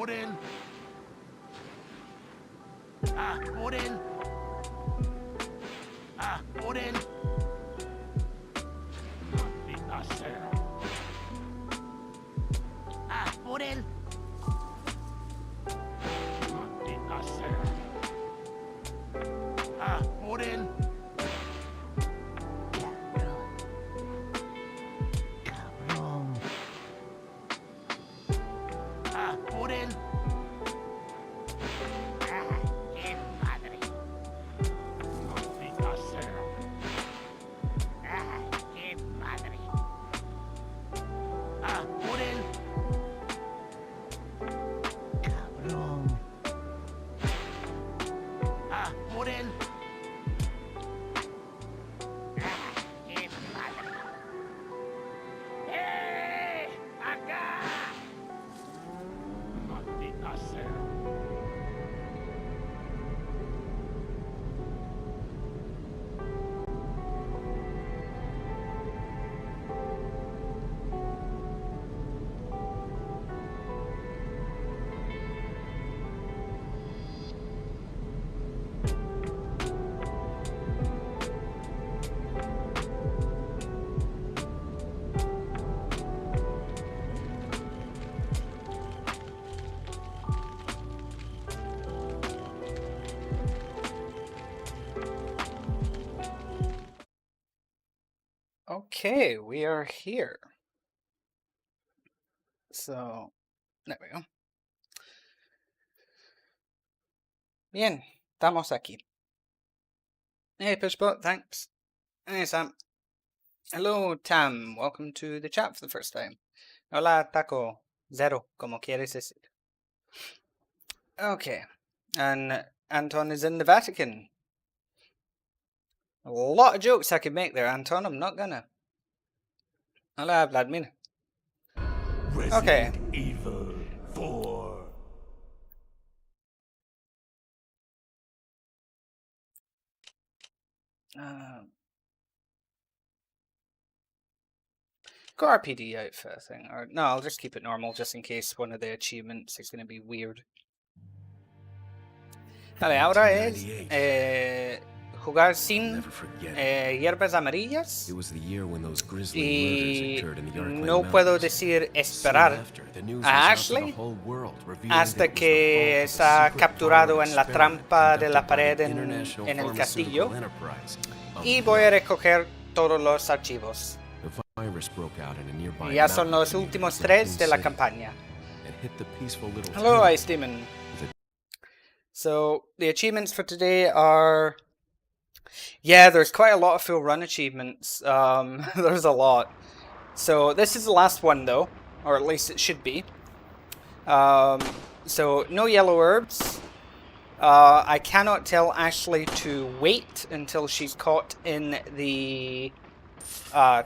Odin. Odin. Odin. Maldita sea. Odin. Maldita sea. Odin. Cabrón. Odin. ¡Qué madre! Maldita sea. ¡Qué madre! Odin. Cabrón. Odin. ¡Qué madre! ¡Acá! Maldita sea. Okay, we are here. So, there we go. Bien, estamos aquí. Hey, Fishboat, thanks. Hey, Sam. Hello, Tam. Welcome to the chat for the first time. Hola, Taco. Zero, como quieres decir. Okay, and Anton is in the Vatican. A lot of jokes I could make there, Anton. I'm not gonna. Hola, Vladimir. Okay. Resident Evil 4. Go RPD outfit, I think. Or no, I'll just keep it normal just in case one of the achievements is going to be weird. Vale, ahora es jugar sin hierbas amarillas y no puedo decir esperar a Ashley hasta que está capturado en la trampa de la pared en el castillo y voy a recoger todos los archivos. Y ya son los últimos 3 de la campaña. Hello, Ice Demon. So, the achievements for today are... Yeah, there's quite a lot of full run achievements. There's a lot. So, this is the last one though. Or at least it should be. So, no yellow herbs. I cannot tell Ashley to wait until she's caught in the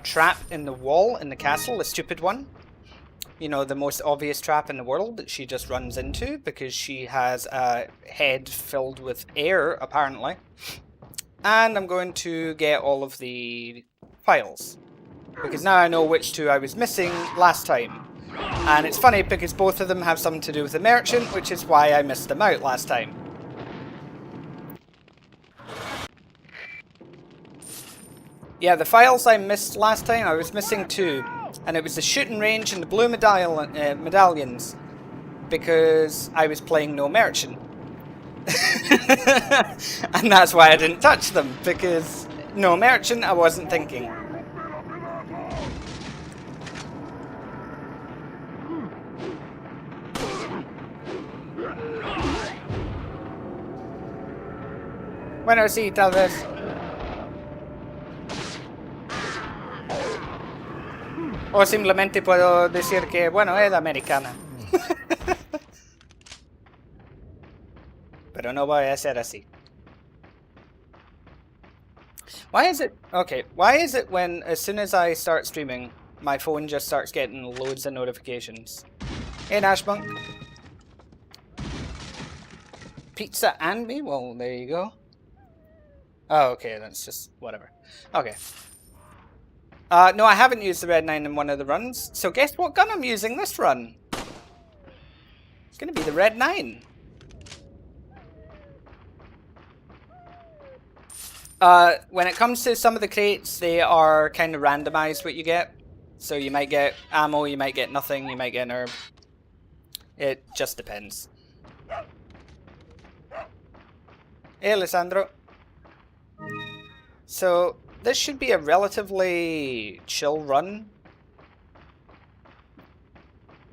trap in the wall in the castle, the stupid one. You know, the most obvious trap in the world that she just runs into because she has a head filled with air, apparently. And I'm going to get all of the files, because now I know which 2 I was missing last time. And it's funny because both of them have something to do with the merchant, which is why I missed them out last time. Yeah, the files I missed last time, I was missing 2. And it was the shooting range and the blue medallions. Because I was playing no merchant. And that's why I didn't touch them. Because no merchant, I wasn't thinking. Bueno, sí, tal vez. O simplemente puedo decir que, bueno, es americana. Pero no voy a hacer así. Why is it... Okay, why is it when, as soon as I start streaming, my phone just starts getting loads of notifications? Hey, Nashbunk. Pizza and me? Well, there you go. Oh, okay, that's just whatever. Okay. No, I haven't used the Red 9 in one of the runs, so guess what gun I'm using this run? It's gonna be the red 9. When it comes to some of the crates, they are kind of randomized what you get. So you might get ammo, you might get nothing, you might get an herb. It just depends. Hey, Alessandro. So, this should be a relatively chill run.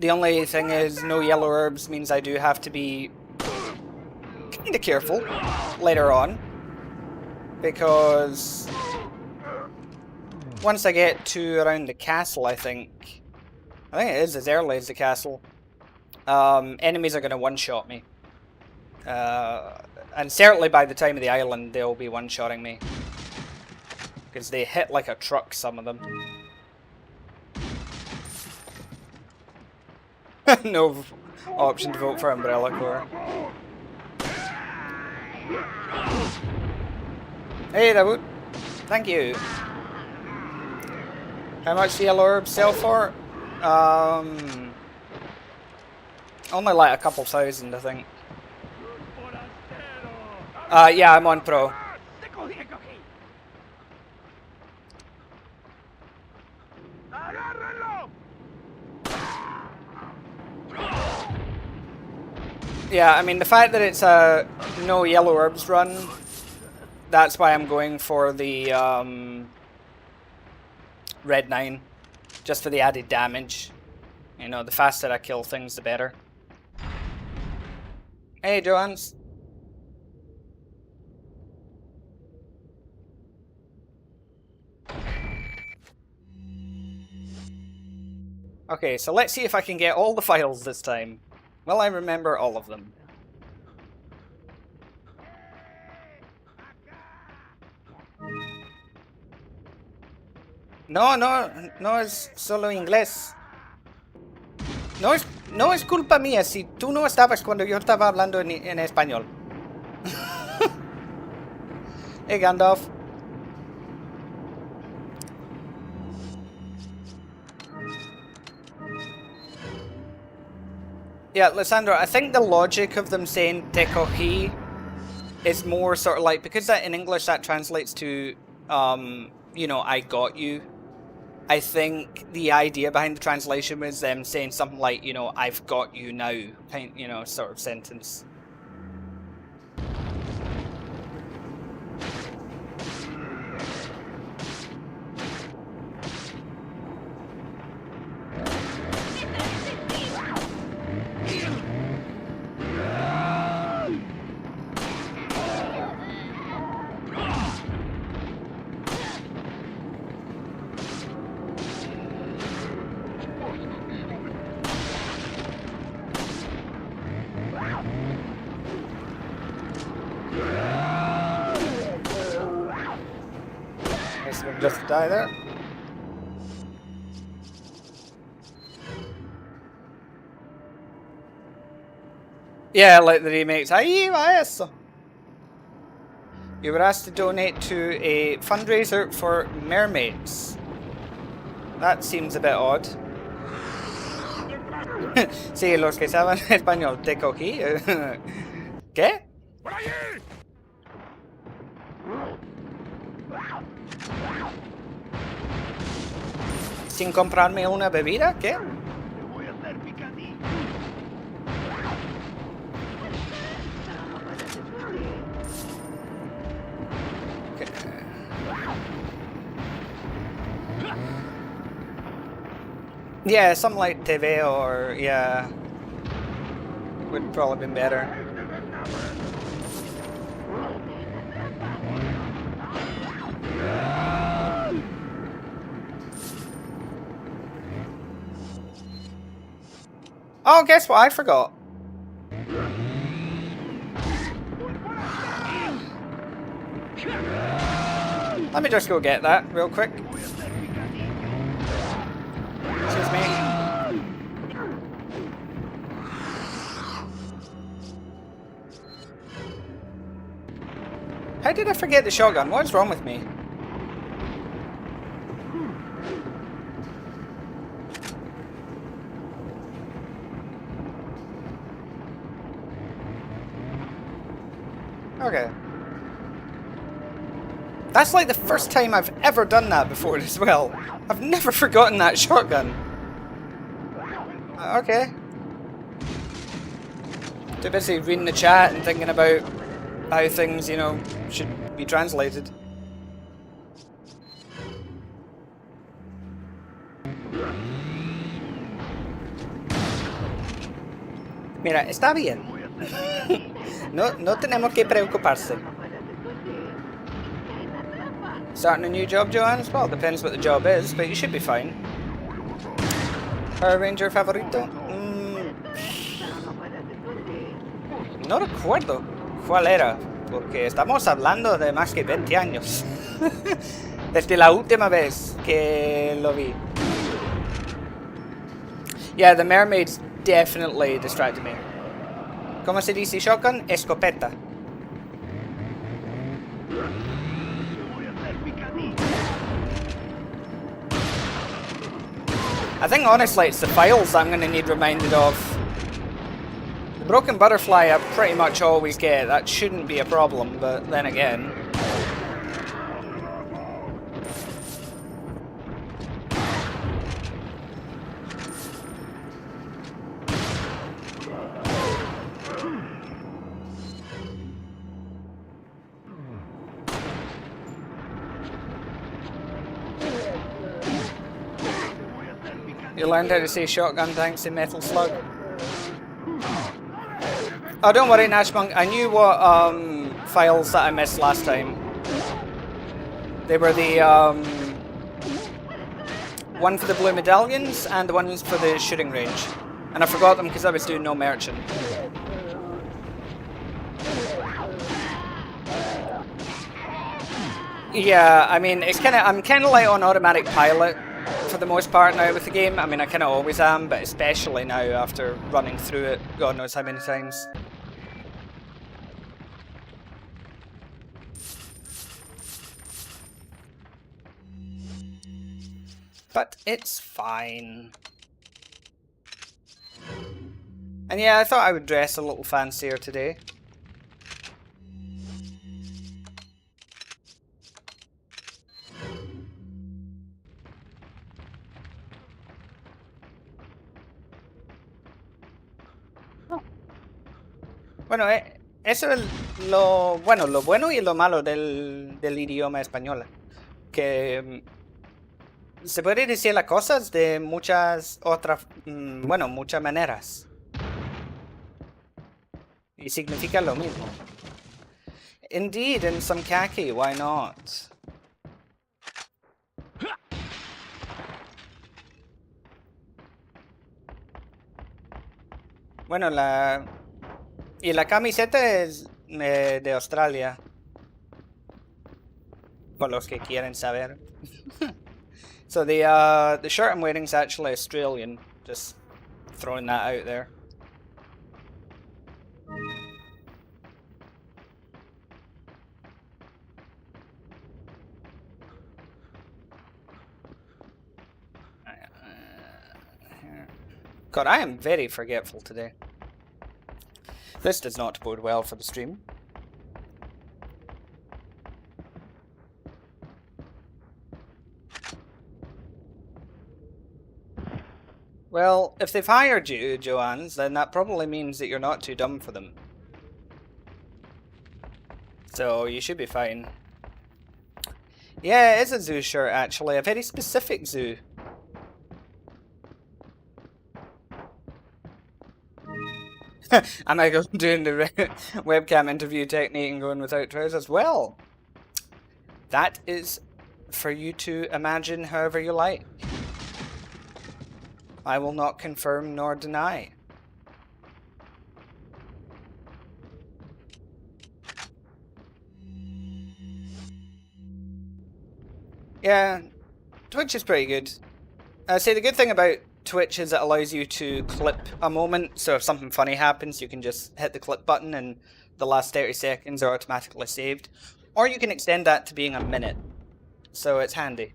The only thing is, no yellow herbs means I do have to be kind of careful later on. Because once I get to around the castle, I think it is as early as the castle, enemies are going to one-shot me. And certainly by the time of the island, they'll be one-shotting me. Because they hit like a truck, some of them. No option to vote for Umbrella Corps. Hey, Dawood. Thank you. How much do yellow herbs sell for? Only like a couple thousand, I think. Yeah, I'm on pro. Yeah, I mean, the fact that it's a no yellow herbs run, that's why I'm going for the red 9. Just for the added damage. You know, the faster I kill things, the better. Hey, Johannes. Okay, so let's see if I can get all the files this time. Will I remember all of them? No, es solo inglés. No es culpa mía si tú no estabas cuando yo estaba hablando en español. Hey, Gandalf. Yeah, Lissandro, I think the logic of them saying te cogí is more sort of like, because that in English that translates to, you know, I got you. I think the idea behind the translation was them saying something like, you know, I've got you now, kind, you know, sort of sentence. Just die there. Yeah, like the remakes. Ahí va eso. You were asked to donate to a fundraiser for mermaids. That seems a bit odd. Sí, los que saben español, te cogí. ¿Qué? ¿Sin comprarme una bebida? ¿Qué? Yeah, something like TV or, yeah, would probably be better. Oh, guess what? I forgot. Let me just go get that real quick. Excuse me. How did I forget the shotgun? What's wrong with me? Okay. That's like the first time I've ever done that before as well. I've never forgotten that shotgun. Okay. Too busy reading the chat and thinking about how things, you know, should be translated. Mira, está bien. No tenemos que preocuparse. Starting a new job, Joanne? Well, it depends what the job is, but you should be fine. Power Ranger favorito? No recuerdo cuál era, porque estamos hablando de más que 20 años. Desde la última vez que lo vi. Yeah, the mermaids definitely distracted me. ¿Cómo se dice shotgun? Escopeta. I think honestly it's the files I'm going to need reminded of. The broken butterfly I pretty much always get. That shouldn't be a problem, but then again. You learned how to say shotgun thanks to Metal Slug. Oh, don't worry, Nashmonk. I knew what files that I missed last time. They were the one for the blue medallions and the ones for the shooting range. And I forgot them because I was doing no merchant. Yeah, I mean, I'm kind of like on automatic pilot for the most part now with the game. I mean, I kind of always am, but especially now after running through it God knows how many times. But it's fine. And yeah, I thought I would dress a little fancier today. Bueno, eso es lo bueno y lo malo del idioma español. Que se puede decir las cosas de muchas otras, muchas maneras. Y significa lo mismo. Indeed, in some khaki, why not? Bueno, la camiseta es de Australia. Por los que quieren saber. So the shirt I'm wearing is actually Australian. Just throwing that out there. God, I am very forgetful today. This does not bode well for the stream. Well, if they've hired you, Joannes, then that probably means that you're not too dumb for them. So you should be fine. Yeah, it is a zoo shirt actually, a very specific zoo. Am I doing the webcam interview technique and going without trousers? Well, that is for you to imagine however you like. I will not confirm nor deny. Yeah, Twitch is pretty good. See, the good thing about Twitch is it allows you to clip a moment, so if something funny happens, you can just hit the clip button and the last 30 seconds are automatically saved. Or you can extend that to being a minute, so it's handy.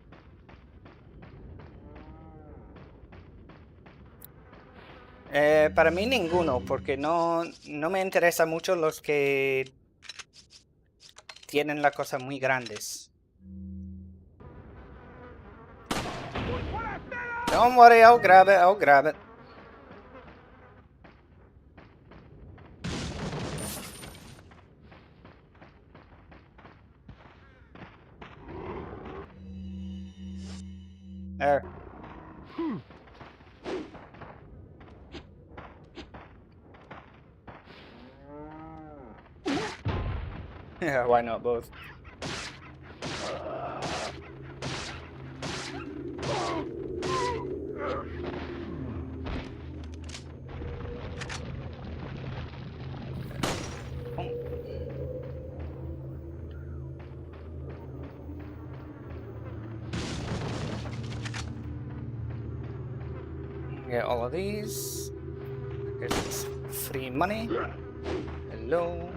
Para mí ninguno, porque no me interesa mucho los que tienen las cosas muy grandes. Don't worry, I'll grab it, I'll grab it. There. Yeah, why not both? Get all of these. Because it's free money. Hello.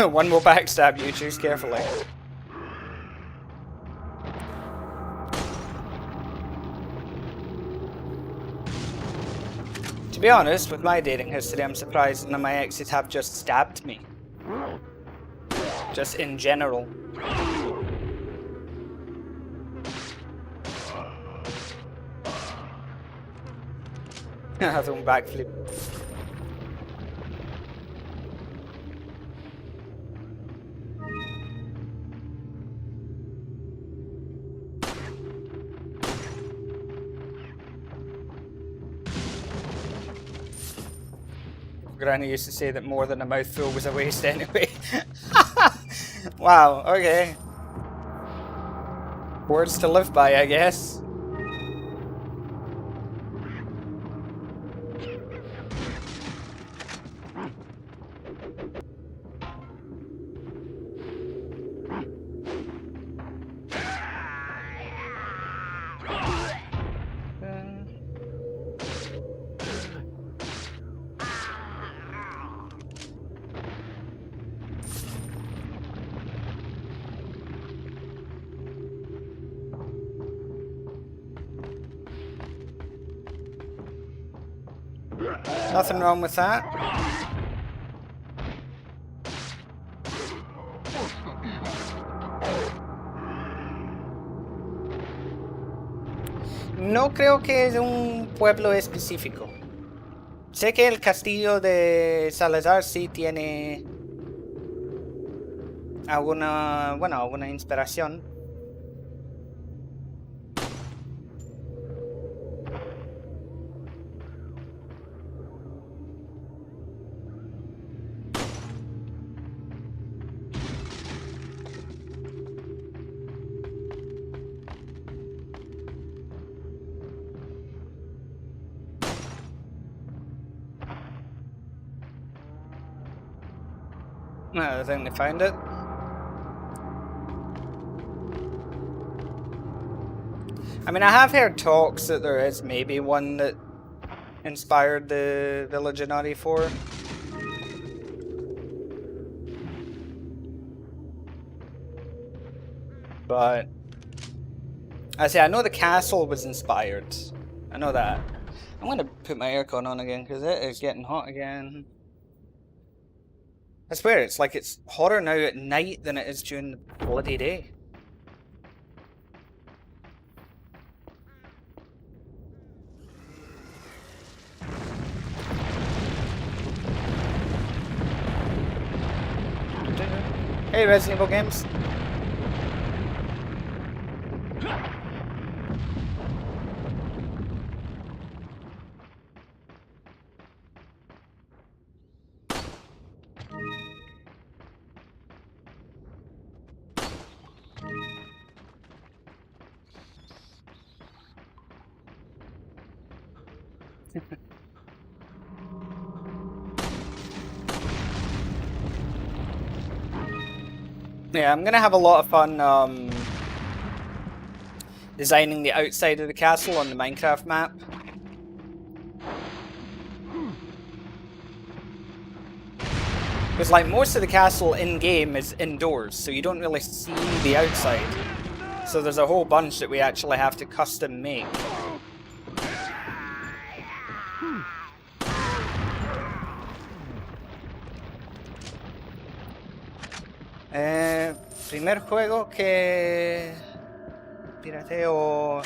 One will backstab you, choose carefully. To be honest, with my dating history, I'm surprised none of my exes have just stabbed me. Just in general. Have un backflip. Granny used to say that more than a mouthful was a waste anyway. Wow, okay. Words to live by, I guess. Nothing wrong with that. No creo que es un pueblo específico. Sé que el castillo de Salazar sí tiene alguna, bueno, alguna inspiración. I think they found it. I mean, I have heard talks that there is maybe one that inspired the village in RE4. But I say I know the castle was inspired. I know that. I'm gonna put my aircon on again because it is getting hot again. I swear, it's like it's hotter now at night than it is during the bloody day. Hey, Resident Evil games. Yeah, I'm gonna have a lot of fun designing the outside of the castle on the Minecraft map. Because like most of the castle in-game is indoors, so you don't really see the outside. So there's a whole bunch that we actually have to custom make. Primer juego que pirateo.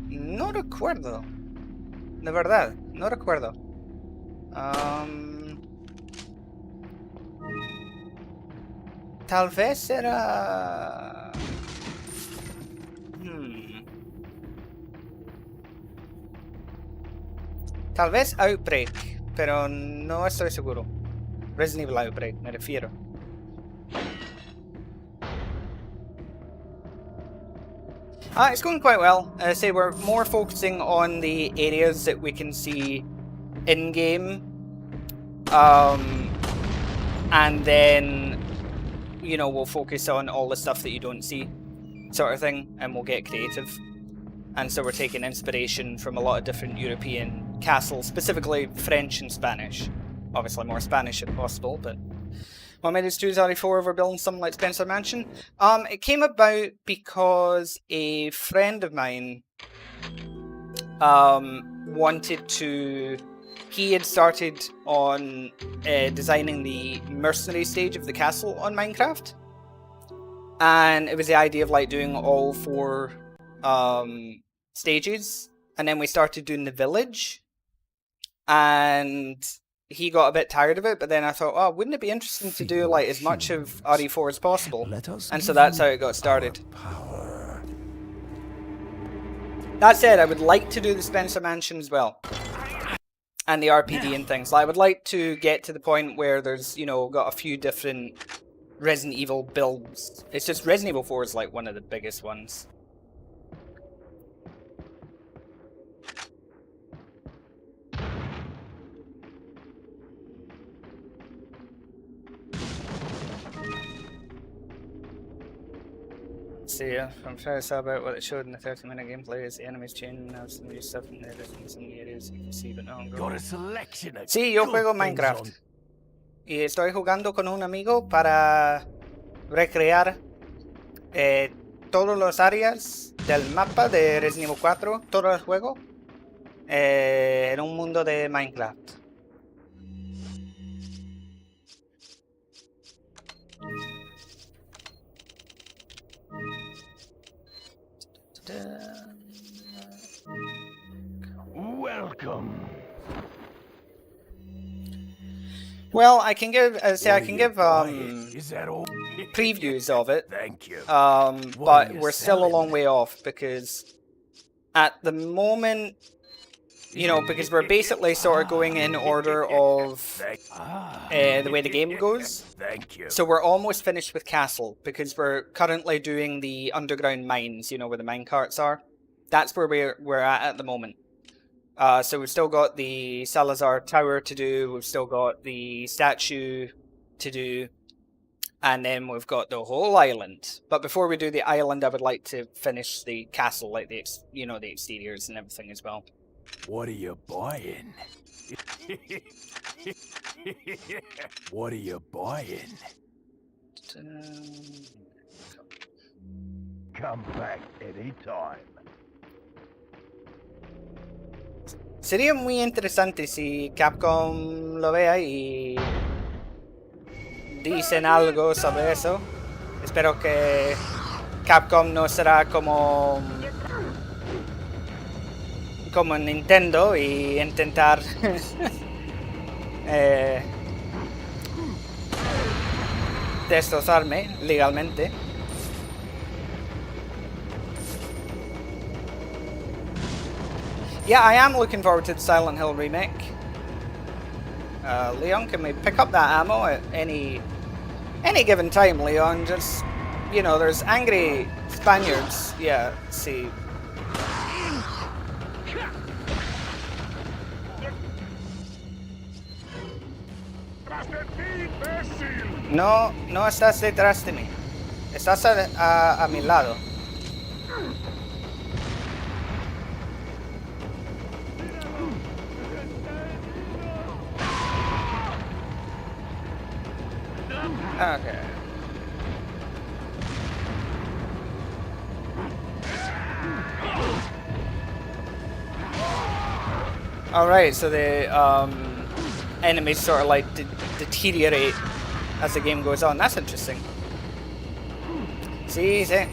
No recuerdo. De verdad, no recuerdo. Tal vez era... Tal vez Outbreak, pero no estoy seguro. Resident Evil Outbreak, me refiero. It's going quite well. As I say, we're more focusing on the areas that we can see in-game. And then, you know, we'll focus on all the stuff that you don't see, sort of thing, and we'll get creative. And so we're taking inspiration from a lot of different European castles, specifically French and Spanish. Obviously more Spanish if possible, but... What made us choose RE4 over building something like Spencer Mansion? It came about because a friend of mine wanted to... He had started on designing the mercenary stage of the castle on Minecraft. And it was the idea of like doing all 4 stages. And then we started doing the village. And he got a bit tired of it, but then I thought, oh, wouldn't it be interesting to do like as much of RE4 as possible? And so that's how it got started. That said, I would like to do the Spencer Mansion as well. And the RPD and things. Like, I would like to get to the point where there's, you know, got a few different Resident Evil builds. It's just Resident Evil 4 is like one of the biggest ones. See, I'm trying to say about what it showed in the 30-minute gameplay is the enemies changing, now some new stuff in the difference in the areas you can see, but no ongoing. Sí, yo juego Minecraft. Y estoy jugando con un amigo para recrear todas las áreas del mapa de Resident Evil 4, todo el juego, en un mundo de Minecraft. Welcome. Well, I can give, I can give previews of it. Thank you. But we're still a long way off because at the moment, you know, because we're basically sort of going in order of the way the game goes. Thank you. So we're almost finished with Castle because we're currently doing the underground mines, you know, where the minecarts are. That's where we're at the moment. So we've still got the Salazar Tower to do, we've still got the statue to do, and then we've got the whole island. But before we do the island, I would like to finish the castle, like the, you know, the exteriors and everything as well. What are you buying? What are you buying? Come back anytime. Sería muy interesante si Capcom lo vea y dicen algo sobre eso. Espero que Capcom no será como Nintendo y intentar destrozarme legalmente. Yeah, I am looking forward to the Silent Hill remake. Leon, can we pick up that ammo at any given time, Leon? Just, you know, there's angry Spaniards. Yeah, see. No, no estás detrás de mí. Estás a mi lado. Okay. Alright, so the enemies sort of like deteriorate as the game goes on. That's interesting. Sí, sí.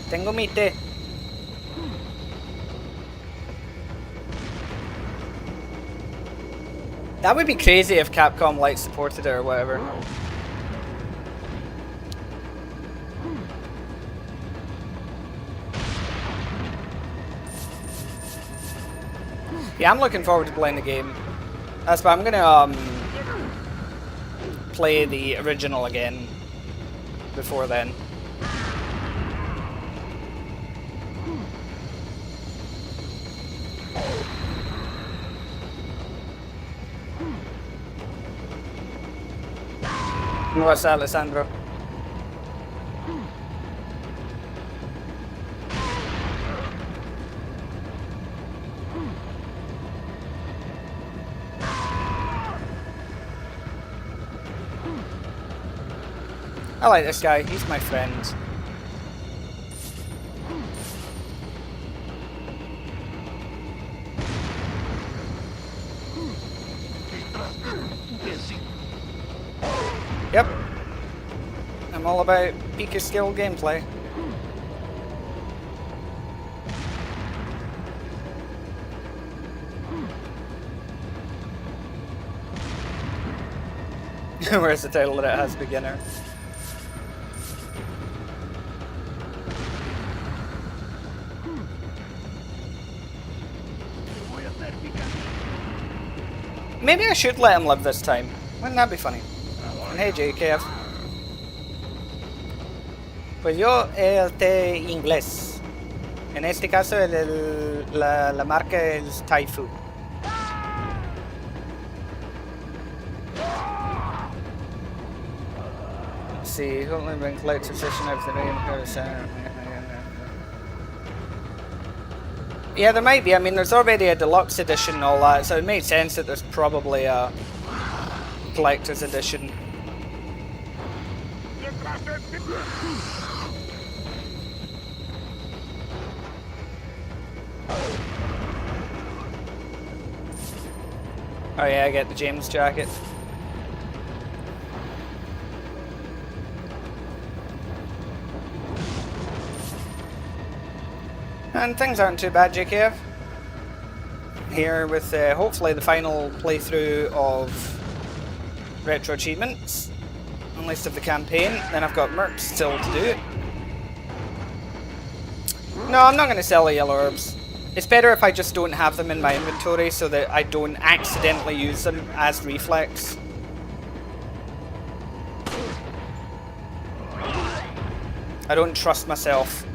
Tengo mi té. That would be crazy if Capcom like supported it or whatever. Yeah, I'm looking forward to playing the game. That's why I'm gonna play the original again before then. What's that, Alessandro? I like this guy, he's my friend. Yep. I'm all about peak of skill gameplay. Where's the title that it has beginner? Maybe I should let him live this time. Wouldn't that be funny? And hey JKF. Pues yo el té inglés. En este caso la marca es Thai food. Let's see, hopefully bring collector's edition of the name. Yeah, there might be. I mean, there's already a deluxe edition and all that, so it makes sense that there's probably a collector's edition. Oh yeah, I get the James jacket. And things aren't too bad, JKF. Here with hopefully the final playthrough of RetroAchievements, at least of the campaign. Then I've got merch still to do. No, I'm not going to sell the yellow herbs. It's better if I just don't have them in my inventory so that I don't accidentally use them as reflex. I don't trust myself.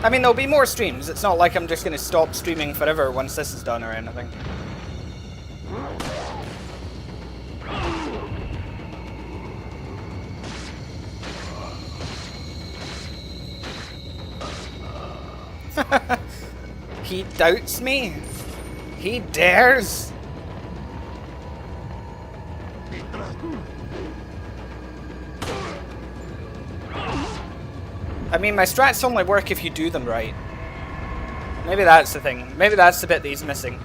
I mean, there'll be more streams. It's not like I'm just going to stop streaming forever once this is done or anything. He doubts me? He dares? I mean, my strats only work if you do them right. Maybe that's the thing. Maybe that's the bit that he's missing.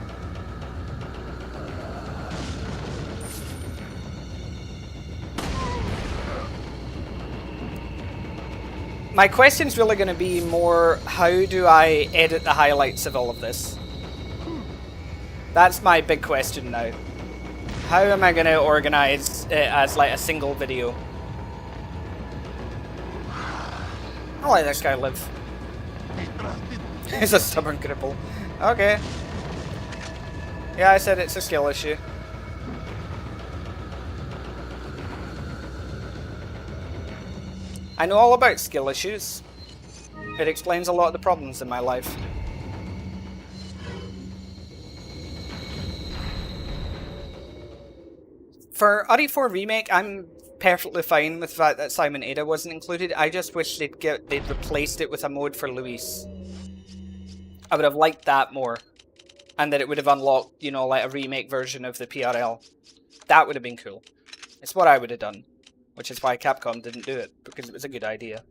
My question's really going to be more, how do I edit the highlights of all of this? That's my big question now. How am I going to organize it as like a single video? I'll let this guy live. He's a stubborn cripple. Okay. Yeah, I said it's a skill issue. I know all about skill issues. It explains a lot of the problems in my life. For RE4 Remake, I'm perfectly fine with the fact that Simon Ada wasn't included. I just wish they'd replaced it with a mode for Luis. I would have liked that more. And that it would have unlocked, you know, like a remake version of the PRL. That would have been cool. It's what I would have done. Which is why Capcom didn't do it, because it was a good idea.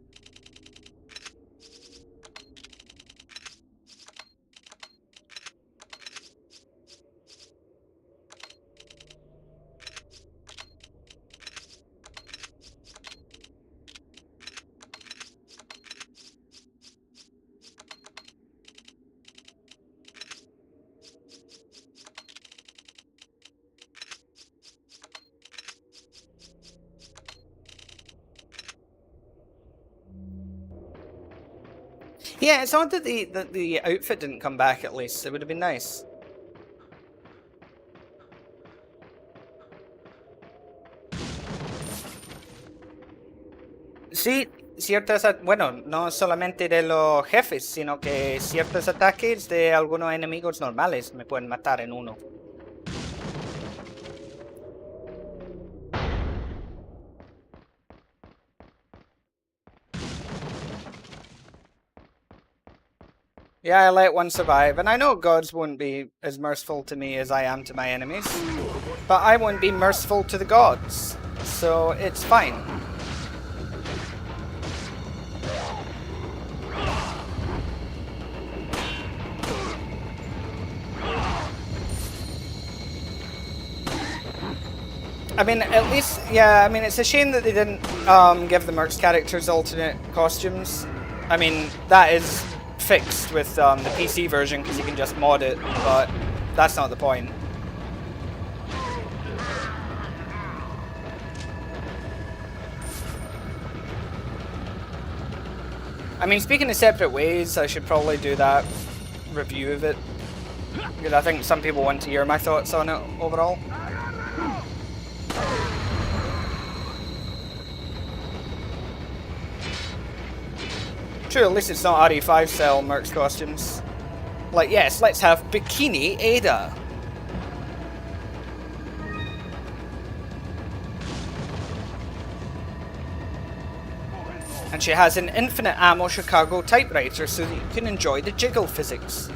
Yeah, it's odd that the outfit didn't come back at least. It would have been nice. Sí, bueno, no solamente de los jefes, sino que ciertos ataques de algunos enemigos normales me pueden matar en uno. Yeah, I let one survive, and I know gods won't be as merciful to me as I am to my enemies, but I won't be merciful to the gods, so it's fine. I mean, at least, yeah, I mean, it's a shame that they didn't give the Mercs characters alternate costumes. I mean, that is fixed with the PC version because you can just mod it, but that's not the point. I mean, speaking of separate ways, I should probably do that review of it, because I think some people want to hear my thoughts on it overall. True, at least it's not RE5 style Mercs costumes. Like, yes, let's have Bikini Ada. And she has an infinite ammo Chicago typewriter so that you can enjoy the jiggle physics.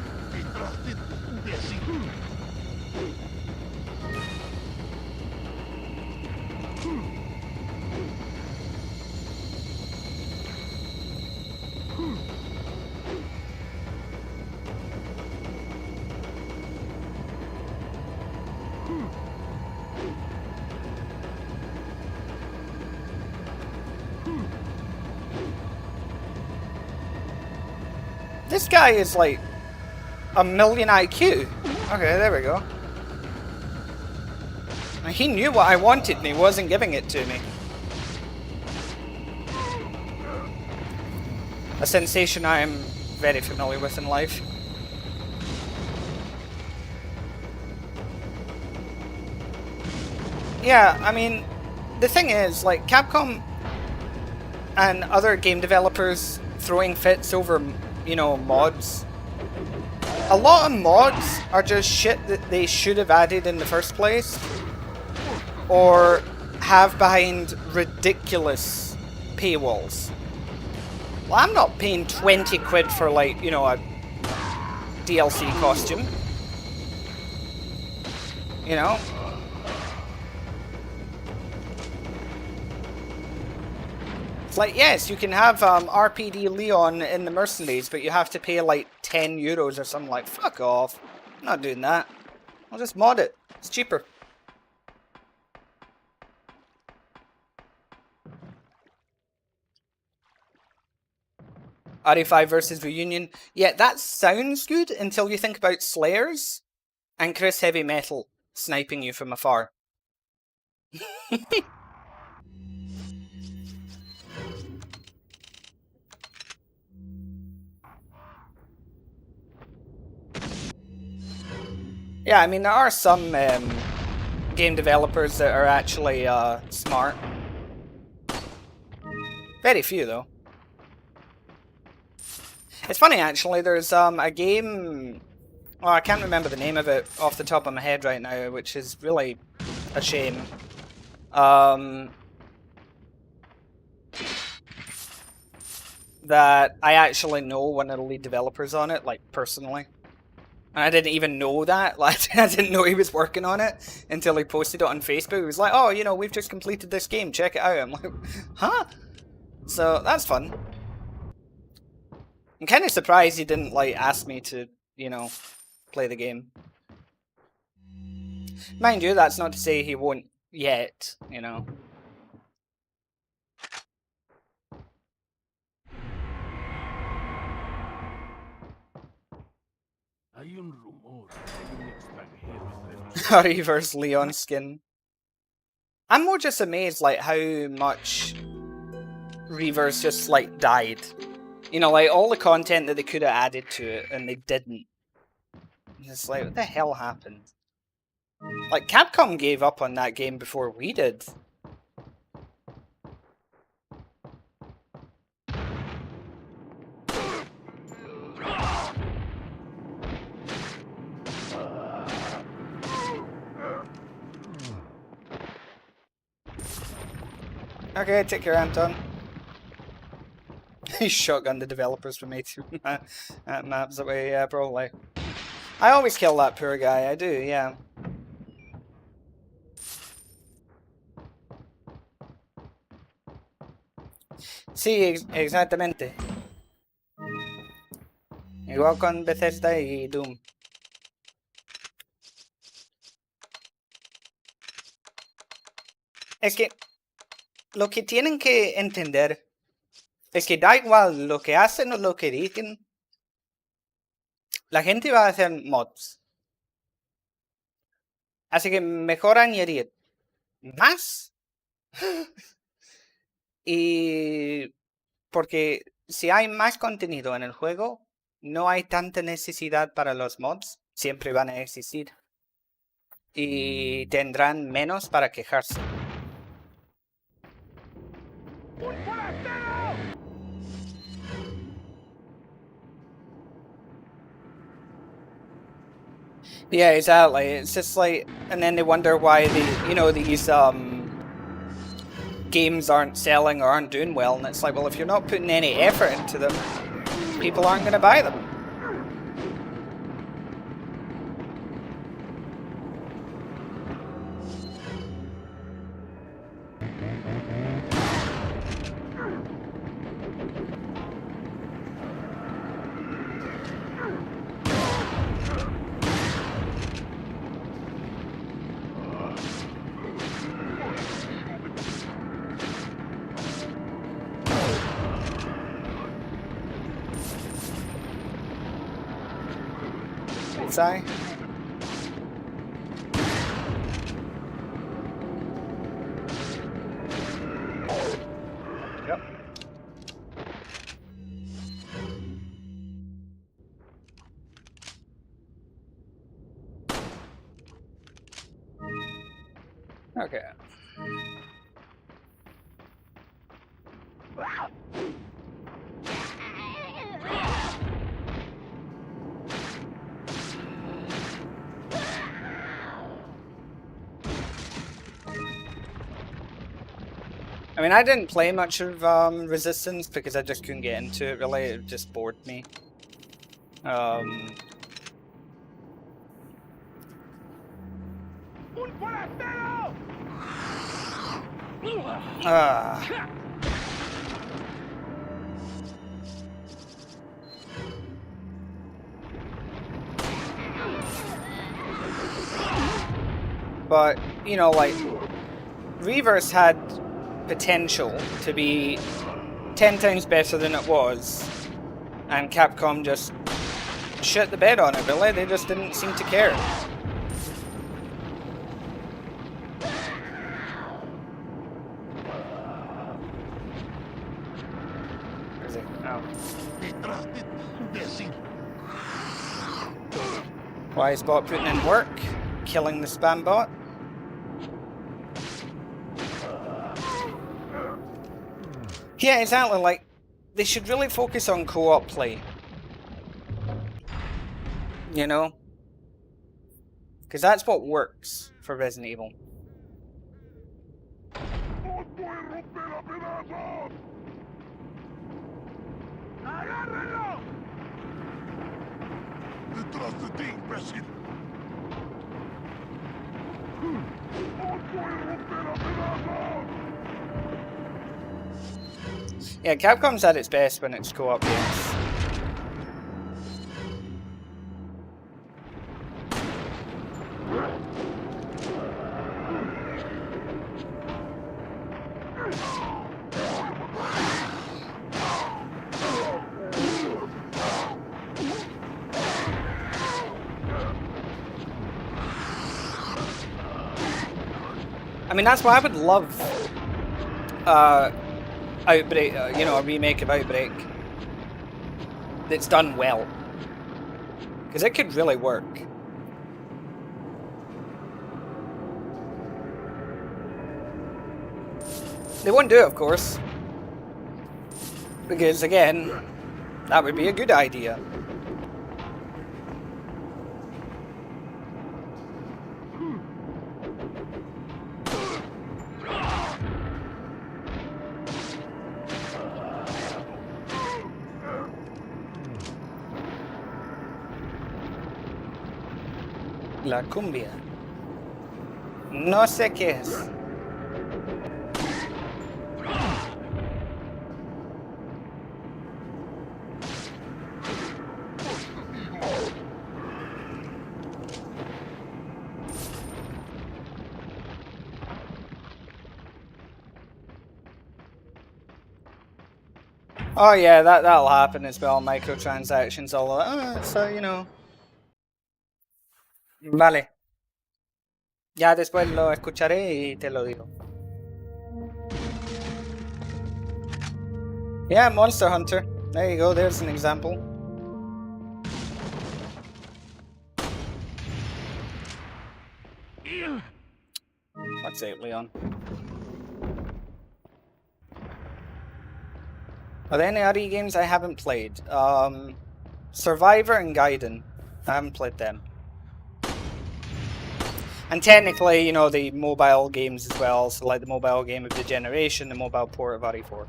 This guy is like a million IQ. Okay, there we go. He knew what I wanted and he wasn't giving it to me. A sensation I am very familiar with in life. Yeah, I mean, the thing is, like, Capcom and other game developers throwing fits over, you know, mods. A lot of mods are just shit that they should have added in the first place, or have behind ridiculous paywalls. Well, I'm not paying 20 quid for, like, you know, a DLC costume. You know? It's like, yes, you can have RPD Leon in the Mercenaries, but you have to pay like 10 euros or something. Like, fuck off. I'm not doing that. I'll just mod it. It's cheaper. RE5 versus Reunion. Yeah, that sounds good until you think about Slayers and Chris Heavy Metal sniping you from afar. Yeah, I mean, there are some game developers that are actually smart. Very few, though. It's funny, actually, there's a game... Well, I can't remember the name of it off the top of my head right now, which is really a shame. That I actually know one of the lead developers on it, like, personally. And I didn't even know that. Like, I didn't know he was working on it until he posted it on Facebook. He was like, oh, you know, we've just completed this game, check it out. I'm like, huh? So, that's fun. I'm kind of surprised he didn't, like, ask me to, you know, play the game. Mind you, that's not to say he won't yet, you know. Reverse Leon skin. I'm more just amazed, like, how much Reverse just, like, died. You know, like all the content that they could have added to it and they didn't. It's like, what the hell happened? Like, Capcom gave up on that game before we did. Okay, take care, Anton. He shotgunned the developers for making maps away, yeah, probably. I always kill that poor guy, I do, yeah. Sí, exactamente. Igual con Bethesda y Doom. Es que lo que tienen que entender es que da igual lo que hacen o lo que dicen. La gente va a hacer mods. Así que mejor añadir más. Y porque si hay más contenido en el juego, no hay tanta necesidad para los mods. Siempre van a existir. Y tendrán menos para quejarse. Yeah, exactly. It's just like, and then they wonder why these games aren't selling or aren't doing well, and it's like, well, if you're not putting any effort into them, people aren't going to buy them. I? Yep. Okay. I mean, I didn't play much of Resistance because I just couldn't get into it, really. It just bored me. But, you know, like, Reverse had potential to be 10 times better than it was, and Capcom just shit the bed on it, really. They just didn't seem to care. Where is it? Oh. Why is bot putting in work? Killing the spam bot? Yeah, exactly. Like, they should really focus on co-op play. You know? Because that's what works for Resident Evil. Yeah, Capcom's at its best when it's co-op games. I mean, that's why I would love Outbreak, you know, a remake of Outbreak. that's done well. Because it could really work. They won't do it, of course. Because, again, that would be a good idea. La cumbia. No sé qué es. Oh yeah, that'll happen as well. Microtransactions, all that. So you know. Vale. Ya después lo escucharé y te lo digo. Yeah, Monster Hunter. There you go. There's an example. What's it, Leon? Are there any other games I haven't played? Survivor and Gaiden. I haven't played them. And technically, you know, the mobile games as well. So like the mobile game of the generation, the mobile port of RE4.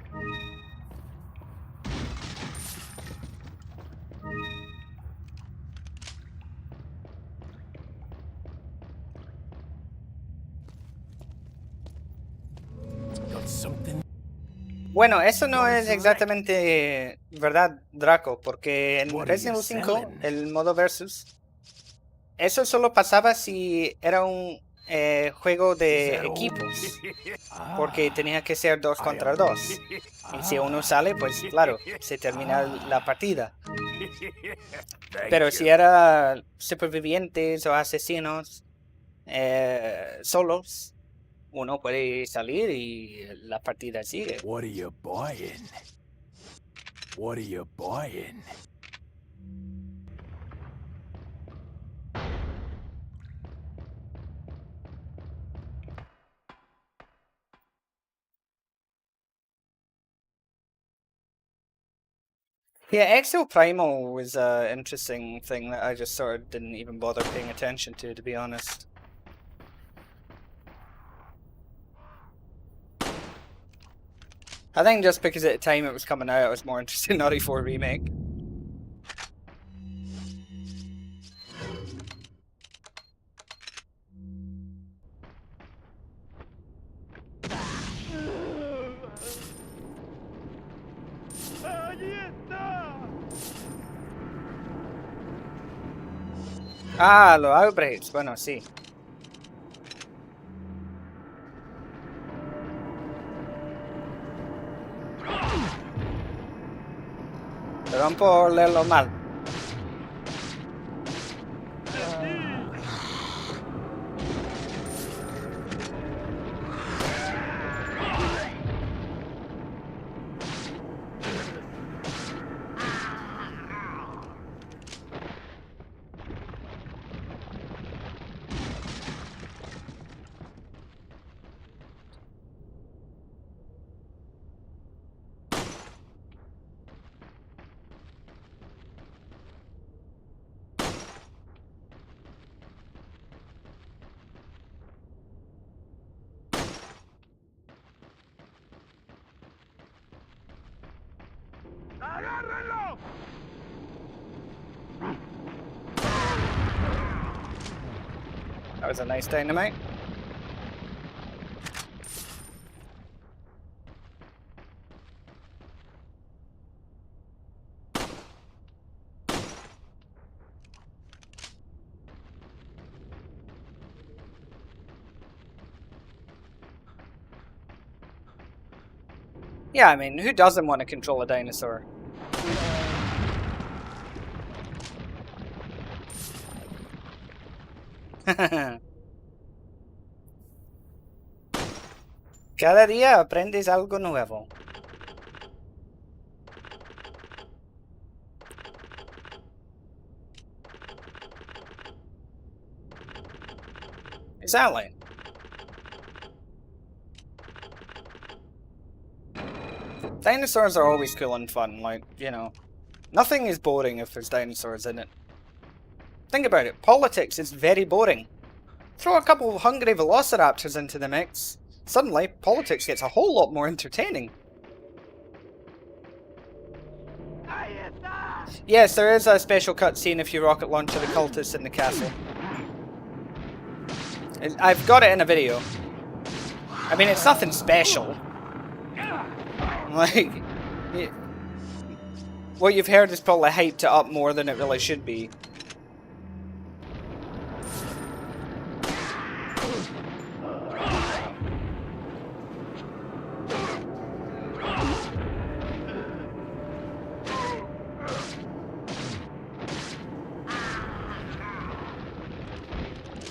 Bueno, eso no es exactamente verdad, Draco, porque en Resident Evil 5, el modo versus, eso solo pasaba si era un juego de equipos, porque tenía que ser 2 contra 2. Y si uno sale, pues claro, se termina la partida. Pero si era supervivientes o asesinos solos, uno puede salir y la partida sigue. What are you buying? What are you buying? Yeah, Exo Primal was an interesting thing that I just sort of didn't even bother paying attention to be honest. I think just because at the time it was coming out, I was more interested in RE4 Remake. Ah, los outbreaks, bueno, sí. Perdón por leerlo mal. ¡Agárrenlo! That was a nice dynamite. Yeah, I mean, who doesn't want to control a dinosaur? Cada día aprendes algo nuevo. Exactly. Dinosaurs are always cool and fun, like, you know. Nothing is boring if there's dinosaurs in it. Think about it, politics is very boring. Throw a couple of hungry velociraptors into the mix, suddenly politics gets a whole lot more entertaining. Yes, there is a special cutscene if you rocket launcher the cultists in the castle. I've got it in a video. I mean, it's nothing special. Like, what you've heard is probably hyped it up more than it really should be.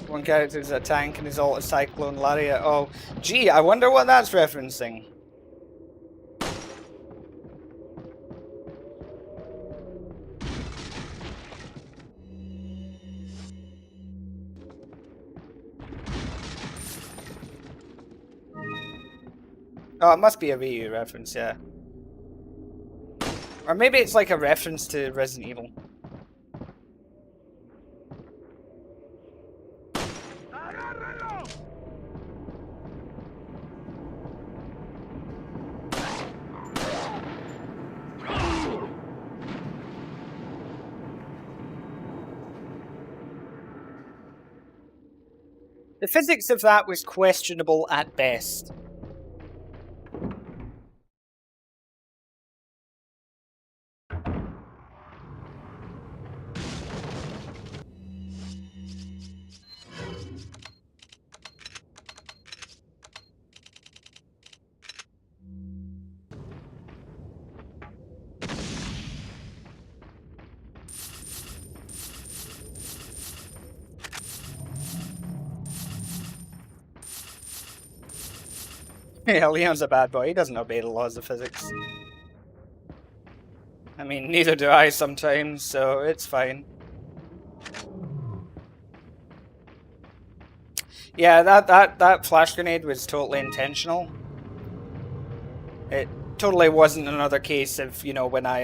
One character's a tank and his ult is Cyclone Lariat. Oh, gee, I wonder what that's referencing. Oh, it must be a Ryu reference, yeah. Or maybe it's like a reference to Resident Evil. The physics of that was questionable at best. Yeah, Leon's a bad boy. He doesn't obey the laws of physics. I mean, neither do I sometimes, so it's fine. Yeah, that flash grenade was totally intentional. It totally wasn't another case of, you know, when I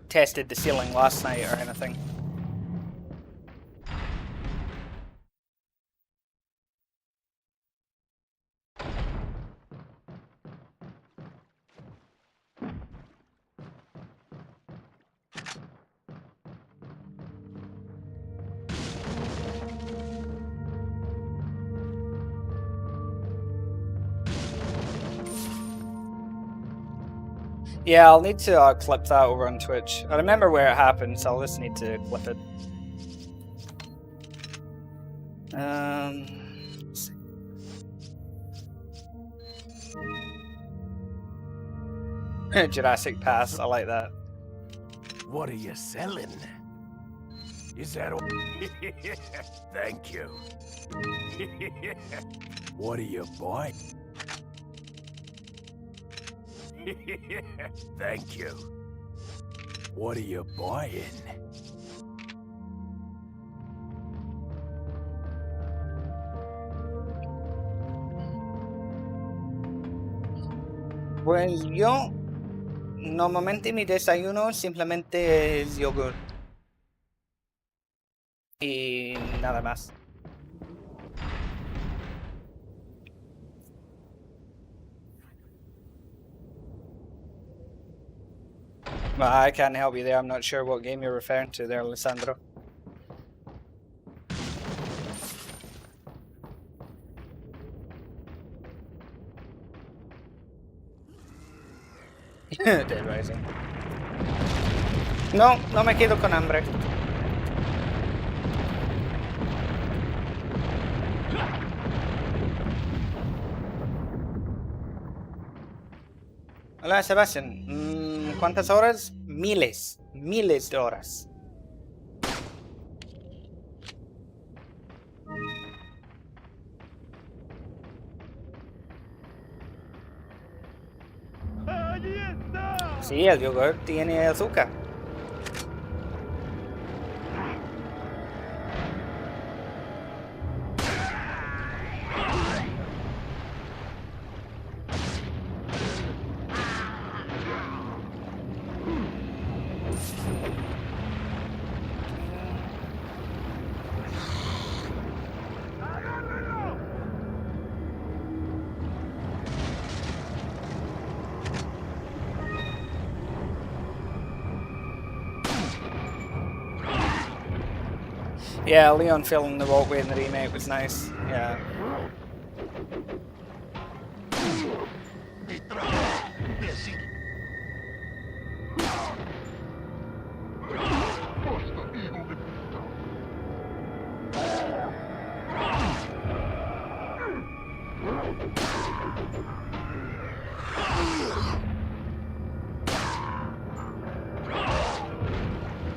tested the ceiling last night or anything. Yeah, I'll need to clip that over on Twitch. I remember where it happened, so I'll just need to clip it. Let's see. Jurassic Pass, I like that. What are you selling? Is that all? Thank you. What are you buying? Thank you. What are you buying? Pues yo normalmente mi desayuno simplemente es yogur. Y nada más. Well, I can't help you there. I'm not sure what game you're referring to there, Alessandro. Dead Rising. No, no me quedo con hambre. Hola, Sebastián. ¿Cuántas horas? Miles. Miles de horas. Sí, el yogur tiene azúcar. Yeah, Leon filling the walkway in the remake was nice. Yeah.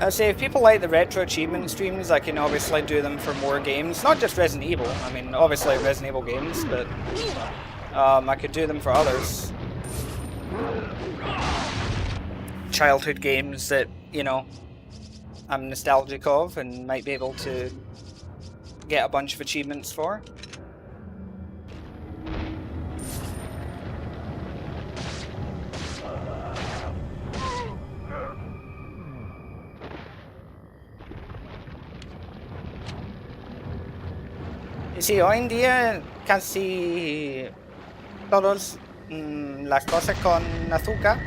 I'd say if people like the retro achievement streams, I can obviously do them for more games. Not just Resident Evil. I mean, obviously Resident Evil games, but I could do them for others. Childhood games that, you know, I'm nostalgic of and might be able to get a bunch of achievements for. Sí, hoy en día casi todas las cosas con azúcar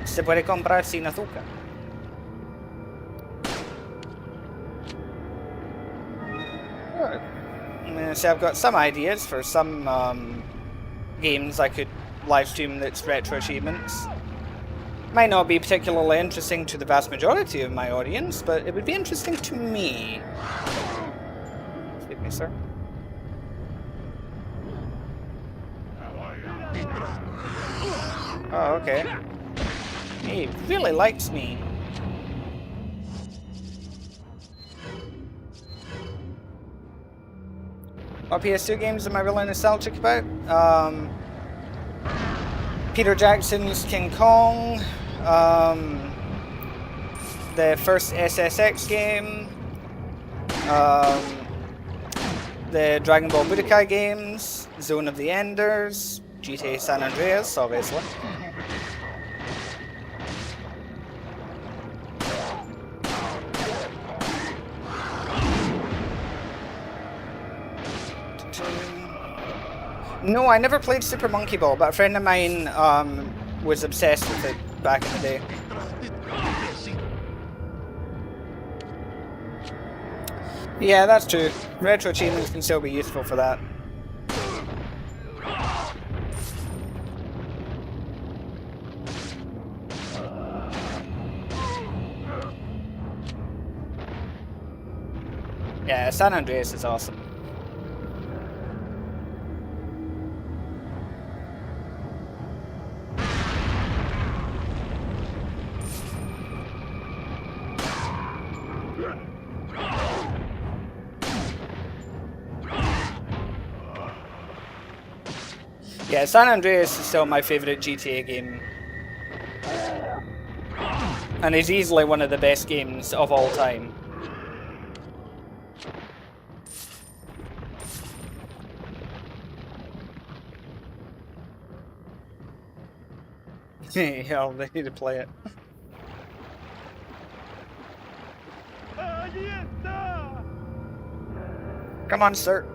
se puede comprar sin azúcar. So I've got some ideas for some games I could live stream that's retro achievements. Might not be particularly interesting to the vast majority of my audience, but it would be interesting to me. Excuse me, sir. Oh, okay. He really likes me. What PS2 games am I really nostalgic about? Peter Jackson's King Kong, the first SSX game, the Dragon Ball Budokai games, Zone of the Enders, GTA San Andreas, obviously. No, I never played Super Monkey Ball, but a friend of mine was obsessed with it back in the day. Yeah, that's true. Retro achievements can still be useful for that. Yeah, San Andreas is awesome. Yeah, San Andreas is still my favorite GTA game. And is easily one of the best games of all time. Yeah, they need to play it. Come on, sir.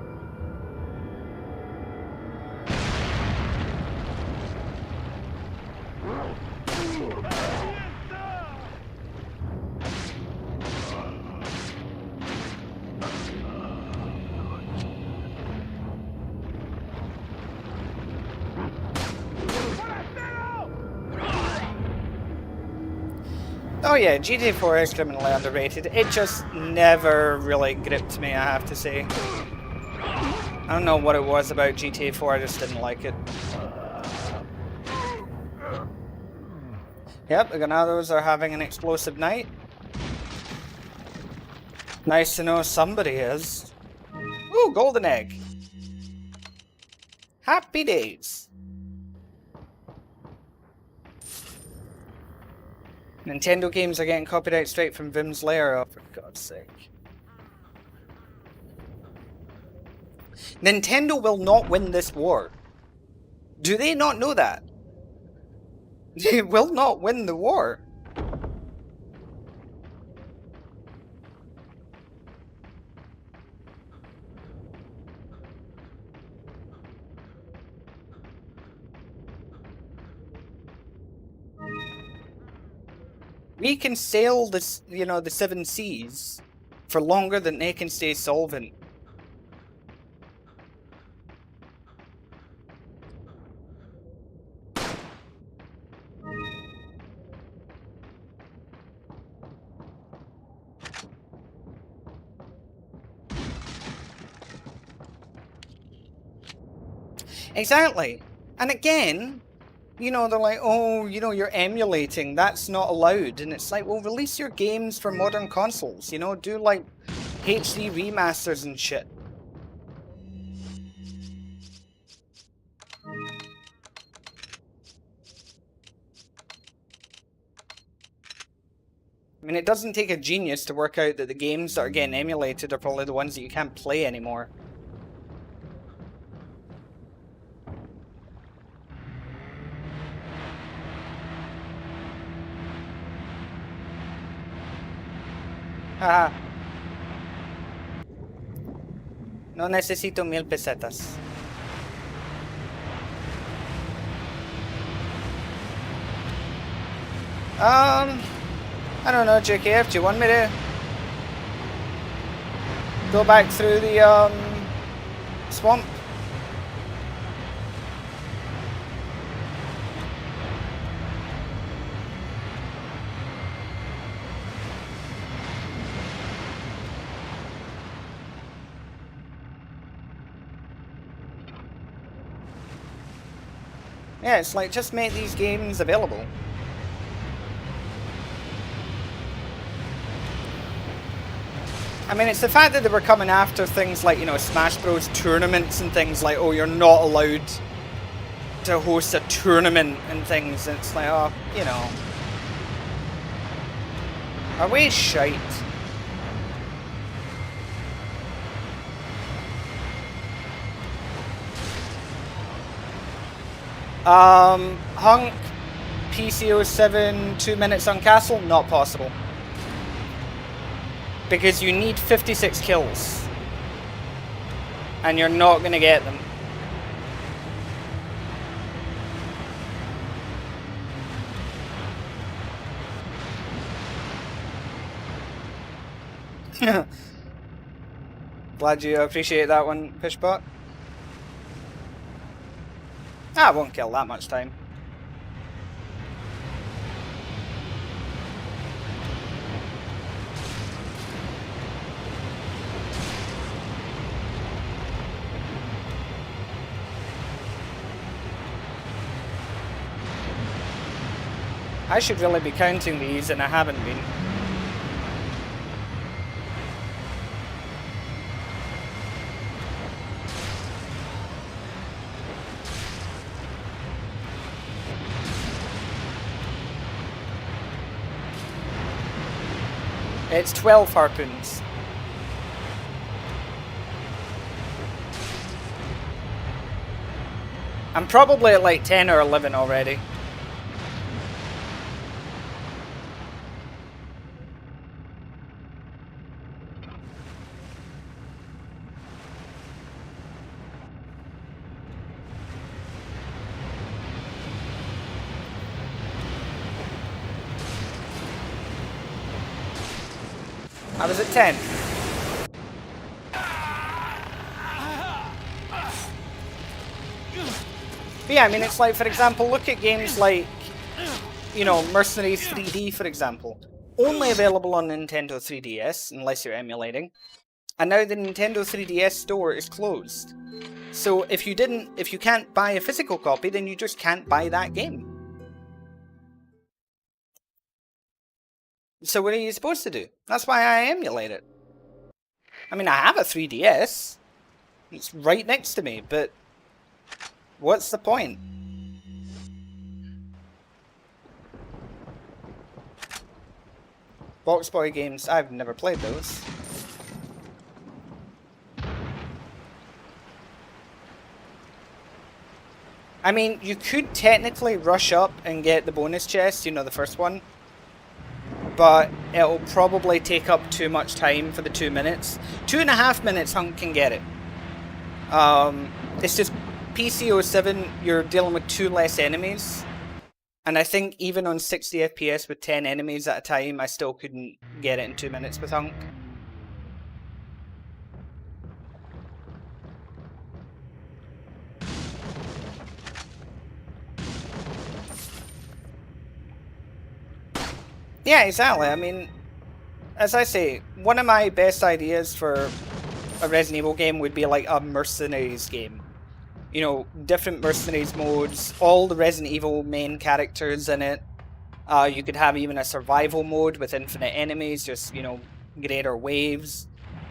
Oh yeah, GTA 4 is criminally underrated. It just never really gripped me, I have to say. I don't know what it was about GTA 4, I just didn't like it. Yep, the Ganados are having an explosive night. Nice to know somebody is. Ooh, golden egg. Happy days. Nintendo games are getting copyright straight from Vim's lair, oh for God's sake. Nintendo will not win this war. Do they not know that? They will not win the war. We can sail this, you know, the 7 seas for longer than they can stay solvent. Exactly. And again, you know, they're like, oh, you know, you're emulating, that's not allowed. And it's like, well, release your games for modern consoles, you know, do like HD remasters and shit. I mean, it doesn't take a genius to work out that the games that are getting emulated are probably the ones that you can't play anymore. Haha. No necesito 1000 pesetas. I don't know, JKF, do you want me to go back through the, swamp? Yeah, it's like, just make these games available. I mean, it's the fact that they were coming after things like, you know, Smash Bros. Tournaments and things like, oh, you're not allowed to host a tournament and things. And it's like, oh, you know. Are we shite? Hunk, PCO7, 2 minutes on castle, not possible. Because you need 56 kills. And you're not going to get them. Glad you appreciate that one, Fishbot. Ah, it won't kill that much time. I should really be counting these, and I haven't been. It's 12 harpoons. I'm probably at like 10 or 11 already. I was at 10. But yeah, I mean, it's like, for example, look at games like, you know, Mercenaries 3D, for example. Only available on Nintendo 3DS, unless you're emulating. And now the Nintendo 3DS store is closed. So if you can't buy a physical copy, then you just can't buy that game. So what are you supposed to do? That's why I emulate it. I mean, I have a 3DS. It's right next to me, but what's the point? Box Boy games, I've never played those. I mean, you could technically rush up and get the bonus chest, you know, the first one. But it'll probably take up too much time for the 2 minutes. 2.5 minutes, Hunk can get it. It's just PCO7, you're dealing with 2 less enemies. And I think even on 60 FPS with 10 enemies at a time, I still couldn't get it in 2 minutes with Hunk. Yeah, exactly. I mean, as I say, one of my best ideas for a Resident Evil game would be like a mercenaries game. You know, different mercenaries modes, all the Resident Evil main characters in it. You could have even a survival mode with infinite enemies, just, you know, greater waves,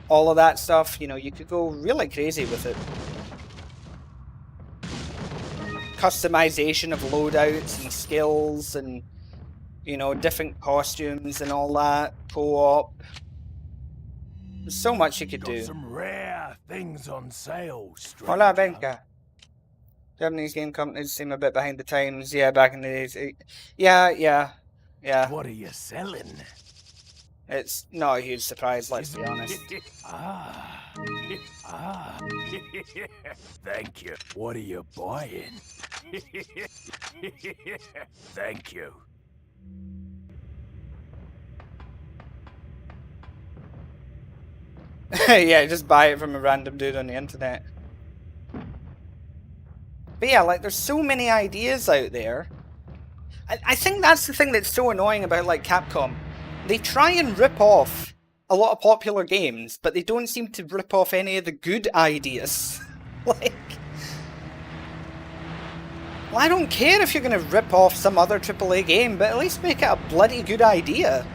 all of that stuff. You know, you could go really crazy with it. Customization of loadouts and skills and, you know, different costumes and all that. Co-op. There's so much you could do. Got some rare things on sale, stranger. Hola, venga. Japanese game companies seem a bit behind the times. Yeah, back in the days. Yeah. What are you selling? It's not a huge surprise, let's be honest. Thank you. What are you buying? Thank you. Yeah, just buy it from a random dude on the internet. But yeah, like, there's so many ideas out there. I think that's the thing that's so annoying about, like, Capcom. They try and rip off a lot of popular games, but they don't seem to rip off any of the good ideas. Like... Well, I don't care if you're going to rip off some other AAA game, but at least make it a bloody good idea.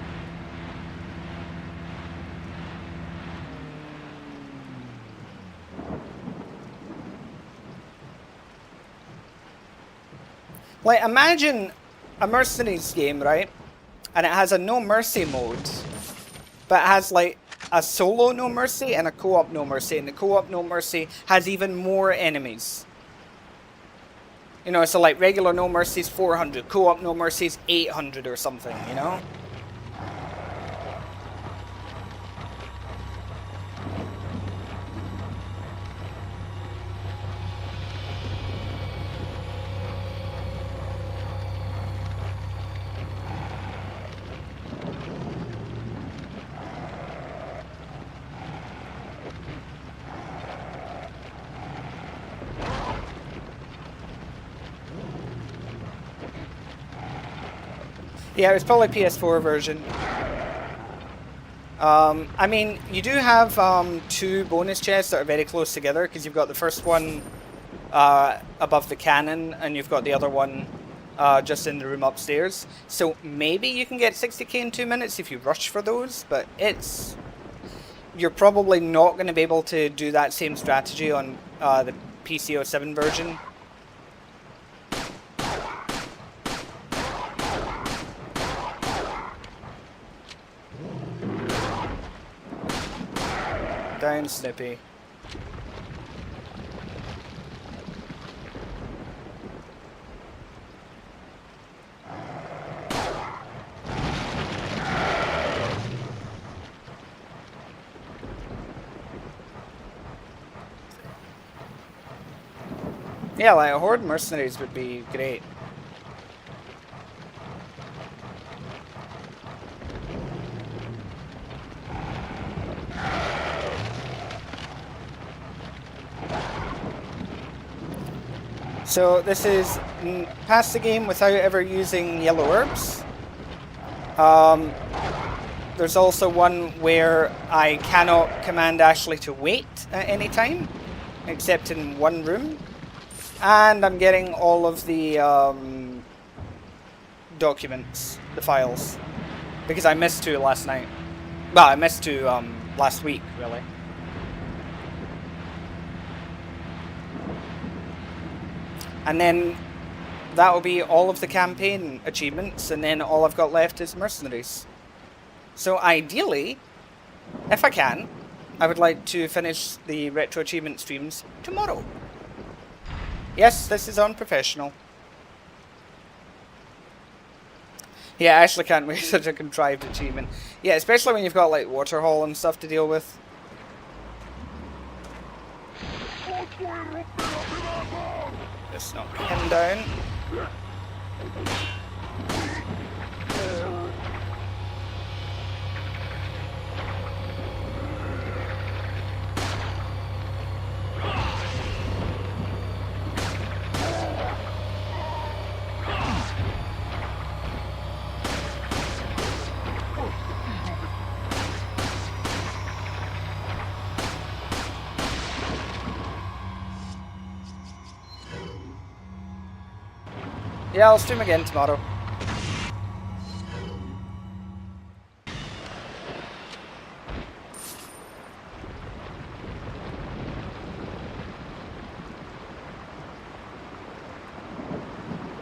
Like, imagine a Mercenaries game, right? And it has a No Mercy mode, but it has, like, a solo No Mercy and a co-op No Mercy, and the co-op No Mercy has even more enemies. You know, so like regular No Mercy is 400, co-op No Mercy is 800 or something, you know? Yeah, it was probably PS4 version. I mean, you do have two bonus chests that are very close together, because you've got the first one above the cannon, and you've got the other one just in the room upstairs. So maybe you can get 60k in 2 minutes if you rush for those, but it's... You're probably not going to be able to do that same strategy on the PC07 version. Down, Snippy. Yeah, like a Horde Mercenaries would be great. So this is pass the game without ever using yellow herbs. There's also one where I cannot command Ashley to wait at any time, except in one room. And I'm getting all of the documents, the files, because I missed 2 last night. Well, I missed 2 last week, really. And then that will be all of the campaign achievements, and then all I've got left is Mercenaries. So ideally, if I can, I would like to finish the Retro Achievement streams tomorrow. Yes, this is unprofessional. Yeah, I actually can't make such a contrived achievement. Yeah, especially when you've got like Waterhall and stuff to deal with. Let's knock him down. Yeah, I'll stream again tomorrow.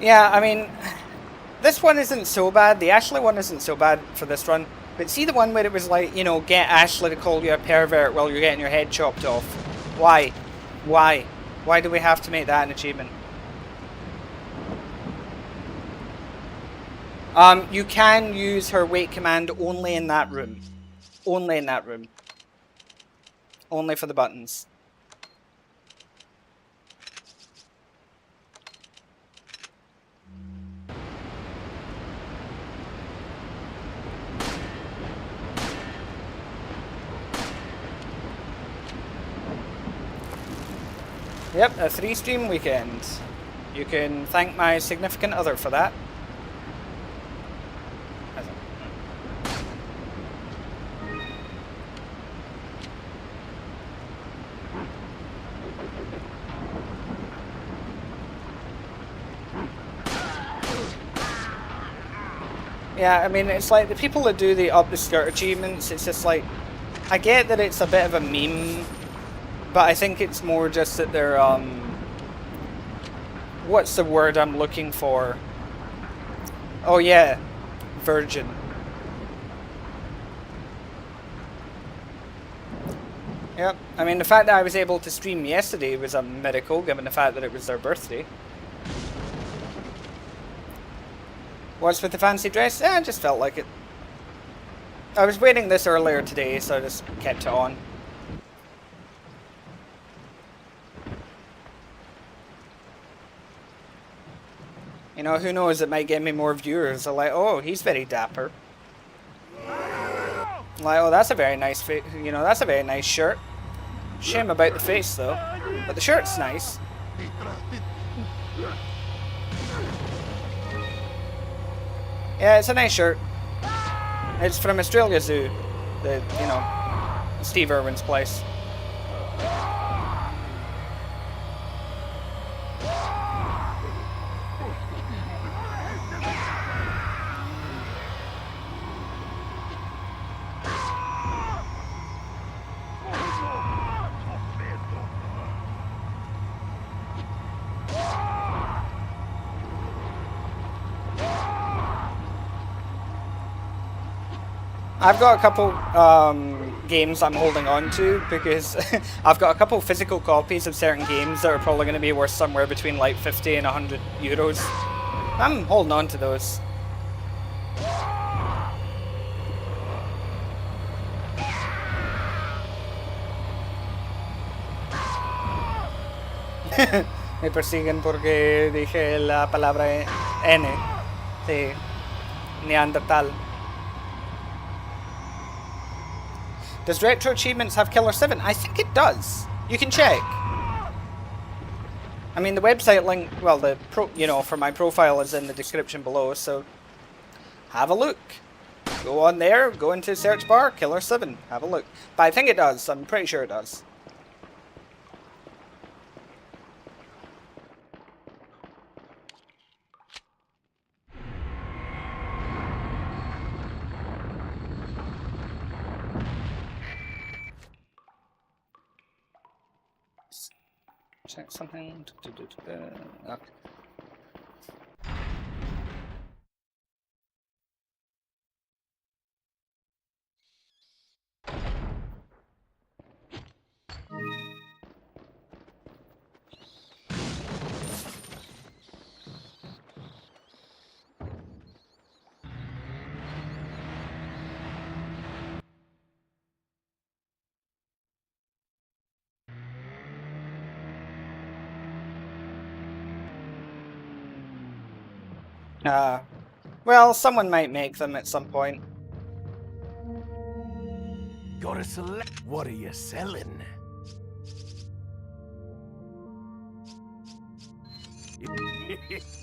Yeah, I mean, this one isn't so bad. The Ashley one isn't so bad for this run. But see the one where it was like, you know, get Ashley to call you a pervert while you're getting your head chopped off? Why? Why? Why do we have to make that an achievement? You can use her wait command only in that room. Only in that room. Only for the buttons. Yep, a 3-stream weekend. You can thank my significant other for that. Yeah, I mean, it's like the people that do the up the skirt achievements, it's just like, I get that it's a bit of a meme, but I think it's more just that they're, what's the word I'm looking for? Oh yeah, virgin. Yep, I mean, the fact that I was able to stream yesterday was a miracle, given the fact that it was their birthday. What's with the fancy dress? I just felt like it. I was wearing this earlier today, so I just kept it on. You know, who knows, it might get me more viewers. They're like, oh, he's very dapper. Like, oh, that's a very nice face. You know, that's a very nice shirt. Shame about the face, though. But the shirt's nice. Yeah, it's a nice shirt. It's from Australia Zoo. The, you know, Steve Irwin's place. I've got a couple games I'm holding on to because I've got a couple physical copies of certain games that are probably going to be worth somewhere between like 50 and 100 euros. I'm holding on to those. Me persiguen porque dije la palabra N. Sí. Neandertal. Does RetroAchievements have Killer 7? I think it does. You can check. I mean, the website link, well, for my profile is in the description below, so have a look. Go on there, go into search bar, Killer 7, have a look. But I think it does, I'm pretty sure it does. Check something. Okay. Well, someone might make them at some point. Gotta select. What are you selling?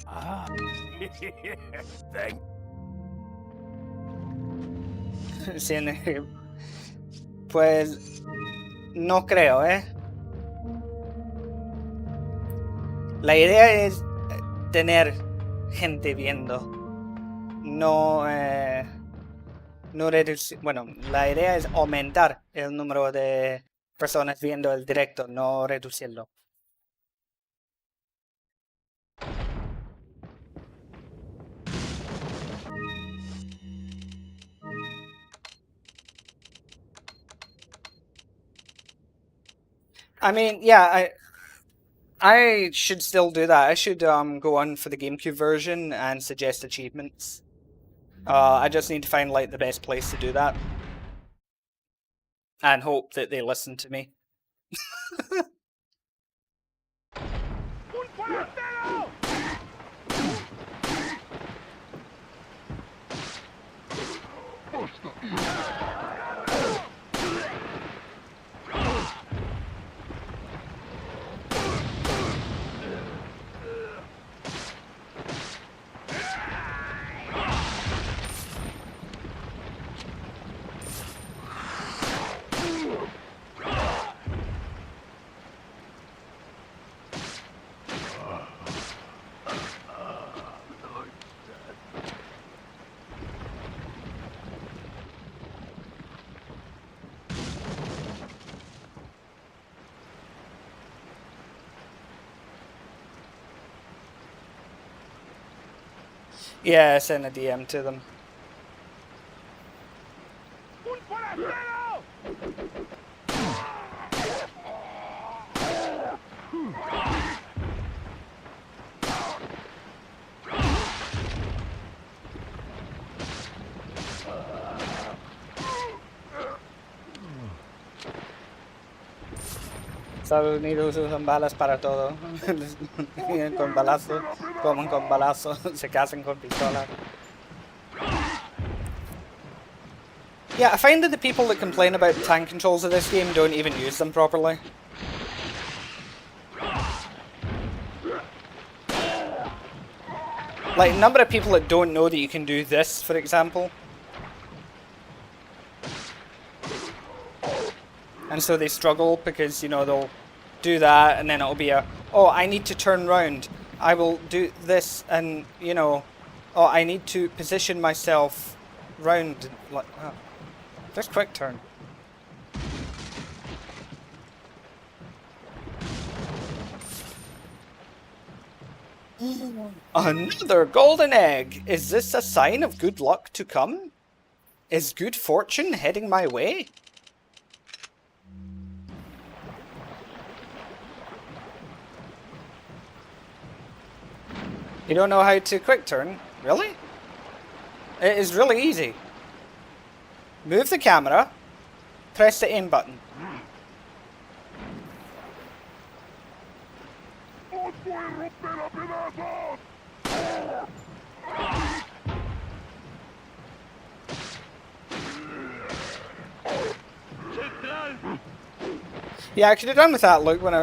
Ah, thank. Pues no creo, ¿eh? La idea es tener gente viendo. No, no reducir. Bueno, la idea es aumentar el número de personas viendo el directo, no reducirlo. I mean, yeah, I should still do that. I should go on for the GameCube version and suggest achievements. I just need to find like the best place to do that. And hope that they listen to me. Yeah, send a DM to them. Estados Unidos usan balas para todo. Con balazo, comen con balazo, se casan con pistola. Yeah, I find that the people that complain about tank controls of this game don't even use them properly. Like, a number of people that don't know that you can do this, for example. And so they struggle because, you know, they'll do that and then it'll be oh, I need to turn round. I will do this and, you know, oh, I need to position myself round. Like, oh, there's quick turn. Another golden egg! Is this a sign of good luck to come? Is good fortune heading my way? You don't know how to quick turn? Really? It is really easy. Move the camera, press the aim button. Yeah, I could have done with that look when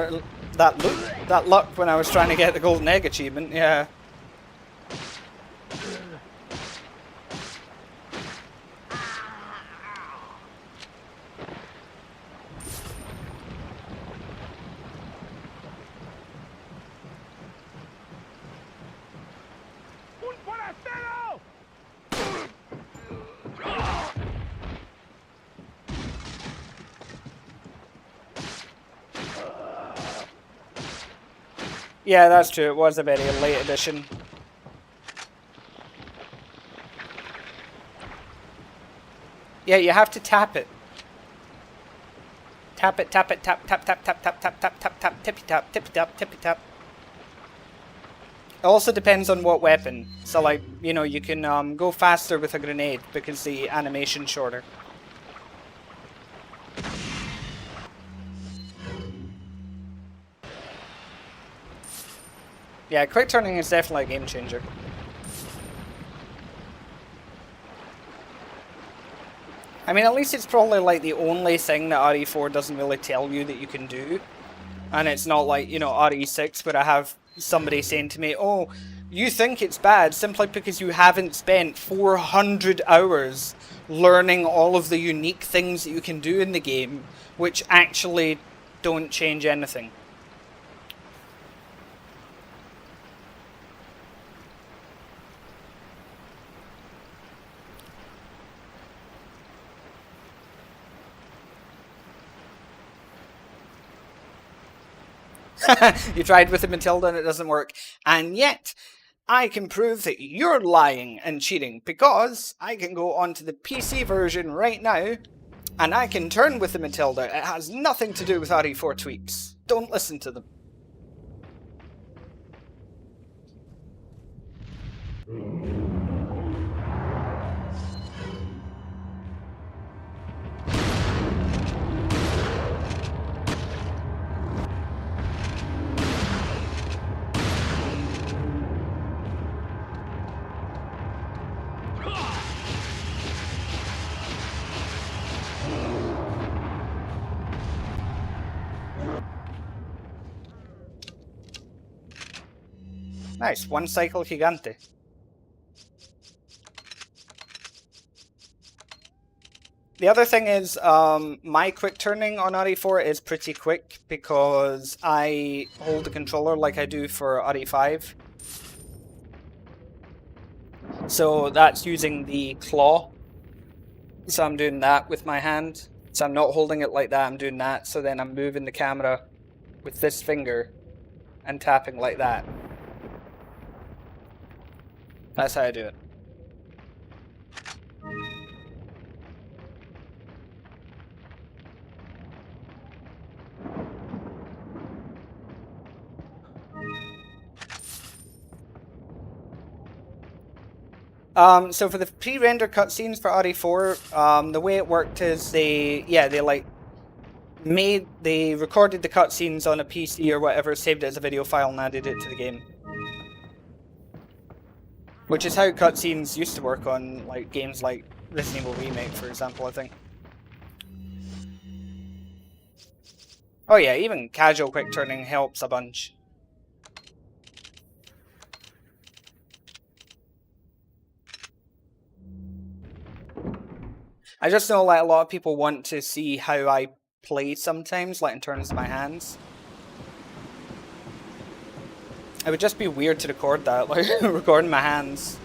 that luck when I was trying to get the golden egg achievement. Yeah. Yeah, that's true. It was a very late edition. Yeah, you have to tap it. Tap it, tap it, tap, tap, tap, tap, tap, tap, tap, tap, tap, tippy tap, tippy tap, tippy tap. It also depends on what weapon. So, like, you know, you can go faster with a grenade because the animation's shorter. Yeah, quick turning is definitely a game changer. I mean, at least it's probably like the only thing that RE4 doesn't really tell you that you can do. And it's not like, you know, RE6 where I have somebody saying to me, oh, you think it's bad simply because you haven't spent 400 hours learning all of the unique things that you can do in the game, which actually don't change anything. You tried with the Matilda and it doesn't work. And yet, I can prove that you're lying and cheating because I can go onto the PC version right now and I can turn with the Matilda. It has nothing to do with RE4 tweaks. Don't listen to them. Nice, one cycle gigante. The other thing is, my quick turning on RE4 is pretty quick because I hold the controller like I do for RE5. So that's using the claw. So I'm doing that with my hand. So I'm not holding it like that, I'm doing that. So then I'm moving the camera with this finger and tapping like that. That's how I do it. So for the pre-render cutscenes for RE4, the way it worked is they recorded the cutscenes on a PC or whatever, saved it as a video file and added it to the game. Which is how cutscenes used to work on like games like Resident Evil Remake, for example, I think. Oh yeah, even casual quick turning helps a bunch. I just know like a lot of people want to see how I play sometimes, like in terms of my hands. It would just be weird to record that, like recording my hands.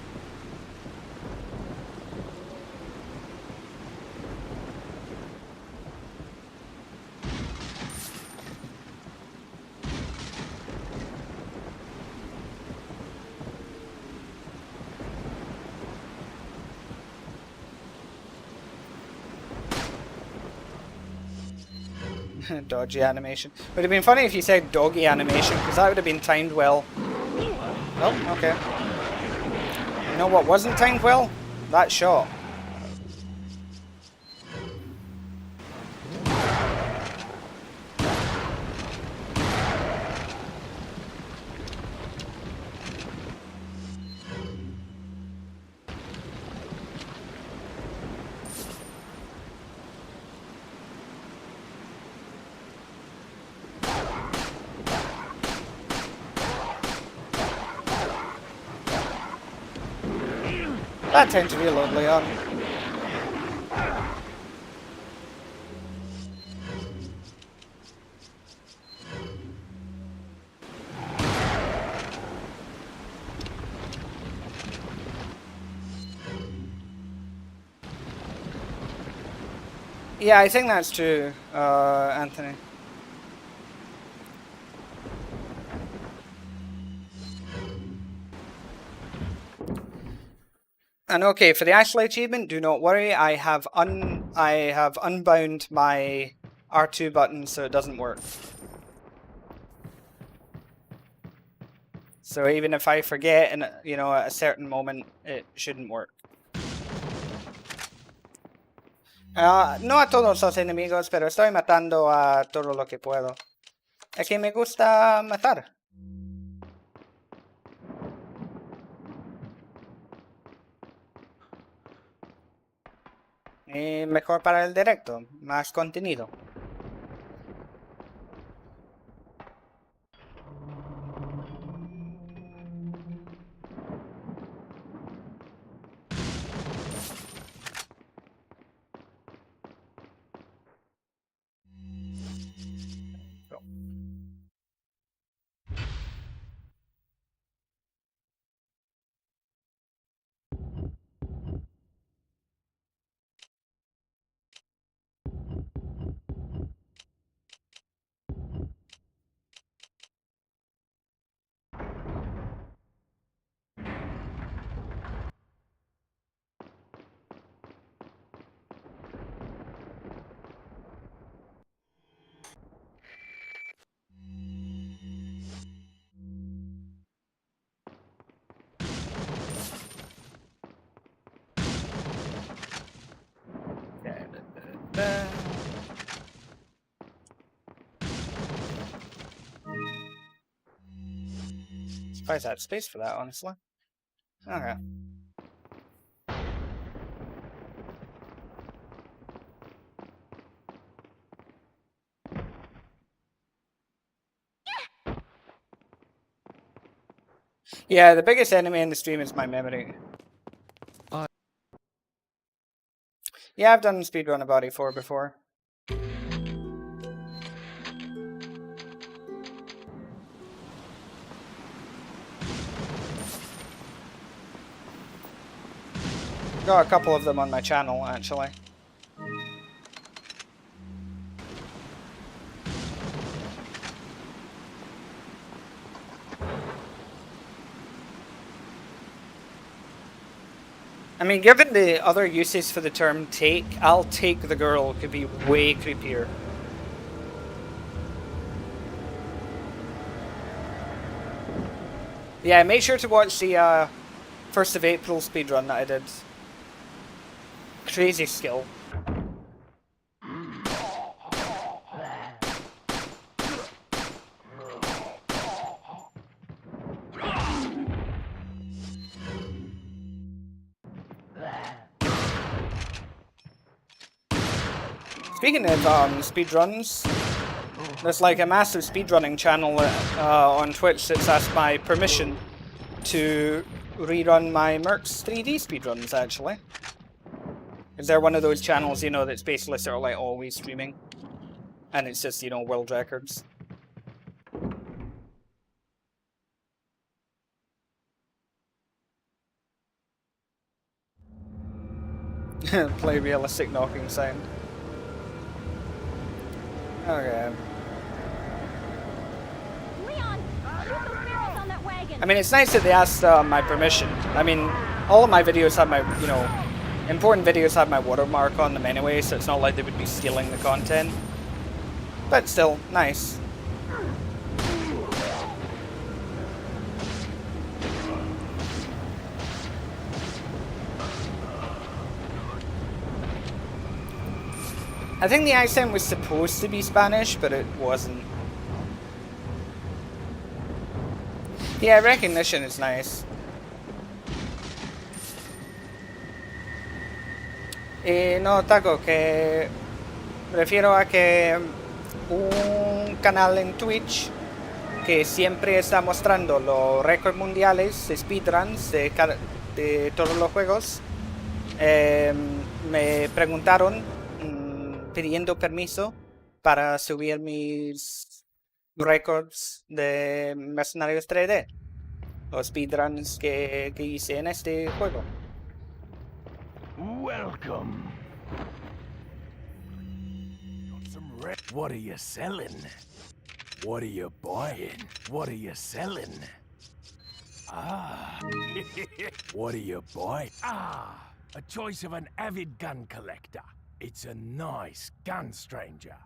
Dodgy animation. Would have been funny if you said doggy animation, because that would have been timed well. Oh, okay. You know what wasn't timed well? That shot. That tends to reload, Leon. Yeah, I think that's true, Anthony. And okay, for the Ashley achievement, do not worry. I have unbound my R2 button so it doesn't work. So even if I forget, and you know, at a certain moment, it shouldn't work. No a todos los enemigos, pero estoy matando a todo lo que puedo. Es que me gusta matar. Y mejor para el directo, más contenido. If I had space for that, honestly. Okay. Yeah, the biggest enemy in the stream is my memory. Yeah, I've done speedrun a Body 4 before. Got a couple of them on my channel, actually. I mean, given the other uses for the term take, I'll take the girl could be way creepier. Yeah, make sure to watch the 1st of April speedrun that I did. Crazy skill. Speaking of speedruns, there's like a massive speedrunning channel on Twitch that's asked my permission to rerun my Mercs 3D speedruns, actually. Because they're one of those channels, you know, that's basically sort of like always streaming. And it's just, you know, world records. Play realistic knocking sound. Okay. Leon, shoot those barrels on that wagon. I mean, it's nice that they asked my permission. I mean, all of my videos have my, you know, important videos have my watermark on them anyway, so it's not like they would be stealing the content. But still, nice. I think the accent was supposed to be Spanish, but it wasn't. Yeah, recognition is nice. No, Taco, que prefiero a que un canal en Twitch que siempre está mostrando los récords mundiales de speedruns de todos los juegos. Me preguntaron pidiendo permiso para subir mis récords de Mercenarios 3D. Los speedruns que hice en este juego. Welcome. What are you selling? What are you buying? What are you selling? Ah. What are you buying? Ah, a choice of an avid gun collector. It's a nice gun, stranger.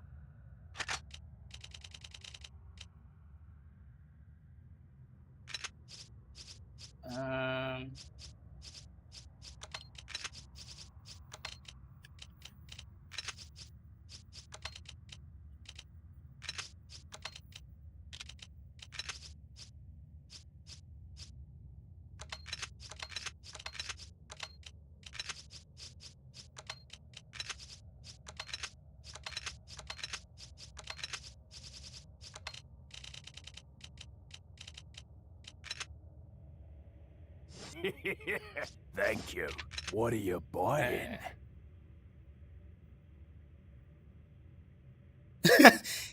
Thank you. What are you buying?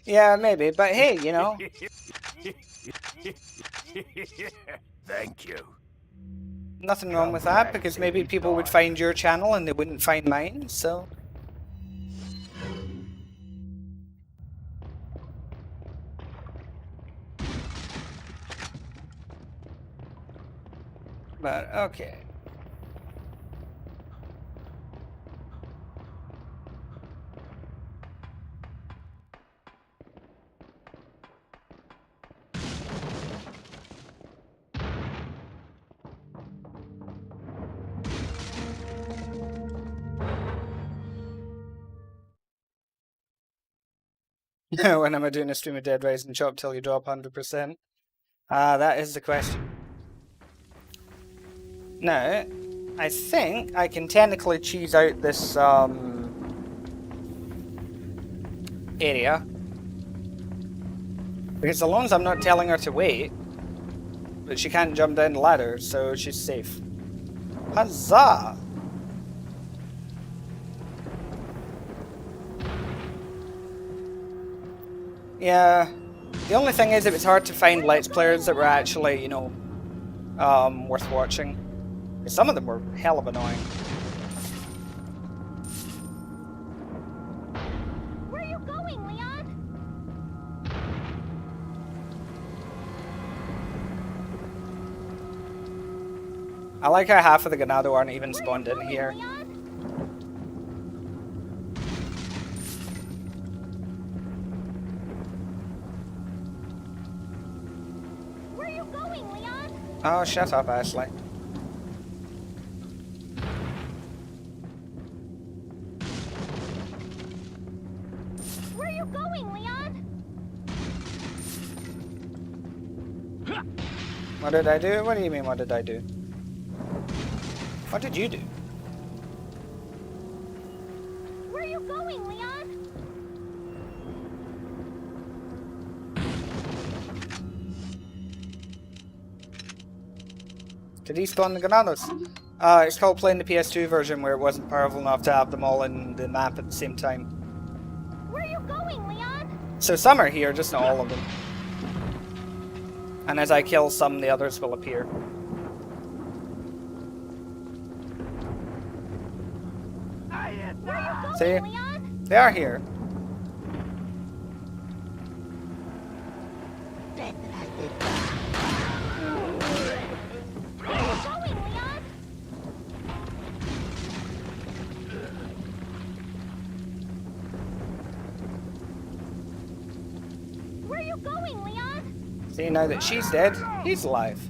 Yeah, maybe, but hey, you know. Thank you. Nothing wrong with that, because maybe people would find your channel and they wouldn't find mine, so. But, okay. When am I doing a stream of Dead Rising Chop till you drop 100%? That is the question. Now, I think I can technically cheese out this area. Because as long as I'm not telling her to wait, but she can't jump down the ladder, so she's safe. Huzzah! Yeah, the only thing is it's hard to find Let's Players that were actually, you know, worth watching. Some of them were hell of annoying. Where are you going, Leon? I like how half of the Ganado aren't even spawned in here. Leon? Where are you going, Leon? Oh, shut up, Ashley. Where are you going, Leon? What did I do? What do you mean, what did I do? What did you do? Where are you going, Leon? Did he spawn the Ganados? It's called playing the PS2 version where it wasn't powerful enough to have them all in the map at the same time. Where are you going, Leon? So some are here, just not all of them. And as I kill some, the others will appear. Where are you going, See? Leon? They are here. Where are you going, Leon? Where are you going, Leon? See, now that she's dead, he's alive.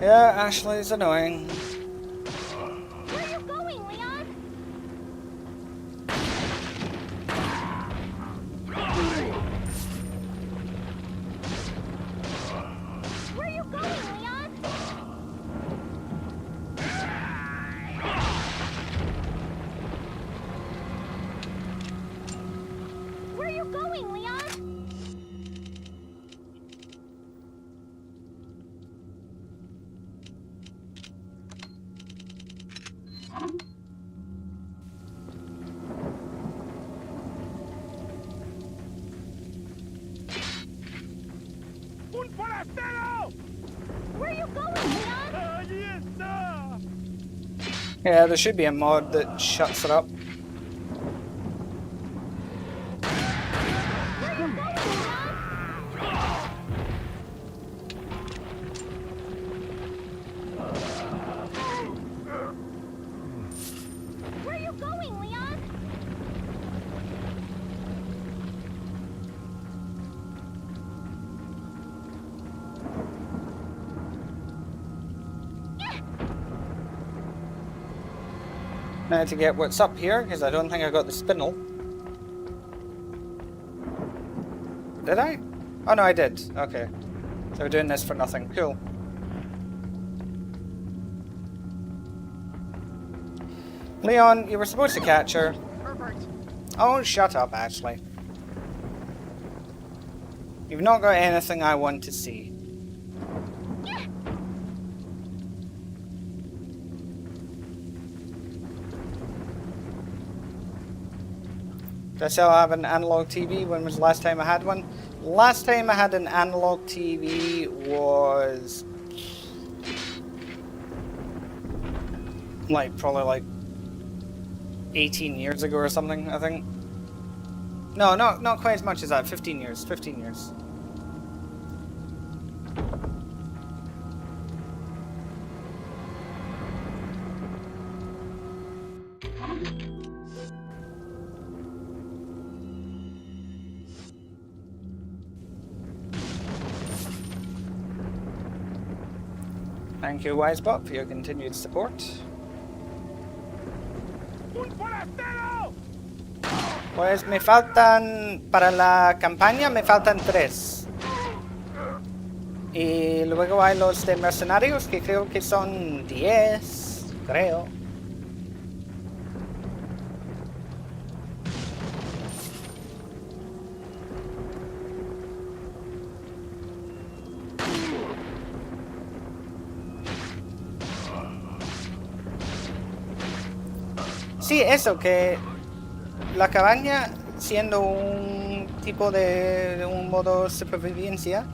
Yeah, Ashley's annoying. Where are you going, Leon? Where are you going, Leon? Where are you going, Leon? ¡Un forastero! Where are you going, Leon? ¡Allí está! Yeah, there should be a mod that shuts it up. Where are you going, Leon? Where are you going, Leon? Now to get what's up here, because I don't think I got the spindle. Did I? Oh no, I did. Okay. So we're doing this for nothing. Cool. Leon, you were supposed to catch her. Oh, shut up, Ashley. You've not got anything I want to see. Do I still have an analog TV? When was the last time I had one? Last time I had an analog TV was... probably like 18 years ago or something, I think. No, not quite as much as that. 15 years. 15 years. Thank you, Wisebot, for your continued support. ¡Un forastero! Pues me faltan, para la campaña me faltan 3. Y luego hay los de mercenarios, que creo que son 10, creo. Sí, eso, que la cabaña, siendo un tipo de un modo supervivencia,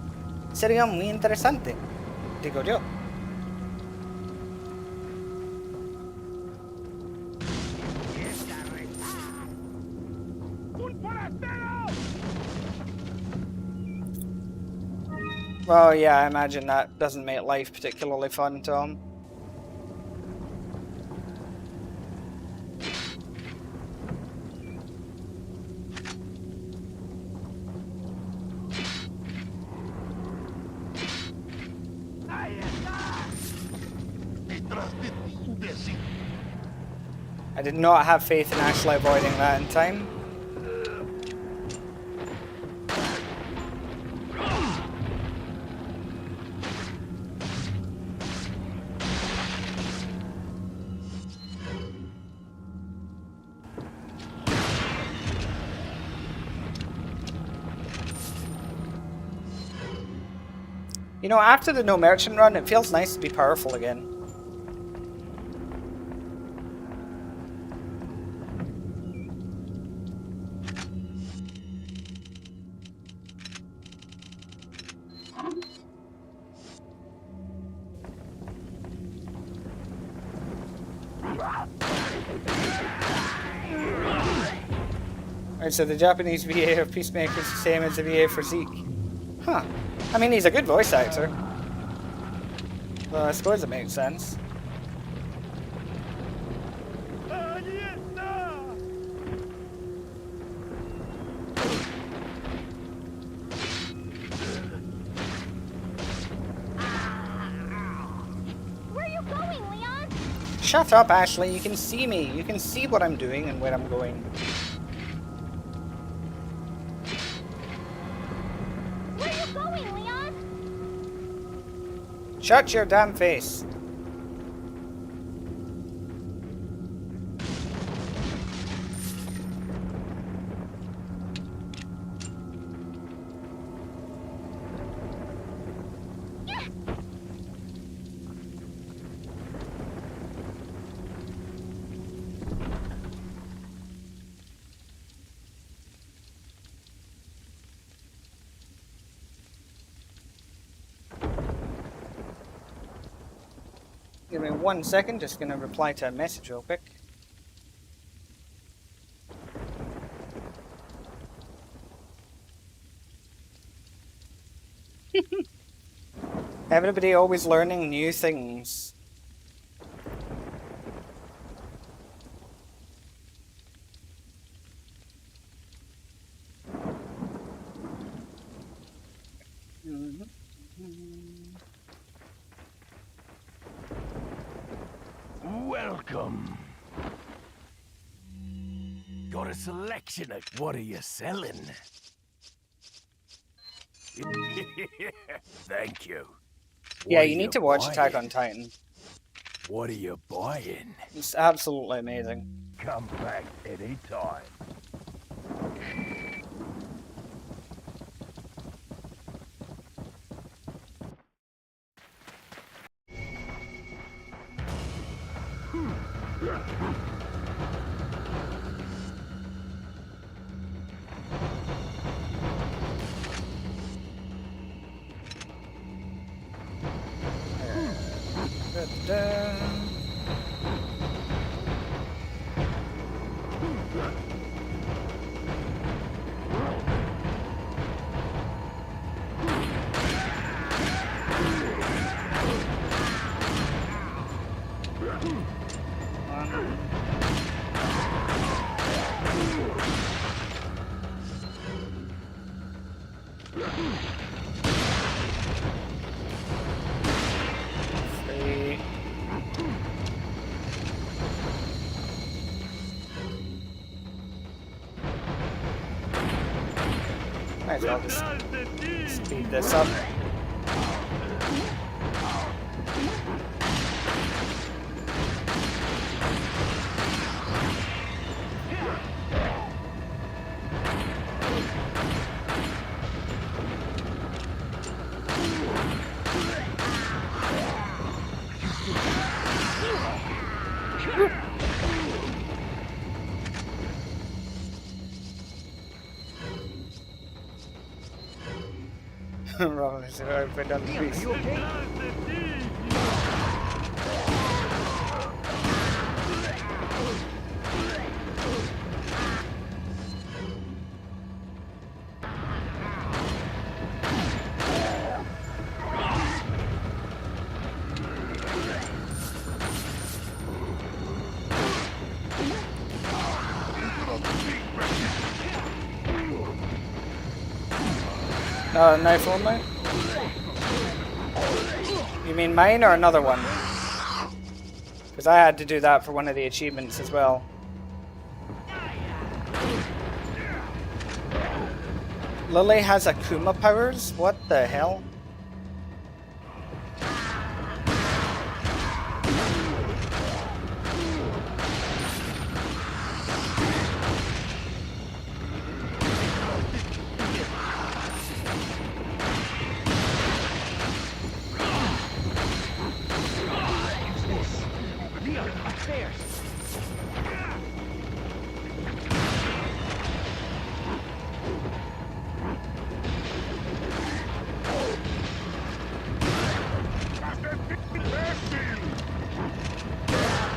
sería muy interesante, digo yo. Well, yeah, I imagine that doesn't make life particularly fun, Tom. I did not have faith in actually avoiding that in time. You know, after the no merchant run, it feels nice to be powerful again. Alright, so the Japanese VA of Peacemaker is the same as the VA for Zeke. Huh. I mean, he's a good voice actor. Well, I suppose it makes sense. Where are you going, Leon? Shut up, Ashley. You can see me. You can see what I'm doing and where I'm going. Where are you going, Leon? Shut your damn face. Give me 1 second, just gonna reply to a message real quick. Everybody always learning new things. Welcome. Got a selection of what are you selling? Thank you. Yeah, What are you need to watch Attack on Titan. What are you buying? It's absolutely amazing. Come back anytime. Three. Might as well just speed this up. Probably survived by down the trees. Knife only? You mean mine or another one? Because I had to do that for one of the achievements as well. Lily has Akuma powers? What the hell?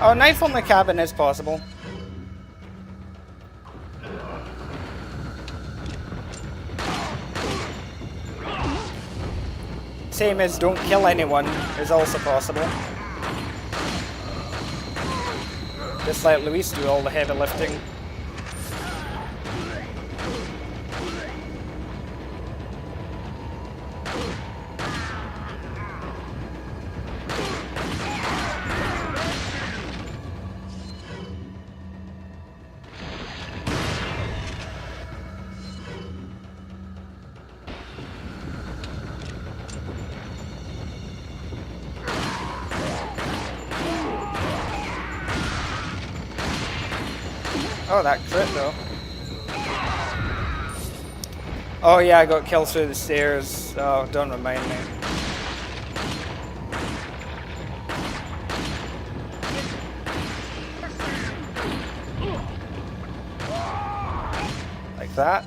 Oh, knife on the cabin is possible. Same as don't kill anyone is also possible. Just let Luis do all the heavy lifting. Oh, that crit though. Oh yeah, I got killed through the stairs. Oh, don't remind me. Like that.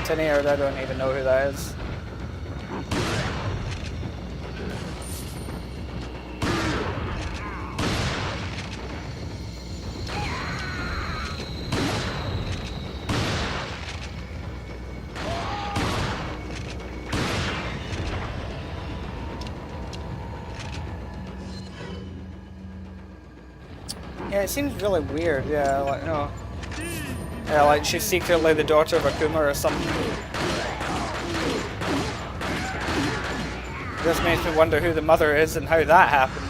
Tinny, I don't even know who that is. Yeah, it seems really weird. Yeah, like no. Yeah, like she's secretly the daughter of Akuma or something. This makes me wonder who the mother is and how that happened.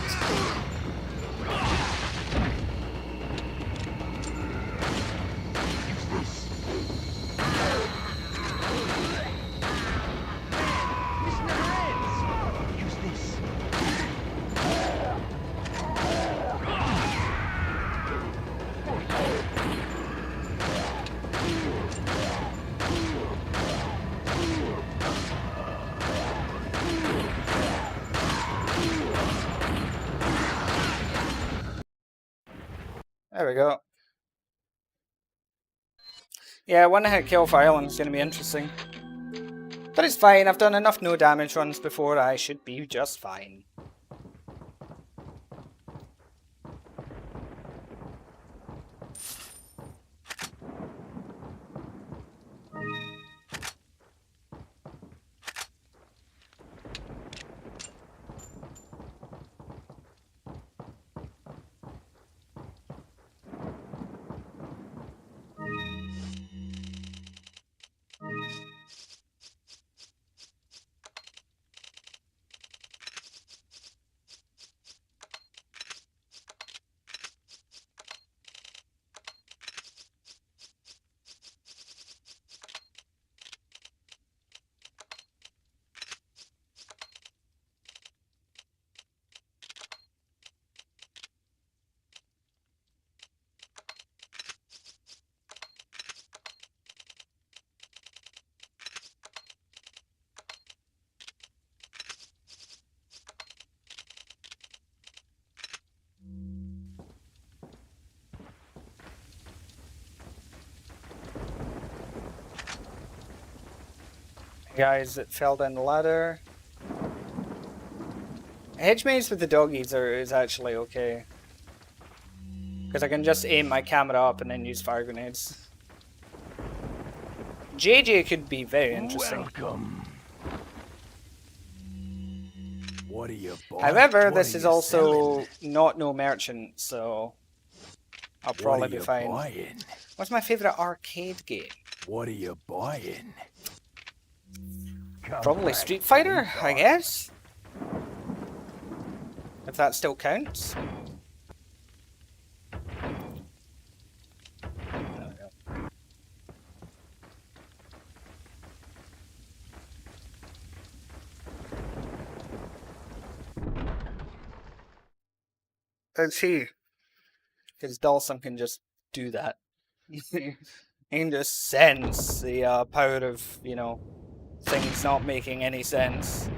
There we go. Yeah, one-hit kill for Island is going to be interesting. But it's fine, I've done enough no damage runs before, I should be just fine. Guys that fell down the ladder. A hedge maze with the doggies is actually okay. Because I can just aim my camera up and then use fire grenades. JJ could be very interesting. Welcome. What are you buying? However, What this are is you also selling? not no merchant, so I'll probably What are be you fine. buying? What's my favourite arcade game? What are you buying? Come Probably back Street Fighter, I anytime. guess. If that still counts. Let's see. Because Dawson can just do that. He can just sense the power of, you know, things not making any sense.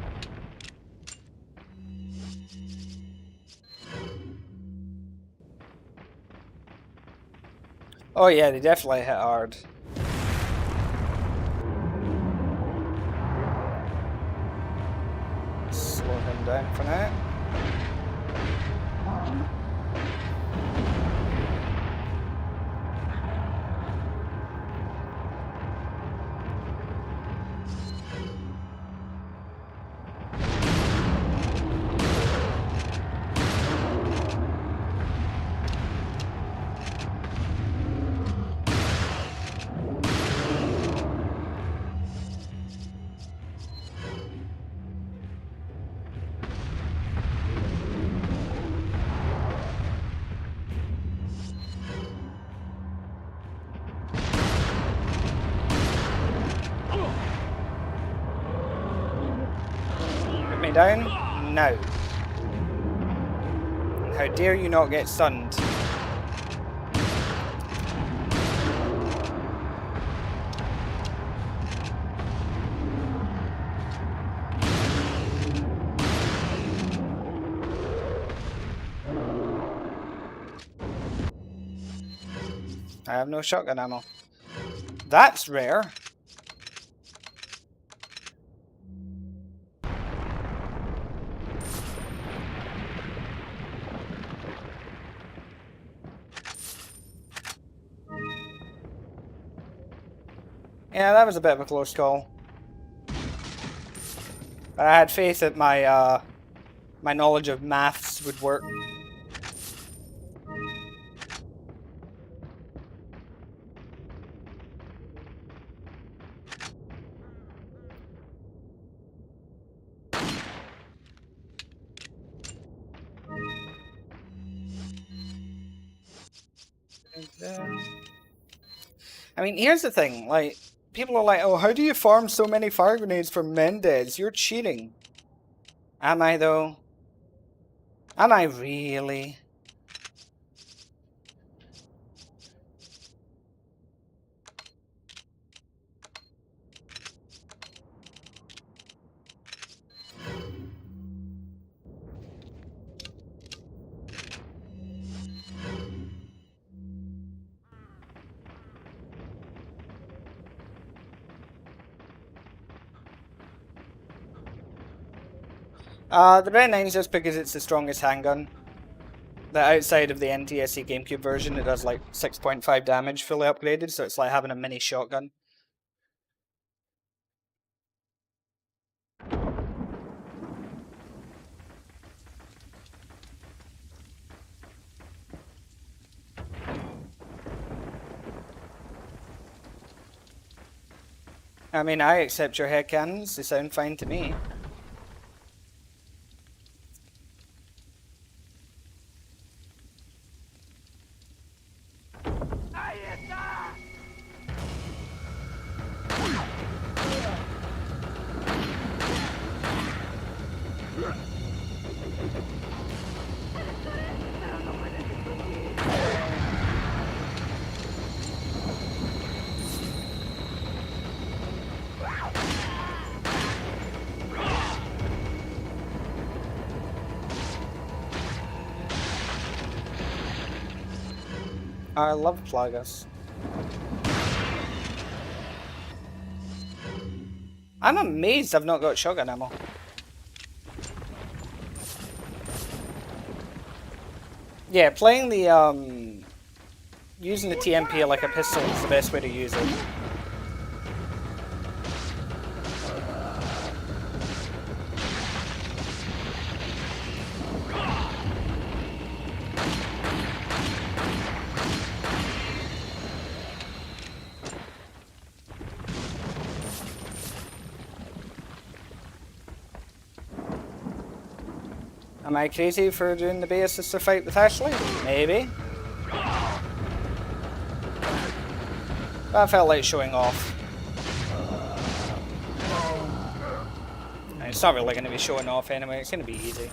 Oh yeah, they definitely hit hard. Slow him down for now. Put me down? No. How dare you not get stunned? I have no shotgun ammo. That's rare. Yeah, that was a bit of a close call. But I had faith that my my knowledge of maths would work. I mean, here's the thing, like, people are like, oh, how do you farm so many fire grenades from Mendez? You're cheating. Am I, though? Am I really? The Red 9 is just because it's the strongest handgun. That outside of the NTSC GameCube version, it does like 6.5 damage fully upgraded, so it's like having a mini shotgun. I mean, I accept your headcanons, they sound fine to me. I love Plagas. I'm amazed I've not got shotgun ammo. Yeah, playing the, using the TMP like a pistol is the best way to use it. Am I crazy for doing the Bay Sister fight with Ashley? Maybe. But I felt like showing off. It's not really going to be showing off anyway, it's going to be easy.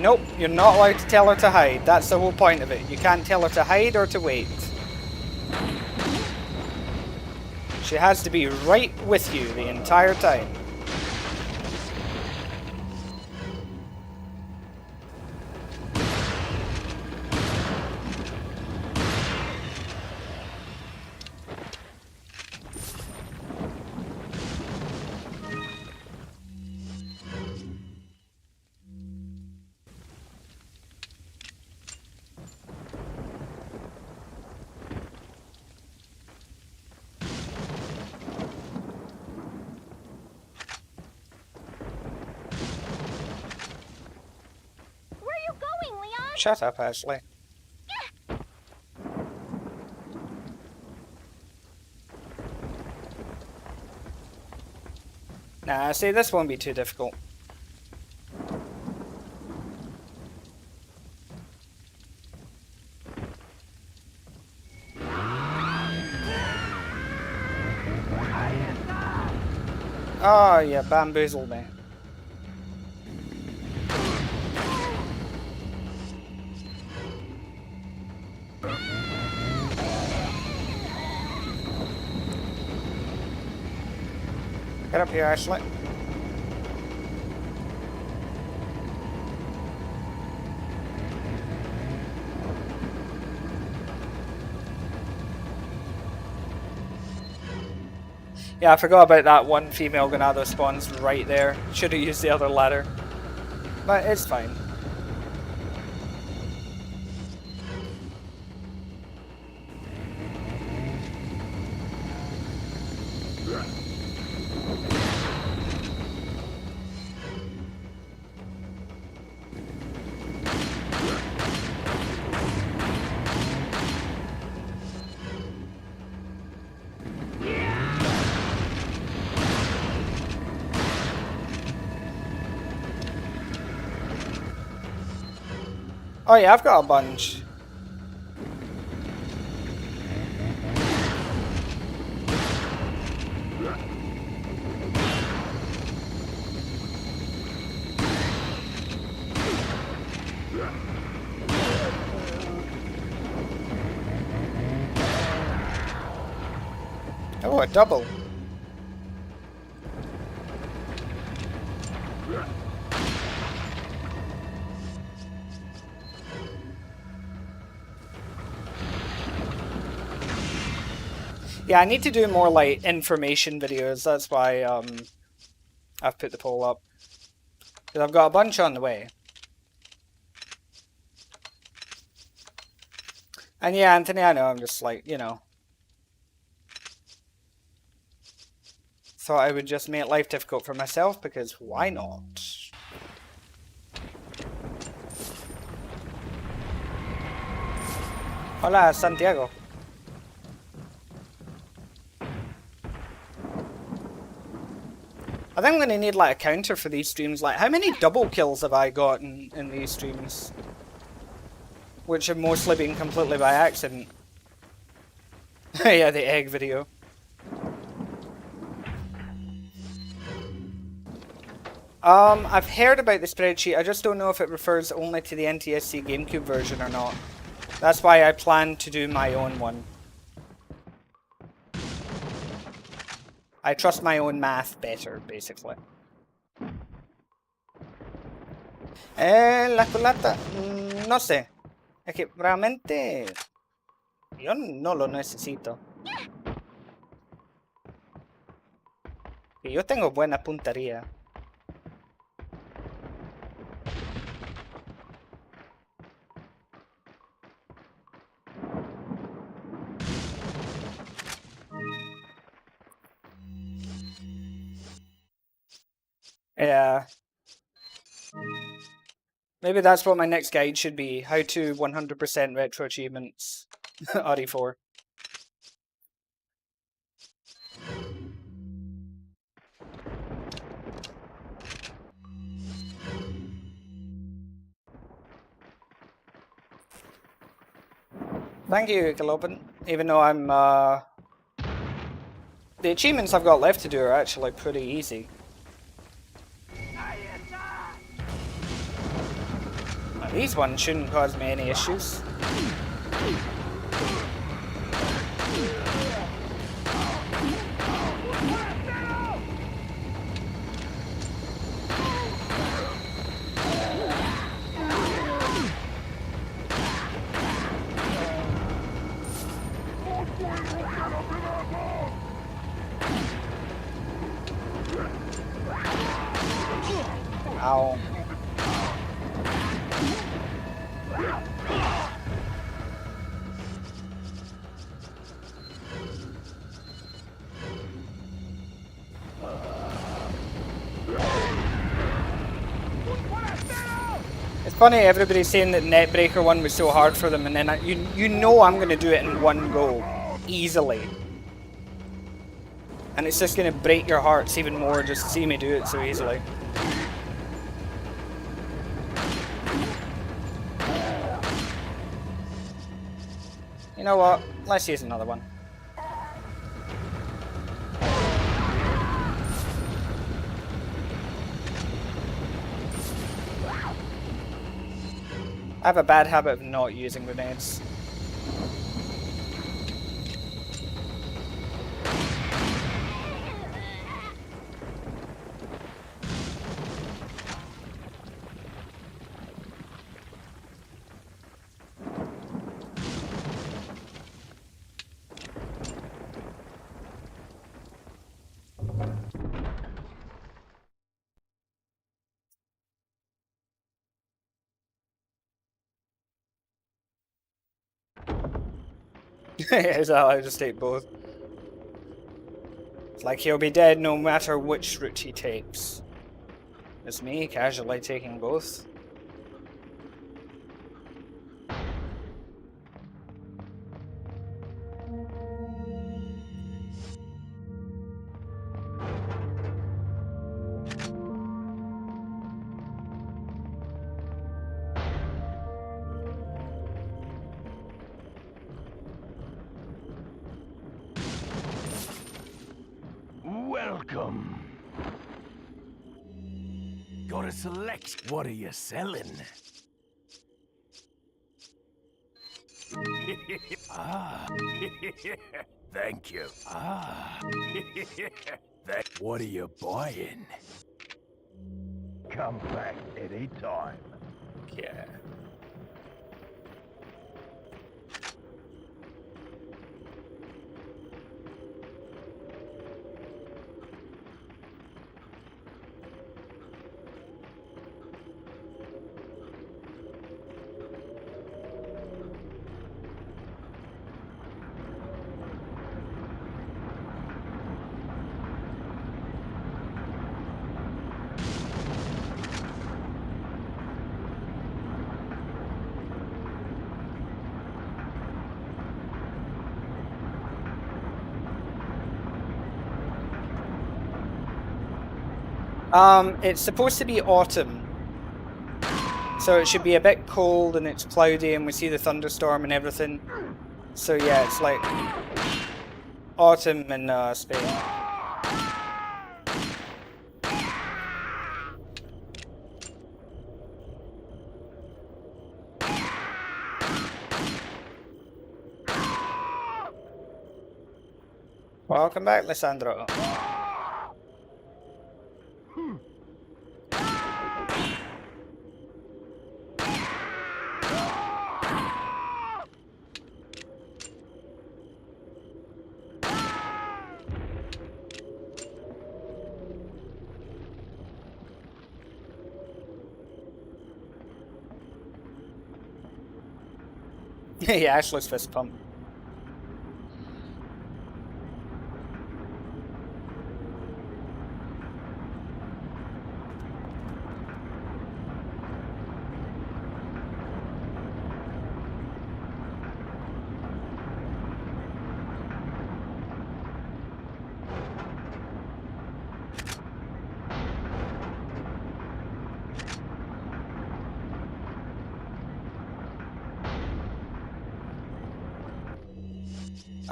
Nope, you're not allowed to tell her to hide. That's the whole point of it. You can't tell her to hide or to wait. She has to be right with you the entire time. Shut up, Ashley. Nah, see, this won't be too difficult. Oh, you bamboozled me. Get up here, Ashley. Yeah, I forgot about that one female Ganado spawns right there. Should have used the other ladder. But it's fine. Oh yeah, I've got a bunch. Oh, a double. Yeah, I need to do more like information videos. That's why I've put the poll up. Because I've got a bunch on the way. And yeah, Anthony, I know I'm just like, you know. Thought I would just make life difficult for myself because why not? Hola, Santiago. I think I'm going to need like a counter for these streams. Like, how many double kills have I got in these streams? Which have mostly been completely by accident. Yeah, the egg video. I've heard about the spreadsheet. I just don't know if it refers only to the NTSC GameCube version or not. That's why I plan to do my own one. I trust my own math better, basically. La culata, no sé. Es que realmente yo no lo necesito. Y yo tengo buena puntería. Yeah. Maybe that's what my next guide should be. How to 100% retro achievements. RE4. Thank you, Galopin. Even though I'm, the achievements I've got left to do are actually pretty easy. These ones shouldn't cause me any issues. Ow. It's funny, everybody's saying that Netbreaker 1 was so hard for them, and then you know I'm going to do it in one go. Easily. And it's just going to break your hearts even more just to see me do it so easily. You know what? Let's use another one. I have a bad habit of not using grenades. I'll just take both. It's like he'll be dead no matter which route he takes. It's me casually taking both. Welcome. Got a select. What are you selling? Ah. Thank you. Ah. What are you buying? Come back anytime. Yeah. It's supposed to be autumn. So it should be a bit cold and it's cloudy and we see the thunderstorm and everything. So yeah, it's like autumn in Spain. Welcome back, Lissandro. Yeah, Ashley's fist pump.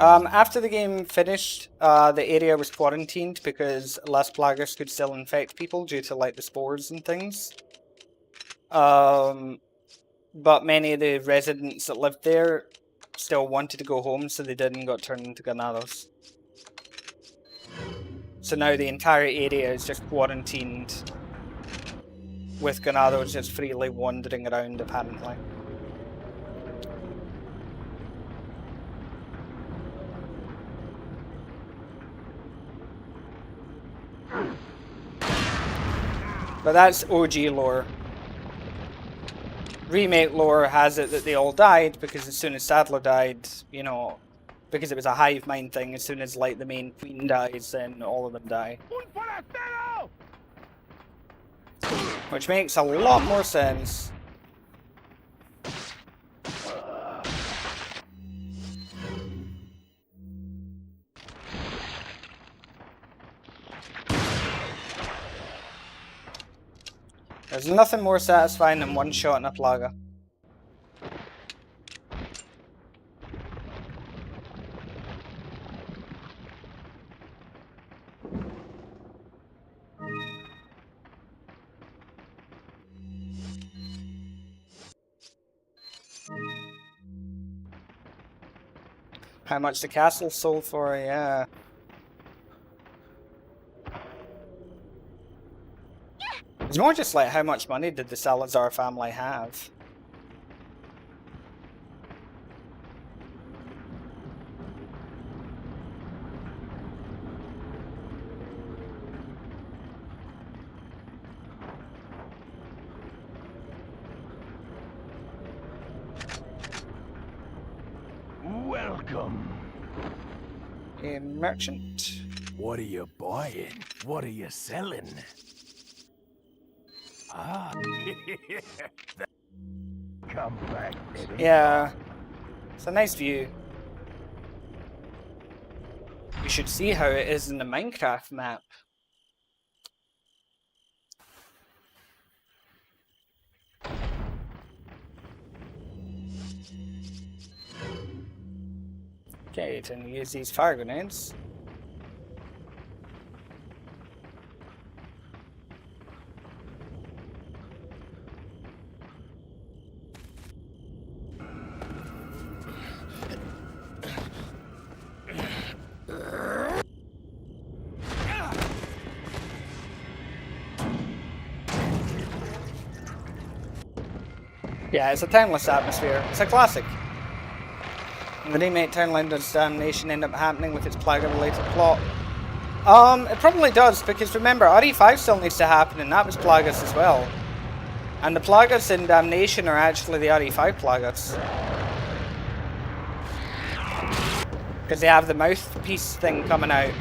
After the game finished, the area was quarantined because Las Plagas could still infect people due to like the spores and things. But many of the residents that lived there still wanted to go home, so they did and got turned into ganados. So now the entire area is just quarantined with ganados just freely wandering around, apparently. But that's OG lore. Remake lore has it that they all died because as soon as Sadler died, you know, because it was a hive mind thing, as soon as like the main queen dies, then all of them die. Which makes a lot more sense. There's nothing more satisfying than one shot in a plaga. How much the castle sold for, yeah. It's more just like how much money did the Salazar family have? Welcome. A merchant. What are you buying? What are you selling? Ah. Come back, baby. Yeah. It's a nice view. You should see how it is in the Minecraft map. Okay, then use these fire grenades. Yeah, it's a timeless atmosphere. It's a classic. The remake Townlander's Damnation end up happening with its Plaga-related plot. It probably does, because remember, RE5 still needs to happen, and that was Plagas as well. And the Plagas in Damnation are actually the RE5 Plagas. Because they have the mouthpiece thing coming out.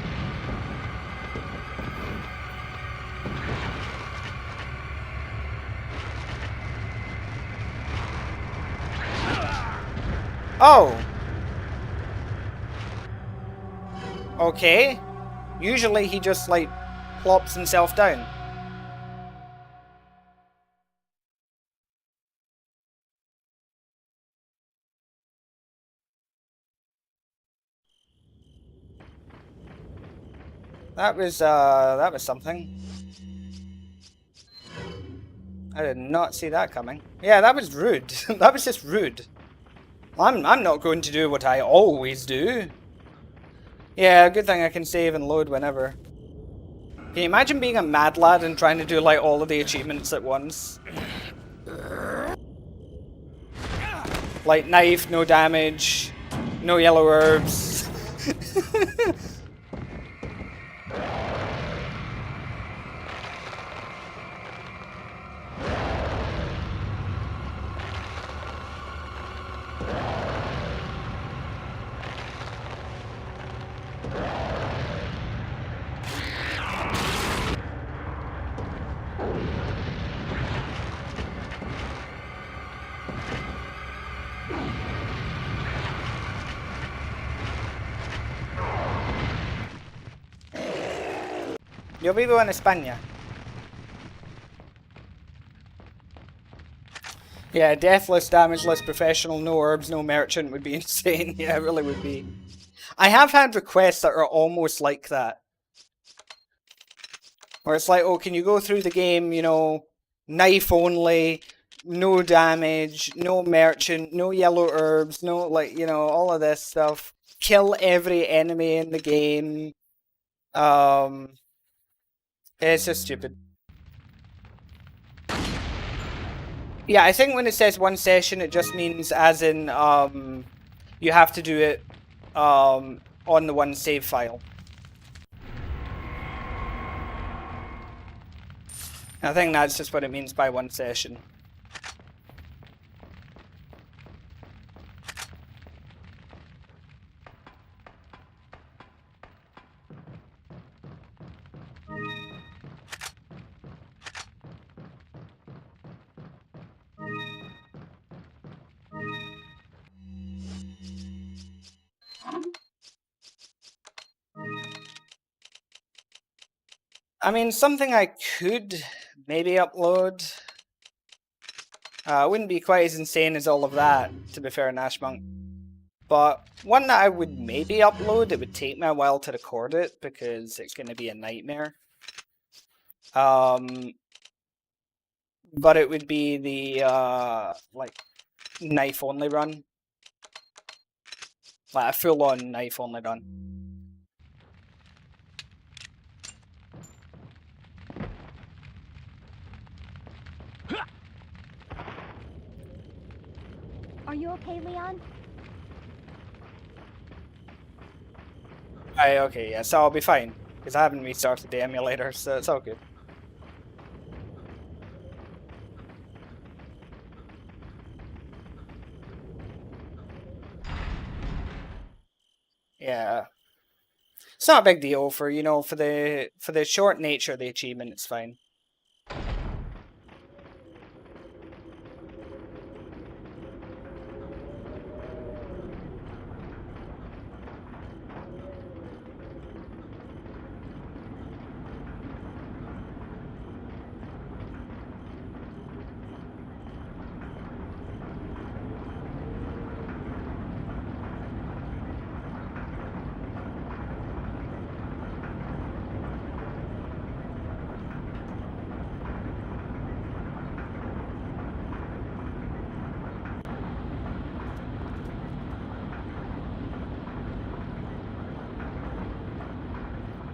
Oh! Okay. Usually he just, like, plops himself down. That was something. I did not see that coming. Yeah, that was rude. That was just rude. I'm not going to do what I always do. Yeah, good thing I can save and load whenever. Can you imagine being a mad lad and trying to do like all of the achievements at once? Like knife, no damage, no yellow herbs. Yo vivo en España. Yeah, deathless, damageless, professional, no herbs, no merchant would be insane. Yeah, it really would be. I have had requests that are almost like that. Where it's like, oh, can you go through the game, you know, knife only, no damage, no merchant, no yellow herbs, no, like, you know, all of this stuff. Kill every enemy in the game. It's just stupid. Yeah, I think when it says one session, it just means as in, you have to do it, on the one save file. I think that's just what it means by one session. I mean, something I could maybe upload. Wouldn't be quite as insane as all of that, to be fair, Nashmonk. But one that I would maybe upload, it would take me a while to record it, because it's going to be a nightmare. But it would be the, like, knife-only run. Like, a full-on knife-only run. Are you okay, Leon? Okay, yeah, so I'll be fine. Because I haven't restarted the emulator, so it's all good. Yeah. It's not a big deal for, you know, for the short nature of the achievement, it's fine.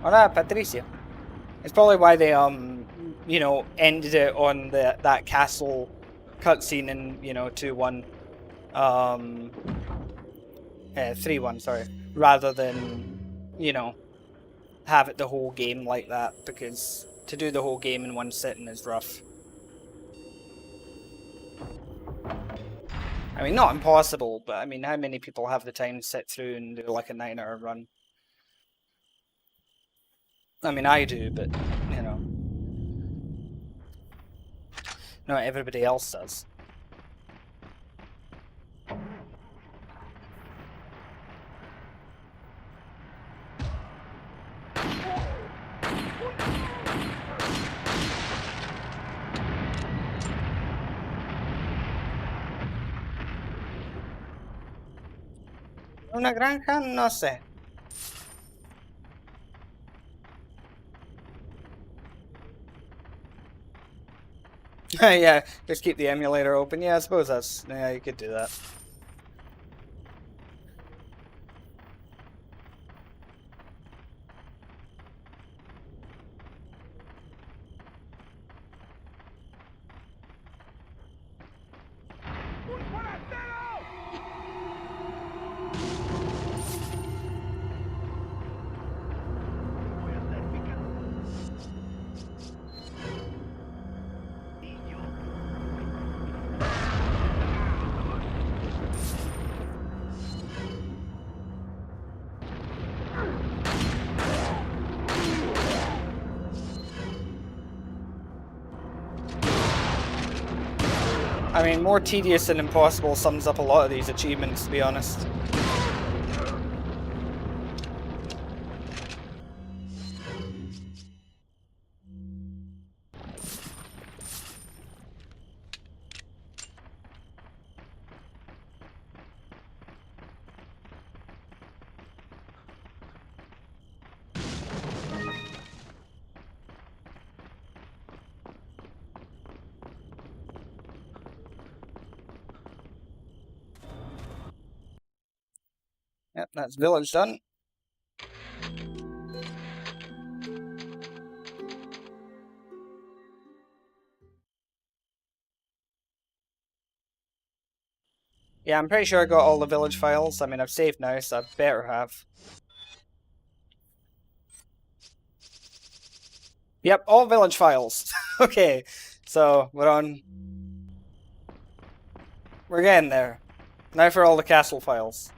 Hola, Patricia. It's probably why they, you know, ended it on that castle cutscene in, you know, 2-1. 3-1, sorry. Rather than, you know, have it the whole game like that, because to do the whole game in one sitting is rough. I mean, not impossible, but I mean, how many people have the time to sit through and do like a 9-hour run? I mean, I do, but, you know, not everybody else does. Una granja, no sé. Yeah, just keep the emulator open. Yeah, I suppose that's... Yeah, you could do that. I mean, more tedious than impossible sums up a lot of these achievements, to be honest. Yep, that's village done. Yeah, I'm pretty sure I got all the village files. I mean, I've saved now, so I better have. Yep, all village files. Okay, so we're on. We're getting there. Now for all the castle files.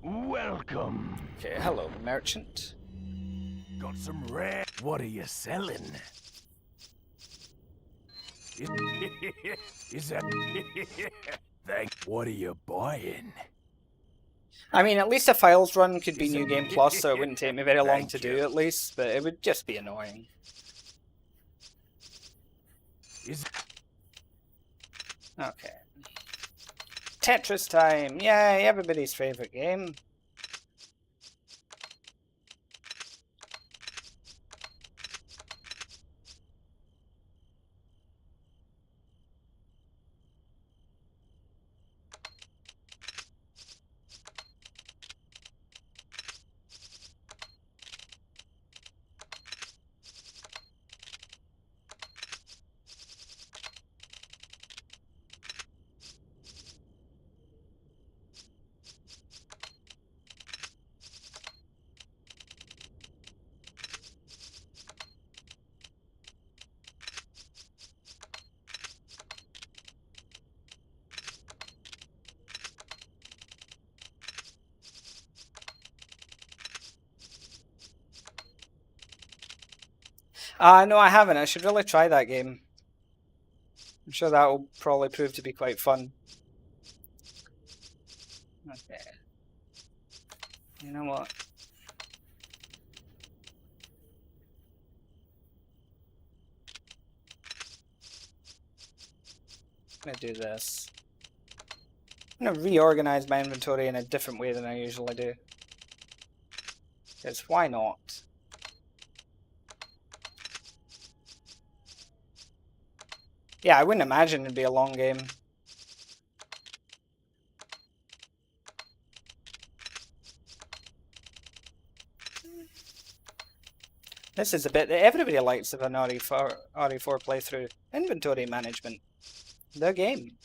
Welcome. Okay, hello, merchant. Got some rare. What are you selling? Is that? Thank. What are you buying? I mean, at least a files run could be New Game Plus, so it wouldn't take me very long to do at least, but it would just be annoying. Okay. Tetris time! Yay, everybody's favourite game. No, I haven't. I should really try that game. I'm sure that will probably prove to be quite fun. Okay. You know what? I'm gonna do this. I'm gonna reorganize my inventory in a different way than I usually do. Because why not? Yeah, I wouldn't imagine it'd be a long game. This is a bit that everybody likes of an RE4 playthrough. Inventory management. The game.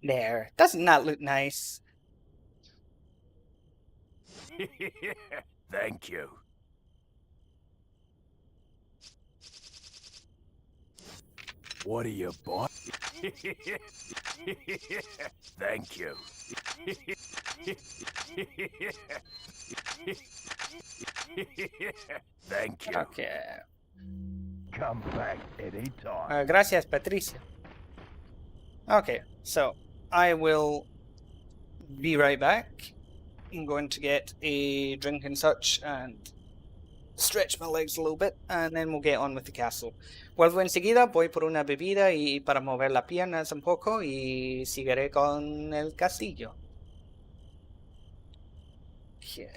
There. Doesn't that look nice? Thank you. What are you buying? Thank you. Thank you. Okay. Come back anytime. Gracias, Patricia. Okay, so I will be right back. I'm going to get a drink and such and stretch my legs a little bit, and then we'll get on with the castle. Vuelvo enseguida, voy por una bebida y para mover las piernas un poco y seguiré con el castillo. Okay.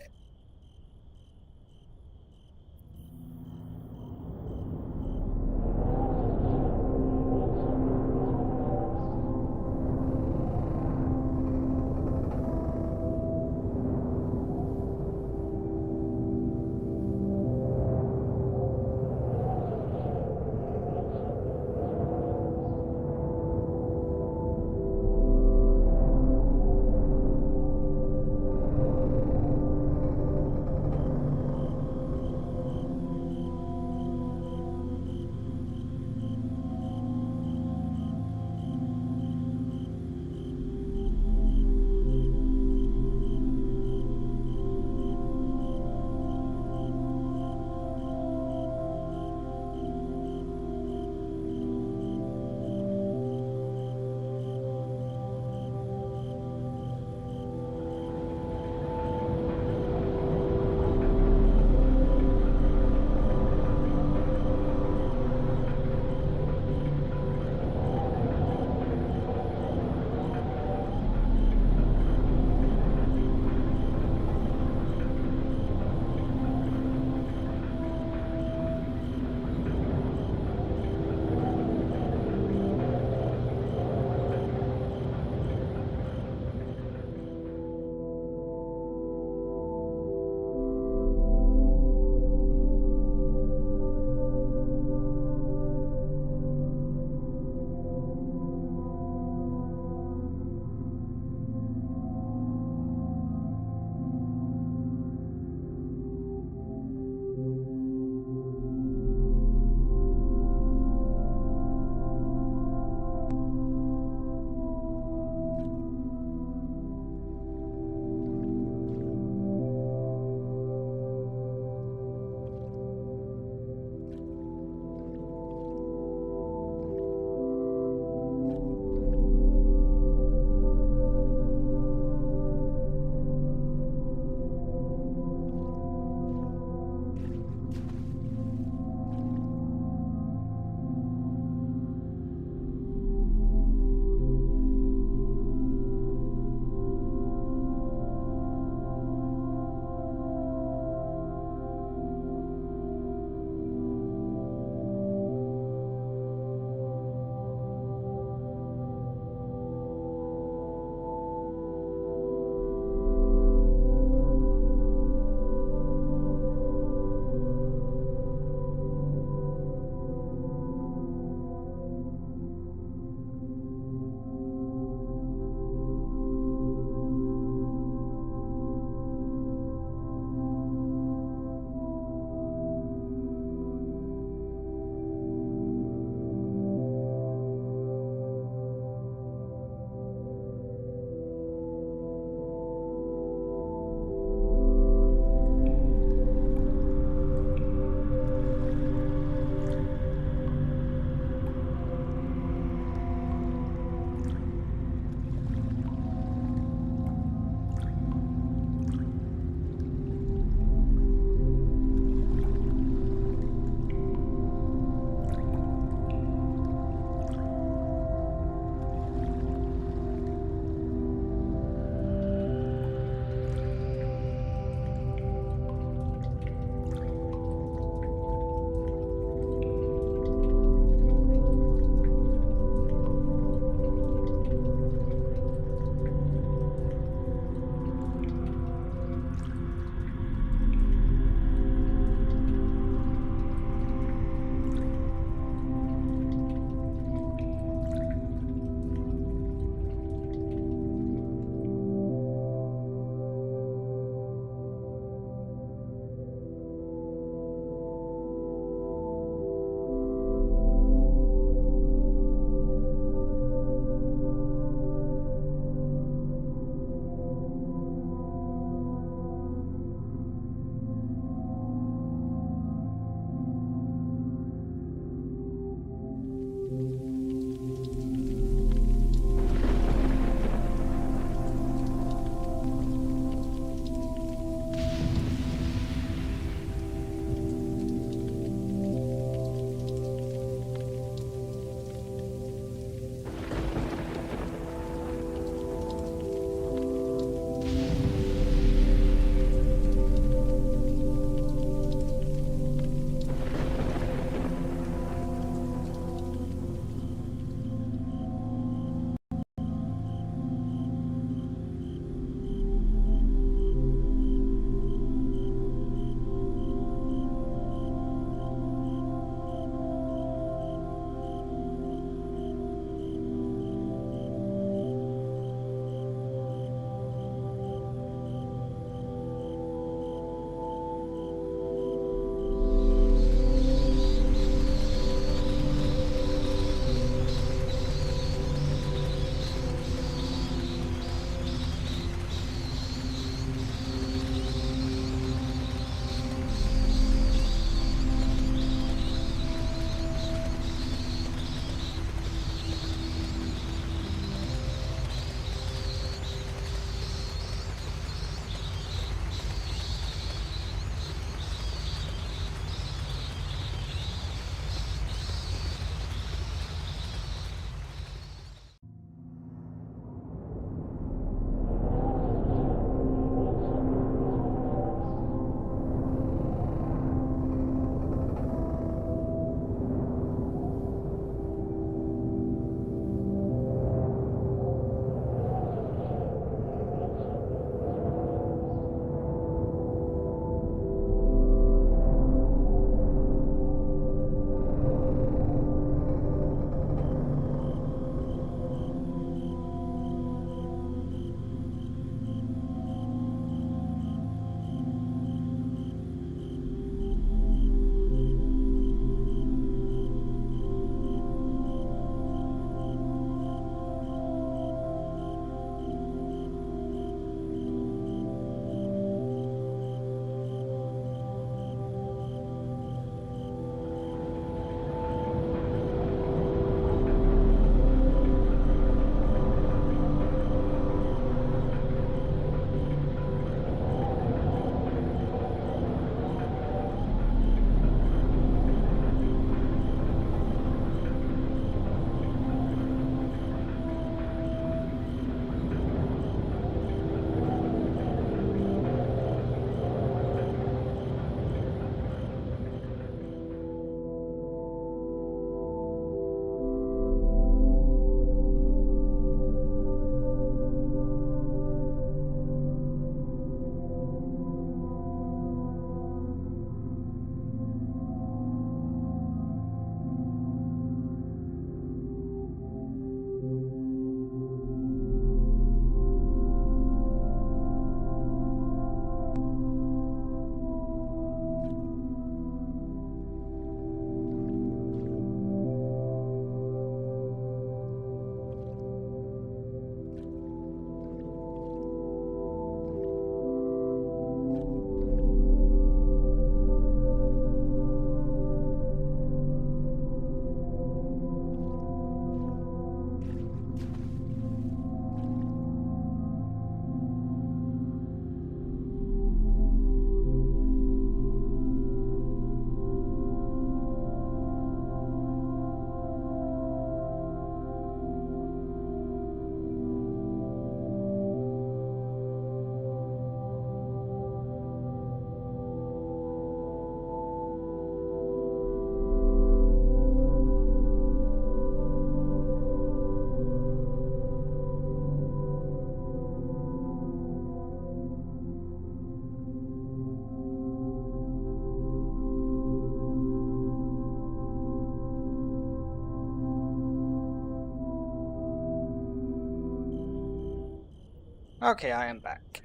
Okay, I am back.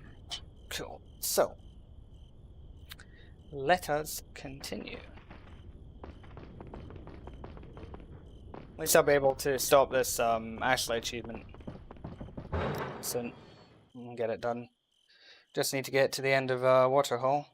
Cool. So, let us continue. At least I'll be able to stop this Ashley achievement soon and get it done. Just need to get to the end of Waterhole.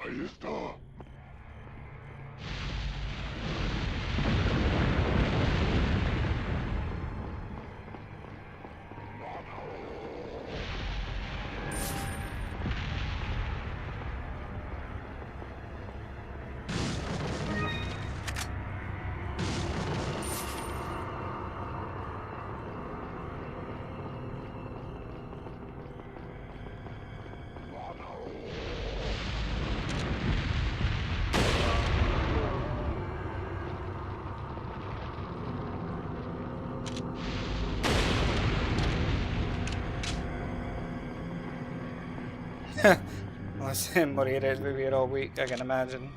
Ahí está. Unless morir es vivir all week, I can imagine.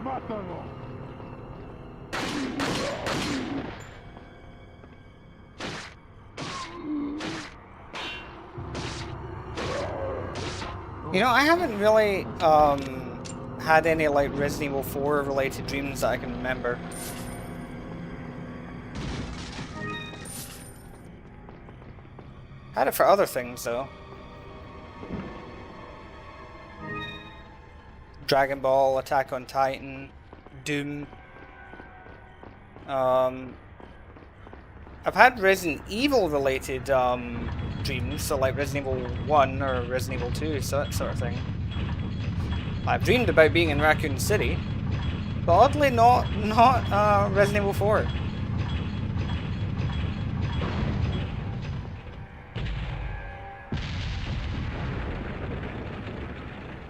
¡Mátalo! You know, I haven't really had any like Resident Evil 4 related dreams that I can remember. Had it for other things though. Dragon Ball, Attack on Titan, Doom. I've had Resident Evil related dreams, so like Resident Evil 1 or Resident Evil 2, so that sort of thing. I've dreamed about being in Raccoon City, but oddly not Resident Evil 4.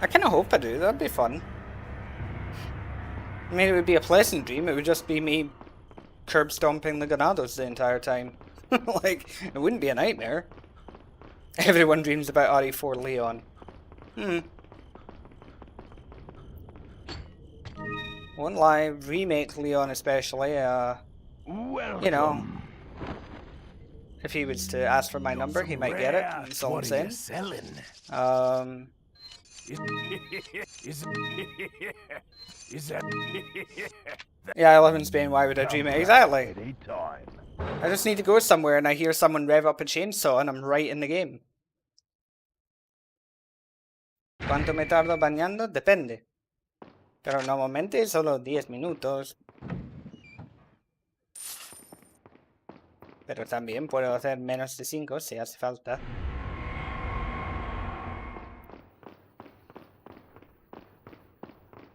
I kind of hope I do, that'd be fun. I mean, it would be a pleasant dream, it would just be me curb stomping the Ganados the entire time. Like, it wouldn't be a nightmare. Everyone dreams about RE4 Leon. Won't lie, remake Leon especially, you know, if he was to ask for my number, he might get it, that's all I'm saying. Yeah, I live in Spain, why would I dream it? Exactly. I just need to go somewhere and I hear someone rev up a chainsaw and I'm right in the game. ¿Cuánto me tardo bañando? Depende. Pero normalmente solo 10 minutos. Pero también puedo hacer menos de 5 si hace falta.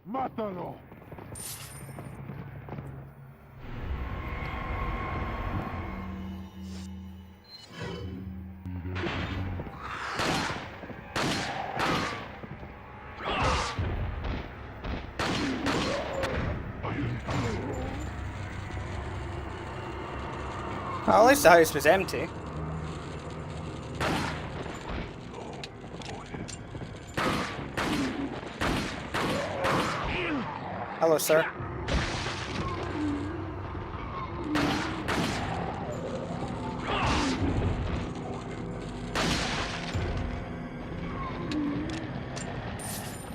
¡Mátalo! Well, at least the house was empty. Hello, sir.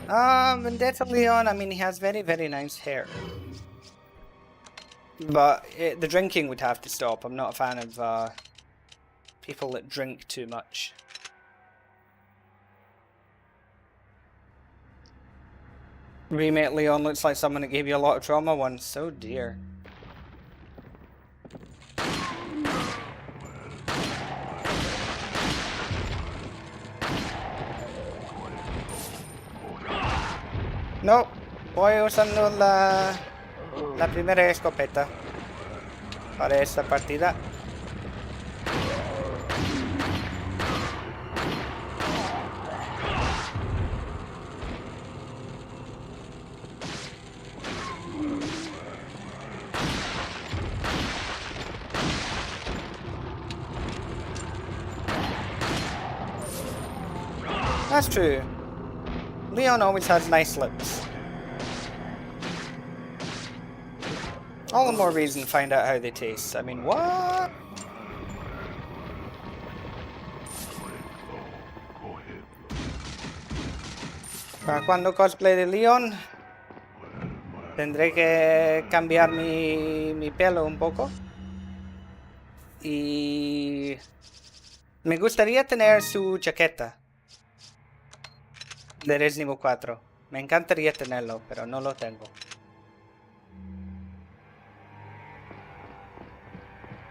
Vendetta Leon, I mean, he has very, very nice hair. But the drinking would have to stop. I'm not a fan of people that drink too much. Remake Leon looks like someone that gave you a lot of trauma once. Oh dear. No, voy usando la primera escopeta para esta partida. That's true. Leon always has nice lips. All the more reason to find out how they taste. I mean, what? Para cuando cosplay de Leon, tendré que cambiar mi pelo un poco. Y me gustaría tener su chaqueta de Resident Evil 4. Me encantaría tenerlo, pero no lo tengo.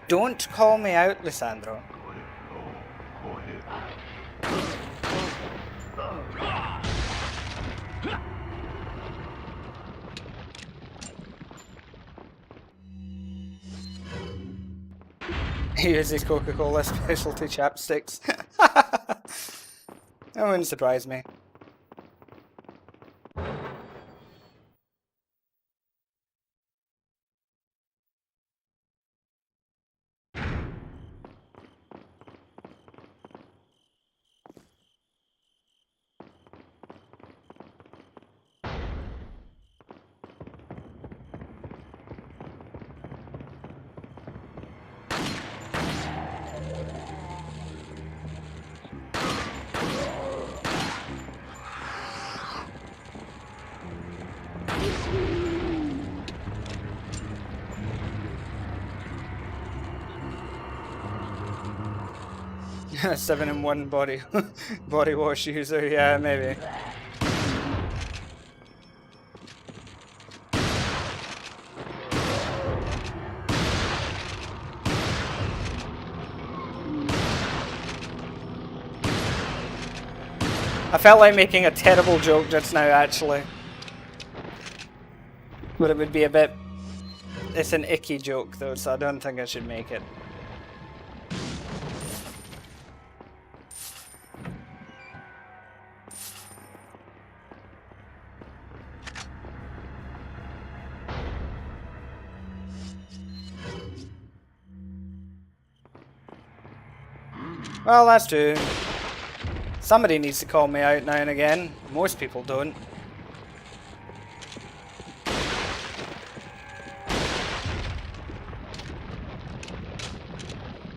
Don't call me out, Lisandro. He uses Coca-Cola specialty chapsticks. That wouldn't surprise me. A 7-in-1 body wash user, yeah, maybe. I felt like making a terrible joke just now, actually. But it would be a bit... It's an icky joke, though, so I don't think I should make it. Well, that's true. Somebody needs to call me out now and again. Most people don't.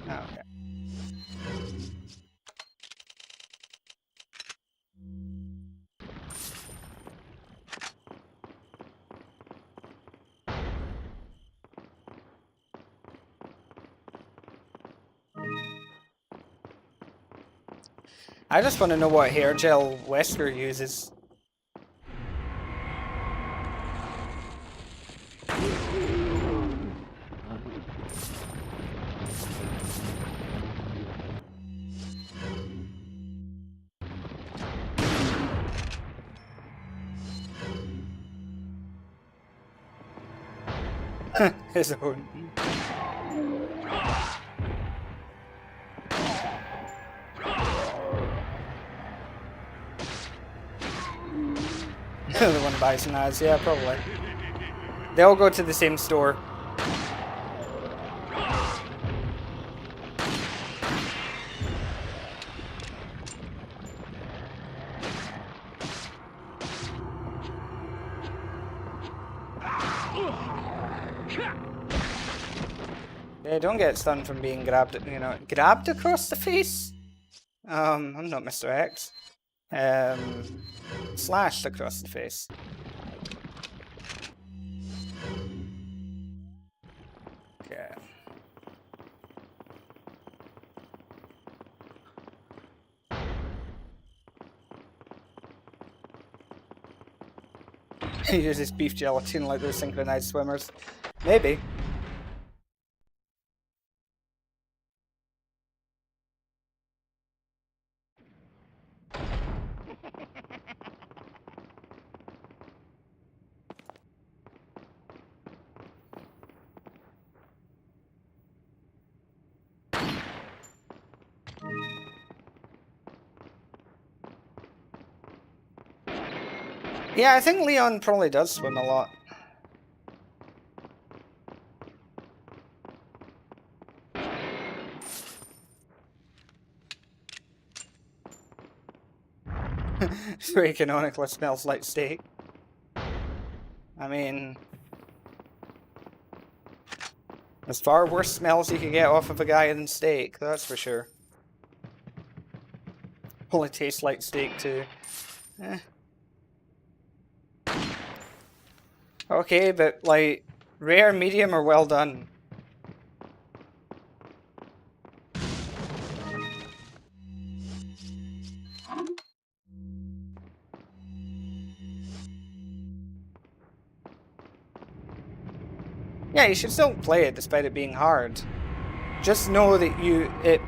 Okay. I just want to know what hair gel Wesker uses. His own. The one Bison has, yeah, probably. They all go to the same store. Yeah, don't get stunned from being grabbed, grabbed across the face? I'm not Mr. X. Slashed across the face. Okay. He uses beef gelatin like those synchronized swimmers. Maybe. Yeah, I think Leon probably does swim a lot. Three canonically smells like steak. I mean, there's far worse smells you can get off of a guy than steak, that's for sure. Only tastes like steak too. Eh. Okay, but like, rare, medium, or well done? Yeah, you should still play it despite it being hard. Just know that it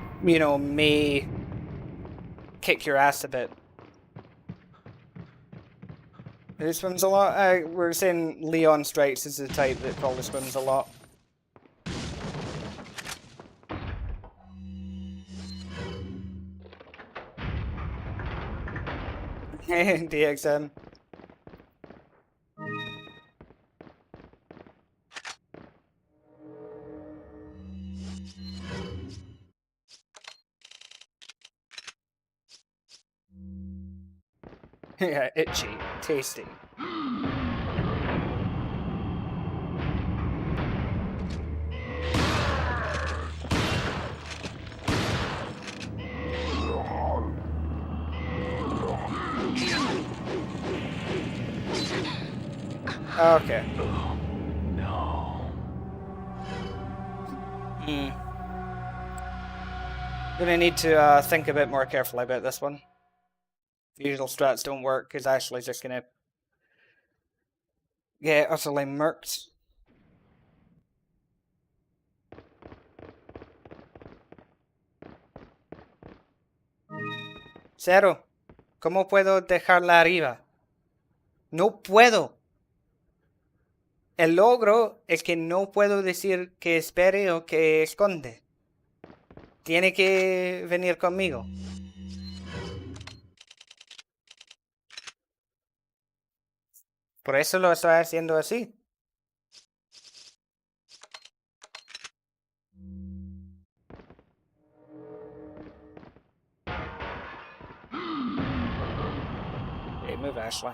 may kick your ass a bit. Who swims a lot? We're saying Leon Strikes is the type that probably swims a lot. DXM. Yeah, itchy, tasty. Okay. No. Gonna need to think a bit more carefully about this one. If usual strats don't work, because Ashley's just gonna get utterly murked. Cero, ¿cómo puedo dejarla arriba? No puedo. El logro es que no puedo decir que espere o que esconde. Tiene que venir conmigo. Por eso lo estoy haciendo así. Hey, move, Ashley.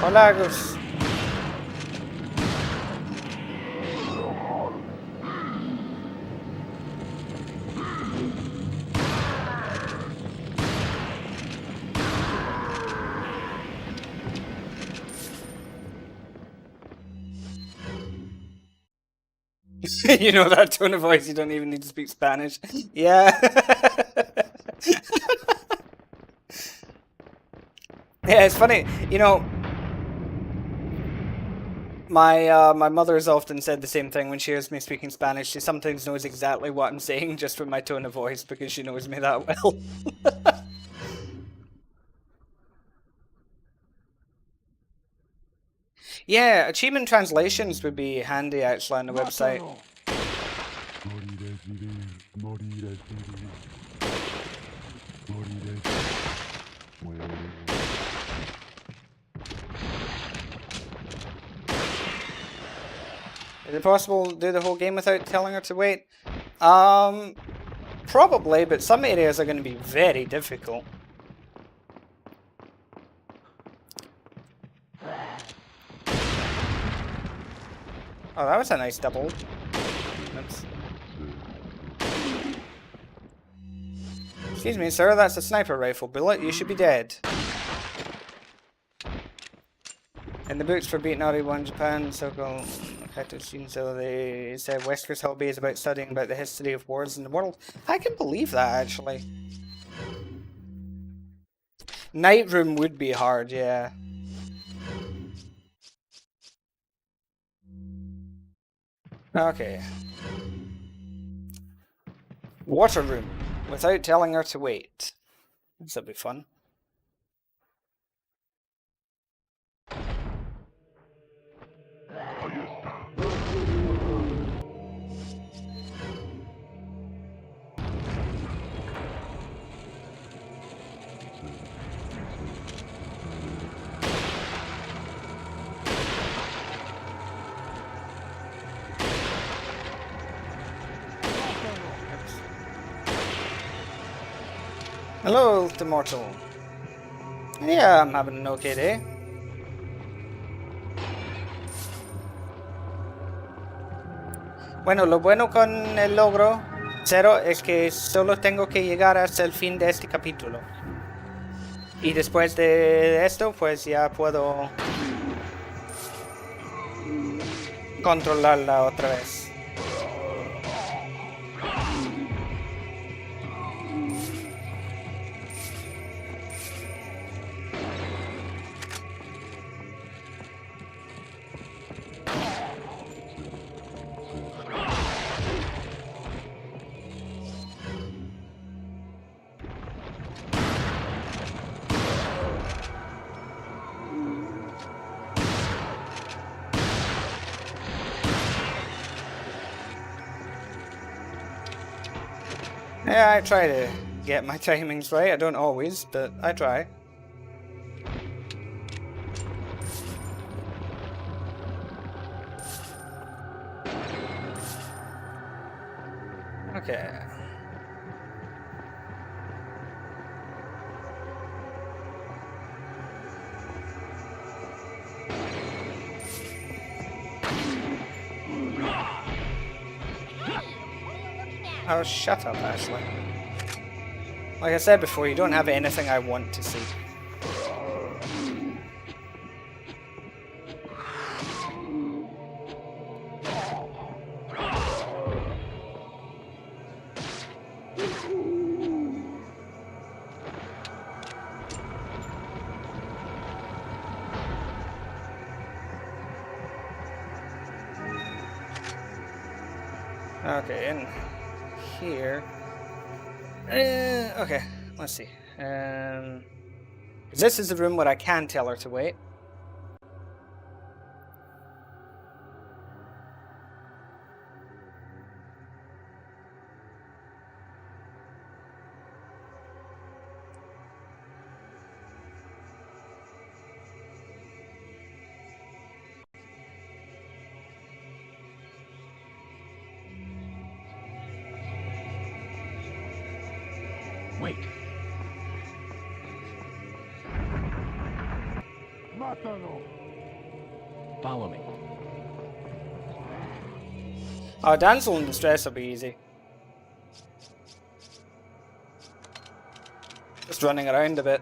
Hola, Gus. You know that tone of voice, you don't even need to speak Spanish. Yeah. Yeah, it's funny. You know, my mother has often said the same thing when she hears me speaking Spanish. She sometimes knows exactly what I'm saying just from my tone of voice because she knows me that well. Yeah, achievement translations would be handy actually on the website. Is it possible to do the whole game without telling her to wait? Probably, but some areas are going to be very difficult. Oh, that was a nice double. Oops. Excuse me, sir, that's a sniper rifle bullet. You should be dead. In the books for beating RE1 Japan, so-called so they said Wesker's hobby is about studying about the history of wars in the world. I can believe that, actually. Night Room would be hard, yeah. Okay. Water Room, without telling her to wait. This'll be fun. Hello, the mortal. Yeah, I'm having an okay day. Bueno, lo bueno con el logro 0 es que solo tengo que llegar hasta el fin de este capítulo. Y después de esto, pues ya puedo controlarla otra vez. Yeah, I try to get my timings right. I don't always, but I try. Okay. Oh, shut up, Ashley. Like I said before, you don't have anything I want to see. Okay, in here. Okay, let's see. This is the room where I can tell her to wait. Wait. Mátalo. Follow me. Oh, damsel in distress will be easy. Just running around a bit.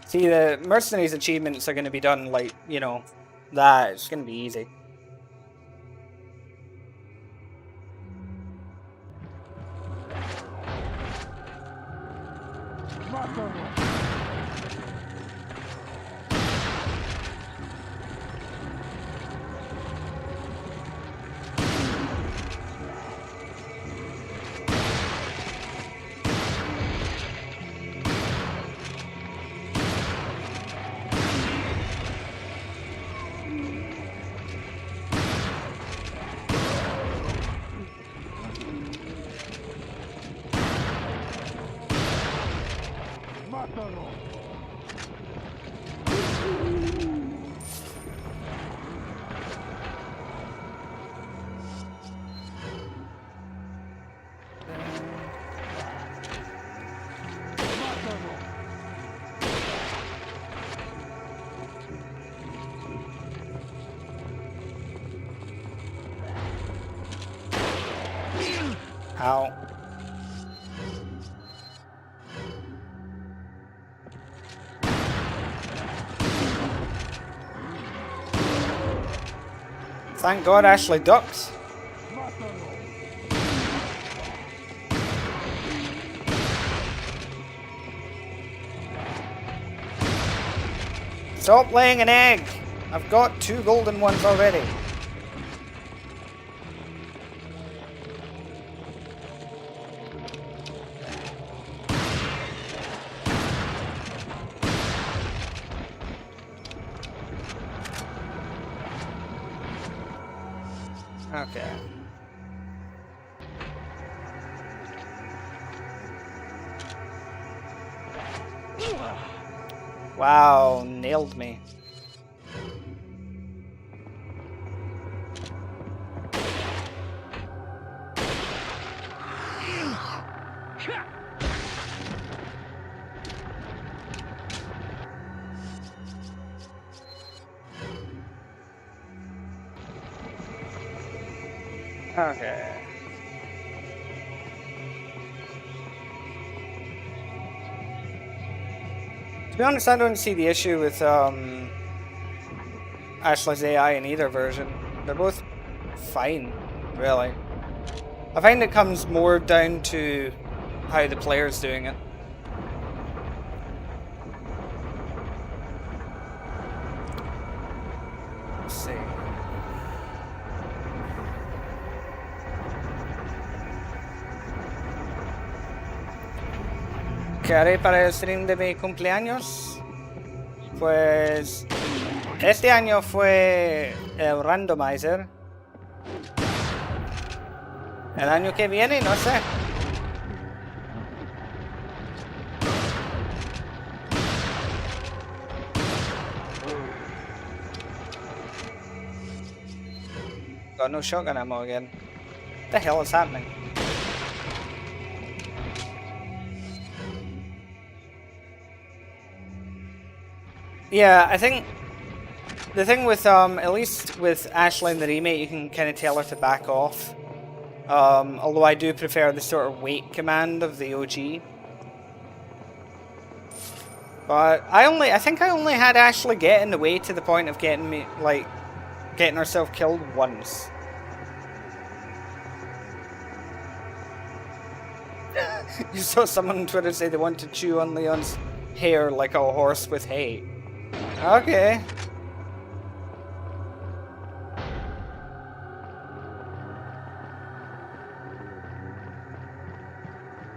See, the mercenaries achievements are going to be done like, you know, that. It's going to be easy. Ow. Thank God Ashley ducked. Stop laying an egg! I've got 2 golden ones already. Okay. Wow, nailed me. Okay. To be honest, I don't see the issue with Ashley's AI in either version. They're both fine, really. I find it comes more down to how the player's doing it. Let's see. ¿Qué haré para el stream de mi cumpleaños? Pues este año fue el randomizer. El año que viene, no sé. Got no shotgun ammo again. What the hell is happening? Yeah, I think the thing with at least with Ashley in the remake, you can kind of tell her to back off. Although I do prefer the sort of wait command of the OG. But I think I only had Ashley get in the way to the point of getting me, like, getting herself killed once. You saw someone on Twitter say they want to chew on Leon's hair like a horse with hay. Okay.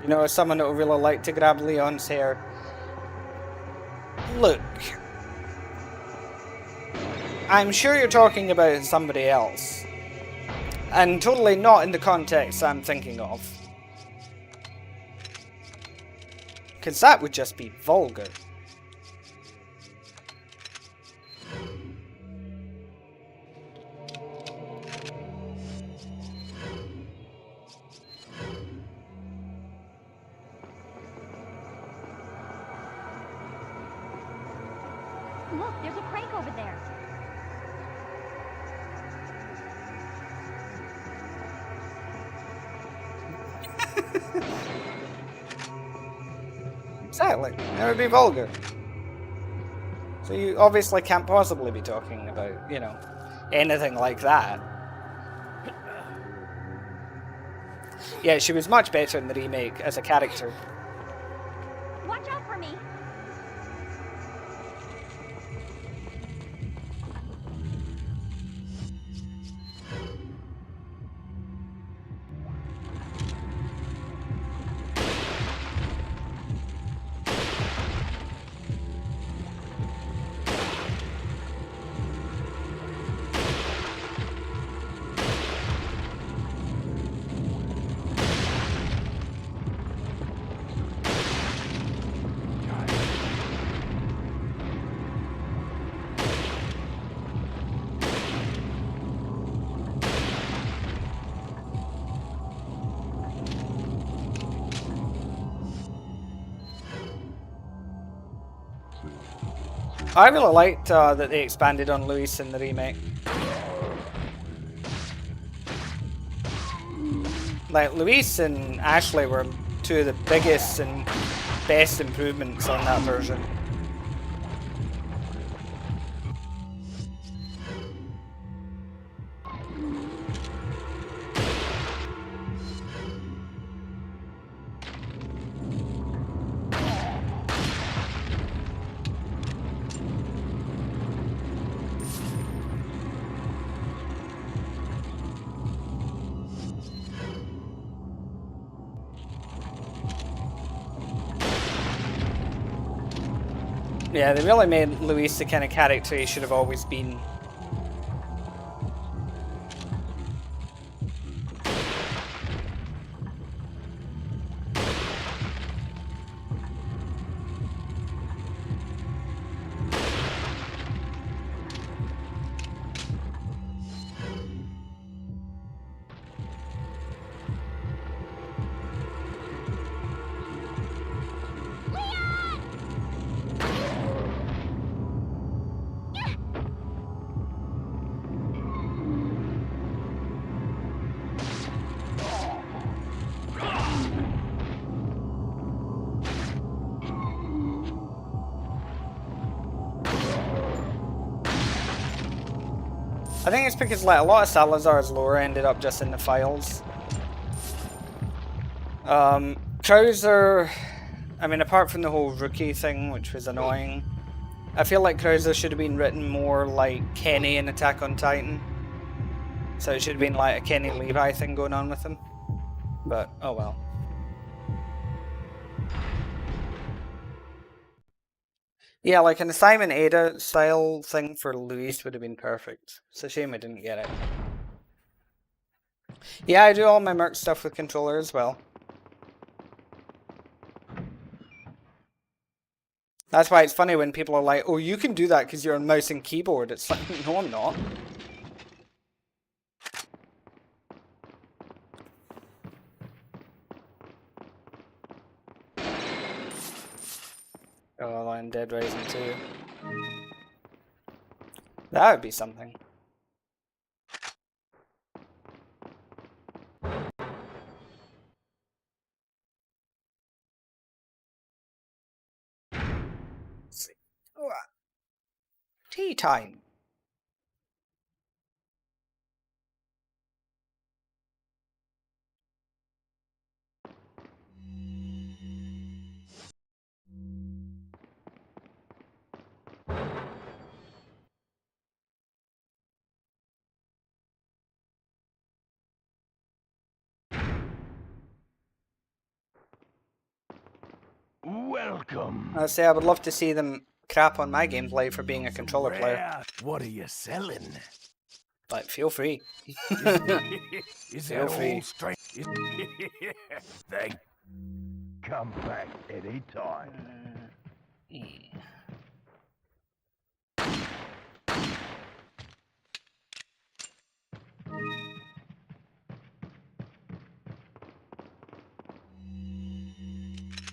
You know, as someone that would really like to grab Leon's hair. Look. I'm sure you're talking about somebody else. And totally not in the context I'm thinking of. Because that would just be vulgar. Look, there's a crank over there. Exactly. That would be vulgar. So you obviously can't possibly be talking about, you know, anything like that. Yeah, she was much better in the remake as a character. Watch out for me. I really liked that they expanded on Luis in the remake. Like, Luis and Ashley were two of the biggest and best improvements on that version. Yeah, they really made Luis the kind of character he should have always been. I think it's because like a lot of Salazar's lore ended up just in the files. Krauser, I mean, apart from the whole rookie thing, which was annoying, I feel like Krauser should have been written more like Kenny in Attack on Titan. So it should have been like a Kenny Levi thing going on with him. But, oh well. Yeah, like an Simon Ada style thing for Luis would have been perfect. It's a shame I didn't get it. Yeah, I do all my merc stuff with controller as well. That's why it's funny when people are like, oh, you can do that because you're on mouse and keyboard. It's like, no, I'm not. Oh, I'm Dead Rising 2. That would be something. Let's see. Oh, tea time. Welcome. I say I would love to see them crap on my gameplay for being a controller player. What are you selling? But feel free. Is Feel that free. all straight? Thank. Come back any time.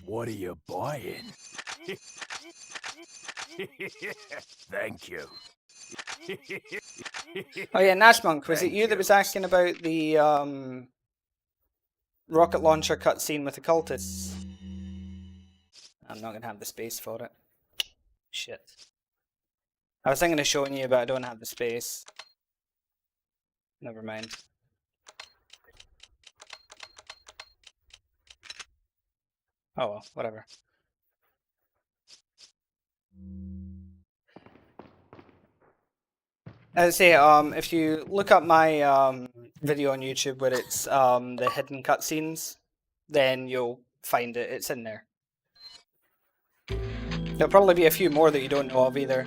What are you buying? Thank you. Oh yeah, Nashmonk, was Thank it you that you. was asking about the rocket launcher cutscene with the cultists? I'm not gonna have the space for it. Shit. I was thinking of showing you, but I don't have the space. Never mind. Oh well, whatever. As I say, if you look up my video on YouTube where it's the hidden cutscenes, then you'll find it. It's in there. There'll probably be a few more that you don't know of either.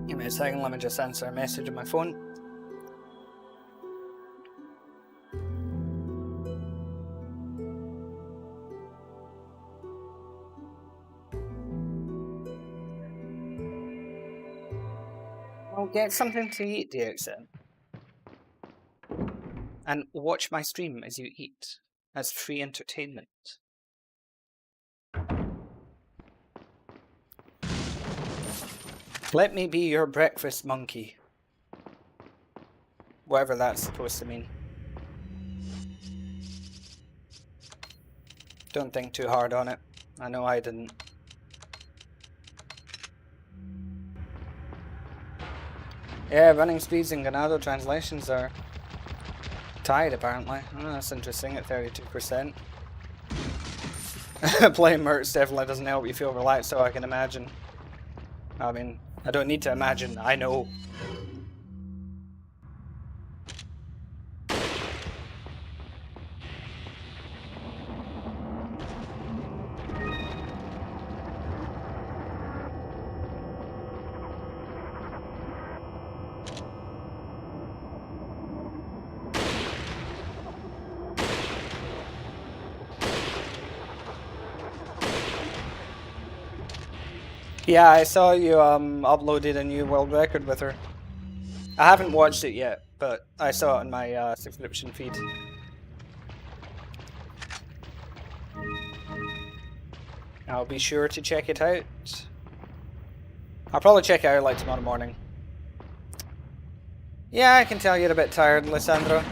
Give me a second, let me just answer a message on my phone. I'll get something to eat, DXN. And watch my stream as you eat, as free entertainment. Let me be your breakfast monkey. Whatever that's supposed to mean. Don't think too hard on it. I know I didn't. Yeah, running speeds and Ganado translations are tied apparently. Oh, that's interesting at 32%. Playing Mercs definitely doesn't help you feel relaxed, so I can imagine. I mean, I don't need to imagine, I know. Yeah, I saw you uploaded a new world record with her. I haven't watched it yet, but I saw it on my subscription feed. I'll be sure to check it out. I'll probably check it out like tomorrow morning. Yeah, I can tell you're a bit tired, Lissandra.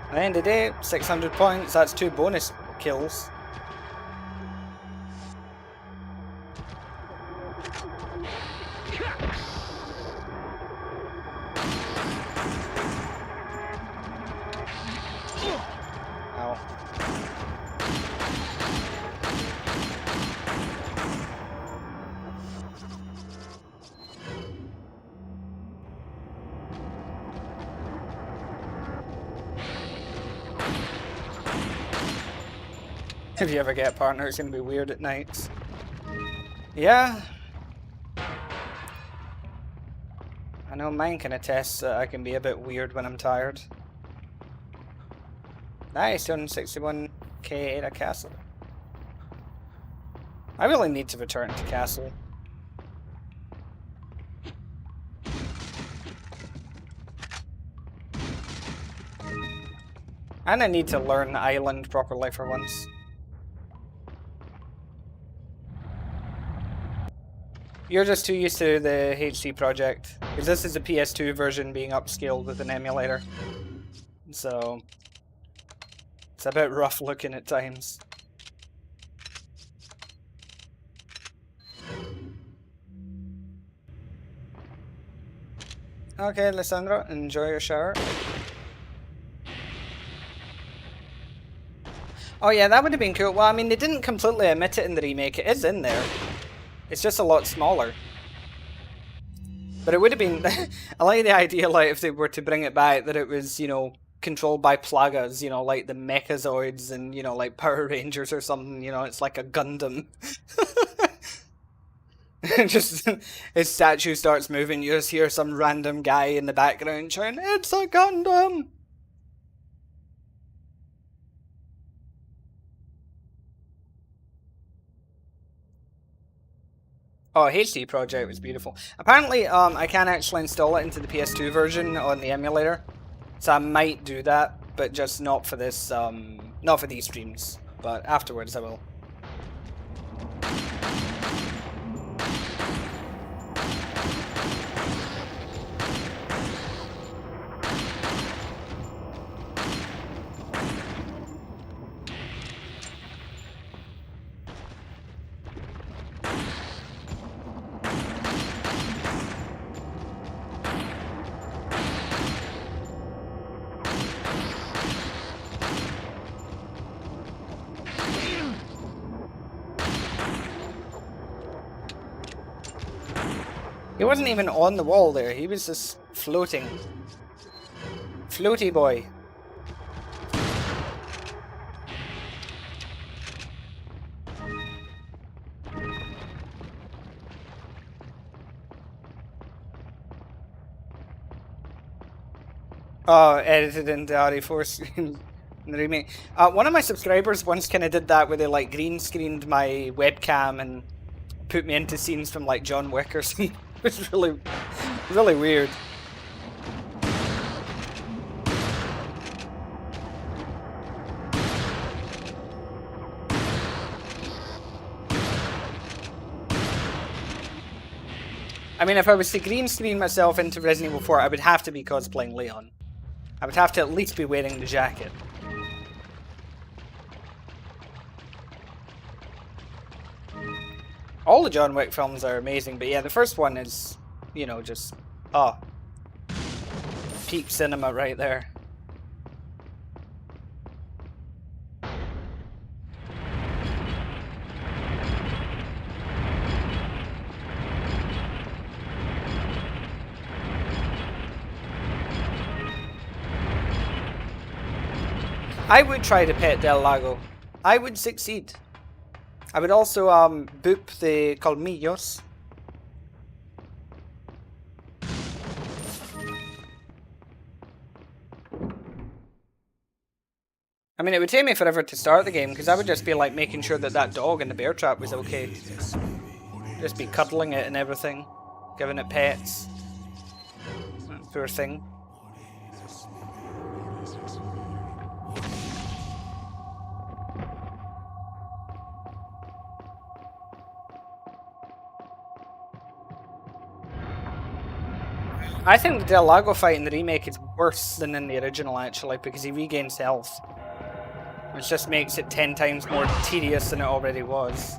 At the end of the day, 600 points, that's 2 bonus kills. Ow. If you ever get a partner, it's gonna be weird at nights. Yeah. I know mine can attest that I can be a bit weird when I'm tired. Nice, 261k at a castle. I really need to return to castle. And I need to learn the island properly for once. You're just too used to the HD project, because this is the PS2 version being upscaled with an emulator. So it's a bit rough looking at times. Okay, Lissandra, enjoy your shower. Oh yeah, that would have been cool. Well, I mean, they didn't completely omit it in the remake. It is in there. It's just a lot smaller. But it would have been... I like the idea, like, if they were to bring it back, that it was, you know, controlled by Plagas, you know, like the Mechazoids and, you know, like Power Rangers or something, you know, it's like a Gundam. Just, his statue starts moving, you just hear some random guy in the background shouting, "It's a Gundam!" Oh, HD Project was beautiful. Apparently, I can actually install it into the PS2 version on the emulator, so I might do that, but just not for this, not for these streams. But afterwards, I will. He wasn't even on the wall there, he was just floating. Floaty boy. Oh, edited into RE4 screen. in the remake. One of my subscribers once kind of did that, where they like green screened my webcam and put me into scenes from like John Wick or something. It was really, really weird. I mean, if I was to green screen myself into Resident Evil 4, I would have to be cosplaying Leon. I would have to at least be wearing the jacket. All the John Wick films are amazing, but yeah, the first one is, you know, just, oh, peak cinema right there. I would try to pet Del Lago. I would succeed. I would also boop the colmillos. I mean, it would take me forever to start the game, because I would just be like making sure that that dog in the bear trap was okay. Just be cuddling it and everything. Giving it pets. Poor thing. I think the Del Lago fight in the remake is worse than in the original, actually, because he regains health. Which just makes it 10 times more tedious than it already was.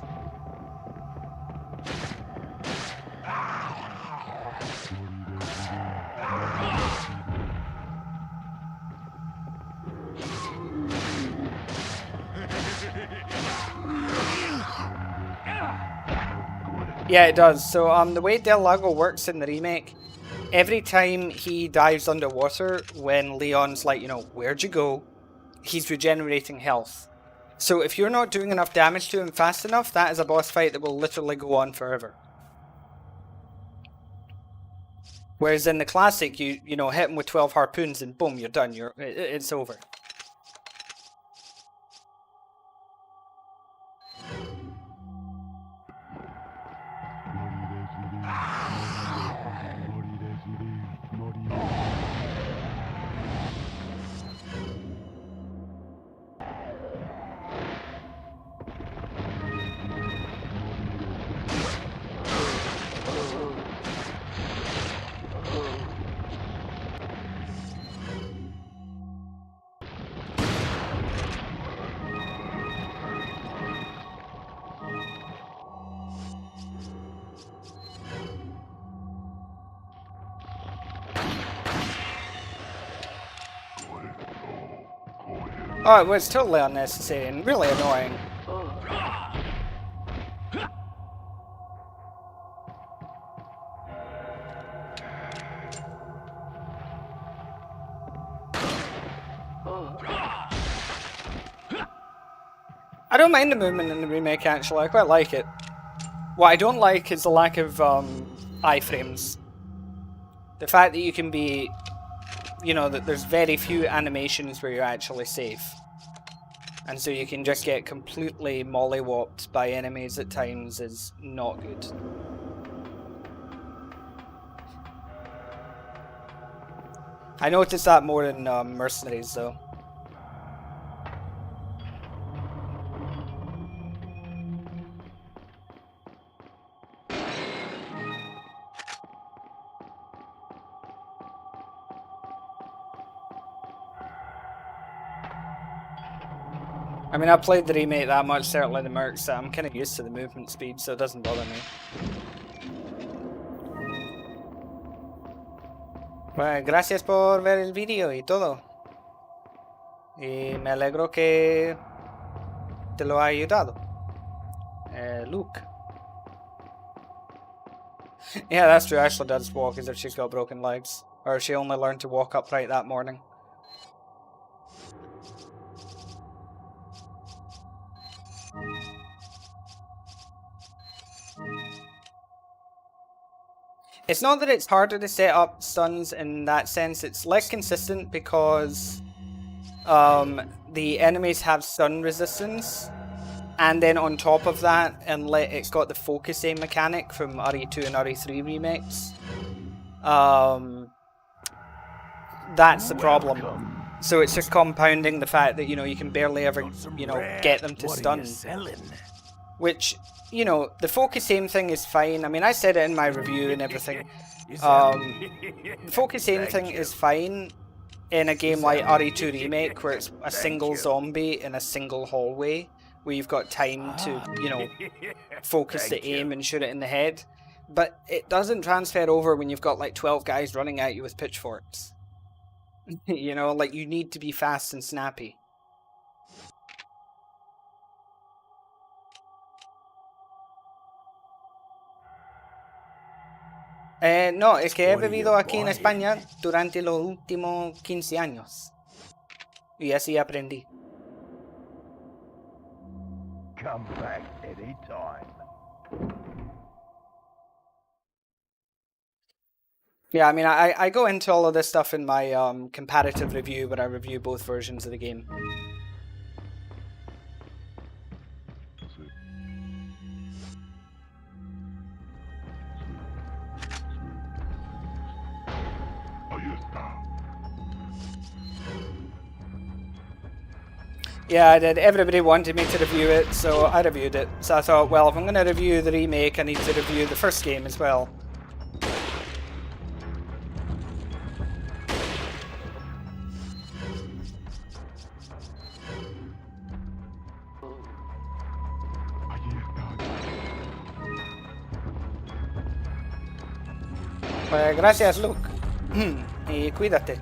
Yeah, it does. So, the way Del Lago works in the remake, every time he dives underwater, when Leon's like, you know, where'd you go? He's regenerating health. So if you're not doing enough damage to him fast enough, that is a boss fight that will literally go on forever. Whereas in the classic, you know, hit him with 12 harpoons and boom, you're done. It's over. Oh, it was totally unnecessary and really annoying. I don't mind the movement in the remake, actually. I quite like it. What I don't like is the lack of iframes. The fact that you can be, you know, that there's very few animations where you're actually safe. And so you can just get completely mollywopped by enemies at times is not good. I noticed that more in Mercenaries, though. I mean, I played the remake that much, certainly the mercs, so I'm kind of used to the movement speed, so it doesn't bother me. Bueno, gracias por ver el video y todo. Y me alegro que te lo haya ayudado. Luke. Yeah, that's true. Ashley does walk as if she's got broken legs. Or she only learned to walk upright that morning. It's not that it's harder to set up stuns in that sense, it's less consistent because the the enemies have stun resistance, and then on top of that, it's got the focus aim mechanic from RE2 and RE3 remakes. That's the problem. So it's just compounding the fact that, you know, you can barely ever, you know, get them to stun. Which, you know, the focus aim thing is fine. I mean, I said it in my review and everything. The focus aim thing is fine in a game like RE2 Remake, where it's a single zombie in a single hallway, where you've got time to, you know, focus the aim and shoot it in the head. But it doesn't transfer over when you've got like 12 guys running at you with pitchforks. You know, like, you need to be fast and snappy. No, es que he vivido aquí en España durante los últimos 15 años. Y así aprendí. Come back anytime. Yeah, I mean, I go into all of this stuff in my comparative review, where I review both versions of the game. Yeah, I did. Everybody wanted me to review it, so I reviewed it. So I thought, well, if I'm going to review the remake, I need to review the first game as well. Pues gracias, Luke. Y cuídate.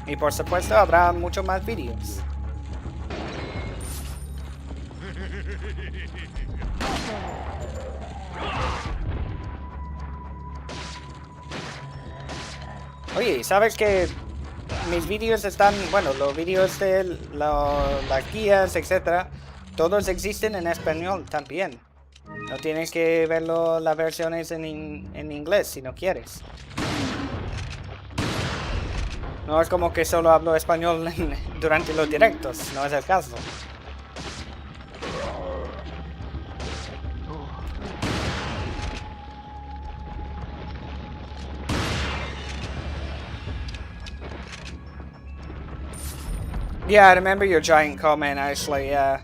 Y por supuesto habrá muchos más vídeos. Oye, ¿sabes que mis vídeos están, bueno, los vídeos de las guías, etcétera, todos existen en español también? No tienes que ver las versiones en inglés si no quieres. No es como que solo hablo español durante los directos, no es el caso. Yeah, I remember your giant comment, actually, yeah.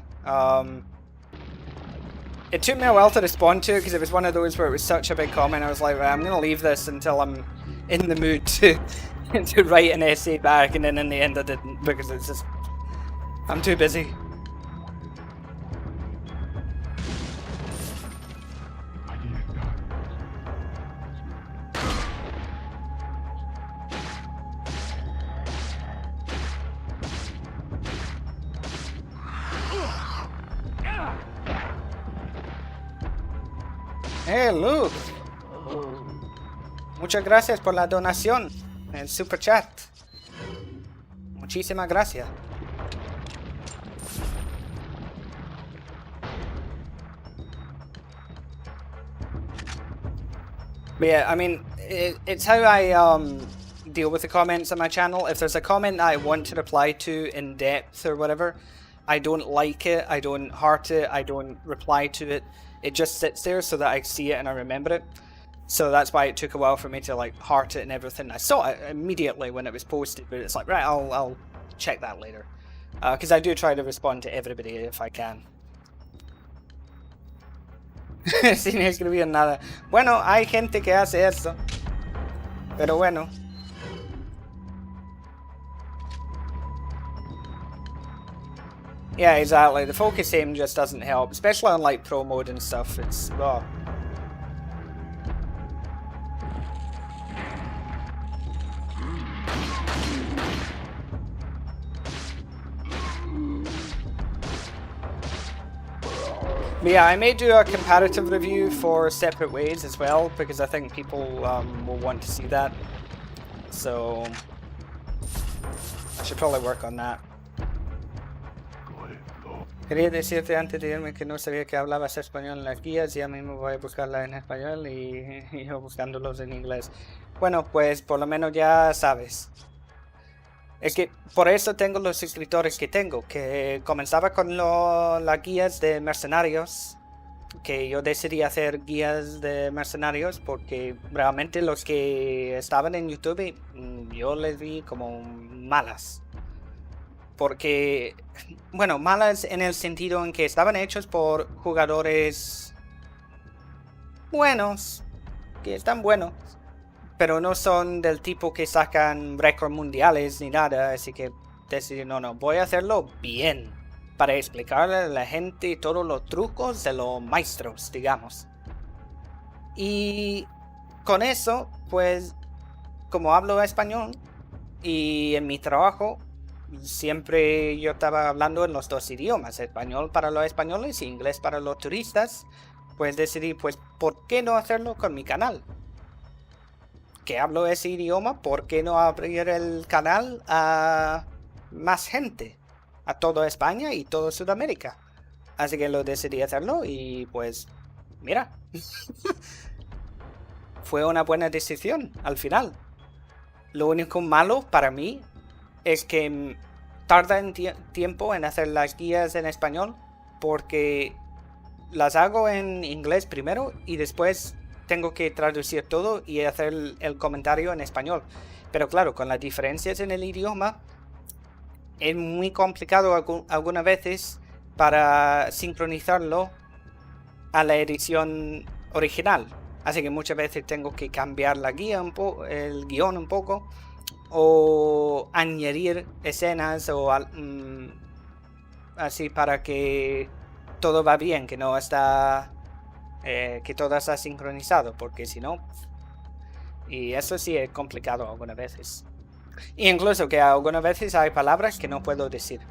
It took me a while to respond to it, because it was one of those where it was such a big comment. I was like, right, I'm going to leave this until I'm in the mood to write an essay back, and then in the end I didn't, because it's just, I'm too busy. Hey, Luke. Muchas gracias por la donación. El super chat. Muchísimas gracias. But yeah, I mean, it's how I deal with the comments on my channel. If there's a comment that I want to reply to in depth or whatever, I don't like it, I don't heart it, I don't reply to it. It just sits there so that I see it and I remember it. So that's why it took a while for me to like heart it and everything. I saw it immediately when it was posted, but it's like, right, I'll check that later. Because I do try to respond to everybody if I can. Sin escribir nada. Bueno, hay gente que hace eso. Pero bueno. Yeah, exactly. The focus aim just doesn't help, especially on like pro mode and stuff. It's raw. But yeah, I may do a comparative review for Separate Ways as well, because I think people will want to see that. So I should probably work on that. Quería decirte antes de irme que no sabía que hablabas español en las guías, ya mismo voy a buscarla en español y yo buscándolos en inglés. Bueno, pues por lo menos ya sabes. Es que por eso tengo los escritores que tengo, que comenzaba con las guías de mercenarios, que yo decidí hacer guías de mercenarios porque realmente los que estaban en YouTube yo les vi como malas. Porque, bueno, malas en el sentido en que estaban hechos por jugadores buenos, que están buenos, pero no son del tipo que sacan récords mundiales ni nada, así que decidí, no, voy a hacerlo bien, para explicarle a la gente todos los trucos de los maestros, digamos. Y con eso, pues, como hablo español, y en mi trabajo, siempre yo estaba hablando en los dos idiomas, español para los españoles y inglés para los turistas, pues decidí, pues, ¿por qué no hacerlo con mi canal? Que hablo ese idioma, ¿por qué no abrir el canal a más gente? A toda España y toda Sudamérica. Así que lo decidí hacerlo y pues, mira, fue una buena decisión al final. Lo único malo para mí es que tarda en tiempo en hacer las guías en español porque las hago en inglés primero y después tengo que traducir todo y hacer el comentario en español. Pero claro, con las diferencias en el idioma es muy complicado algunas veces para sincronizarlo a la edición original. Así que muchas veces tengo que cambiar la guía el guión un poco, o añadir escenas o así para que todo va bien, que no está que todo está sincronizado, porque si no, y eso sí es complicado algunas veces. E incluso que algunas veces hay palabras que no puedo decir.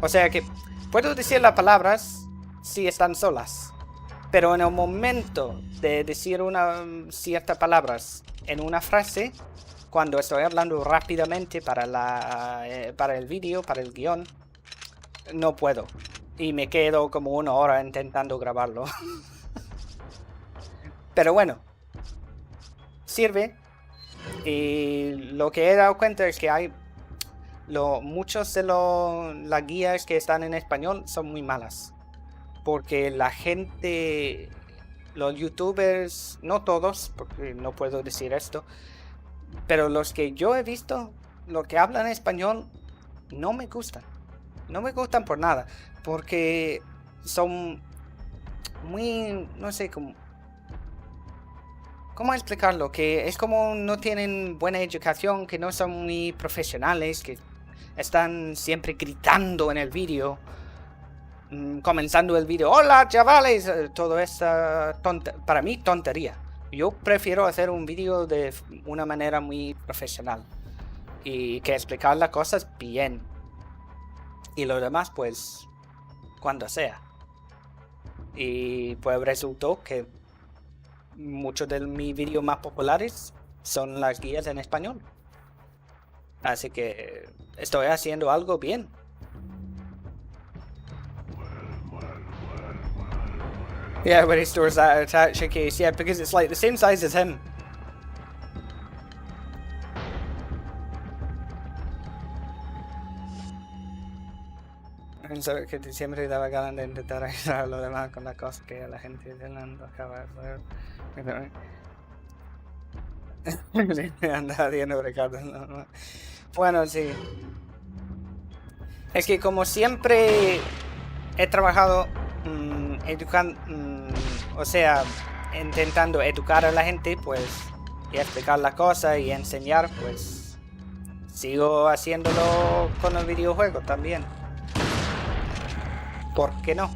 O sea que puedo decir las palabras si están solas, pero en el momento de decir ciertas palabras en una frase, cuando estoy hablando rápidamente para el vídeo, para el guión, no puedo. Y me quedo como 1 hora intentando grabarlo. Pero bueno, sirve. Y lo que he dado cuenta es que hay muchos de las guías que están en español son muy malas. Porque la gente, los youtubers, no todos, porque no puedo decir esto, pero los que yo he visto, los que hablan español, no me gustan. No me gustan por nada. Porque son muy, no sé, ¿cómo explicarlo? Que es como no tienen buena educación, que no son muy profesionales, que están siempre gritando en el vídeo, comenzando el vídeo, hola chavales, todo esta para mí tontería. Yo prefiero hacer un vídeo de una manera muy profesional y que explicar las cosas bien. Y lo demás pues cuando sea. Y pues resultó que muchos de mis vídeos más populares son las guías en español. Así que estoy haciendo algo bien. Yeah, when he stores that attachment case, yeah, because it's like the same size as him. Pensaba que siempre daba ganas de intentar ayudar a los demás con las cosas que la gente no acaba de hacer. Anda diciendo Ricardo. No. Bueno, sí. Es que como siempre he trabajado educando, o sea, intentando educar a la gente, pues, y explicar las cosas y enseñar, pues, sigo haciéndolo con los videojuegos también. ¿Por qué no?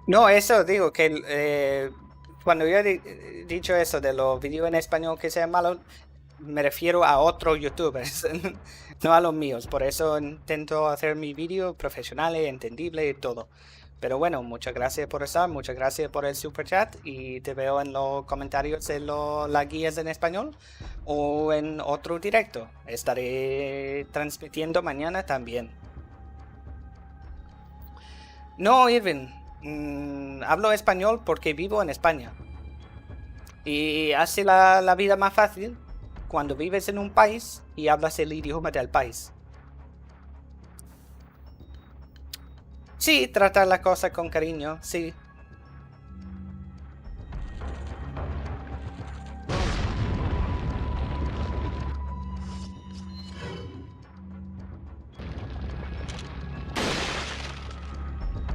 No, eso digo que cuando yo he dicho eso de los vídeos en español que sean malos, me refiero a otros youtubers, no a los míos. Por eso intento hacer mi vídeo profesional, entendible y todo. Pero bueno, muchas gracias por estar, muchas gracias por el super chat y te veo en los comentarios de las guías en español o en otro directo. Estaré transmitiendo mañana también. No, Irving. Hablo español porque vivo en España. Y hace la vida más fácil cuando vives en un país y hablas el idioma del país. Sí, tratar la cosa con cariño, sí.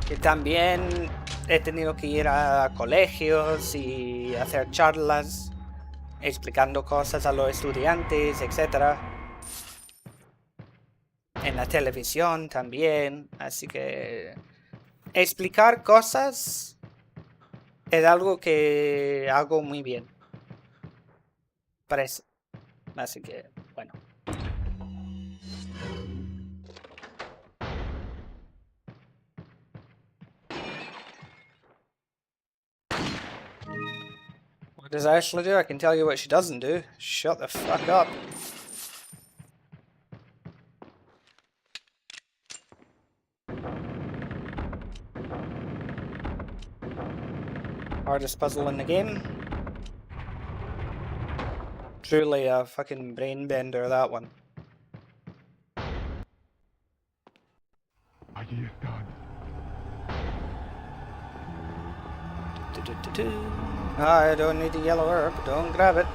Y también he tenido que ir a colegios y hacer charlas explicando cosas a los estudiantes, etc. En la televisión también, así que explicar cosas es algo que hago muy bien. Parece. Así que, bueno. What does Ashley do? I can tell you what she doesn't do. Shut the fuck up. Hardest puzzle in the game. Truly a fucking brain bender, that one. I don't need the yellow herb, don't grab it.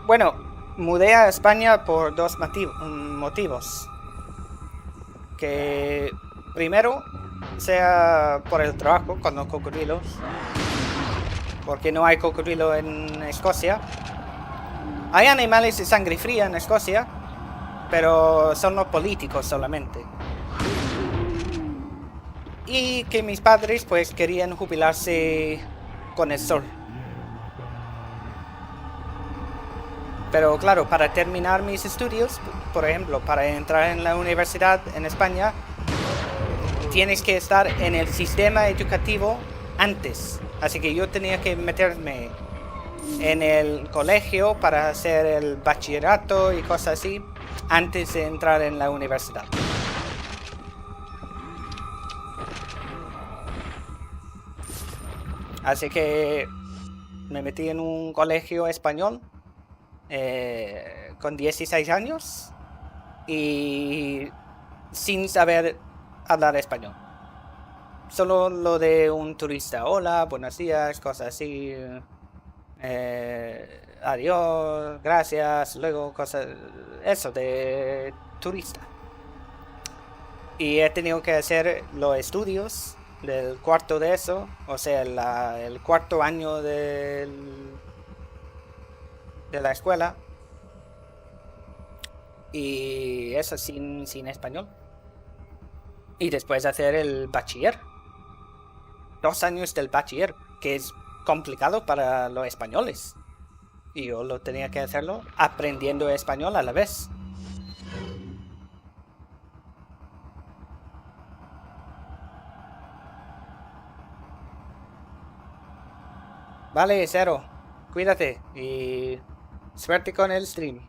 Bueno, mudé a España por dos motivos. Que primero sea por el trabajo con los cocodrilos, porque no hay cocodrilo en Escocia. Hay animales de sangre fría en Escocia, pero son los políticos solamente. Y que mis padres pues querían jubilarse con el sol. Pero claro, para terminar mis estudios, por ejemplo, para entrar en la universidad en España, tienes que estar en el sistema educativo antes. Así que yo tenía que meterme en el colegio para hacer el bachillerato y cosas así antes de entrar en la universidad. Así que me metí en un colegio español con 16 años y sin saber hablar español. Solo lo de un turista. Hola, buenos días, cosas así. Adiós, gracias, luego cosas. Eso de turista. Y he tenido que hacer los estudios del cuarto de eso. O sea, el cuarto año de la escuela. Y eso sin español. Y después hacer el bachiller. 2 años del bachiller, que es complicado para los españoles. Y yo lo tenía que hacerlo aprendiendo español a la vez. Vale, Cero. Cuídate y suerte con el stream.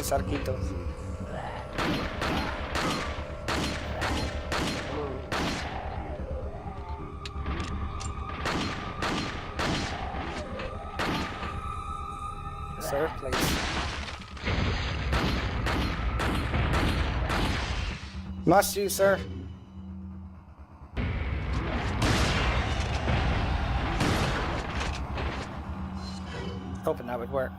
Sarquitos. Sir, please. Must you, sir? Hoping that would work.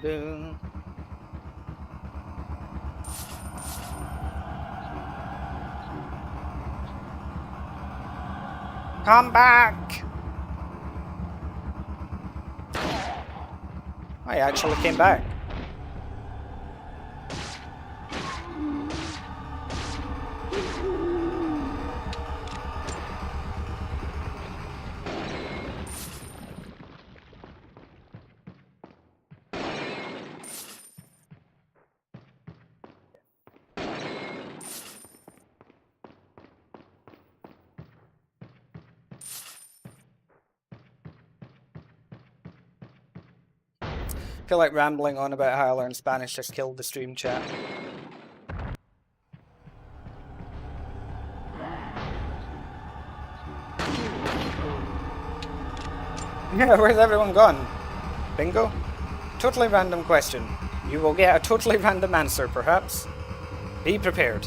do. Come back! I actually came back. I feel like rambling on about how I learned Spanish just killed the stream chat. Yeah, where's everyone gone? Bingo? Totally random question. You will get a totally random answer, perhaps. Be prepared.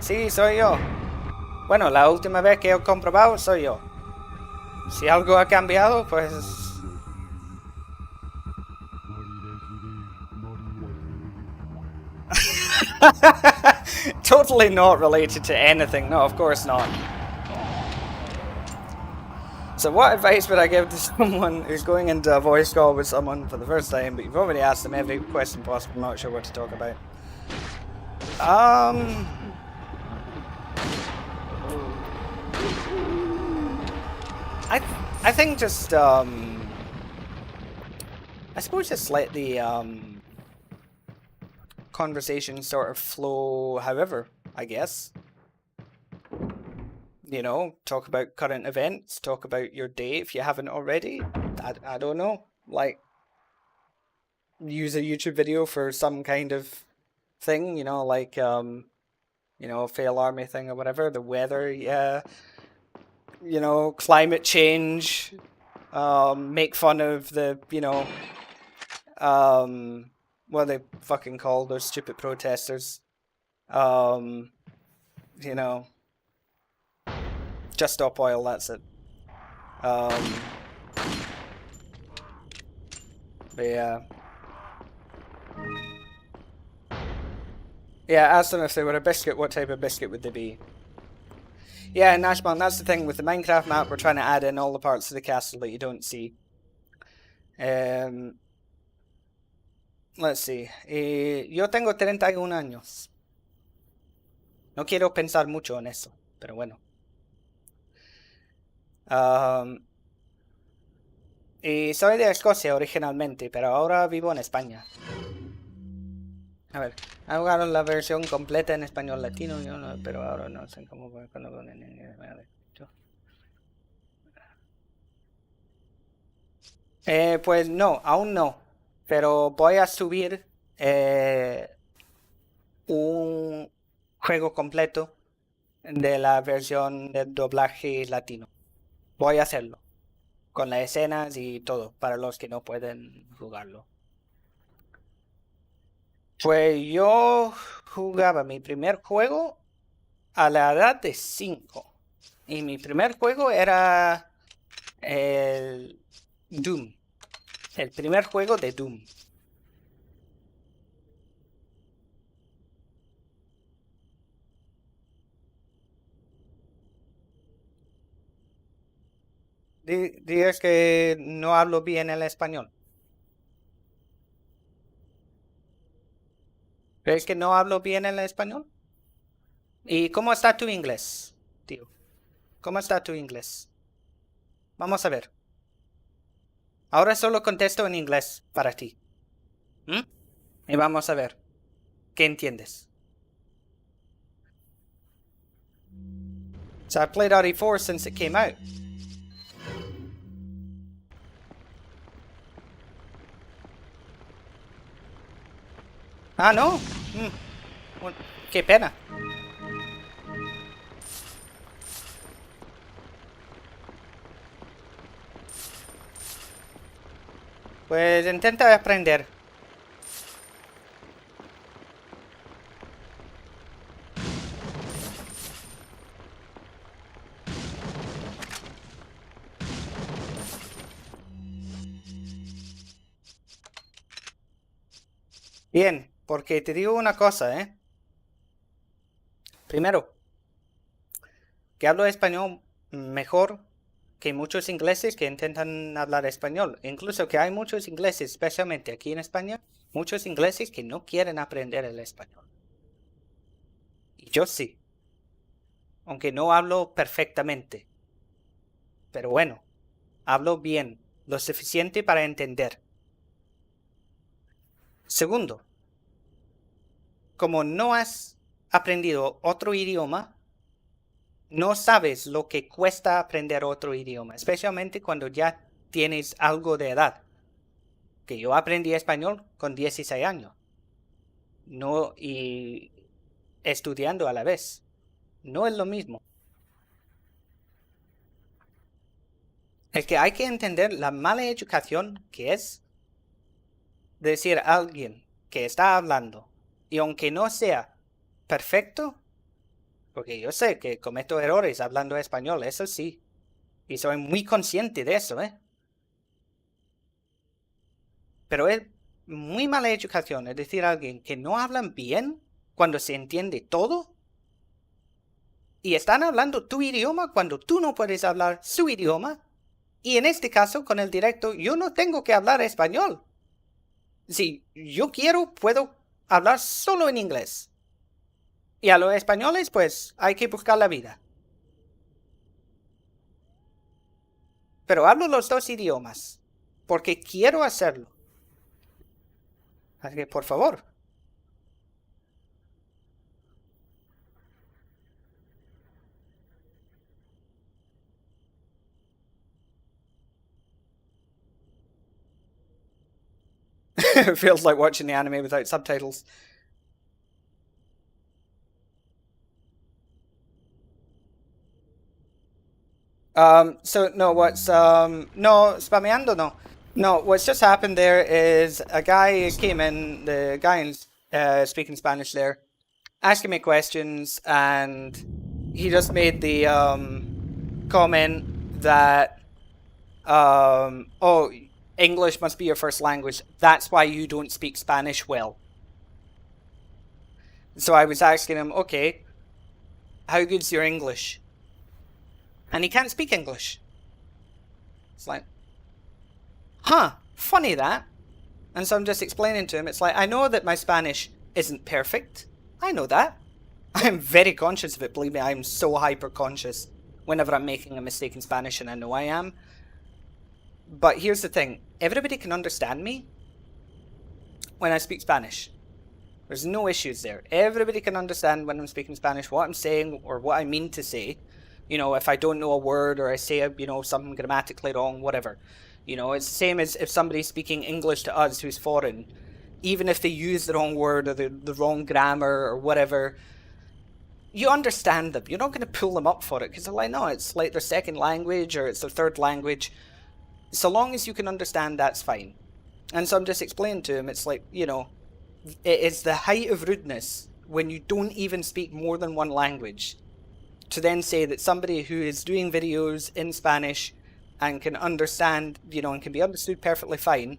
Sí, soy yo. Bueno, la última vez que he comprobado soy yo. Si algo ha cambiado, pues... Totally not related to anything. No, of course not. So what advice would I give to someone who's going into a voice call with someone for the first time, but you've already asked them every question possible, not sure what to talk about? I think just, I suppose just let the, conversation sort of flow however, I guess. You know, talk about current events, talk about your day if you haven't already. I don't know, like, use a YouTube video for some kind of thing, you know, like, you know, fail army thing or whatever, the weather, yeah. You know, climate change, make fun of the, you know, what are they fucking call those stupid protesters? You know, just stop oil, that's it. But yeah. Yeah, ask them if they were a biscuit, what type of biscuit would they be? Yeah, Nashman, that's the thing with the Minecraft map, we're trying to add in all the parts of the castle that you don't see. Let's see. Yo tengo 31 años. No quiero pensar mucho en eso, pero bueno. Y soy de Escocia originalmente, pero ahora vivo en España. A ver, ha jugado la versión completa en español latino, yo no, pero ahora no sé cómo cuando ponen en inglés. Pues no, aún no. Pero voy a subir un juego completo de la versión de doblaje latino. Voy a hacerlo. Con las escenas y todo, para los que no pueden jugarlo. Pues yo jugaba mi primer juego a la edad de 5. Y mi primer juego era el Doom. El primer juego de Doom. Dices que no hablo bien el español. ¿Crees que no hablo bien el español? ¿Y cómo está tu inglés, tío? ¿Cómo está tu inglés? Vamos a ver. Ahora solo contesto en inglés para ti. Y vamos a ver. ¿Qué entiendes? So I played RE4 since it came out. Ah, no. Bueno, qué pena. Pues intenta aprender. Bien, porque te digo una cosa, ¿eh? Primero, que hablo español mejor que muchos ingleses que intentan hablar español. Incluso que hay muchos ingleses, especialmente aquí en España, muchos ingleses que no quieren aprender el español. Y yo sí, aunque no hablo perfectamente. Pero bueno, hablo bien, lo suficiente para entender. Segundo, como no has aprendido otro idioma, no sabes lo que cuesta aprender otro idioma, especialmente cuando ya tienes algo de edad. Que yo aprendí español con 16 años. No, y estudiando a la vez. No es lo mismo. Es que hay que entender la mala educación que es decir a alguien que está hablando, y aunque no sea perfecto, porque yo sé que cometo errores hablando español, eso sí, y soy muy consciente de eso, ¿eh? Pero es muy mala educación, es decir, a alguien que no hablan bien cuando se entiende todo, y están hablando tu idioma cuando tú no puedes hablar su idioma. Y en este caso, con el directo, yo no tengo que hablar español. Si yo quiero, puedo hablar solo en inglés. Y a los españoles, pues, hay que buscar la vida. Pero hablo los dos idiomas, porque quiero hacerlo. Así que, por favor. It feels like watching the anime without subtitles. No, spameando, no. No, what's just happened there is a guy came in, the guy speaking Spanish there, asking me questions, and he just made the comment that, oh, English must be your first language. That's why you don't speak Spanish well. So I was asking him, okay, how good's your English? And he can't speak English. It's like, huh, funny that. And so I'm just explaining to him, it's like, I know that my Spanish isn't perfect. I know that. I'm very conscious of it, believe me, I'm so hyper conscious whenever I'm making a mistake in Spanish, and I know I am. But here's the thing, everybody can understand me when I speak Spanish. There's no issues there. Everybody can understand when I'm speaking Spanish what I'm saying or what I mean to say. You know, if I don't know a word or I say, you know, something grammatically wrong, whatever. You know, it's the same as if somebody's speaking English to us who's foreign. Even if they use the wrong word or the wrong grammar or whatever, you understand them. You're not going to pull them up for it because they're like, no, it's like their second language or it's their third language. So long as you can understand, that's fine. And so I'm just explaining to him, it's like, you know, it is the height of rudeness when you don't even speak more than one language to then say that somebody who is doing videos in Spanish and can understand, you know, and can be understood perfectly fine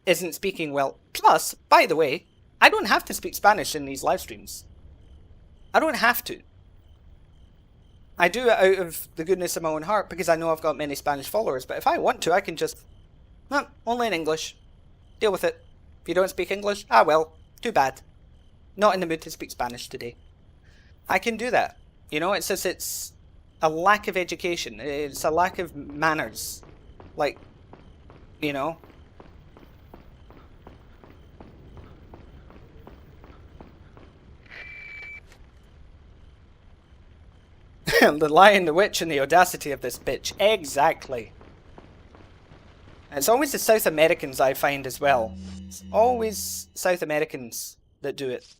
isn't speaking well. Plus, by the way, I don't have to speak Spanish in these live streams. I don't have to. I do it out of the goodness of my own heart because I know I've got many Spanish followers, but if I want to, I can just, only in English. Deal with it. If you don't speak English, well, too bad. Not in the mood to speak Spanish today. I can do that. You know, it's just, it's a lack of education. It's a lack of manners. Like, you know. The Lion, the Witch, and the audacity of this bitch. Exactly. It's always the South Americans I find as well. It's always South Americans that do it.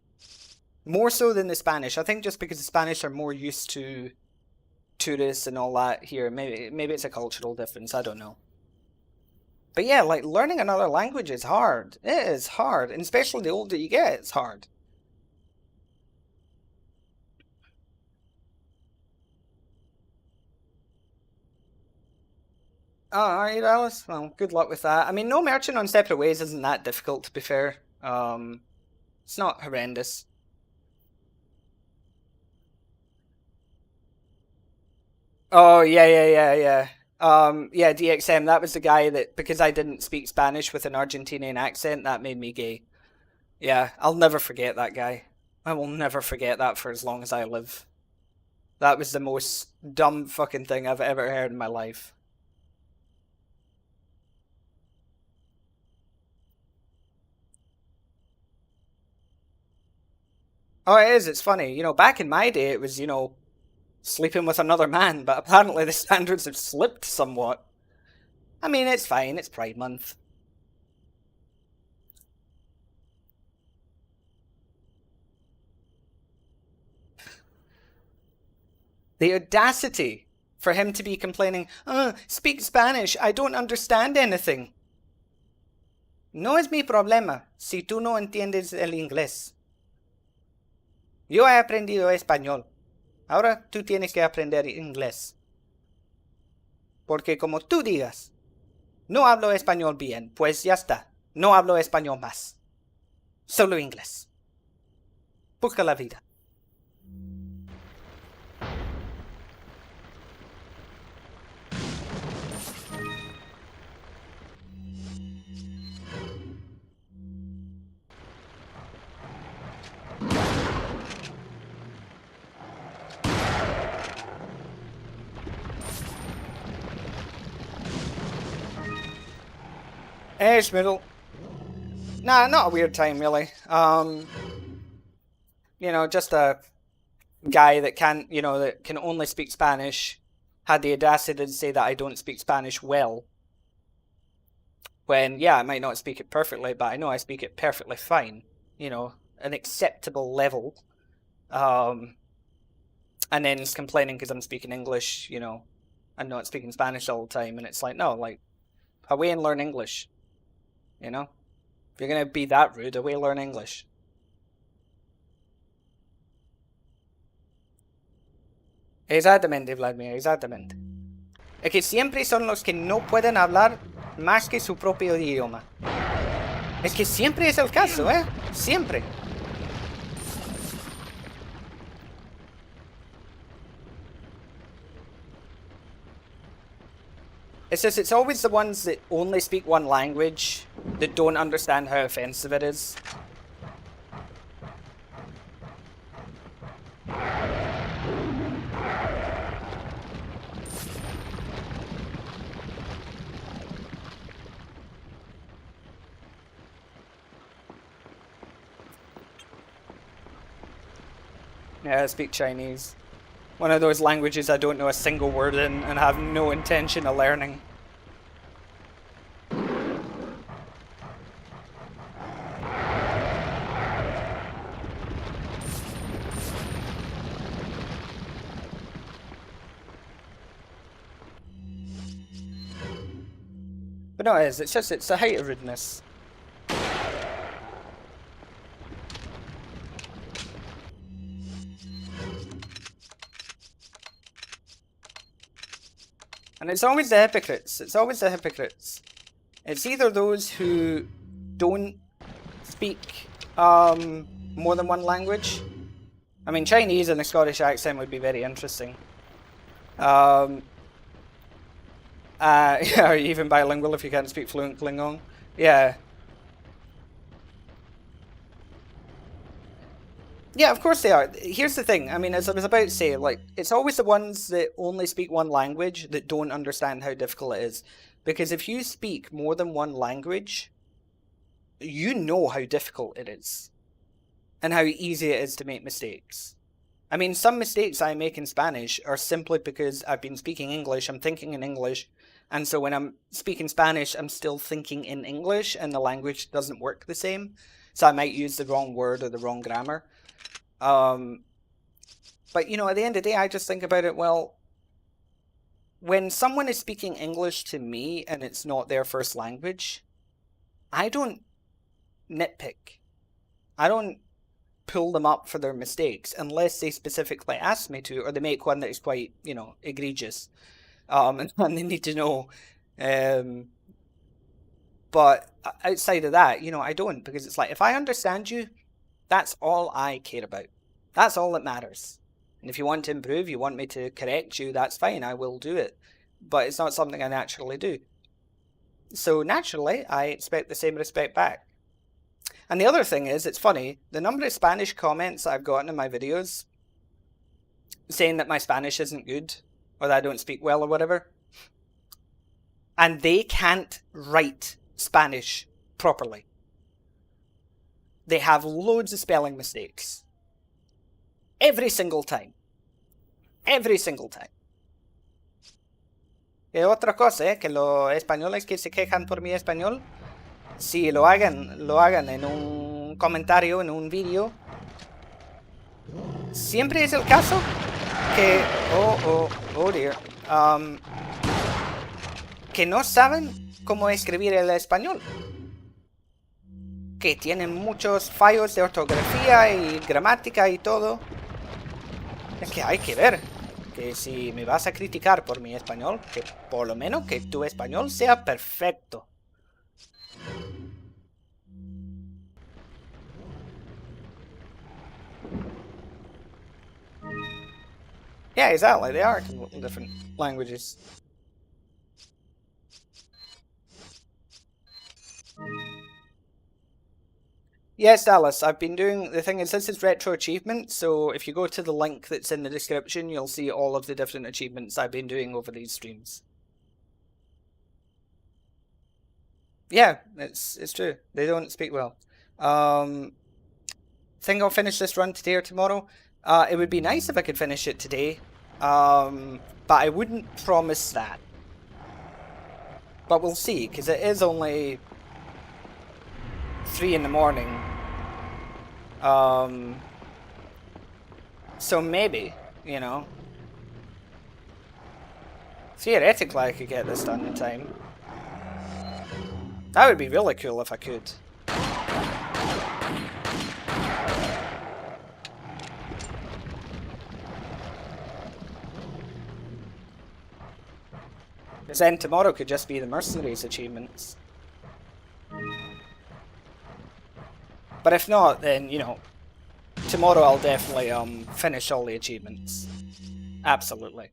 More so than the Spanish. I think just because the Spanish are more used to tourists and all that here. Maybe it's a cultural difference. I don't know. But yeah, like learning another language is hard. It is hard. And especially the older you get, it's hard. Oh, alright, Alice. Well, good luck with that. I mean, no merchant on separate ways isn't that difficult, to be fair. It's not horrendous. Oh, yeah. Yeah, DXM, that was the guy that, because I didn't speak Spanish with an Argentinian accent, that made me gay. Yeah, I'll never forget that guy. I will never forget that for as long as I live. That was the most dumb fucking thing I've ever heard in my life. Oh, it is, it's funny. You know, back in my day, it was, you know, sleeping with another man, but apparently the standards have slipped somewhat. I mean, it's fine, it's Pride Month. The audacity for him to be complaining, speak Spanish, I don't understand anything. No es mi problema si tú no entiendes el inglés. Yo he aprendido español. Ahora tú tienes que aprender inglés. Porque como tú digas, no hablo español bien, pues ya está. No hablo español más. Solo inglés. Busca la vida. Middle. Nah, not a weird time, really. You know, just a guy that can, you know, that can only speak Spanish, had the audacity to say that I don't speak Spanish well. When, yeah, I might not speak it perfectly, but I know I speak it perfectly fine. You know, an acceptable level. And then he's complaining because I'm speaking English, you know, and not speaking Spanish all the time. And it's like, no, like, away and learn English. You know? If you're gonna be that rude, away learn English. Exactamente, Vladimir, exactamente. Es que siempre son los que no pueden hablar más que su propio idioma. Es que siempre es el caso, ¿eh? Siempre. It's just, it's always the ones that only speak one language that don't understand how offensive it is. Yeah, I speak Chinese. One of those languages I don't know a single word in and have no intention of learning. But no, it is. It's just, it's a height of rudeness. And it's always the hypocrites. It's always the hypocrites. It's either those who don't speak more than one language. I mean, Chinese and a Scottish accent would be very interesting. Yeah, even bilingual if you can't speak fluent Klingon. Yeah. Yeah, of course they are. Here's the thing. I mean, as I was about to say, like, it's always the ones that only speak one language that don't understand how difficult it is. Because if you speak more than one language, you know how difficult it is. And how easy it is to make mistakes. I mean, some mistakes I make in Spanish are simply because I've been speaking English, I'm thinking in English, and so when I'm speaking Spanish, I'm still thinking in English, and the language doesn't work the same. So I might use the wrong word or the wrong grammar. But, you know, at the end of the day, I just think about it, well, when someone is speaking English to me and it's not their first language, I don't nitpick. I don't pull them up for their mistakes unless they specifically ask me to, or they make one that is quite, you know, egregious. And they need to know But outside of that, you know, I don't, because it's like, if I understand you, that's all I care about. That's all that matters. And if you want to improve, you want me to correct you, that's fine, I will do it. But it's not something I naturally do. So naturally, I expect the same respect back. And the other thing is, it's funny, the number of Spanish comments I've gotten in my videos saying that my Spanish isn't good, or that I don't speak well or whatever, and they can't write Spanish properly. They have loads of spelling mistakes. Every single time. Every single time. Y otra cosa, que los españoles que se quejan por mi español, si lo hagan en un comentario, en un vídeo, siempre es el caso que, oh dear, que no saben cómo escribir el español. Que tienen muchos fallos de ortografía y gramática y todo. Es que hay que ver. Que si me vas a criticar por mi español, que por lo menos que tu español sea perfecto. Yeah, exactly. They are different languages. Yes, Alice, I've been doing, the thing is, this is Retro Achievements, so if you go to the link that's in the description, you'll see all of the different achievements I've been doing over these streams. Yeah, it's true. They don't speak well. Think I'll finish this run today or tomorrow? It would be nice if I could finish it today, but I wouldn't promise that. But we'll see, because it is only 3 in the morning. So maybe, you know. Theoretically, I could get this done in time. That would be really cool if I could. Because then tomorrow could just be the Mercenaries achievements. But if not, then, you know, tomorrow I'll definitely finish all the achievements. Absolutely.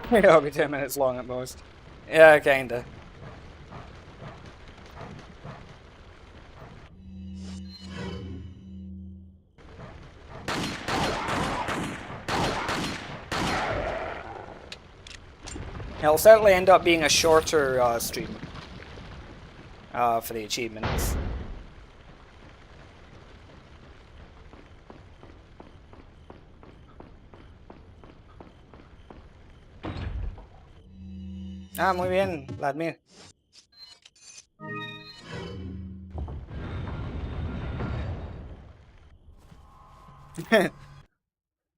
It'll be 10 minutes long at most. Yeah, kinda. It'll certainly end up being a shorter stream for the achievements. Ah, muy bien, Vladimir.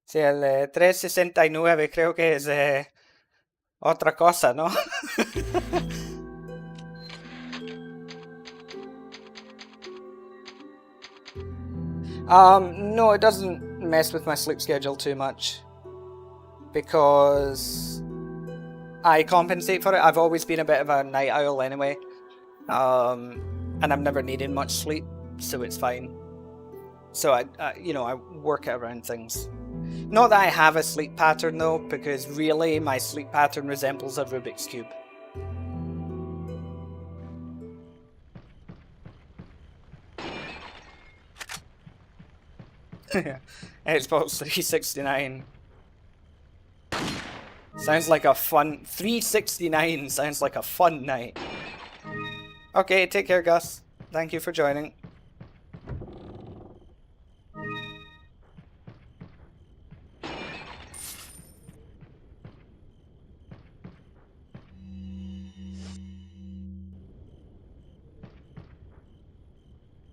Sí, el 369 creo que es otra cosa, ¿no? No, it doesn't mess with my sleep schedule too much. Because I compensate for it. I've always been a bit of a night owl anyway. And I've never needed much sleep, so it's fine. So you know, I work it around things. Not that I have a sleep pattern though, because really my sleep pattern resembles a Rubik's Cube. Xbox 369. Sounds like a fun... 369 sounds like a fun night. Okay, take care, Gus. Thank you for joining.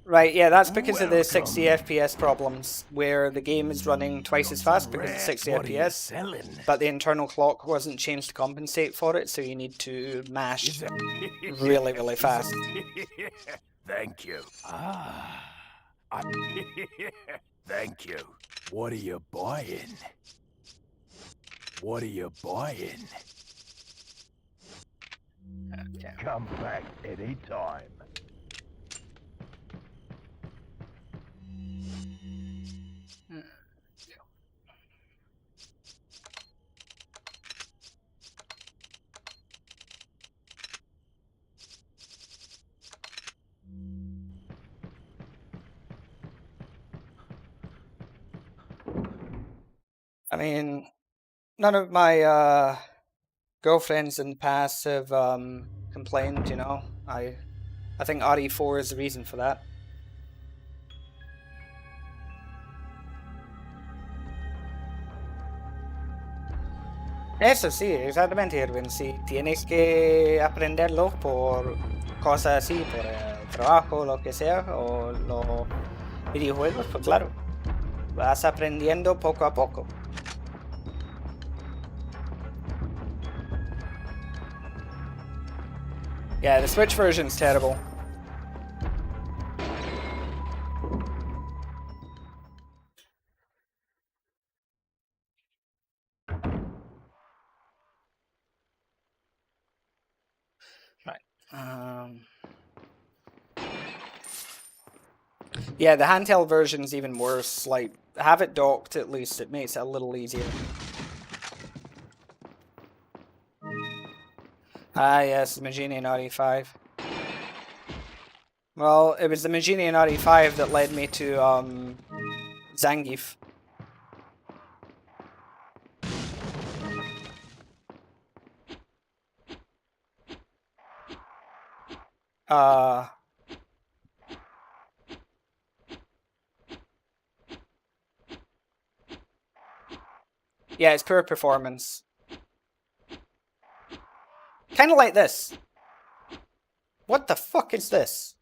Right, yeah, that's because of the 60 FPS problems, where the game is running twice as fast because of 60 FPS, but the internal clock wasn't changed to compensate for it, so you need to mash really, really fast. Thank you. Thank you. What are you buying? What are you buying? Okay. Come back anytime. I mean, none of my girlfriends in the past have complained, you know. I think RE4 is the reason for that. Eso sí, exactamente, Irwin. Si tienes que aprenderlo por cosas así, por el trabajo, lo que sea, o los videojuegos, pues claro, vas aprendiendo poco a poco. Yeah, the Switch version's terrible. Right. Yeah, the handheld version's even worse. Like, have it docked at least. It makes it a little easier. Ah, yes, the Magini and RE5. Well, it was the Magini and RE5 that led me to, Zangief. Yeah, it's pure performance. Kind of like this. What the fuck is this?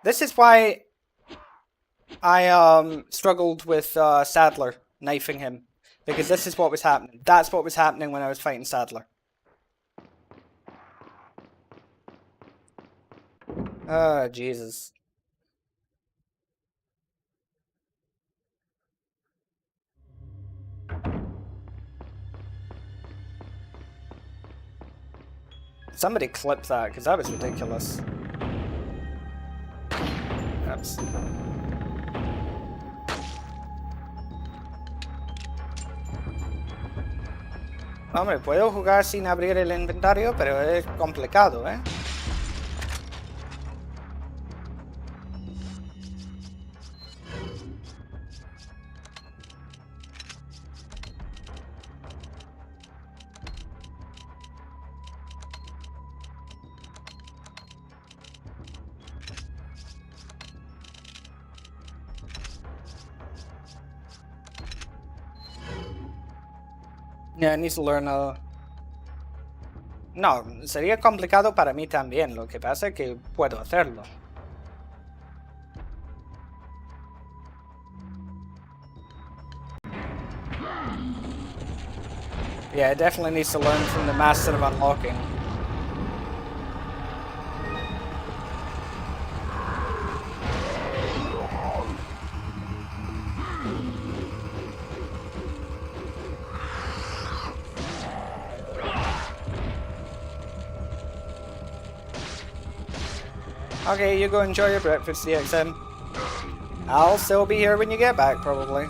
This is why I struggled with Sadler knifing him, because this is what was happening. That's what was happening when I was fighting Sadler. Oh, Jesus. Somebody clip that, because that was ridiculous. Oops. Hombre, puedo jugar sin abrir el inventario, pero es complicado, ¿eh? Yeah, needs to learn No, sería complicado para mí también. Lo que pasa es que puedo hacerlo. Yeah, it definitely needs to learn from the master of unlocking. Okay, you go enjoy your breakfast, DXM. I'll still be here when you get back, probably.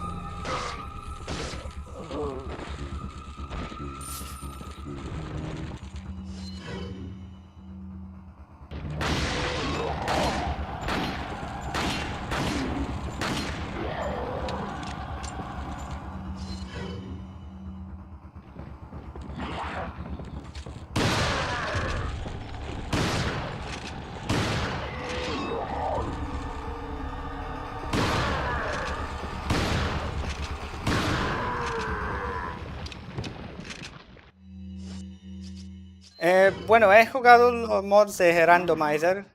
Bueno, he jugado los mods de Randomizer,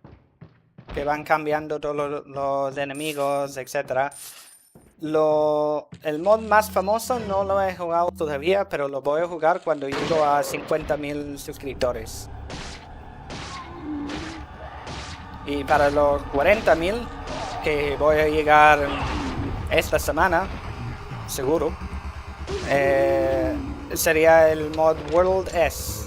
que van cambiando todos los enemigos, etc. El mod más famoso no lo he jugado todavía, pero lo voy a jugar cuando llego a 50.000 suscriptores. Y para los 40.000, que voy a llegar esta semana, seguro, sería el mod World S.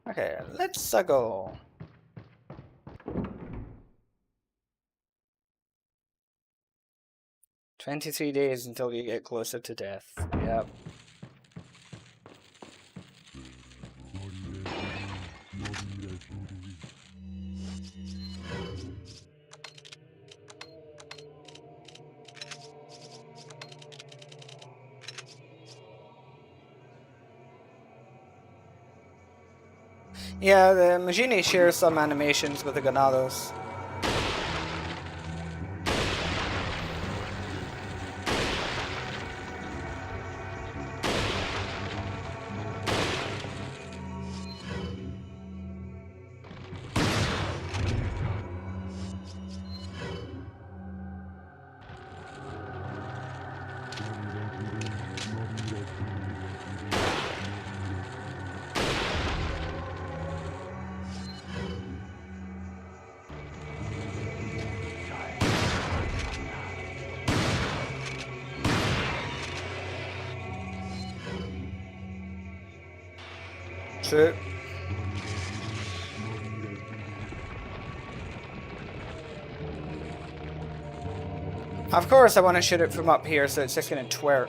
Okay, let's go. "23 days until you get closer to death." Yep. Yeah, the Magini shares some animations with the Ganados. True. Of course I want to shoot it from up here, so it's just gonna twerk.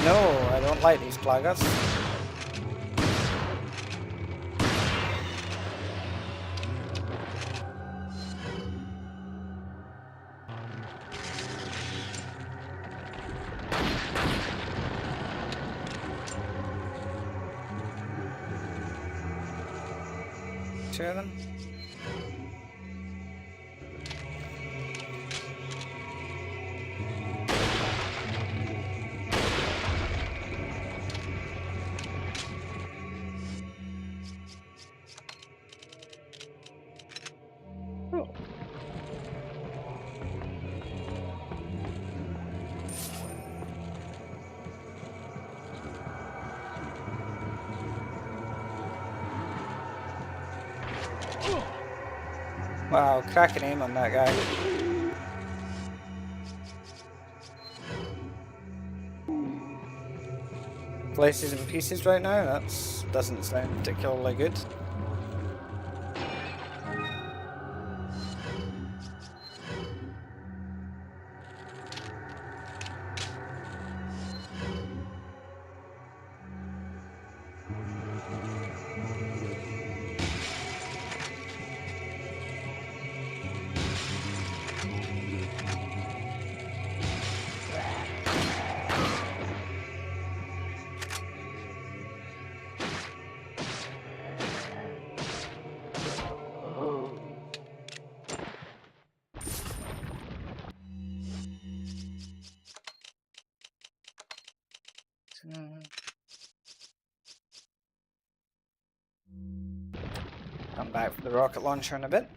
No, I don't like these plagas. Two of them. Oh. Wow, cracking aim on that guy. Places in pieces right now, that doesn't sound particularly good. Come back for the rocket launcher in a bit.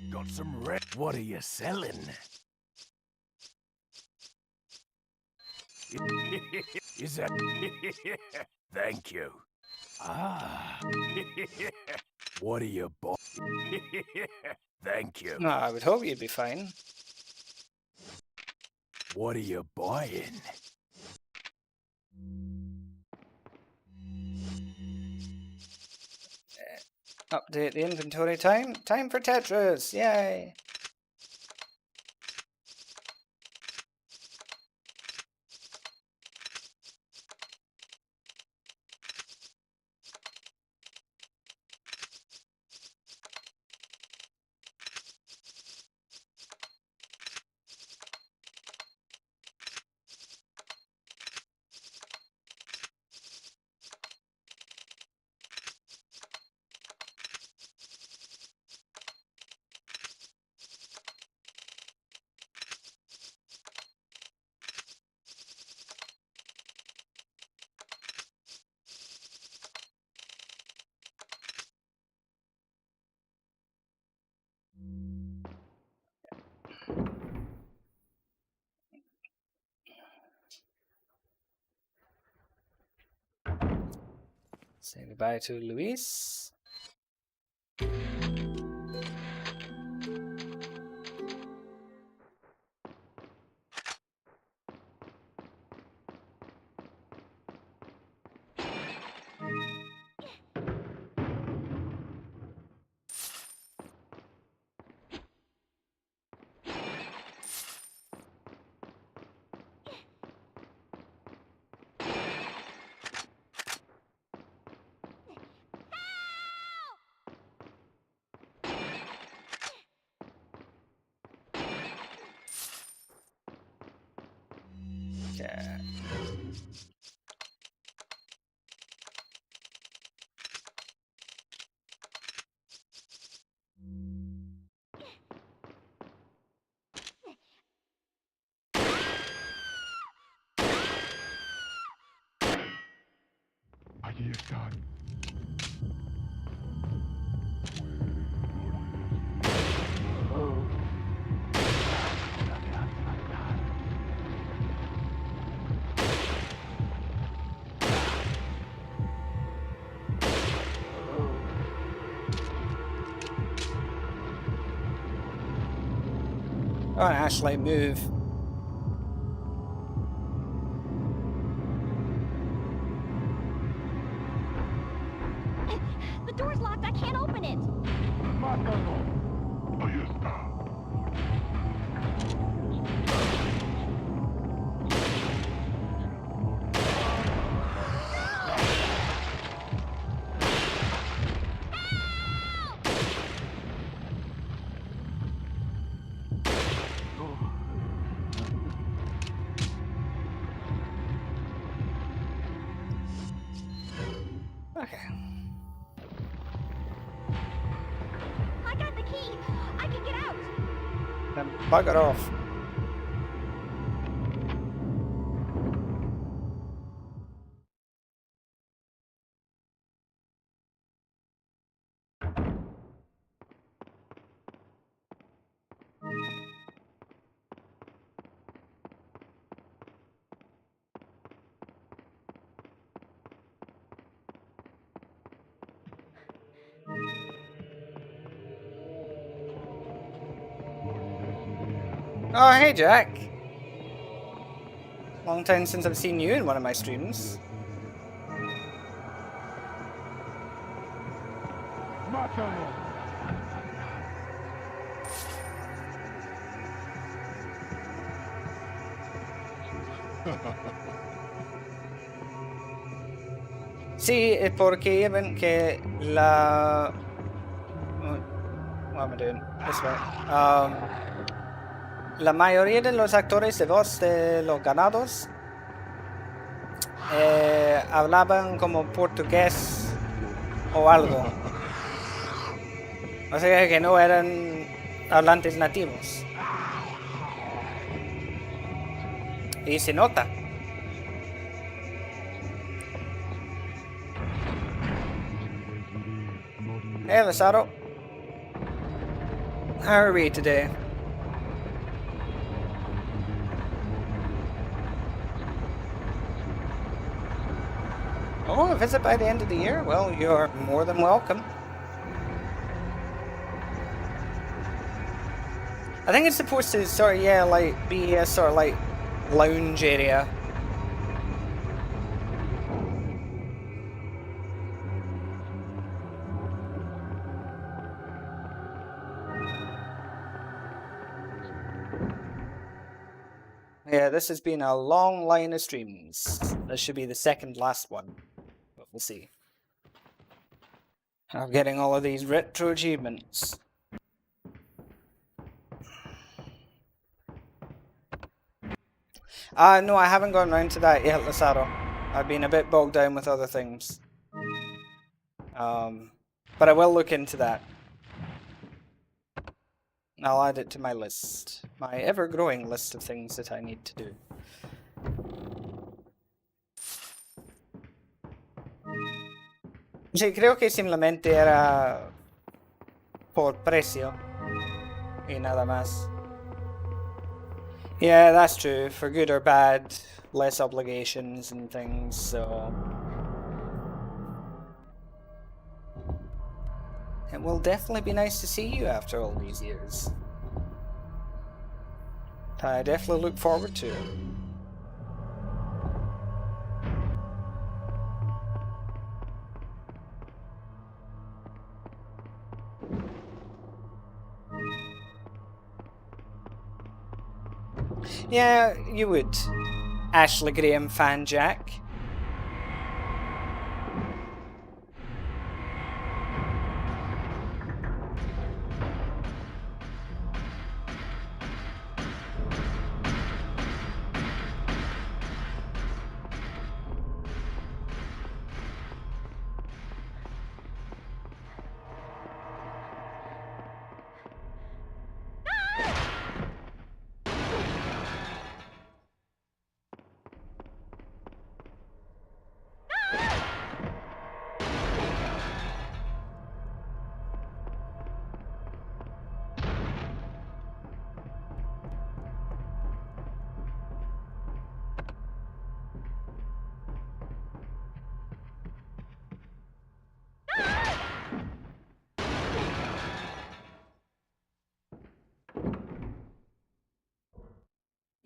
Got some red. What are you selling? Is that? Thank you. Ah. What are you buying? Thank you. No, I would hope you'd be fine. What are you buying? Update the inventory time. Time for Tetris! Yay! Say goodbye to Luis. Okay. Aquí están. Oh, Ashley, move. The door's locked. I can't open it. Mátalo. Ahí está. Okay. I got the key. I can get out. Then bugger off. Oh, hey, Jack. Long time since I've seen you in one of my streams. Mátalo. Sí, es porque ya ven que la... What am I doing? This way. La mayoría de los actores de voz de los ganados hablaban como portugués o algo. O sea que no eran hablantes nativos. Y se nota. Hey, Lazaro. How are we today? Oh, a visit by the end of the year? Well, you're more than welcome. I think it's supposed to sort of, yeah, like, be a sort of, like, lounge area. Yeah, this has been a long line of streams. This should be the second last one, but we'll see. I'm getting all of these retro achievements. No, I haven't gone round to that yet, Lazaro. I've been a bit bogged down with other things. But I will look into that. I'll add it to my list. My ever-growing list of things that I need to do. Sí, creo que simplemente era por precio y nada más. Yeah, that's true. For good or bad, less obligations and things, so... It will definitely be nice to see you after all these years. I definitely look forward to it. Yeah, you would. Ashley Graham fan Jack.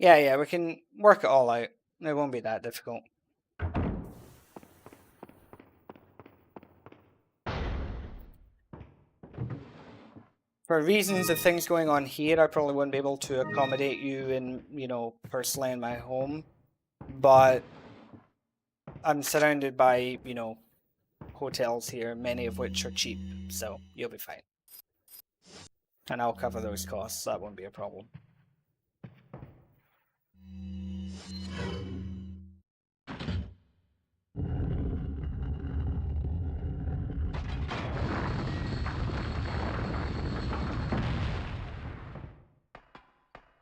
Yeah, we can work it all out. It won't be that difficult. For reasons of things going on here, I probably wouldn't be able to accommodate you in, you know, personally in my home. But I'm surrounded by, you know, hotels here, many of which are cheap, so you'll be fine. And I'll cover those costs, that won't be a problem.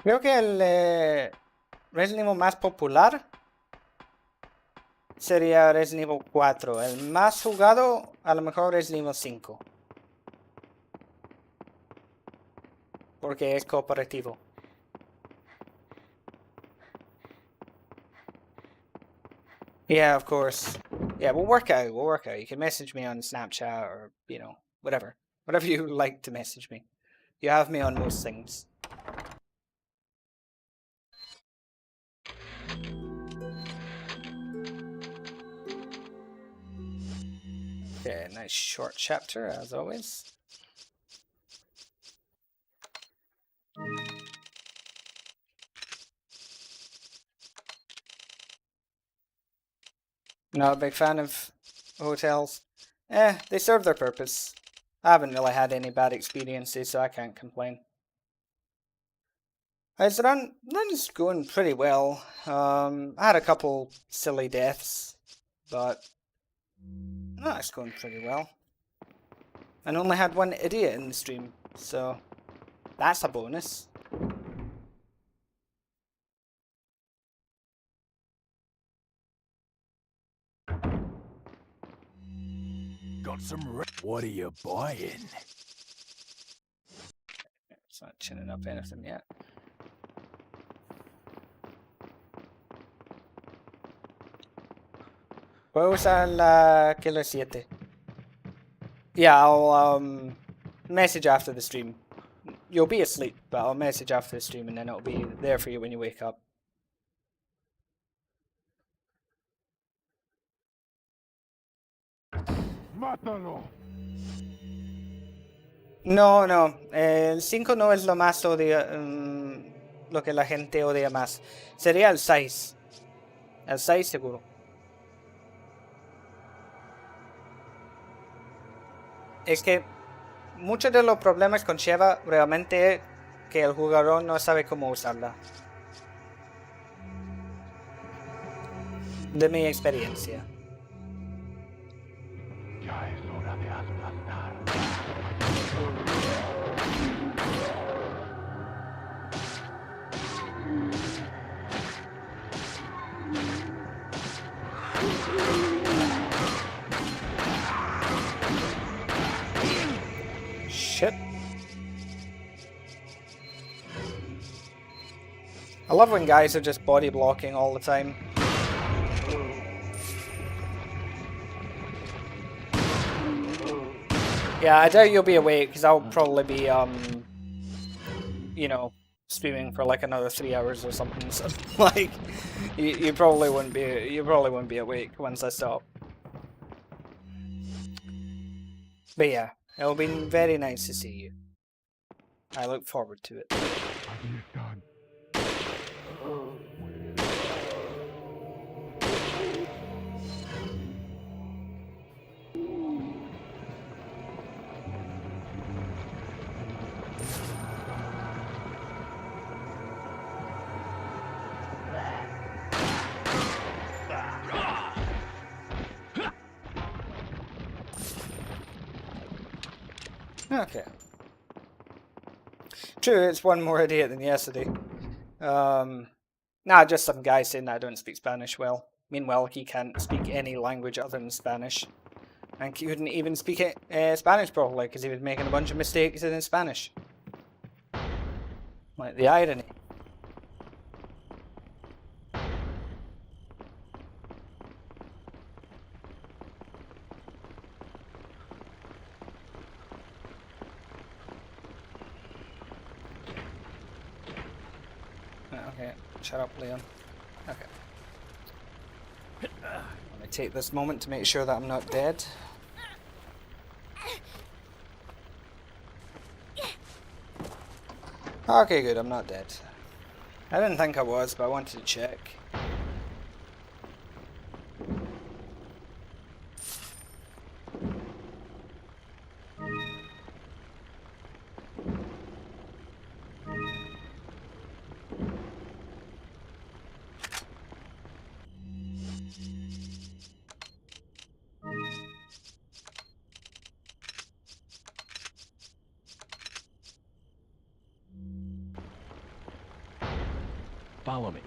Creo que el Resident Evil más popular sería Resident Evil 4. El más jugado, a lo mejor Resident Evil 5. Porque es cooperativo. Yeah, of course. Yeah, we'll work out. We'll work out. You can message me on Snapchat or, you know, whatever. Whatever you like to message me. You have me on most things. Okay, nice short chapter as always. Not a big fan of hotels. They serve their purpose. I haven't really had any bad experiences, so I can't complain. His run's going pretty well. I had a couple silly deaths, but no, it's going pretty well. And only had one idiot in the stream, so that's a bonus. Got some. What are you buying? It's not chinning up anything yet. Puedo usar la Killer 7. Yeah, I'll message after the stream. You'll be asleep, but I'll message after the stream and then it'll be there for you when you wake up. Mátalo. No, no. El 5 no es lo más odia... lo que la gente odia más. Sería el 6. El 6 seguro. Es que muchos de los problemas con Sheva realmente es que el jugador no sabe cómo usarla. De mi experiencia. Ya es hora de adelantar. Shit. I love when guys are just body blocking all the time. Yeah, I doubt you'll be awake because I'll probably be you know, streaming for like another 3 hours or something. So like, you probably wouldn't be awake once I stop. But yeah, it'll be very nice to see you. I look forward to it. Aquí están. Okay. True, it's one more idiot than yesterday. Nah, just some guy saying that I don't speak Spanish well. Meanwhile, he can't speak any language other than Spanish. And he couldn't even speak Spanish properly because he was making a bunch of mistakes in his Spanish. Like, the irony. Okay, shut up, Leon. Okay. Let me take this moment to make sure that I'm not dead. Okay, good, I'm not dead. I didn't think I was, but I wanted to check. Follow me.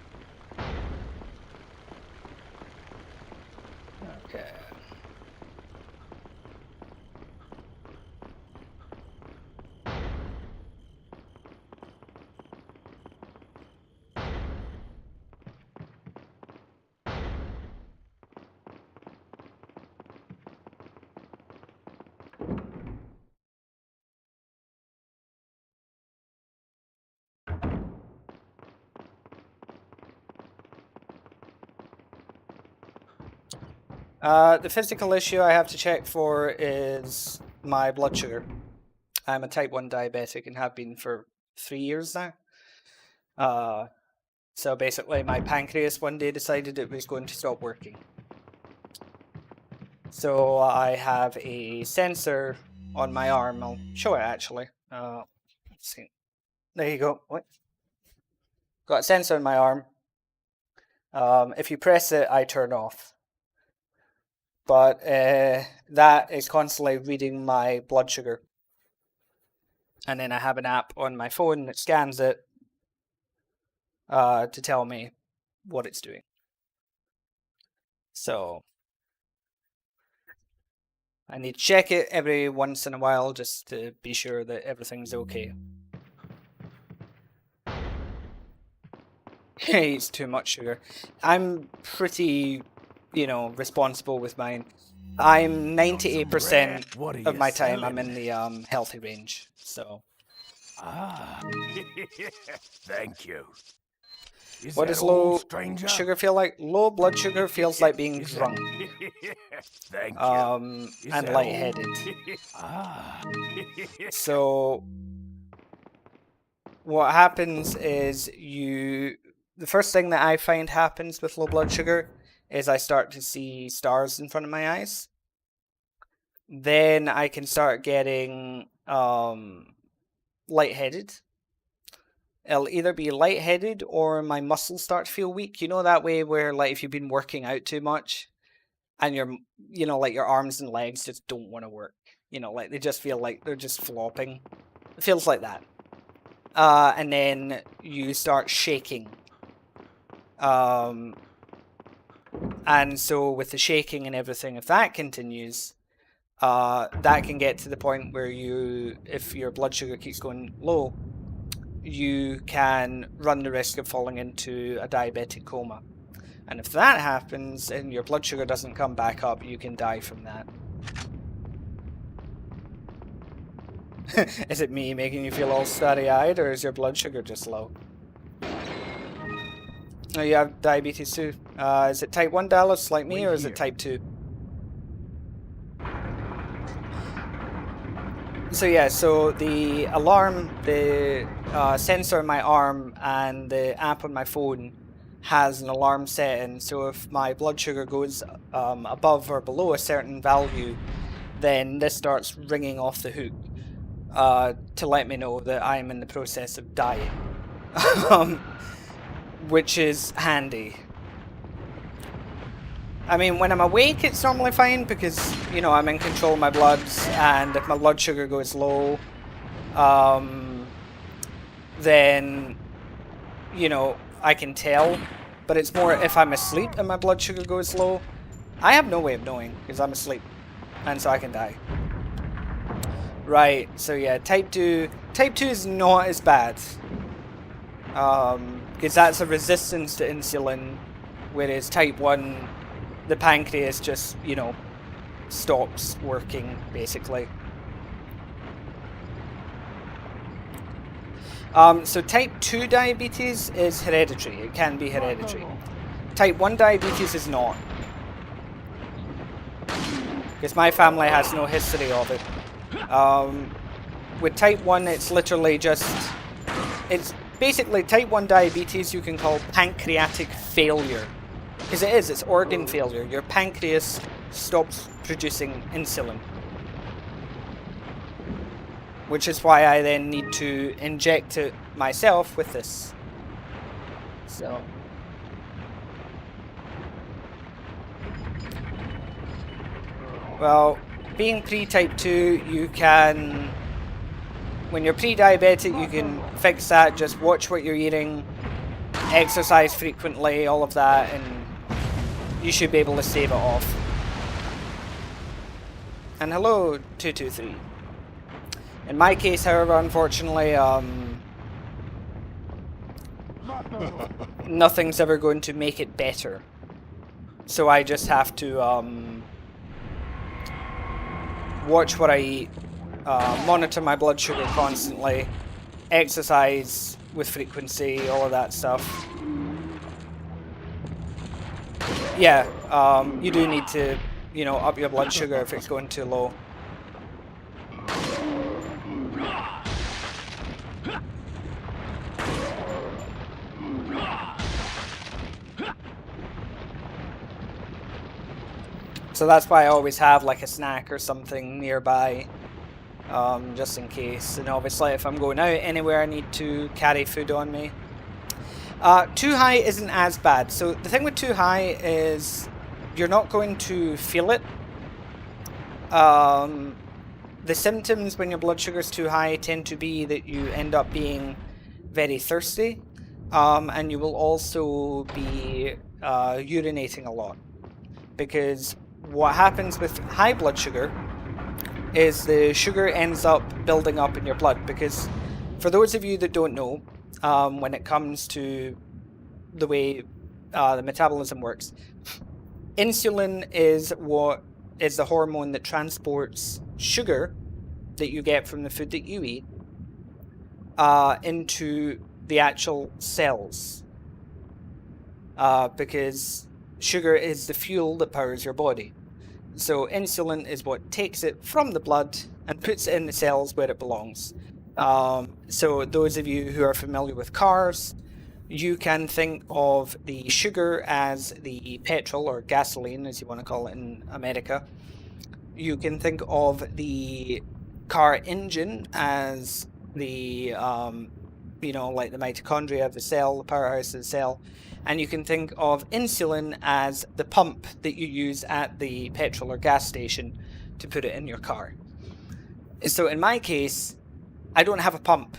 Okay. The physical issue I have to check for is my blood sugar. I'm a type 1 diabetic and have been for 3 years now. So basically my pancreas one day decided it was going to stop working. So I have a sensor on my arm. I'll show it actually. Let's see. There you go. What? Got a sensor on my arm. If you press it, I turn off. But that is constantly reading my blood sugar. And then I have an app on my phone that scans it to tell me what it's doing. So I need to check it every once in a while just to be sure that everything's okay. He eats too much sugar. I'm pretty, responsible with mine. I'm 98% of my time I'm in the healthy range. So. Ah, thank you. What does low sugar feel like? Low blood sugar feels like being drunk. Thank you. And lightheaded. So what happens is the first thing that I find happens with low blood sugar is I start to see stars in front of my eyes. Then I can start getting lightheaded. It'll either be lightheaded or my muscles start to feel weak. You know that way where like if you've been working out too much and like your arms and legs just don't want to work. Like they just feel like they're just flopping. It feels like that. And then you start shaking. And so with the shaking and everything, if that continues, that can get to the point where if your blood sugar keeps going low, you can run the risk of falling into a diabetic coma. And if that happens and your blood sugar doesn't come back up, you can die from that. Is it me making you feel all starry-eyed, or is your blood sugar just low? Oh, you have diabetes too. Is it type 1, Dallas, like me, or is it type 2? So yeah, so the alarm, the sensor on my arm and the app on my phone has an alarm setting. So if my blood sugar goes above or below a certain value, then this starts ringing off the hook to let me know that I'm in the process of dying, which is handy. I mean, when I'm awake, it's normally fine because, I'm in control of my bloods, and if my blood sugar goes low, then, I can tell. But it's more if I'm asleep and my blood sugar goes low, I have no way of knowing because I'm asleep, and so I can die. Right, so yeah, type 2 is not as bad. Because that's a resistance to insulin, whereas type 1... the pancreas just, stops working, basically. So type 2 diabetes is hereditary. It can be hereditary. Type 1 diabetes is not. Because my family has no history of it. With type 1, it's literally just... It's basically type 1 diabetes you can call pancreatic failure. Because it's organ failure. Your pancreas stops producing insulin. Which is why I then need to inject it myself with this. So. Well, being pre-type 2, you can... When you're pre-diabetic, you can fix that. Just watch what you're eating. Exercise frequently, all of that, and you should be able to save it off. And hello, 223. In my case, however, unfortunately, nothing's ever going to make it better. So I just have to watch what I eat, monitor my blood sugar constantly, exercise with frequency, all of that stuff. Yeah, you do need to, up your blood sugar if it's going too low. So So that's why I always have like a snack or something nearby, just in case. And obviously if I'm going out anywhere I need to carry food on me. Too high isn't as bad. So the thing with too high is you're not going to feel it. The symptoms when your blood sugar is too high tend to be that you end up being very thirsty, and you will also be urinating a lot. Because what happens with high blood sugar is the sugar ends up building up in your blood. Because for those of you that don't know, when it comes to the way the metabolism works, insulin is what is the hormone that transports sugar that you get from the food that you eat into the actual cells, because sugar is the fuel that powers your body. So insulin is what takes it from the blood and puts it in the cells where it belongs. So those of you who are familiar with cars, you can think of the sugar as the petrol or gasoline, as you want to call it in America. You can think of the car engine as the, like the mitochondria of the cell, the powerhouse of the cell. And you can think of insulin as the pump that you use at the petrol or gas station to put it in your car. So in my case, I don't have a pump.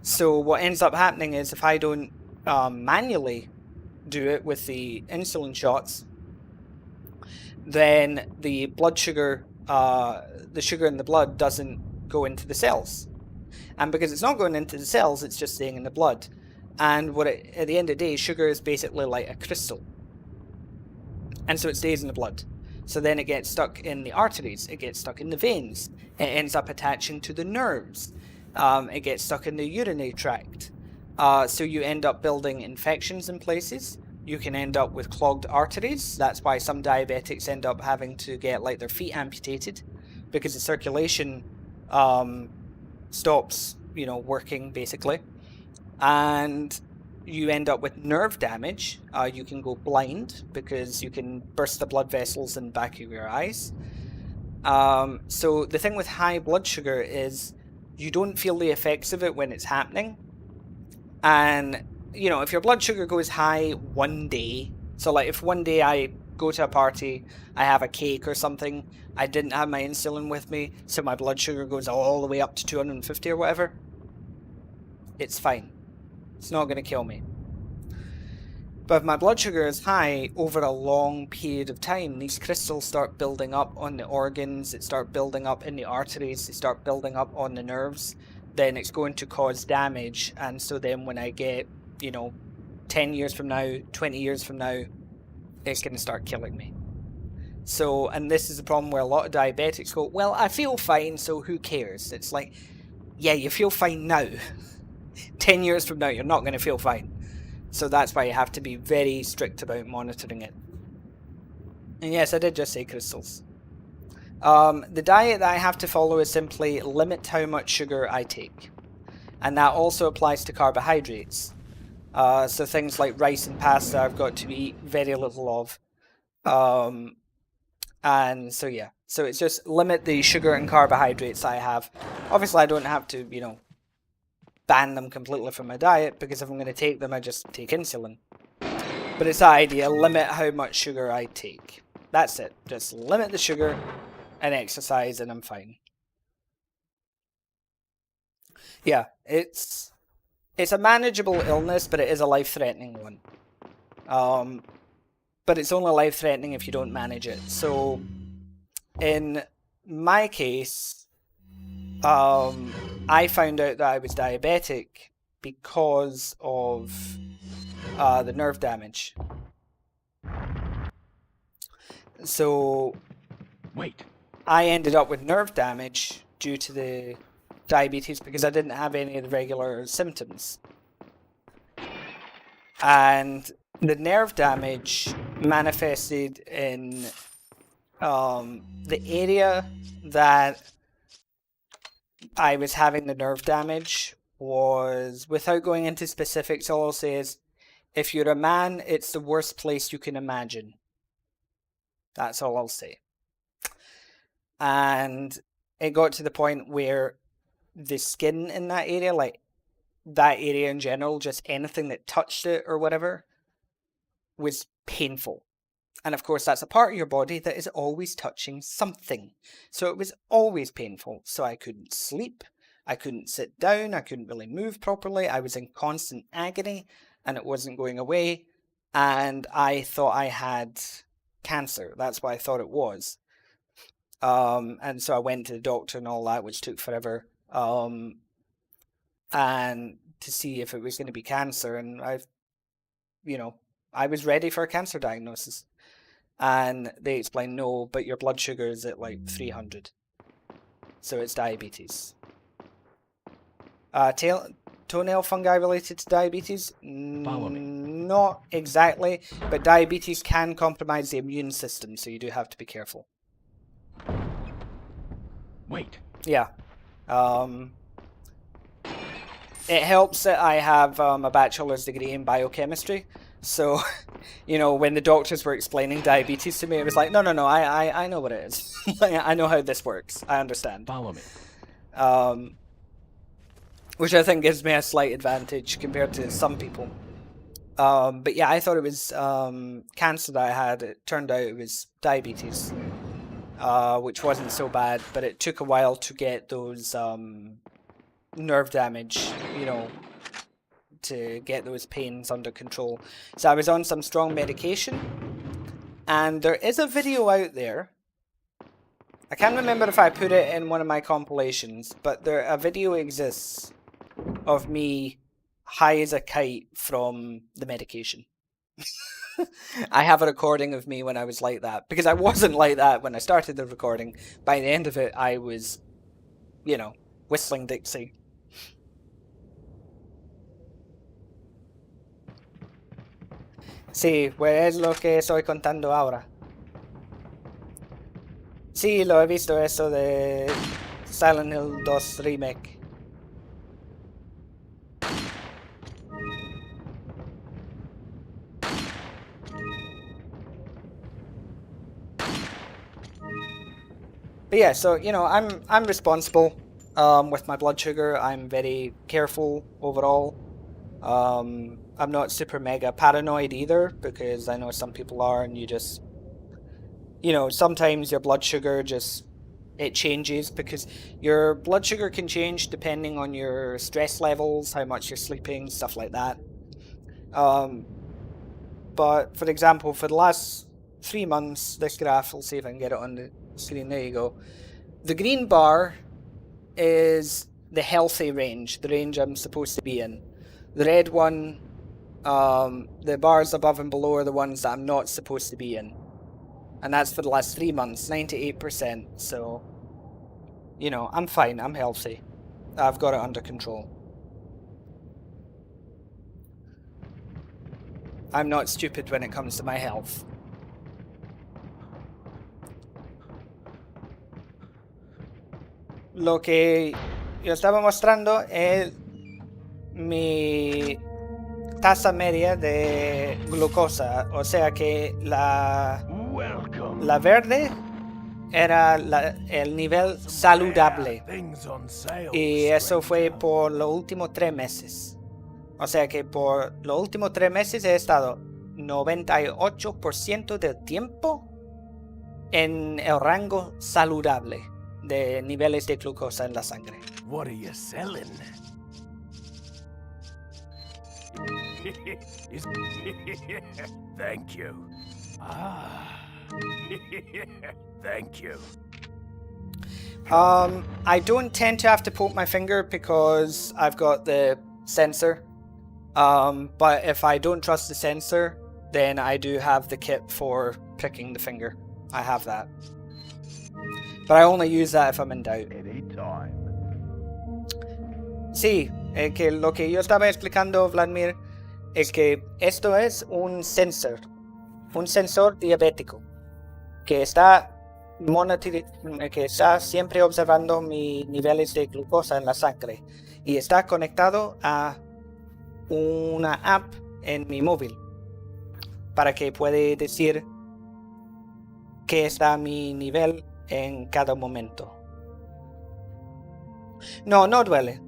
So what ends up happening is if I don't manually do it with the insulin shots, then the blood sugar, the sugar in the blood doesn't go into the cells. And because it's not going into the cells, it's just staying in the blood. And at the end of the day, sugar is basically like a crystal. And so it stays in the blood. So then it gets stuck in the arteries, it gets stuck in the veins, it ends up attaching to the nerves, it gets stuck in the urinary tract. So you end up building infections in places. You can end up with clogged arteries. That's why some diabetics end up having to get like their feet amputated, because the circulation stops, working basically. And you end up with nerve damage. You can go blind because you can burst the blood vessels in the back of your eyes. So the thing with high blood sugar is you don't feel the effects of it when it's happening. And, if your blood sugar goes high one day, so like if one day I go to a party, I have a cake or something, I didn't have my insulin with me, so my blood sugar goes all the way up to 250 or whatever, it's fine. It's not going to kill me. But if my blood sugar is high over a long period of time, these crystals start building up on the organs, it start building up in the arteries, they start building up on the nerves, then it's going to cause damage. And so then when I get, 10 years from now, 20 years from now, it's going to start killing me. So, and this is the problem where a lot of diabetics go, well, I feel fine, so who cares? It's like, yeah, you feel fine now. 10 years from now, you're not going to feel fine. So that's why you have to be very strict about monitoring it. And yes, I did just say crystals. The diet that I have to follow is simply limit how much sugar I take. And that also applies to carbohydrates. So things like rice and pasta I've got to eat very little of. And so yeah, so it's just limit the sugar and carbohydrates I have. Obviously I don't have to, ban them completely from my diet, because if I'm going to take them, I just take insulin. But it's that idea, limit how much sugar I take. That's it. Just limit the sugar and exercise and I'm fine. Yeah, it's a manageable illness, but it is a life-threatening one. But it's only life-threatening if you don't manage it. So, in my case, I found out that I was diabetic because of the nerve damage. So, I ended up with nerve damage due to the diabetes because I didn't have any of the regular symptoms. And the nerve damage manifested in the area that I was having the nerve damage was, without going into specifics, all I'll say is, if you're a man, it's the worst place you can imagine. That's all I'll say. And it got to the point where the skin in that area, like that area in general, just anything that touched it or whatever, was painful. And of course, that's a part of your body that is always touching something. So it was always painful. So I couldn't sleep. I couldn't sit down. I couldn't really move properly. I was in constant agony and it wasn't going away. And I thought I had cancer. That's what I thought it was. And so I went to the doctor and all that, which took forever. And to see if it was going to be cancer. And I was ready for a cancer diagnosis. And they explained, no, but your blood sugar is at like 300. So it's diabetes. Toenail fungi related to diabetes? Not exactly, but diabetes can compromise the immune system, so you do have to be careful. Wait. Yeah. It helps that I have a bachelor's degree in biochemistry. So, when the doctors were explaining diabetes to me, it was like, no, I know what it is. I know how this works. I understand. Follow me. Which I think gives me a slight advantage compared to some people. But yeah, I thought it was cancer that I had. It turned out it was diabetes, which wasn't so bad, but it took a while to get those nerve damage, to get those pains under control. So I was on some strong medication, and there is a video out there. I can't remember if I put it in one of my compilations, but a video exists of me high as a kite from the medication. I have a recording of me when I was like that, because I wasn't like that when I started the recording. By the end of it, I was, whistling Dixie. Sí, pues es lo que estoy contando ahora. Sí, lo he visto eso de Silent Hill 2 Remake. But yeah, so I'm responsible with my blood sugar. I'm very careful overall. I'm not super mega paranoid either, because I know some people are, and you just, sometimes your blood sugar it changes, because your blood sugar can change depending on your stress levels, how much you're sleeping, stuff like that. But for example, for the last 3 months, this graph, I'll see if I can get it on the screen, there you go. The green bar is the healthy range, the range I'm supposed to be in. The red one, the bars above and below are the ones that I'm not supposed to be in. And that's for the last 3 months, 98%. So, I'm fine, I'm healthy. I've got it under control. I'm not stupid when it comes to my health. Lo que yo estaba mostrando es mi tasa media de glucosa, o sea que la verde era el nivel saludable, y eso fue por los últimos 3 meses. O sea que por los últimos 3 meses he estado 98% del tiempo en el rango saludable de niveles de glucosa en la sangre. What are you selling? Thank you. Thank you. I don't tend to have to poke my finger because I've got the sensor. But if I don't trust the sensor, then I do have the kit for pricking the finger. I have that. But I only use that if I'm in doubt. Anytime. Sí, que lo que yo estaba explicando, Vladimir, es que esto es un sensor diabético que está siempre observando mis niveles de glucosa en la sangre, y está conectado a una app en mi móvil para que pueda decir que está mi nivel en cada momento. No duele.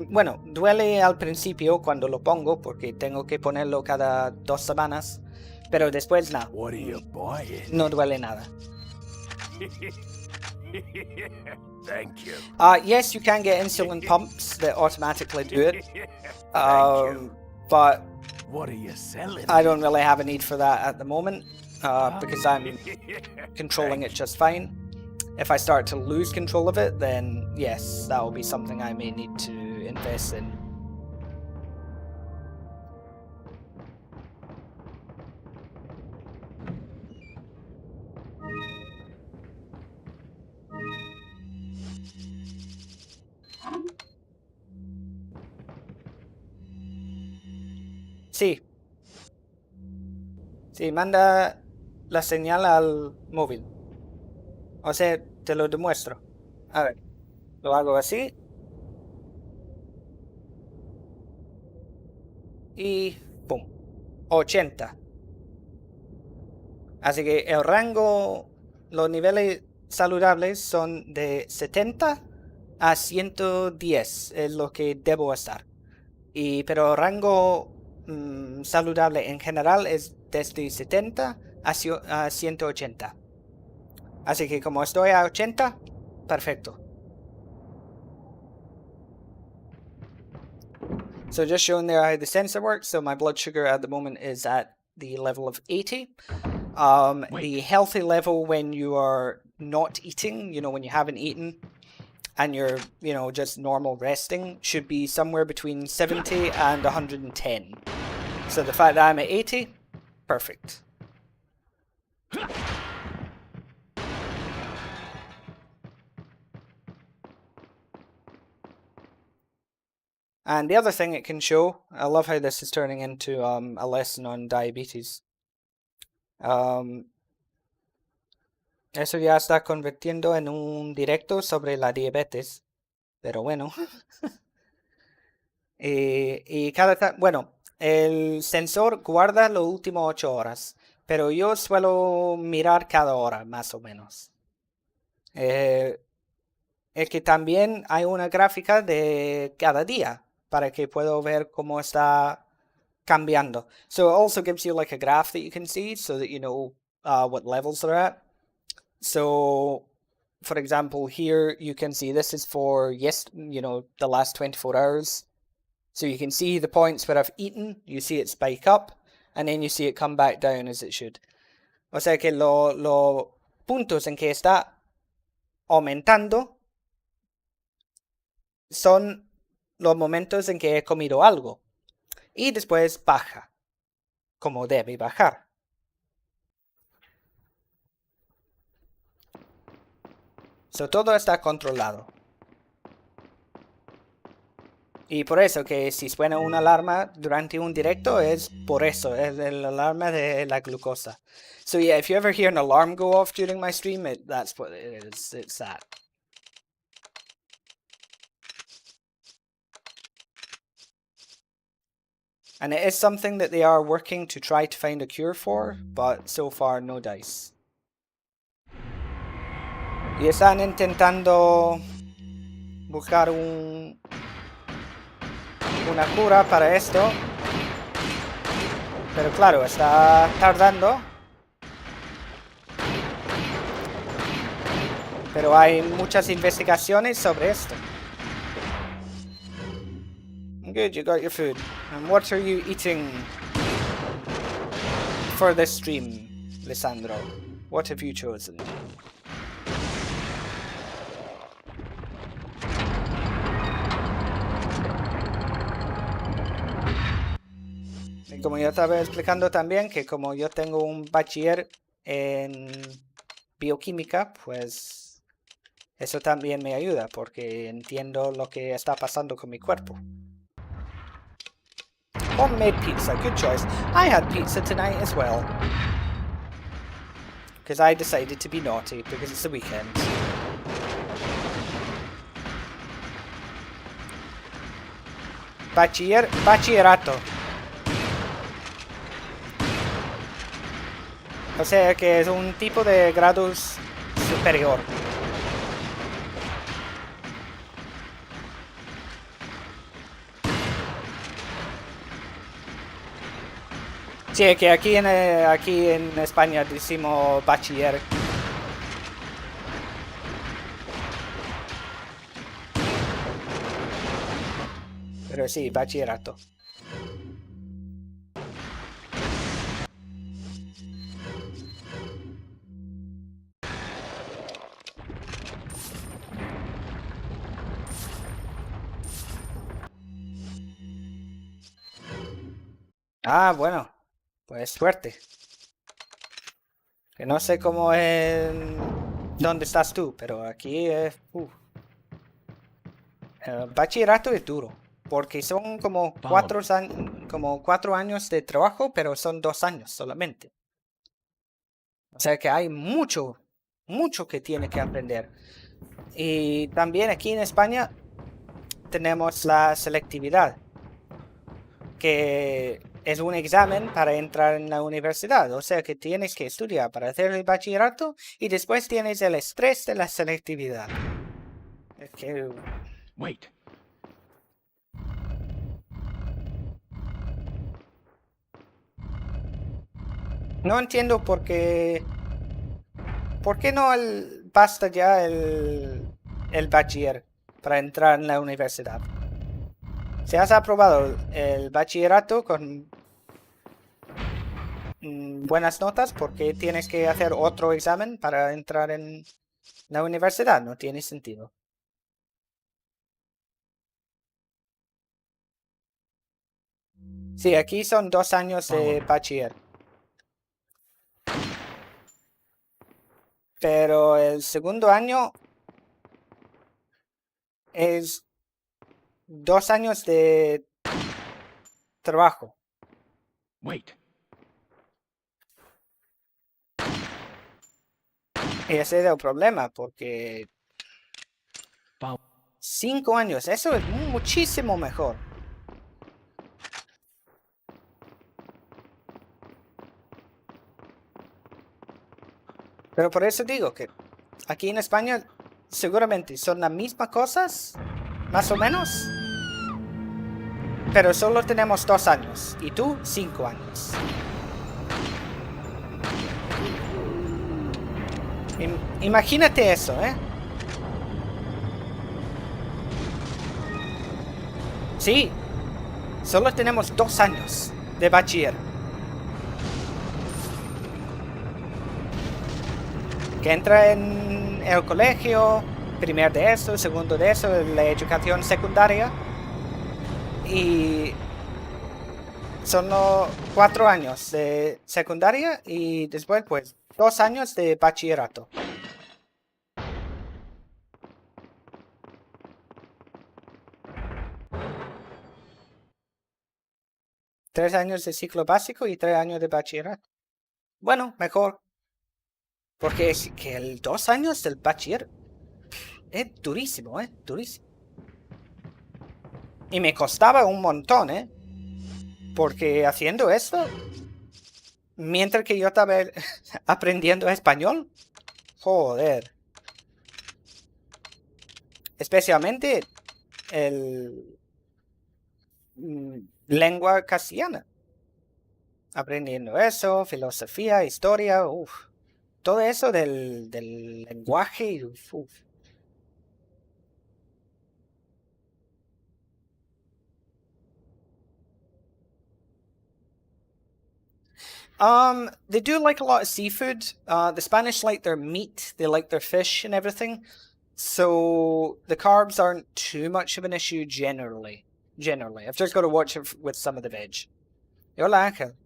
Bueno, duele al principio cuando lo pongo porque tengo que ponerlo cada 2 semanas, pero después no. What are you buying? No duele nada. Thank you. Yes, you can get insulin pumps that automatically do it, Thank you. but What are you selling? I don't really have a need for that at the moment because I'm controlling it just fine. If I start to lose control of it, then yes, that will be something I may need to invest in. Sí. Sí, manda la señal al móvil. O sea, te lo demuestro. A ver, lo hago así. Y ¡pum! 80. Así que el rango, los niveles saludables son de 70 a 110, es lo que debo estar. Pero el rango saludable en general es desde 70 a 180. Así que como estoy a 80, perfecto. So just showing there how the sensor works. So my blood sugar at the moment is at the level of 80. The healthy level when you are not eating, when you haven't eaten and you're, just normal resting, should be somewhere between 70 and 110. So the fact that I'm at 80, perfect. And the other thing it can show, I love how this is turning into a lesson on diabetes. Eso ya está convirtiendo en un directo sobre la diabetes, pero bueno. Bueno, el sensor guarda los últimos 8 horas, pero yo suelo mirar cada hora, más o menos. Es que también hay una gráfica de cada día, para que pueda ver cómo está cambiando. So it also gives you like a graph that you can see, so that you know what levels they're at. So, for example, here you can see this is for the last 24 hours. So you can see the points where I've eaten, you see it spike up, and then you see it come back down as it should. O sea que los puntos en que está aumentando son los momentos en que he comido algo. Y después baja, como debe bajar. So todo está controlado. Y por eso que si suena una alarma durante un directo es por eso, es la alarma de la glucosa. So yeah, if you ever hear an alarm go off during my stream, that's what it is. It's that. And it is something that they are working to try to find a cure for, but so far no dice. Y están intentando buscar una cura para esto. Pero claro, está tardando. Pero hay muchas investigaciones sobre esto. Good, you got your food. And what are you eating for this stream, Lisandro? What have you chosen? Y como yo estaba explicando también, que como yo tengo un bachiller en bioquímica, pues eso también me ayuda, porque entiendo lo que está pasando con mi cuerpo. Homemade pizza, good choice. I had pizza tonight as well. Because I decided to be naughty, because it's the weekend. Bachillerato. O sea que es un tipo de grados superior. Sí, que aquí en España decimos bachiller. Pero sí, bachillerato. Ah, bueno, pues suerte. Que no sé cómo es dónde estás tú, pero aquí es... El bachillerato es duro, porque son como como 4 años de trabajo, pero son 2 años solamente. O sea que hay mucho, mucho que tiene que aprender. Y también aquí en España tenemos la selectividad, que es un examen para entrar en la universidad. O sea que tienes que estudiar para hacer el bachillerato y después tienes el estrés de la selectividad. Es que... Wait. No entiendo por qué... ¿Por qué no basta ya el bachiller para entrar en la universidad? Si has aprobado el bachillerato con buenas notas, ¿por qué tienes que hacer otro examen para entrar en la universidad? No tiene sentido. Sí, aquí son 2 años de bachiller. Pero el segundo año es 2 años de trabajo. Wait. Y ese es el problema, porque 5 años, eso es muchísimo mejor. Pero por eso digo que aquí en España seguramente son las mismas cosas, más o menos. Pero solo tenemos 2 años y tú 5 años. Imagínate eso, ¿eh? Sí, solo tenemos 2 años de bachiller. Que entra en el colegio, primer de eso, segundo de eso, la educación secundaria. Y son 4 años de secundaria y después pues 2 años de bachillerato. Tres años de ciclo básico y 3 años de bachillerato. Bueno, mejor. Porque es que el 2 años del bachiller es durísimo, durísimo. Y me costaba un montón, porque haciendo esto, mientras que yo estaba aprendiendo español, joder. Especialmente el lengua castellana. Aprendiendo eso, filosofía, historia, todo eso del lenguaje, They do like a lot of seafood. The Spanish like their meat, they like their fish and everything. So the carbs aren't too much of an issue generally. I've just got to watch it with some of the veg. Hola, Ángel.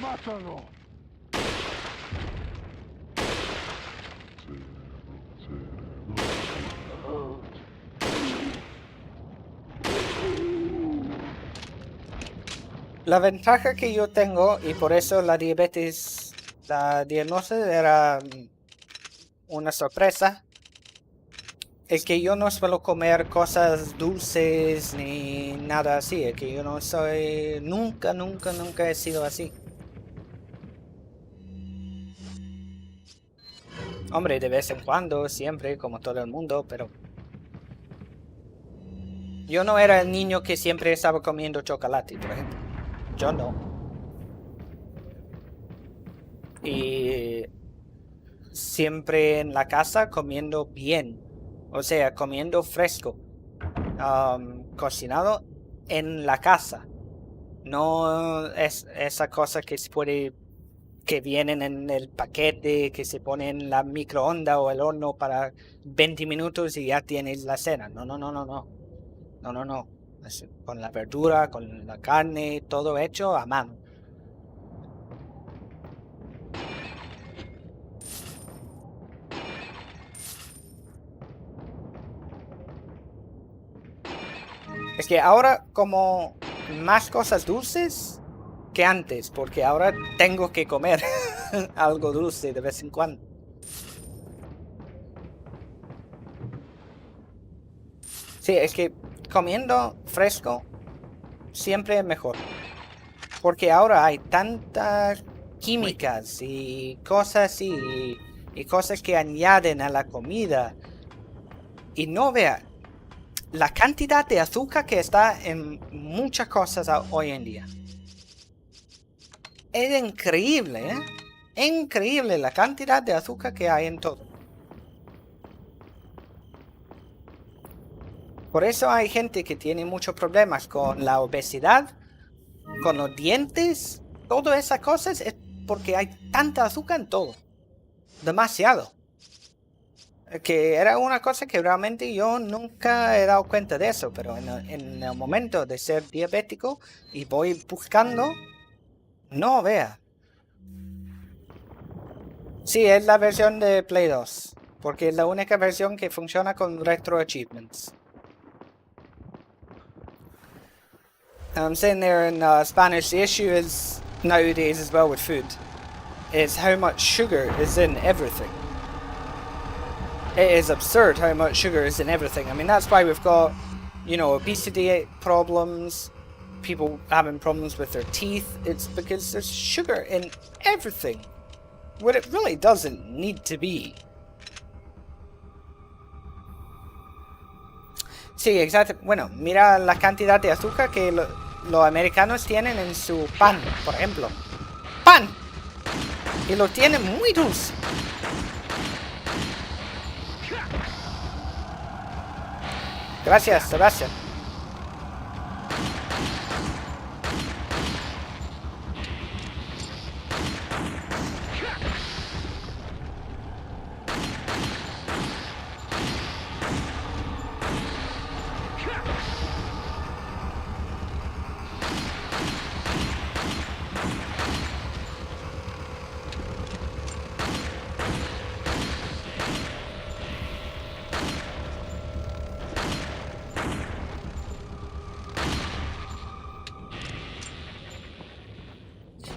Mátalo. La ventaja que yo tengo, y por eso la diabetes, la diagnosis era una sorpresa, Es que yo no suelo comer cosas dulces ni nada así. Es que yo no soy... Nunca he sido así. Hombre, de vez en cuando, siempre, como todo el mundo, pero... Yo no era el niño que siempre estaba comiendo chocolate, por ejemplo. Yo no. Y siempre en la casa comiendo bien. O sea, comiendo fresco. Cocinado en la casa. No es esa cosa que se puede... que vienen en el paquete, que se pone en la microonda o el horno para 20 minutos y ya tienes la cena. No. No. Con la verdura, con la carne, todo hecho a mano. Es que ahora como más cosas dulces que antes, porque ahora tengo que comer algo dulce de vez en cuando. Sí, es que comiendo fresco siempre es mejor. Porque ahora hay tantas químicas y cosas y cosas que añaden a la comida. Y no vea la cantidad de azúcar que está en muchas cosas hoy en día. Es increíble, ¿eh? Increíble la cantidad de azúcar que hay en todo. Por eso hay gente que tiene muchos problemas con la obesidad, con los dientes, todas esas cosas, es porque hay tanta azúcar en todo. Demasiado. Que era una cosa que realmente yo nunca he dado cuenta de eso, pero en el momento de ser diabético y voy buscando, no vea. Sí, es la versión de Play 2, porque es la única versión que funciona con RetroAchievements. I'm saying there in Spanish, the issue is nowadays as well with food, is how much sugar is in everything. It is absurd how much sugar is in everything. I mean, that's why we've got, you know, obesity problems, people having problems with their teeth. It's because there's sugar in everything, where it really doesn't need to be. Sí, exacto. Bueno, mira la cantidad de azúcar que los americanos tienen en su pan, por ejemplo. ¡Pan! Y lo tienen muy dulce. Gracias, Sebastián.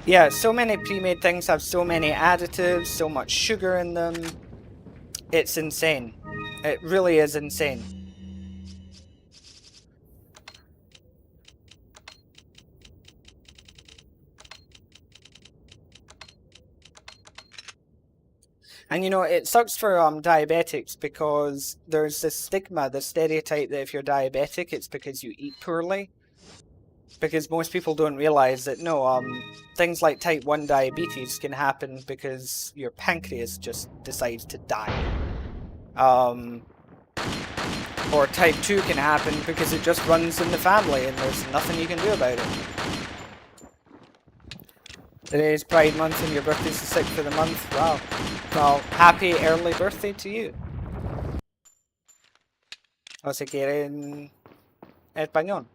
Yeah, so many pre-made things have so many additives, so much sugar in them. It's insane. It really is insane. And you know, it sucks for diabetics because there's this stigma, the stereotype that if you're diabetic, it's because you eat poorly. Because most people don't realize that no, things like type 1 diabetes can happen because your pancreas just decides to die. Or type 2 can happen because it just runs in the family and there's nothing you can do about it. Today is Pride Month and your birthday's the 6th of the month. Wow. Well, happy early birthday to you. O se quiere en español.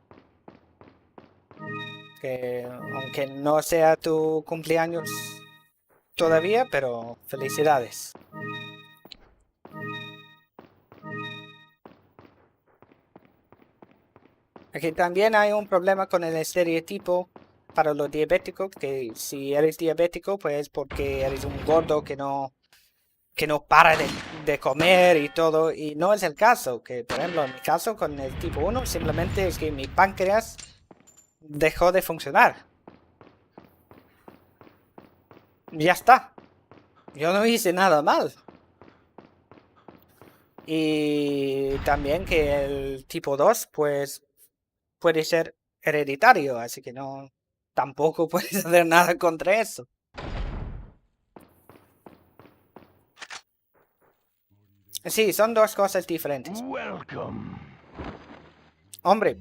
Que aunque no sea tu cumpleaños todavía, pero felicidades. Aquí también hay un problema con el estereotipo para los diabéticos, que si eres diabético, pues porque eres un gordo que no que no para de comer y todo. Y no es el caso, que por ejemplo en mi caso con el tipo 1 simplemente es que mi páncreas dejó de funcionar. Ya está. Yo no hice nada mal. Y también que el tipo 2 pues puede ser hereditario, así que no, tampoco puedes hacer nada contra eso. Sí, son dos cosas diferentes. Welcome. Hombre,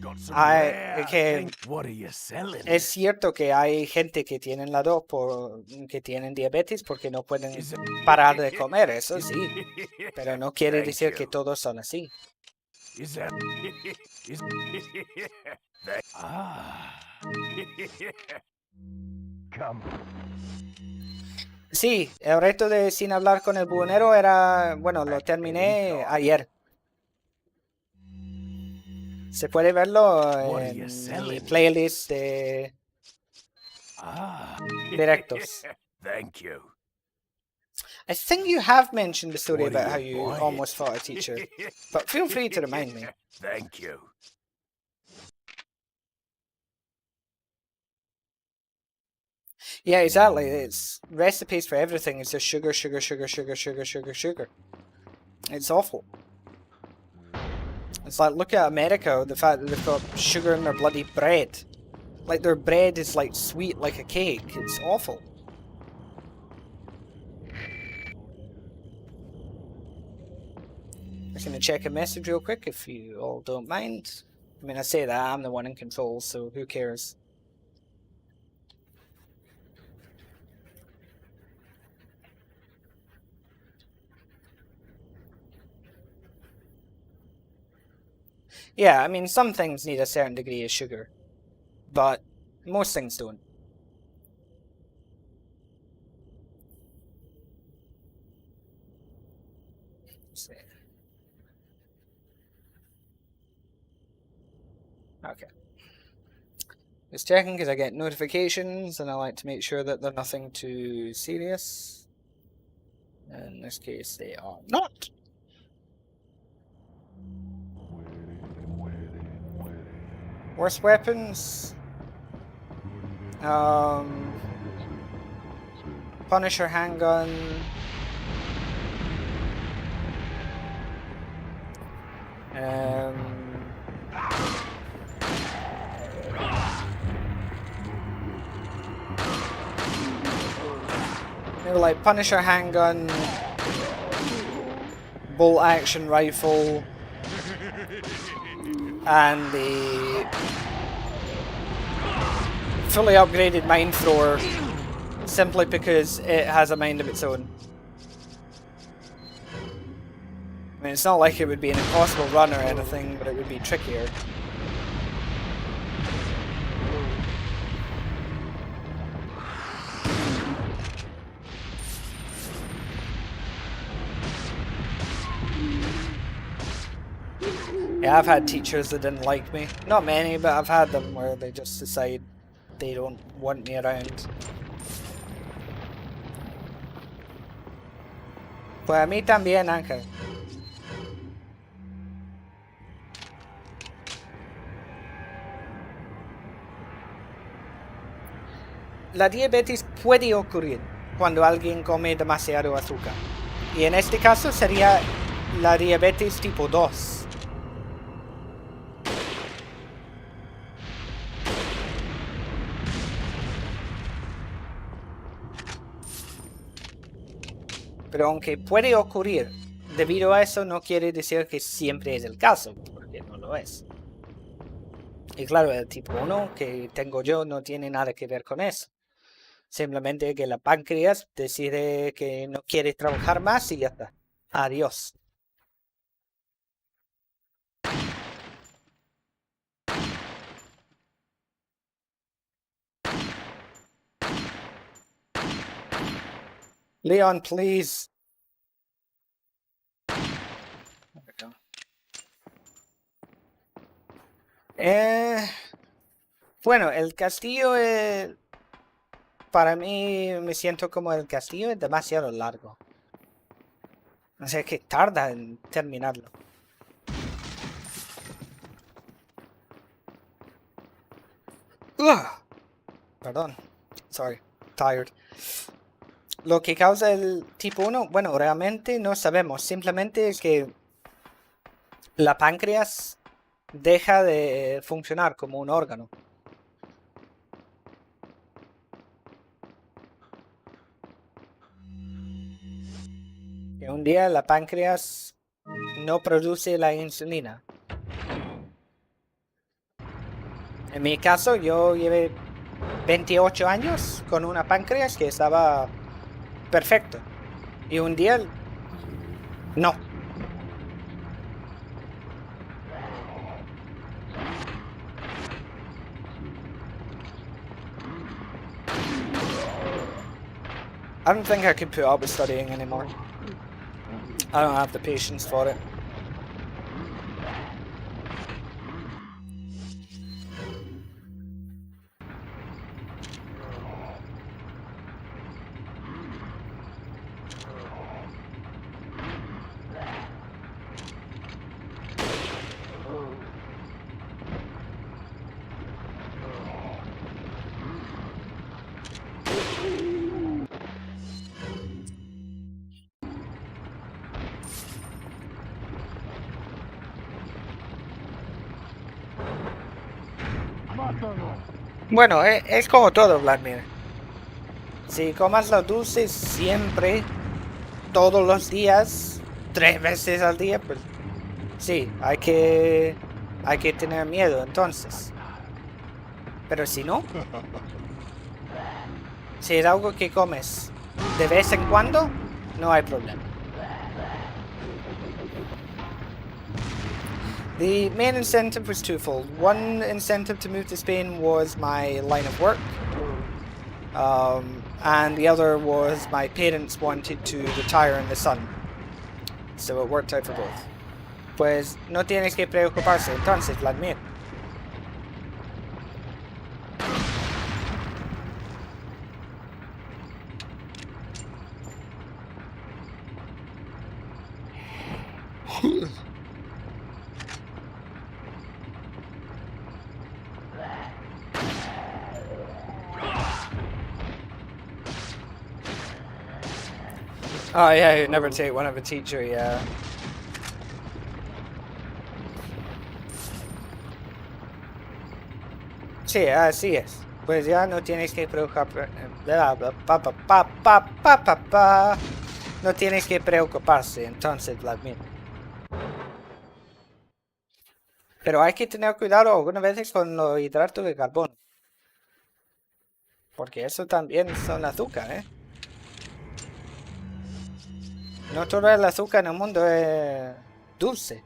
Got some hay, rare que thing. What are you selling? es cierto que hay gente que tienen la 2 que tienen diabetes porque no pueden Is it- parar de comer, eso sí. Pero no quiere Thank decir you. que todos son así. Is that? Is ah. Come. Sí, el reto de sin hablar con el buhonero era, bueno, lo terminé ayer. Se puede verlo What are you en mi selling? playlist de Ah. directos. Thank you. I think you have mentioned the story What are about how you you buying? almost fought a teacher, but feel free to remind me. Thank you. Yeah, exactly. It's recipes for everything. It's just sugar, sugar, sugar, sugar, sugar, sugar, sugar. It's awful. It's like, look at America, the fact that they've got sugar in their bloody bread. Like, their bread is, like, sweet like a cake. It's awful. I'm just gonna check a message real quick, if you all don't mind. I mean, I say that, I'm the one in control, so who cares? Yeah, I mean, some things need a certain degree of sugar, but most things don't. Let's see. Okay. Just checking because I get notifications and I like to make sure that they're nothing too serious. In this case, they are not. Worst weapons. Punisher handgun. Maybe like Punisher handgun, bolt action rifle, and the fully upgraded mine thrower, simply because it has a mind of its own. I mean, it's not like it would be an impossible run or anything, but it would be trickier. Yeah, I've had teachers that didn't like me. Not many, but I've had them where they just decide they don't want me around. Pues a mí también, Ángel. La diabetes puede ocurrir cuando alguien come demasiado azúcar. Y en este caso sería la diabetes tipo 2. Pero aunque puede ocurrir, debido a eso no quiere decir que siempre es el caso, porque no lo es. Y claro, el tipo 1 que tengo yo no tiene nada que ver con eso. Simplemente que la páncreas decide que no quiere trabajar más y ya está. Adiós. Leon, please. Bueno, el castillo para mí me siento como el castillo es demasiado largo. O sea que tarda en terminarlo. Ugh. Perdón. Sorry. Tired. Lo que causa el tipo 1, bueno, realmente no sabemos. Simplemente que la páncreas deja de funcionar como un órgano. Y un día la páncreas no produce la insulina. En mi caso, yo llevé 28 años con una páncreas que estaba perfecto. Y un día, no. I don't think I could put up with studying anymore. I don't have the patience for it. Bueno, es como todo, Vladimir. Si comas los dulces siempre, todos los días, 3 veces al día, pues sí, hay que tener miedo entonces. Pero si no, si es algo que comes de vez en cuando, no hay problema. The main incentive was twofold. One incentive to move to Spain was my line of work. And the other was my parents wanted to retire in the sun. So it worked out for both. Pues no tienes que preocuparse entonces, Vladimir. Oh yeah, you never take one of a teacher, yeah. Sí, así es. Pues ya no tienes que preocupar. No tienes que preocuparse entonces, Vladimir. Pero hay que tener cuidado algunas veces con los hidratos de carbono. Porque eso también son azúcar, ¿eh? No todo el azúcar en el mundo es dulce.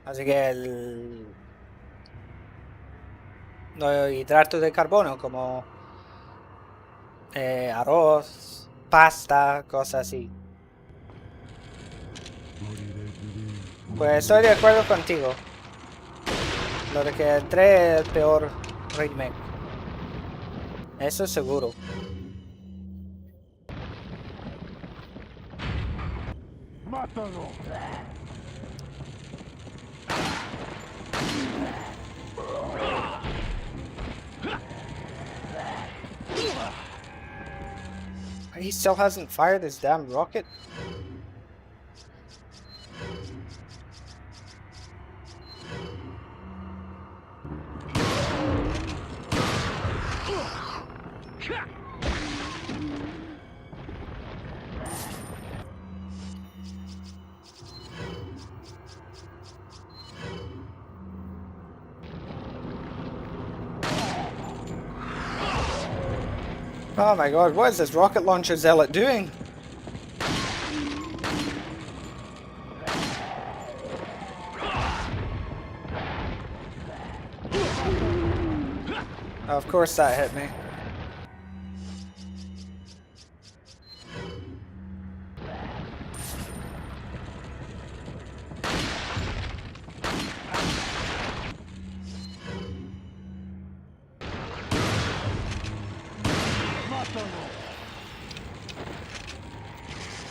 Así que los hidratos de carbono como arroz, pasta, cosas así. Pues estoy de acuerdo contigo. Lo de que el 3 es el peor remake. Eso seguro. ¡Mátalo! He still hasn't fired his damn rocket? Oh my god, what is this rocket launcher zealot doing? Of course that hit me.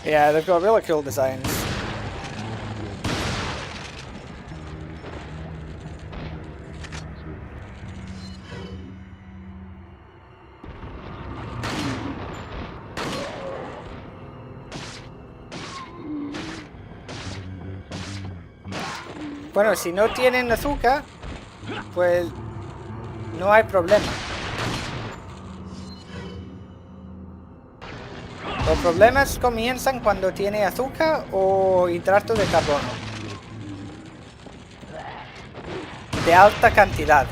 Yeah, they've got really cool designs. Bueno, si no tienen azúcar, pues no hay problema. Los problemas comienzan cuando tiene azúcar o hidrato de carbono. De alta cantidad.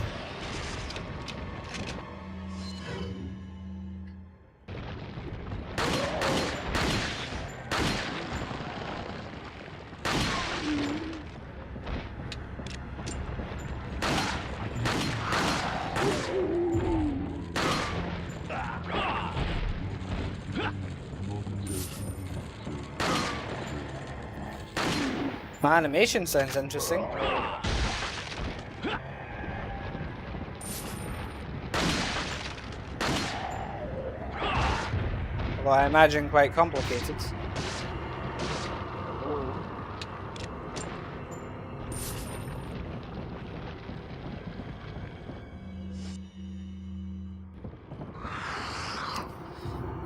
My animation sounds interesting. Although I imagine quite complicated.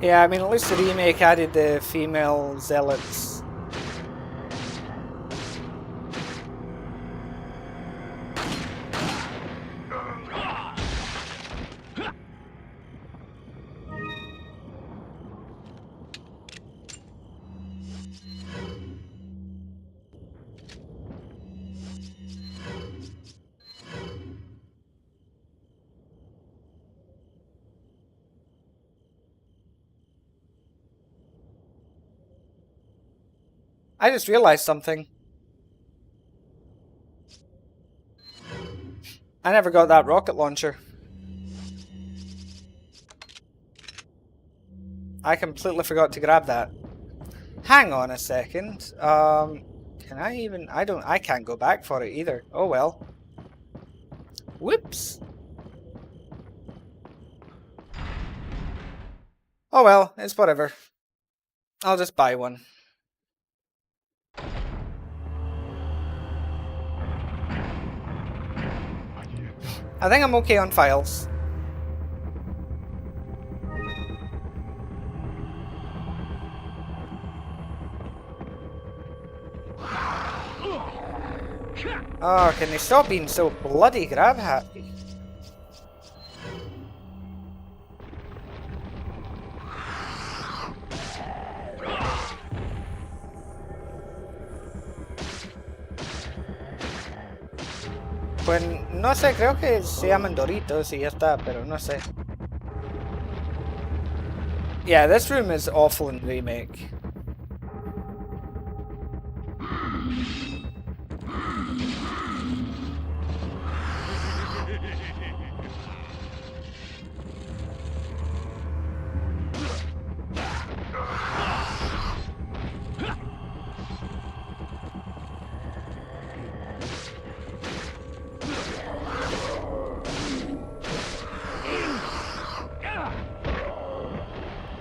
Yeah, I mean, at least the remake added the female zealots. I just realized something. I never got that rocket launcher. I completely forgot to grab that. Hang on a second. Can I even... I can't go back for it either. Oh well. Whoops. Oh well, it's whatever. I'll just buy one. I think I'm okay on files. Oh, can they stop being so bloody grab happy? Pues no sé, creo que se llaman Doritos y ya está, pero no sé. Yeah, this room is awful in remake.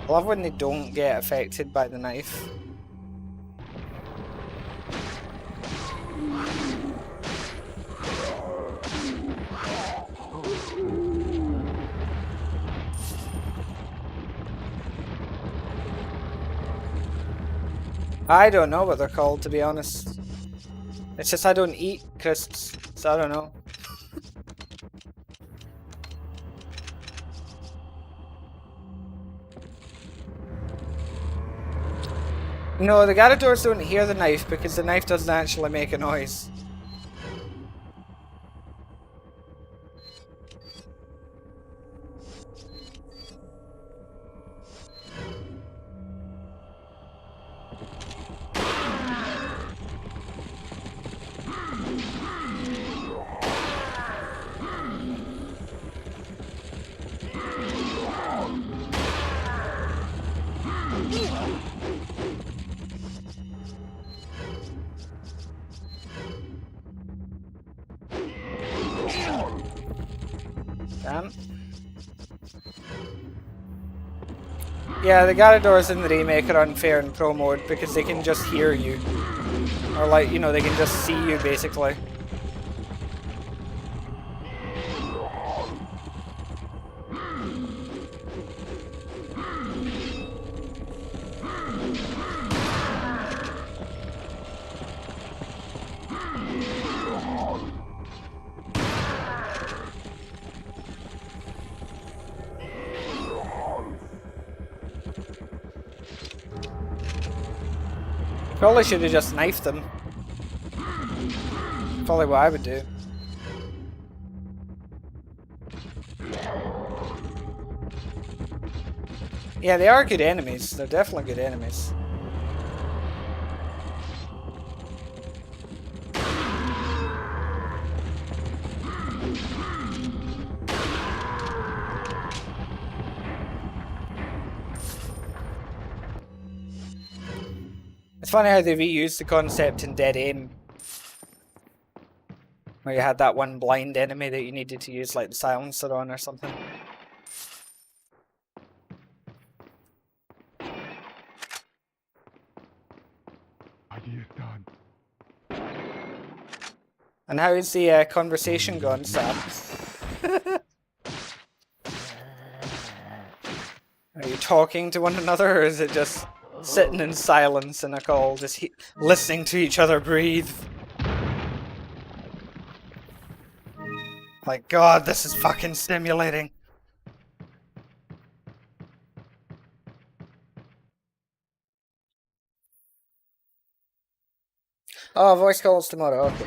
I love when they don't get affected by the knife. I don't know what they're called, to be honest. It's just I don't eat crisps, so I don't know. No, the Garradors don't hear the knife because the knife doesn't actually make a noise. Damn. Yeah, the Garradors in the remake are unfair in pro mode because they can just hear you. Or like, you know, they can just see you basically. Probably should have just knifed them. Probably what I would do. Yeah, they are good enemies. They're definitely good enemies. It's funny how they reused the concept in Dead Aim. Where you had that one blind enemy that you needed to use like the silencer on or something. Idea's done. And how is the conversation going, Sam? Are you talking to one another, or is it just sitting in silence in a call, just listening to each other breathe? Like, God, this is fucking stimulating. Oh, voice calls tomorrow, okay.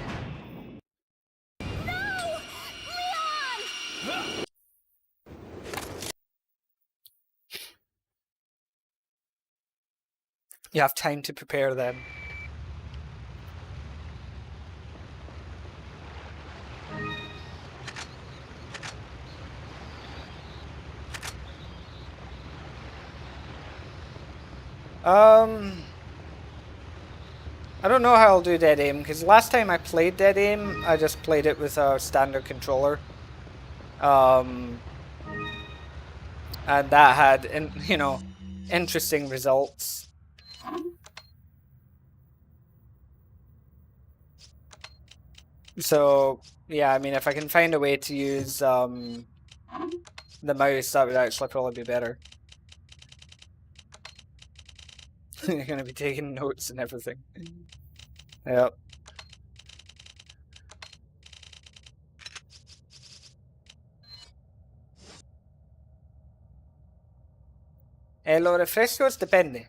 You have time to prepare them. I don't know how I'll do Dead Aim, because last time I played Dead Aim, I just played it with a standard controller. And that had, you know, interesting results. So, yeah, I mean, if I can find a way to use the mouse, that would actually probably be better. You're going to be taking notes and everything. Yep. Los refrescos depende.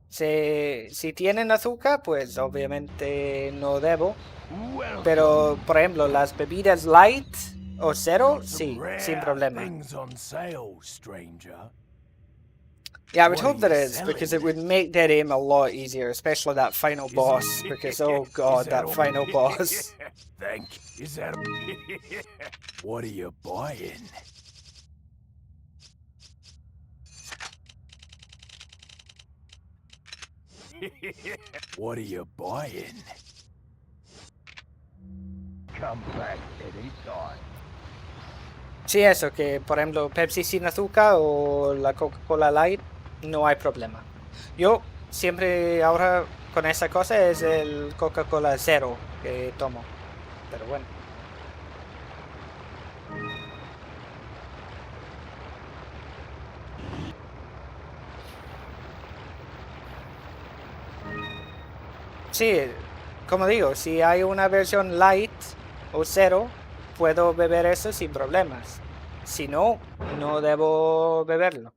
Si tienen azúcar, pues obviamente no debo. Pero, por ejemplo, las bebidas light o cero, sí, sin problema. Yeah, I would hope there is, because it would make Dead Aim a lot easier, especially that final boss, because oh god, that final boss. Thank you. Is that what are you buying? What are you buying? Come back anytime. Sí, eso, que por ejemplo Pepsi sin azúcar o la Coca-Cola Light, no hay problema. Yo siempre ahora con esa cosa es el Coca-Cola cero que tomo, pero bueno. Sí, como digo, si hay una versión light o cero, puedo beber eso sin problemas. Si no, no debo beberlo.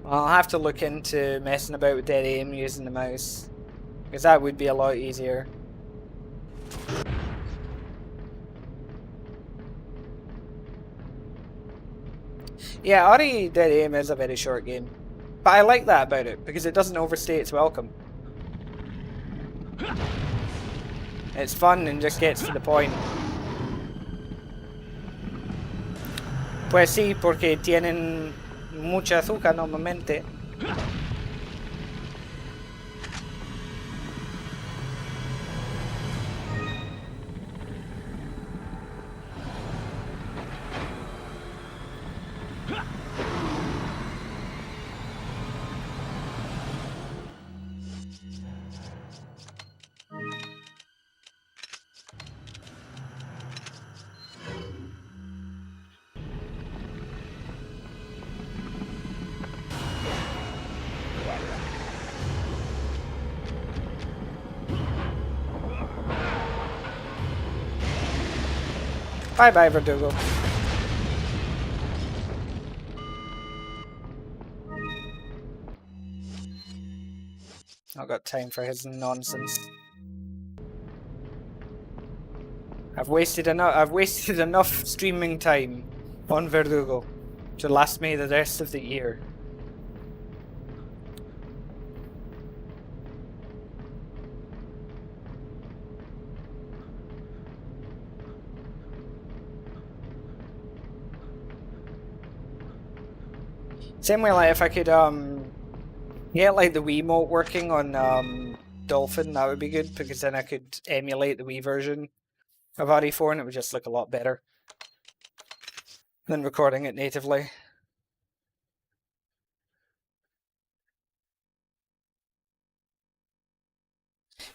I'll have to look into messing about with Dead Aim using the mouse, because that would be a lot easier. Yeah, Ori Dead Aim is a very short game. But I like that about it, because it doesn't overstay its welcome. It's fun and just gets to the point. Pues sí, porque tienen mucha azúcar normalmente. Bye bye, Verdugo. Not got time for his nonsense. I've wasted enough streaming time on Verdugo to last me the rest of the year. Same way, like if I could get like the Wiimote working on Dolphin, that would be good, because then I could emulate the Wii version of RE4 and it would just look a lot better than recording it natively.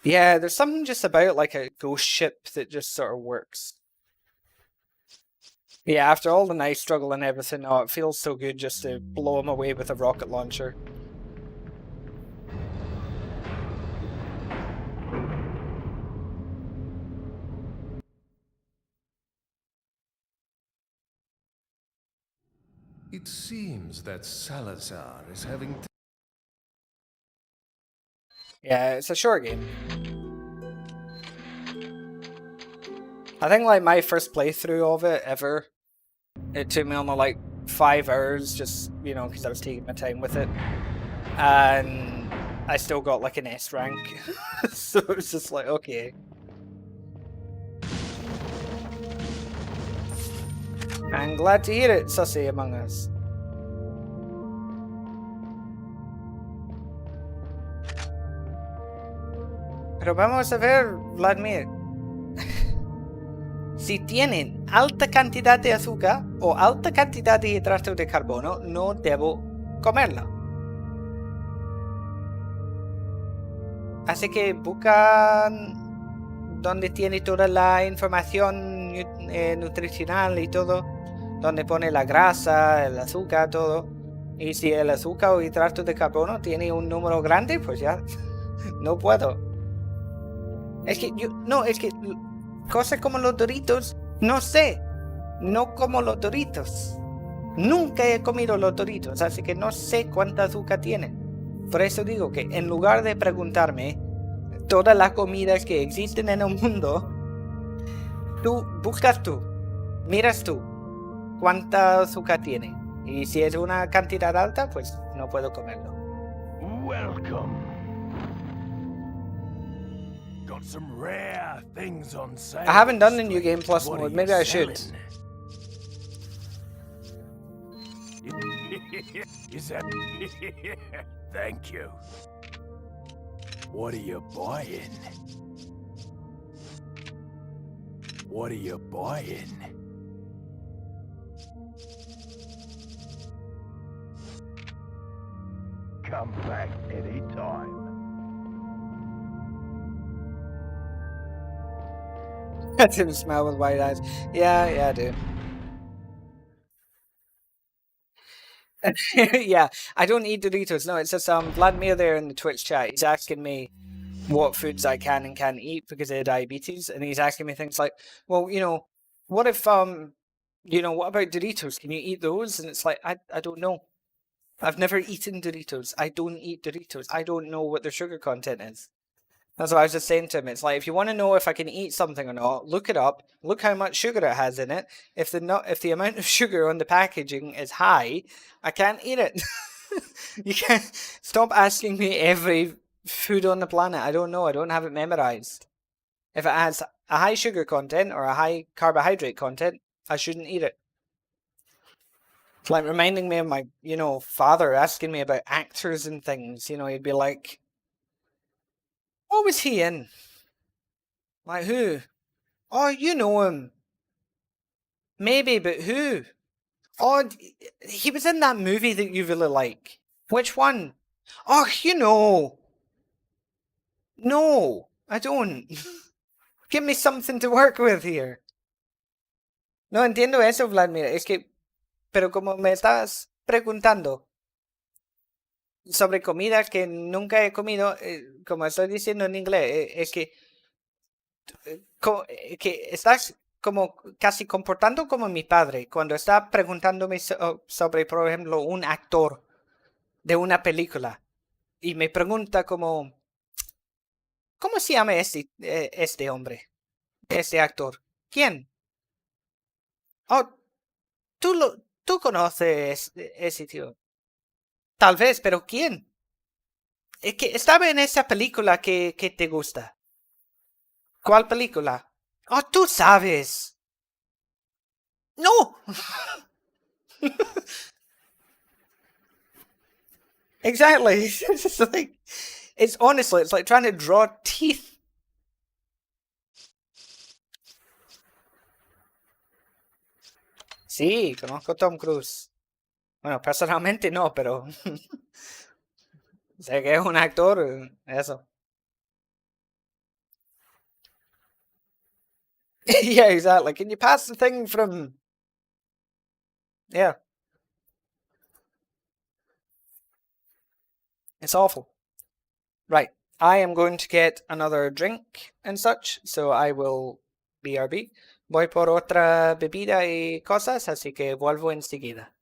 Yeah, there's something just about like a ghost ship that just sort of works. Yeah, after all the knife struggle and everything, oh, it feels so good just to blow him away with a rocket launcher. It seems that Salazar is having... Yeah, it's a short game. I think like my first playthrough of it ever, it took me only like 5 hours, just, you know, because I was taking my time with it. And I still got like an S rank. So it was just like, okay. I'm glad to hear it, Sussy Among Us. Pero vamos a ver, Vladimir. Si tienen alta cantidad de azúcar o alta cantidad de hidratos de carbono, no debo comerla. Así que buscan donde tiene toda la información nutricional y todo, donde pone la grasa, el azúcar, todo. Y si el azúcar o hidratos de carbono tiene un número grande, pues ya no puedo. Es que cosas como los Doritos, no sé, no como los Doritos. Nunca he comido los Doritos, así que no sé cuánta azúcar tienen. Por eso digo que en lugar de preguntarme todas las comidas que existen en el mundo, miras tú cuánta azúcar tiene. Y si es una cantidad alta, pues no puedo comerlo. Welcome. Got some rare things on sale. I haven't done the New Game Plus mode, maybe I should. Is that... Thank you. What are you buying? What are you buying? Come back anytime. I didn't smile with white eyes. Yeah, I do. Yeah, I don't eat Doritos. No, it's just Vladimir there in the Twitch chat. He's asking me what foods I can and can't eat because of diabetes, and he's asking me things like, well, you know, what if you know, what about Doritos? Can you eat those? And it's like, I don't know. I've never eaten Doritos. I don't eat Doritos. I don't know what their sugar content is. That's what I was just saying to him. It's like, if you want to know if I can eat something or not, look it up. Look how much sugar it has in it. If the amount of sugar on the packaging is high, I can't eat it. You can't stop asking me every food on the planet. I don't know. I don't have it memorized. If it has a high sugar content or a high carbohydrate content, I shouldn't eat it. It's like reminding me of my, you know, father asking me about actors and things. You know, he'd be like, what was he in? Like who? Oh, you know him. Maybe, but who? Oh, he was in that movie that you really like. Which one? Oh, you know. No, I don't. Give me something to work with here. No entiendo eso, Vladimir. Es que, pero como me estás preguntando sobre comidas que nunca he comido, como estoy diciendo en inglés, es que estás como casi comportando como mi padre cuando está preguntándome sobre, por ejemplo, un actor de una película y me pregunta como, ¿cómo se llama este hombre, este actor? ¿Quién? Oh, tú conoces ese tío. Tal vez, pero ¿quién? Es que estaba en esa película que te gusta. ¿Cuál película? Oh, tú sabes. No. Exactly. It's like, it's honestly, it's like trying to draw teeth. Sí, conozco a Tom Cruise. Bueno, personalmente no, pero sé que es un actor, eso. Yeah, exactly. Can you pass the thing from... Yeah, it's awful. Right. I am going to get another drink and such, so I will BRB. Voy por otra bebida y cosas, así que vuelvo enseguida.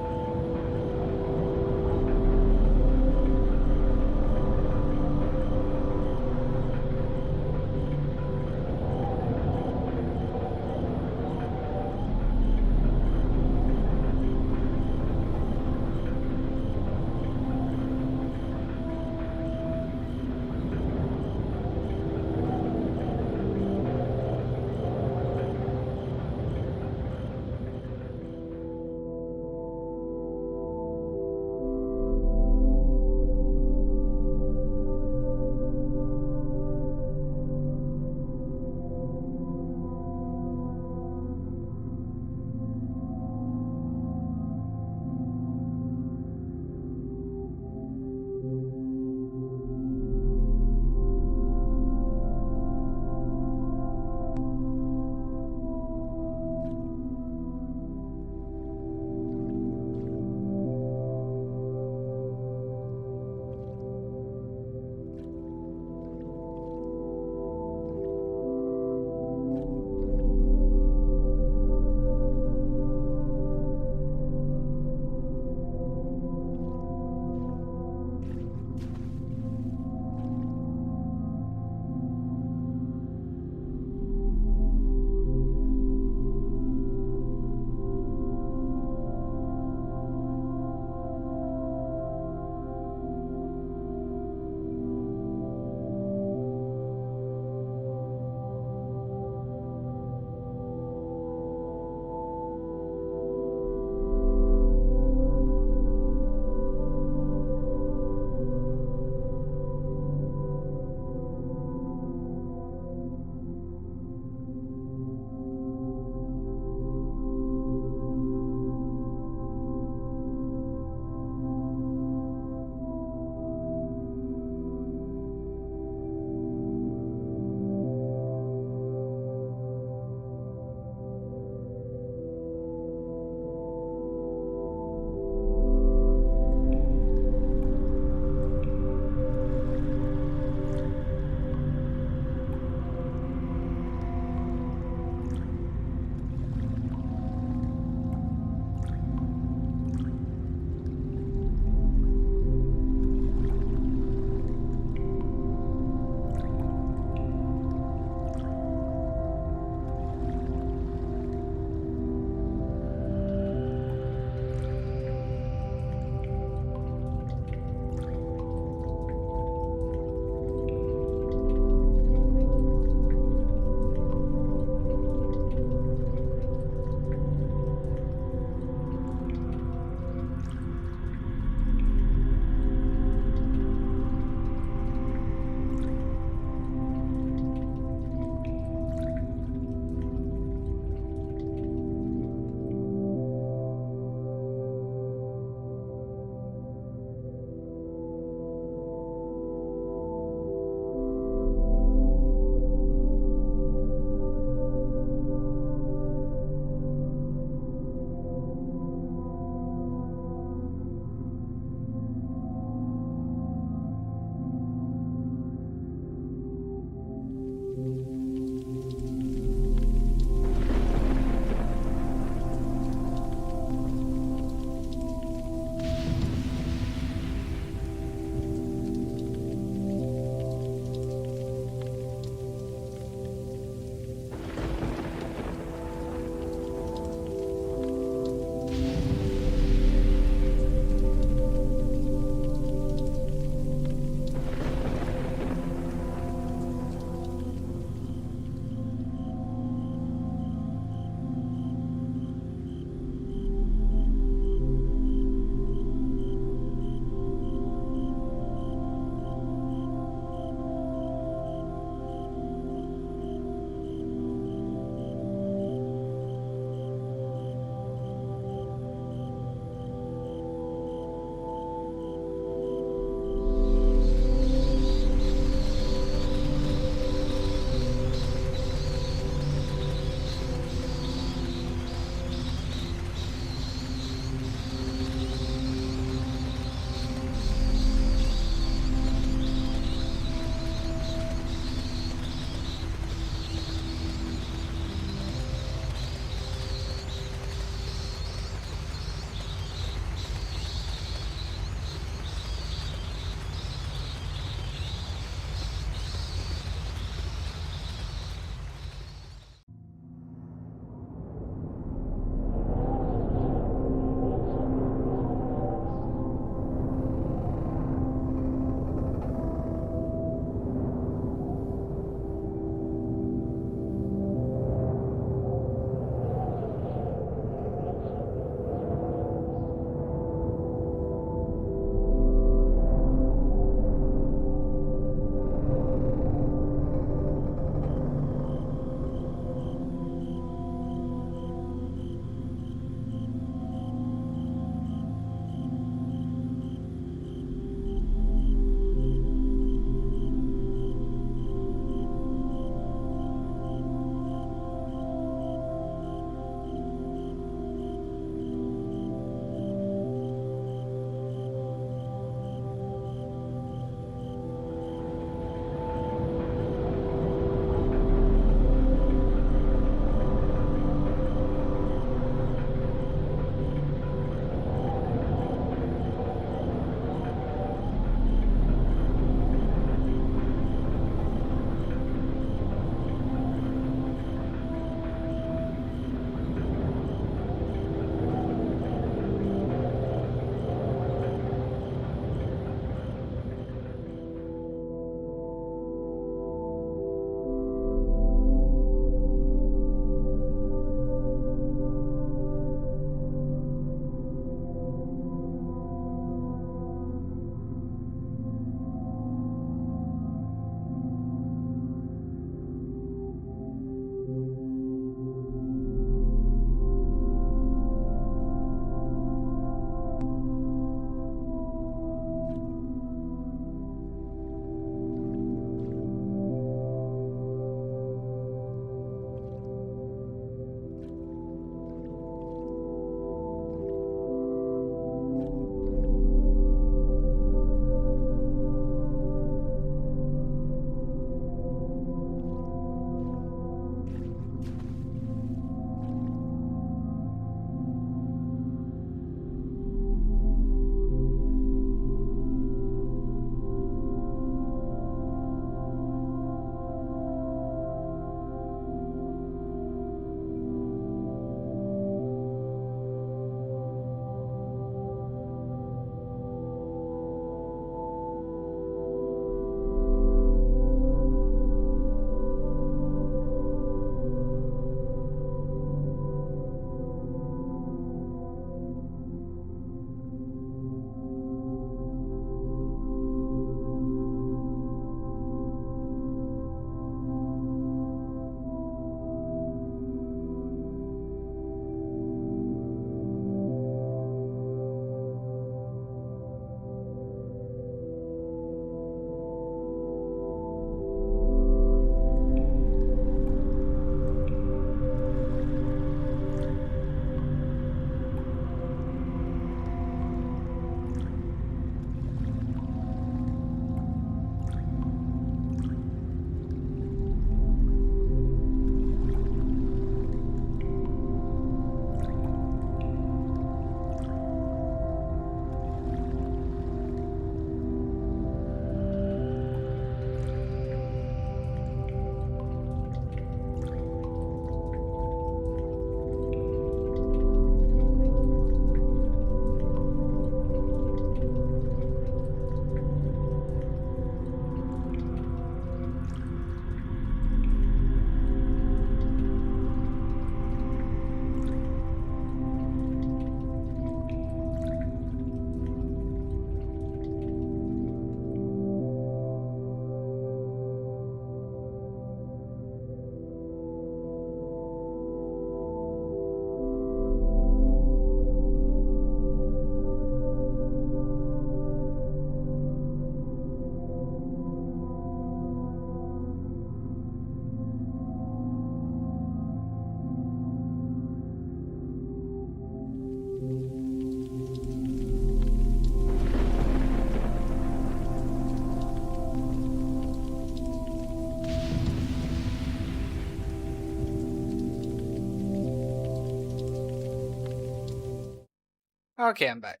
Okay, I'm back.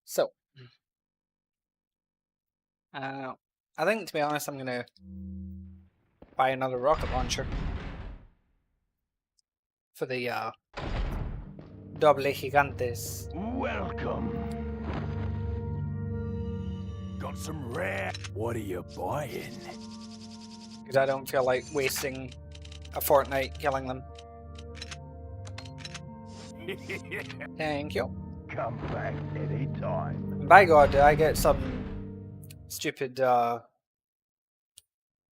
So, I think, to be honest, I'm gonna buy another rocket launcher for the Doble Gigantes. Welcome. Got some rare. What are you buying? Because I don't feel like wasting a fortnight killing them. Thank you. Come back anytime. And by God, I get some stupid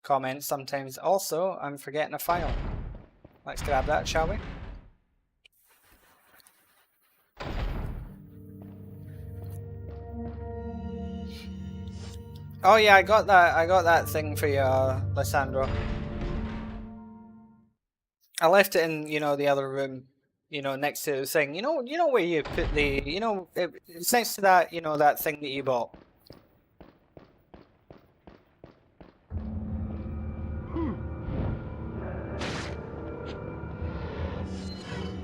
comments sometimes. Also, I'm forgetting a file. Let's grab that, shall we? Oh yeah, I got that thing for you, Lissandro. I left it in, you know, the other room, you know, next to the thing. You know where you put the, you know, it's next to that, you know, that thing that you bought.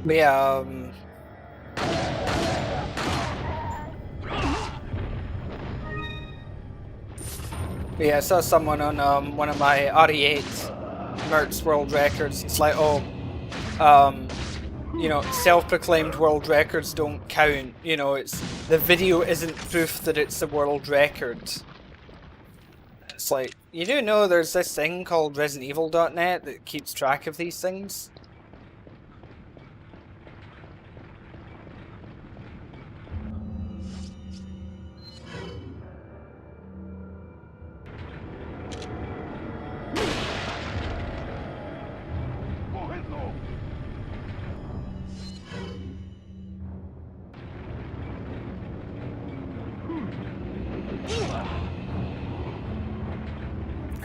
But yeah, but yeah, I saw someone on one of my RE8 Mertz world records. It's like, oh, you know, self-proclaimed world records don't count. You know, it's the video isn't proof that it's a world record. It's like, you do know there's this thing called ResidentEvil.net that keeps track of these things?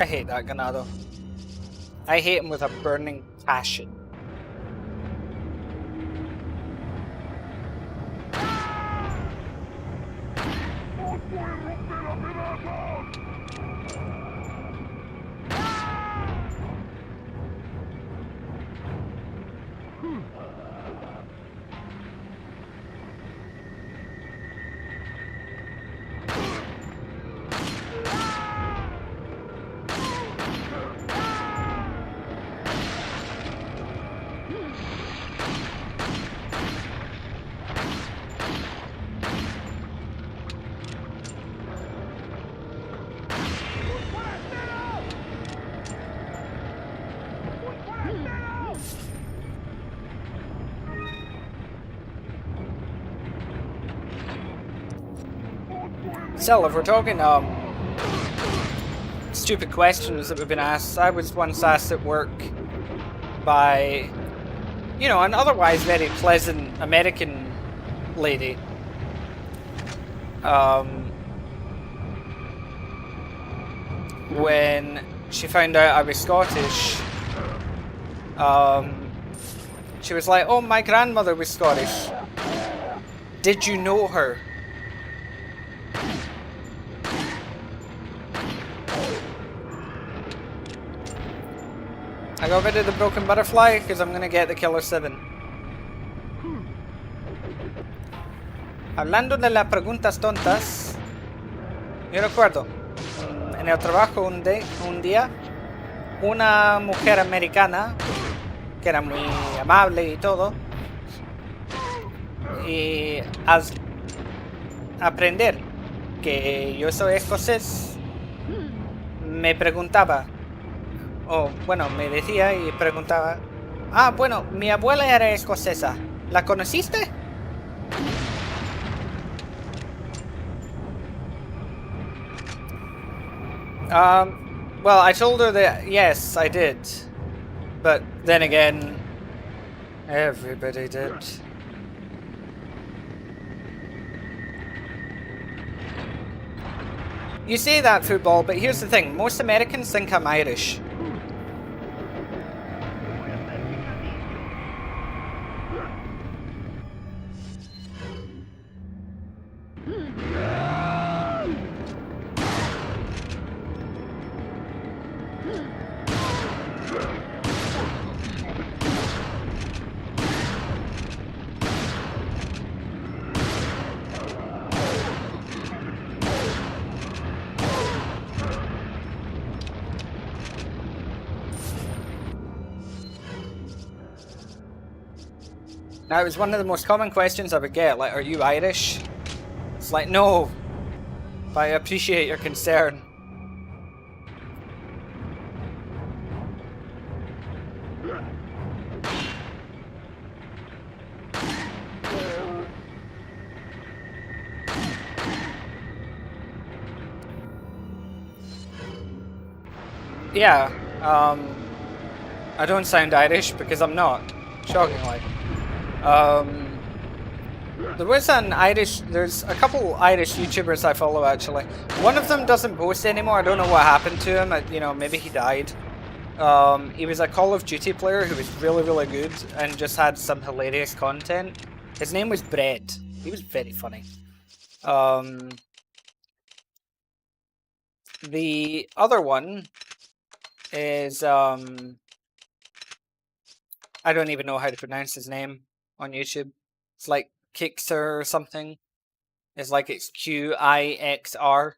I hate that Ganado. I hate him with a burning passion. Still, if we're talking stupid questions that we've been asked, I was once asked at work by, you know, an otherwise very pleasant American lady. When she found out I was Scottish, she was like, "Oh, my grandmother was Scottish. Did you know her?" I got rid of the broken butterfly because I'm gonna get the Killer 7. Hablando de las preguntas tontas, yo recuerdo en el trabajo un día una mujer americana que era muy amable y todo, y al aprender que yo soy escocés me preguntaba, o bueno, me decía y preguntaba, ah, bueno, mi abuela era escocesa, ¿la conociste? Well, I told her that, yes, I did. But then again, everybody did. You say that, football, but here's the thing. Most Americans think I'm Irish. Now, it was one of the most common questions I would get, like, are you Irish? It's like, no, but I appreciate your concern. Yeah, I don't sound Irish because I'm not, shockingly. There's a couple Irish YouTubers I follow actually. One of them doesn't post anymore, I don't know what happened to him, you know, maybe he died. He was a Call of Duty player who was really, really good and just had some hilarious content. His name was Brett. He was very funny. The other one is, I don't even know how to pronounce his name on YouTube. It's like Kixer or something. It's like it's Qixr.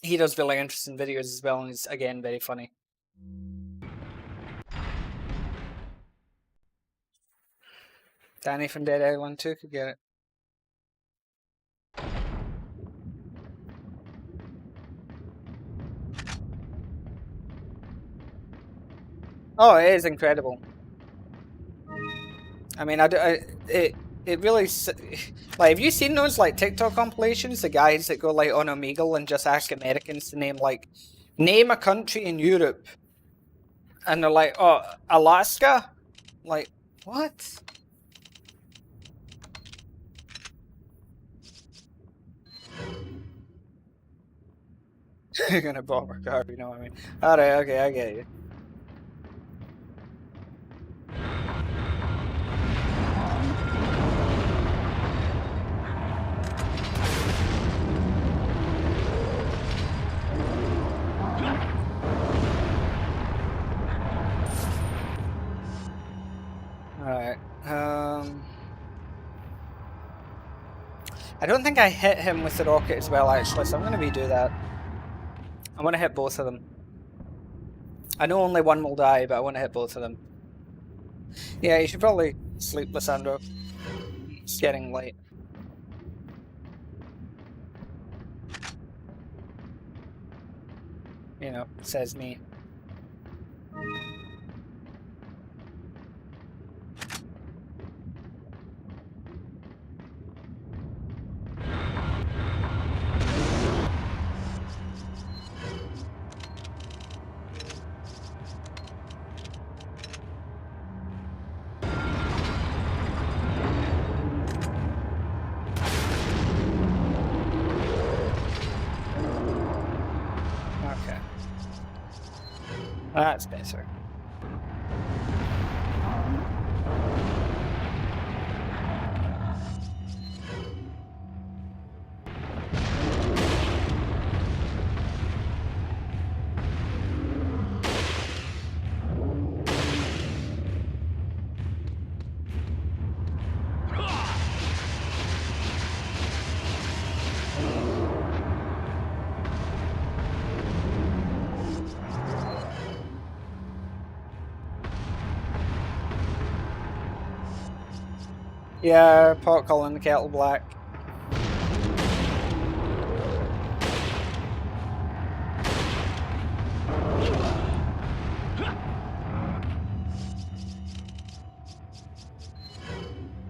He does really interesting videos as well, and he's, again, very funny. Danny from Dead Island 2 could get it. Oh, it is incredible. I mean, it really, like, have you seen those, like, TikTok compilations? The guys that go, like, on Omegle and just ask Americans to name, like, name a country in Europe. And they're like, oh, Alaska? Like, what? You're gonna bomb our car, you know what I mean? Alright, okay, I get you. Alright, I don't think I hit him with the rocket as well, actually, so I'm gonna redo that. I want to hit both of them. I know only one will die, but I want to hit both of them. Yeah, you should probably sleep, Lissandro. It's getting late. You know, says me. Okay. That's better. Yeah, pot calling the kettle black.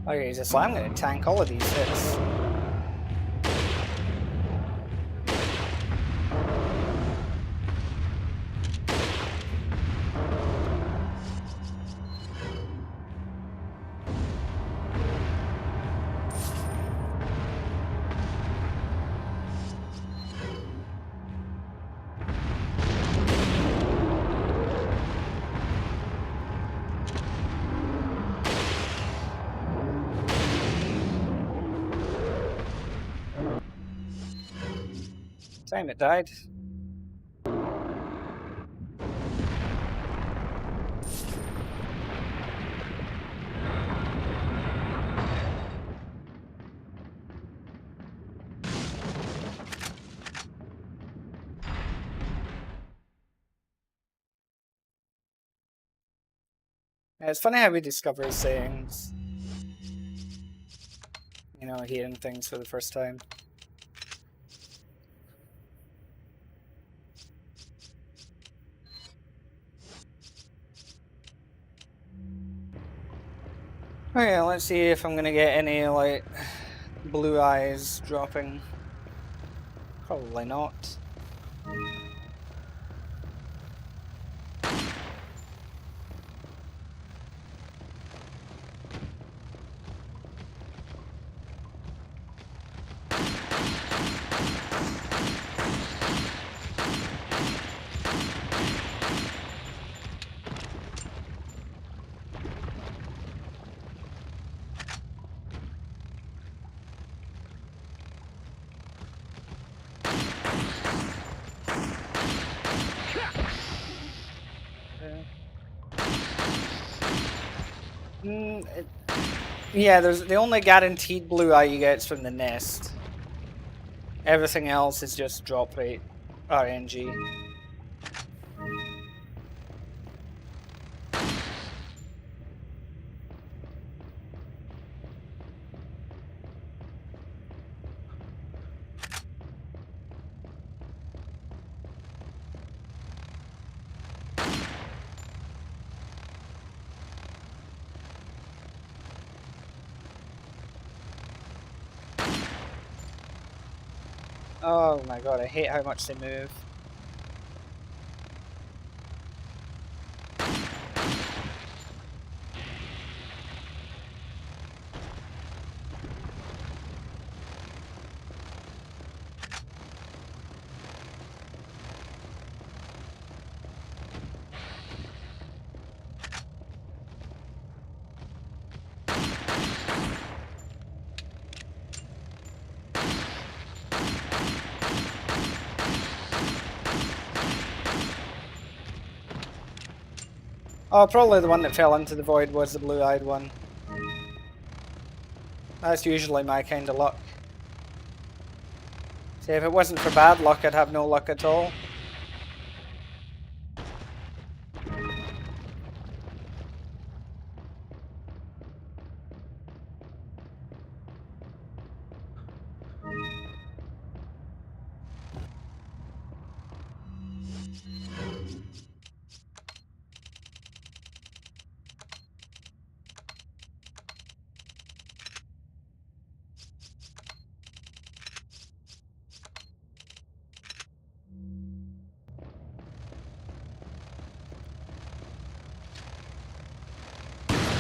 Okay, Jesus, I'm gonna tank all of these hits. Damn, it died. It's funny how we discover sayings. You know, hearing things for the first time. Okay, let's see if I'm gonna get any, like, blue eyes dropping. Probably not. Yeah, there's the only guaranteed blue eye you get is from the nest. Everything else is just drop rate RNG. Oh my god, I hate how much they move. Oh, probably the one that fell into the void was the blue-eyed one. That's usually my kind of luck. See, if it wasn't for bad luck, I'd have no luck at all.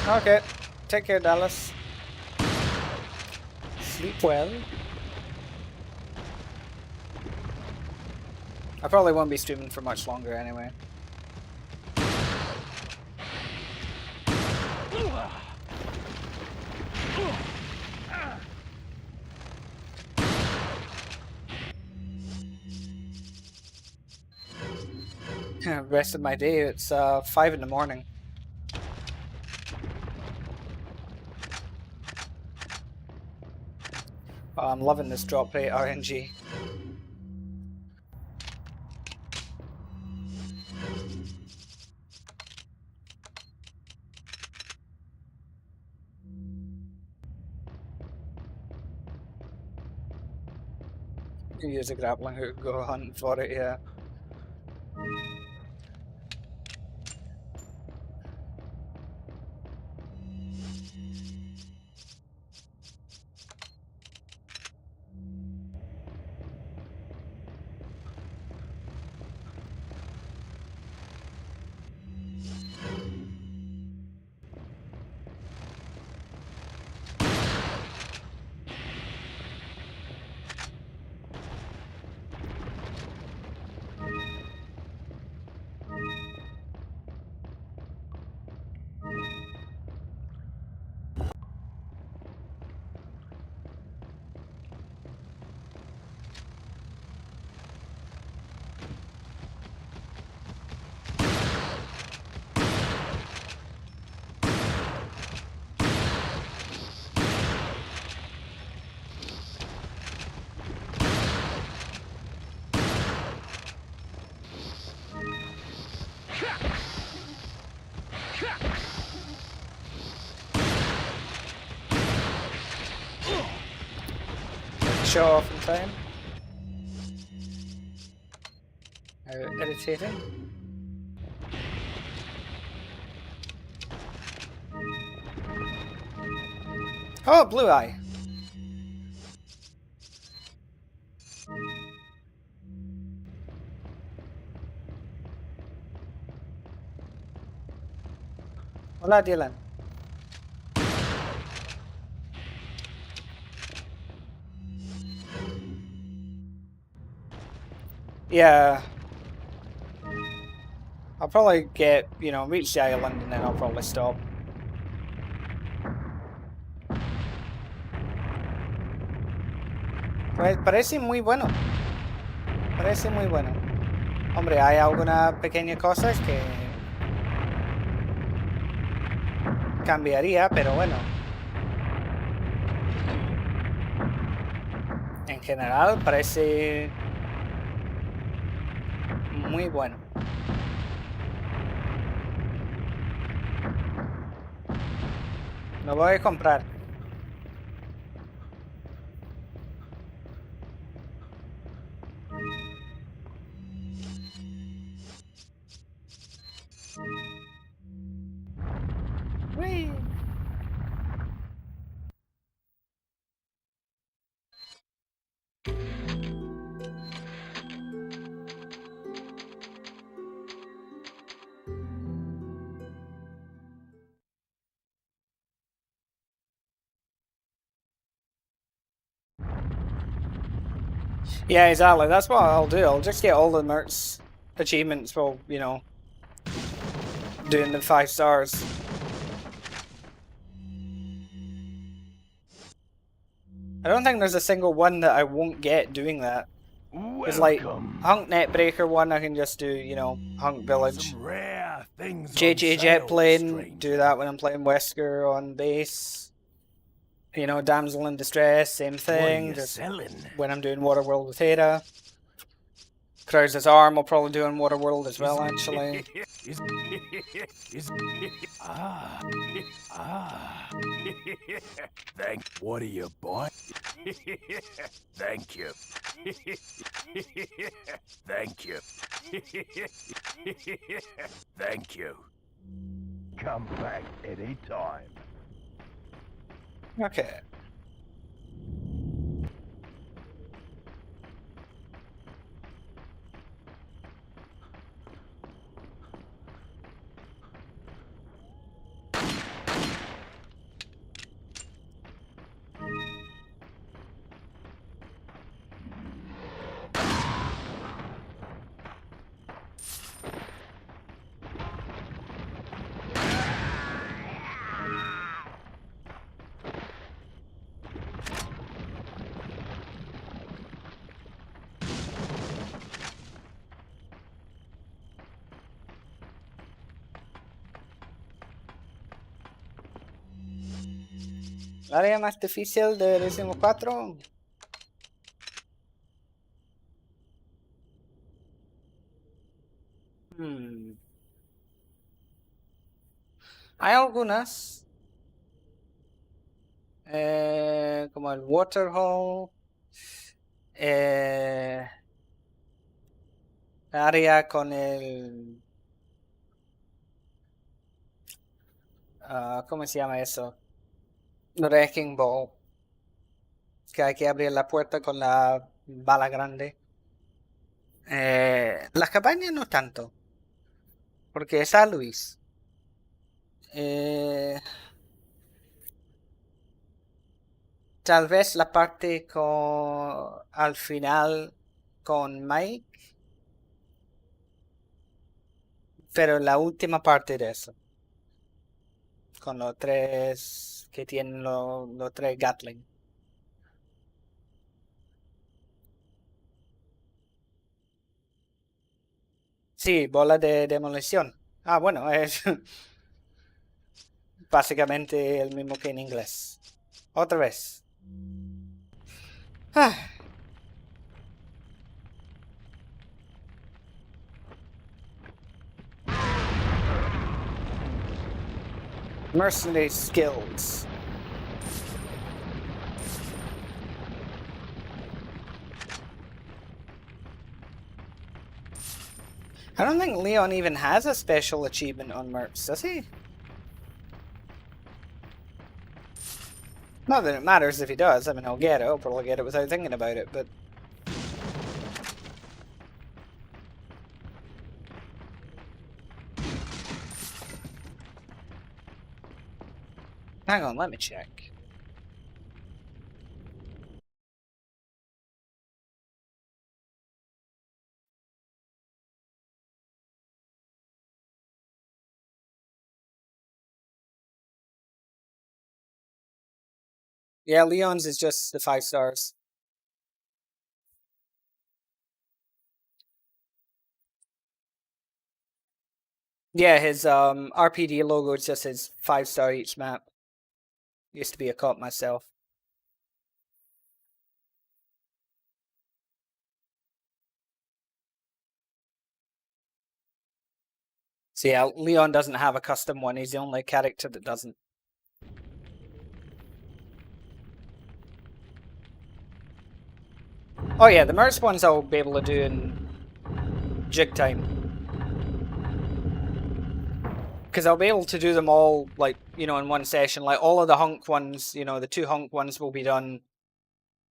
Okay, take care, Dallas. Sleep well. I probably won't be streaming for much longer anyway. Rest of my day, it's 5 in the morning. Oh, I'm loving this drop rate RNG. Use a grappling hook, go hunting for it, yeah. shut off in time. Irritating. Oh, blue eye. Hola, Dylan. Yeah. I'll probably get, reach the island and then I'll probably stop. Pues parece muy bueno. Parece muy bueno. Hombre, hay algunas pequeñas cosas que cambiaría, pero bueno. En general parece muy bueno. Lo voy a comprar. Uy. Yeah, exactly. That's what I'll do. I'll just get all the mercs achievements while, doing the 5 stars. I don't think there's a single one that I won't get doing that. It's like Hunk Netbreaker one, I can just do, Hunk Village. Some rare things JJ on Jet sale, Plane, stranger. do that when I'm playing Wesker on base. Damsel in Distress, same What are thing. you Just selling? when I'm doing Waterworld with Ada. Krauser's Arm I'll probably do in Waterworld as well, actually. What are you buying? Thank you. Thank you. Thank you. Come back any time. Okay. ¿La área más difícil de Resident 4? Hay algunas. Como el Waterhole. Área con el... ¿cómo se llama eso? Wrecking Ball. Que hay que abrir la puerta con la bala grande. Las cabañas no tanto. Porque está Luis. Tal vez la parte al final con Mike. Pero la última parte de eso. Con los 3 que tienen los 3 Gatling. Sí, bola de demolición. Ah, bueno, es básicamente el mismo que en inglés. Otra vez. Ah. Mercenary skills. I don't think Leon even has a special achievement on Mercs, does he? Not that it matters if he does. I mean, I'll get it. I'll probably get it without thinking about it, but... Hang on, let me check. Yeah, Leon's is just the 5 stars. Yeah, his RPD logo is just his 5-star each map. Used to be a cop myself. So yeah, Leon doesn't have a custom one. He's the only character that doesn't. Oh yeah, the merch ones I'll be able to do in jig time. Because I'll be able to do them all, like, you know, in one session. Like, all of the hunk ones, you know, the 2 hunk ones will be done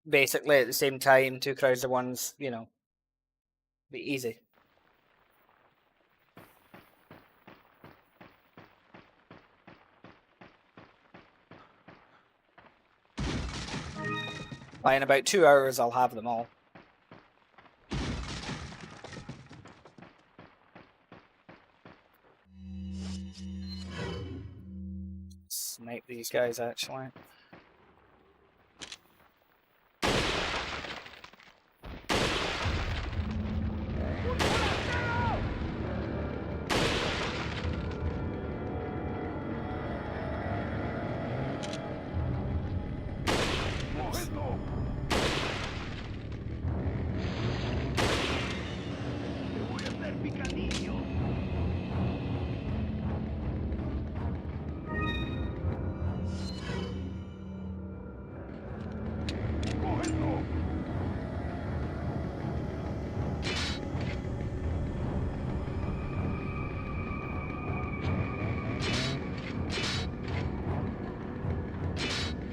basically at the same time. 2 Krauser ones, you know, be easy. Like, in about 2 hours, I'll have them all. Snipe these guys, actually.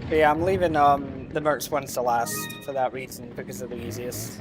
But yeah, I'm leaving the mercs ones to last for that reason, because they're the easiest.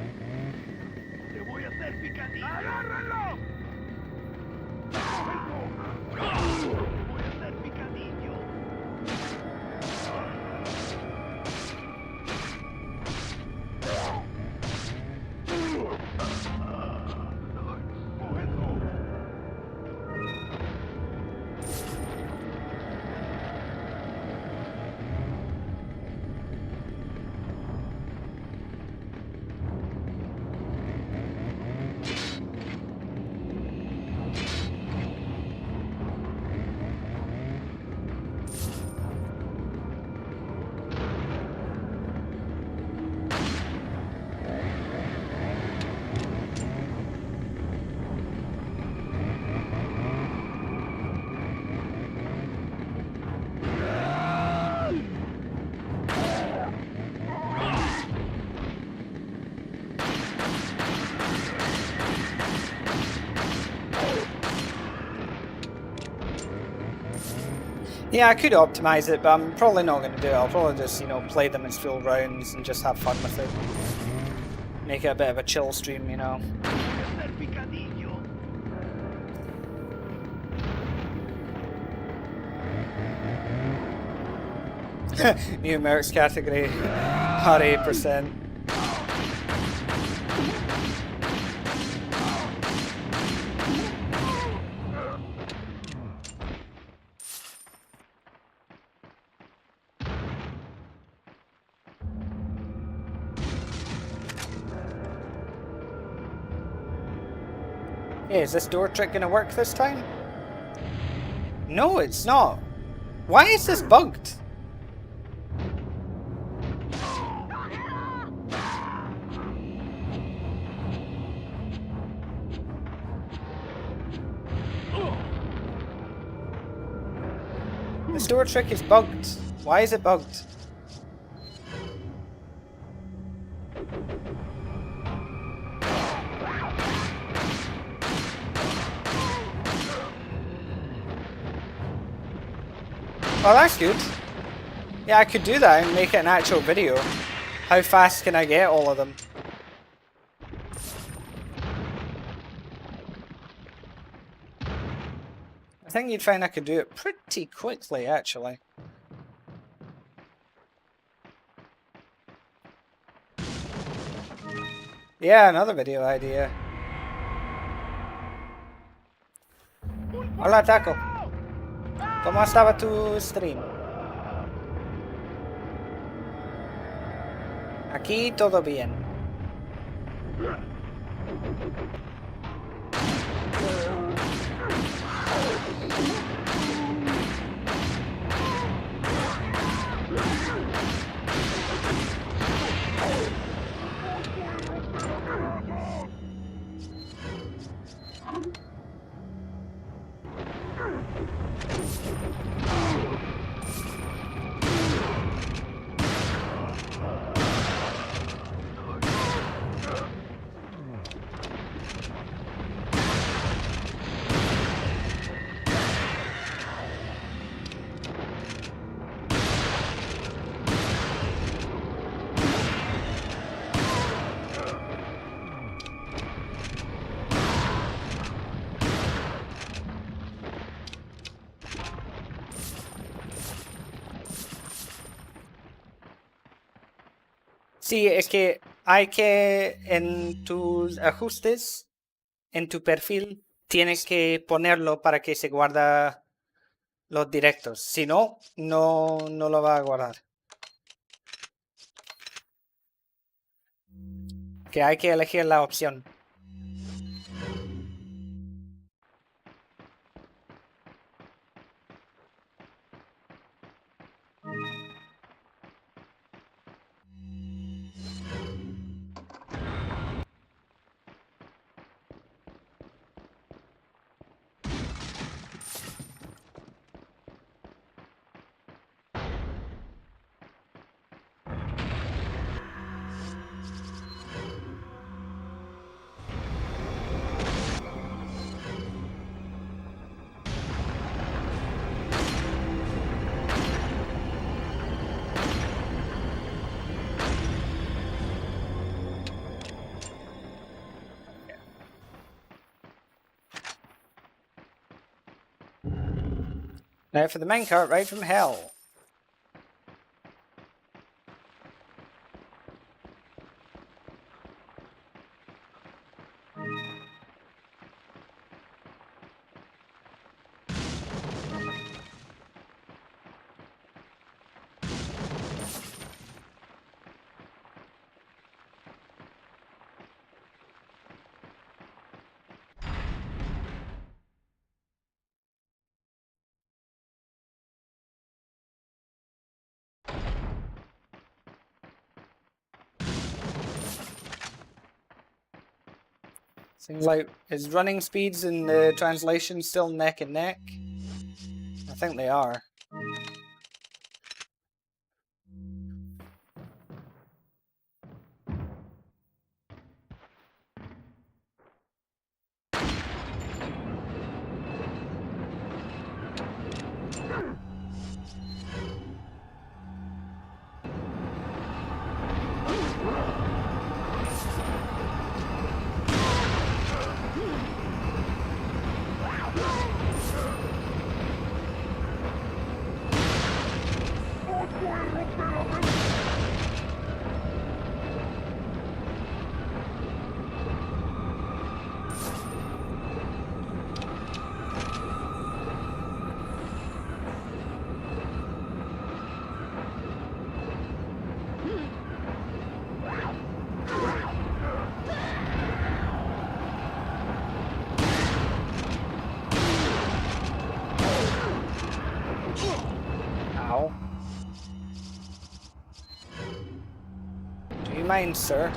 Yeah, I could optimize it, but I'm probably not going to do it. I'll probably just, you know, play them as full rounds and just have fun with it. Make it a bit of a chill stream, you know. New mercs category, 100%. Hey, is this door trick gonna work this time? No, it's not. Why is this bugged? This door trick is bugged. Why is it bugged? Well, that's good. Yeah, I could do that and make it an actual video. How fast can I get all of them? I think you'd find I could do it pretty quickly, actually. Yeah, another video idea. Hola, Taco. ¿Cómo estaba tu stream? Aquí todo bien. Sí, es que hay que en tus ajustes, en tu perfil, tienes que ponerlo para que se guarda los directos. Si no, no lo va a guardar. Que hay que elegir la opción. Now for the minecart ride from hell. Seems like his running speeds in the translation still neck and neck. I think they are. Ow. Do you mind, sir?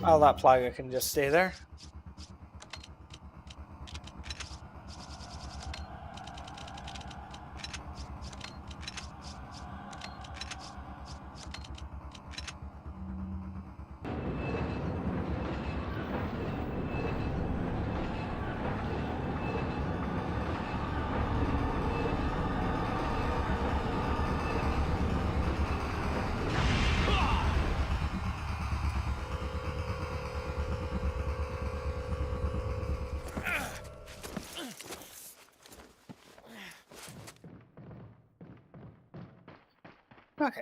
Oh, that plaga can just stay there. Okay.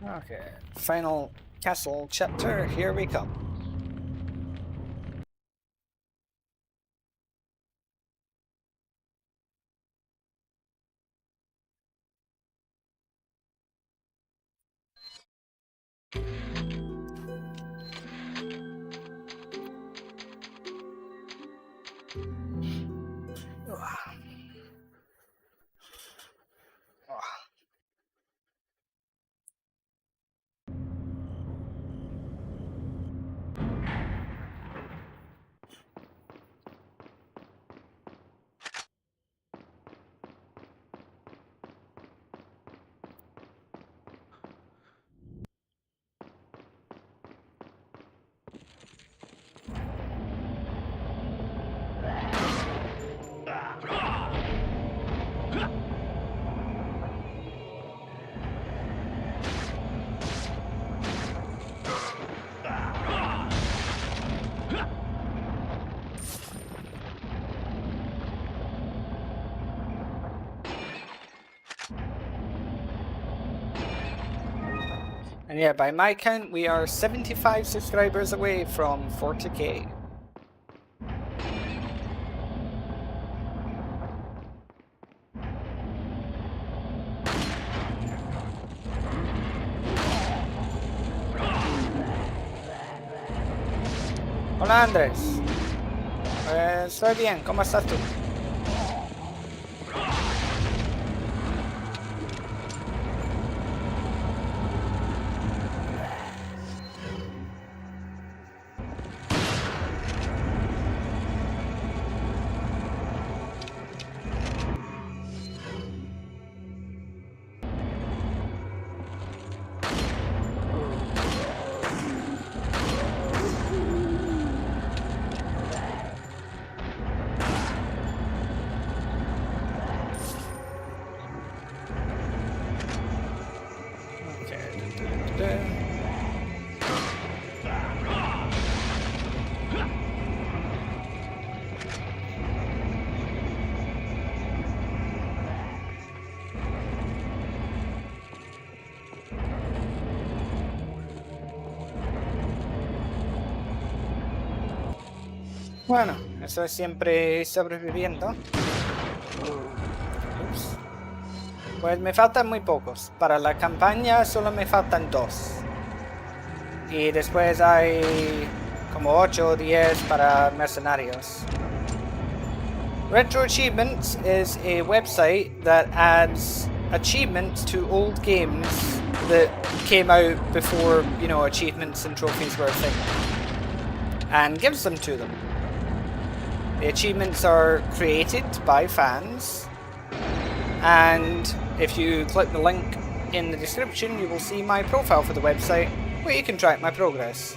Okay. Final castle chapter. Here we come. And yeah, by my count, we are 75 subscribers away from 40k. Hola Andrés. Estoy bien, ¿cómo estás tú? Bueno, eso es siempre sobreviviendo. Ups. Pues me faltan muy pocos. Para la campaña solo me faltan 2. Y después hay como 8 o 10 para mercenarios. RetroAchievements is a website that adds achievements to old games that came out before, you know, achievements and trophies were a thing, and gives them to them. The achievements are created by fans, and if you click the link in the description, you will see my profile for the website where you can track my progress.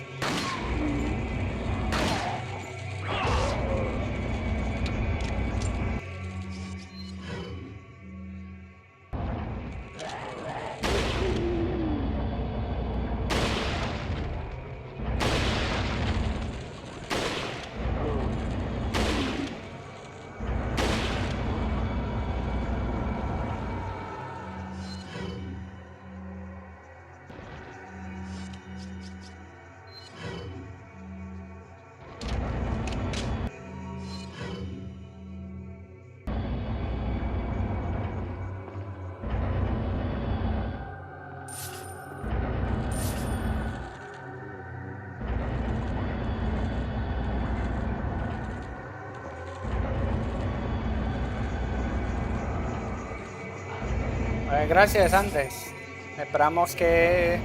Gracias antes. Esperamos que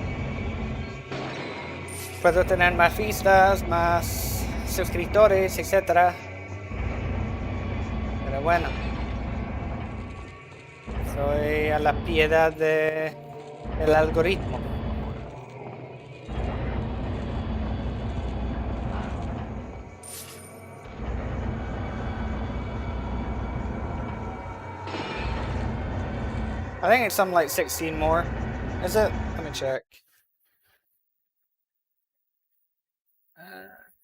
puedo tener más vistas, más suscriptores, etc. Pero bueno, soy a la piedad del algoritmo. I think it's something like 16 more. Is it? Let me check.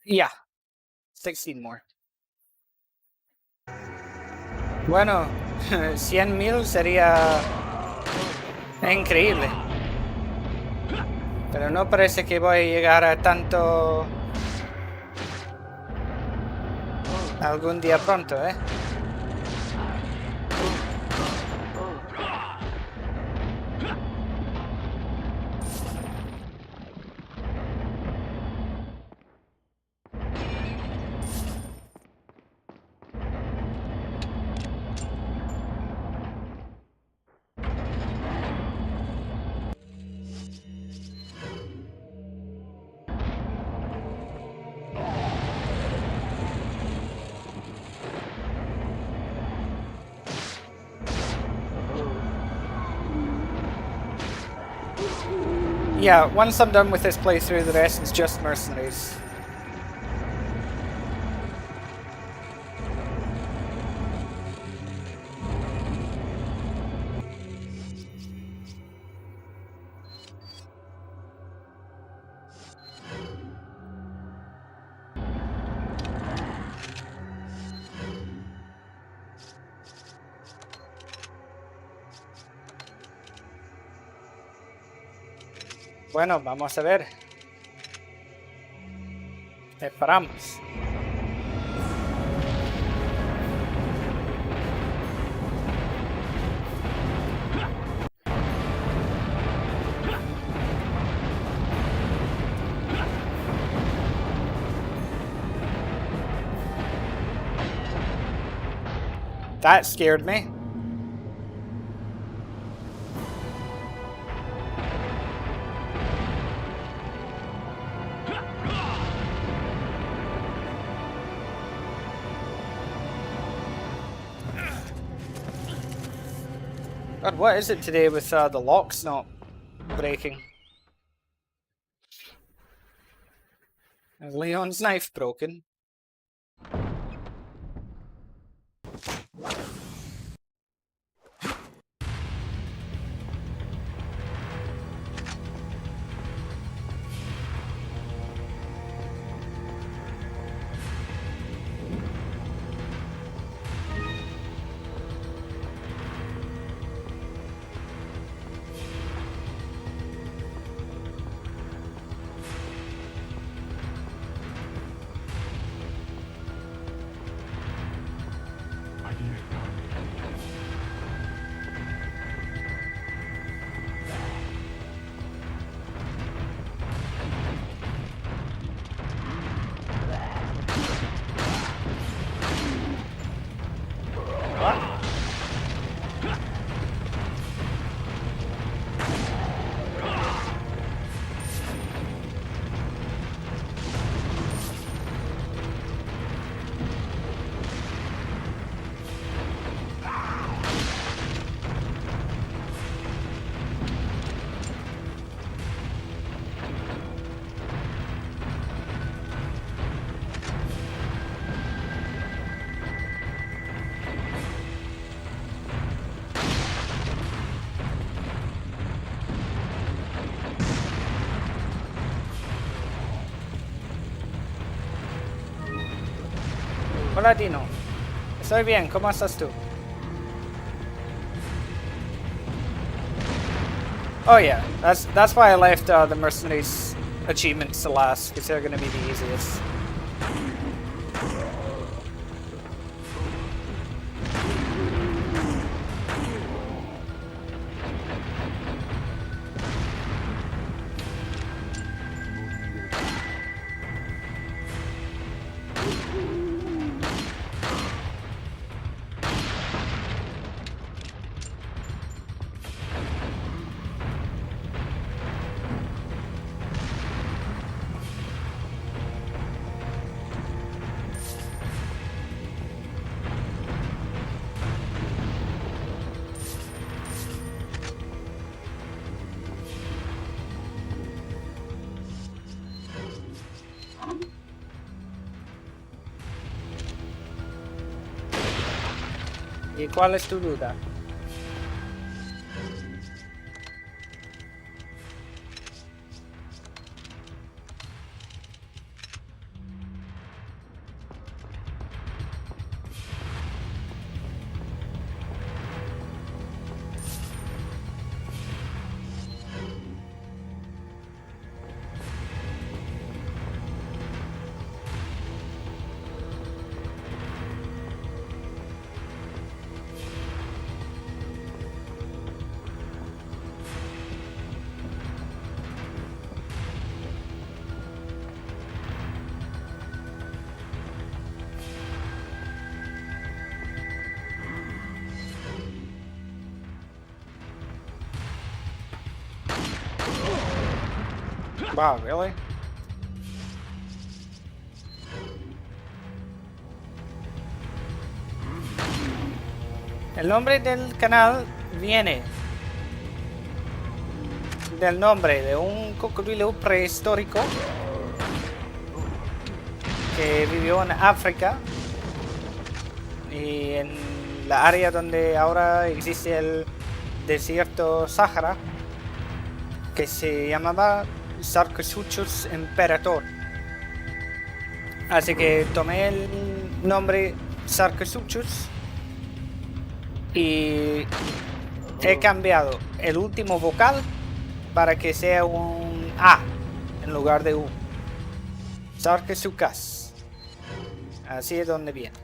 Yeah, 16 more. Bueno, 100,000 sería increíble. Pero no parece que voy a llegar a tanto algún día pronto, ¿eh? Yeah, once I'm done with this playthrough, the rest is just mercenaries. Bueno, vamos a ver. Esperamos. That scared me. God, what is it today with the locks not breaking? Is Leon's knife broken? Hola Dino. Estoy bien, ¿cómo estás tú? Oh yeah, that's why I left the mercenaries achievements to last, because they're gonna be the easiest. ¿Y cuál es tu duda? Wow, really? El nombre del canal viene del nombre de un cocodrilo prehistórico que vivió en África y en la área donde ahora existe el desierto Sahara, que se llamaba Sarcosuchus Imperator. Así que tomé el nombre Sarcosuchus y he cambiado el último vocal para que sea un A en lugar de U. Sarcosuchus. Así es donde viene.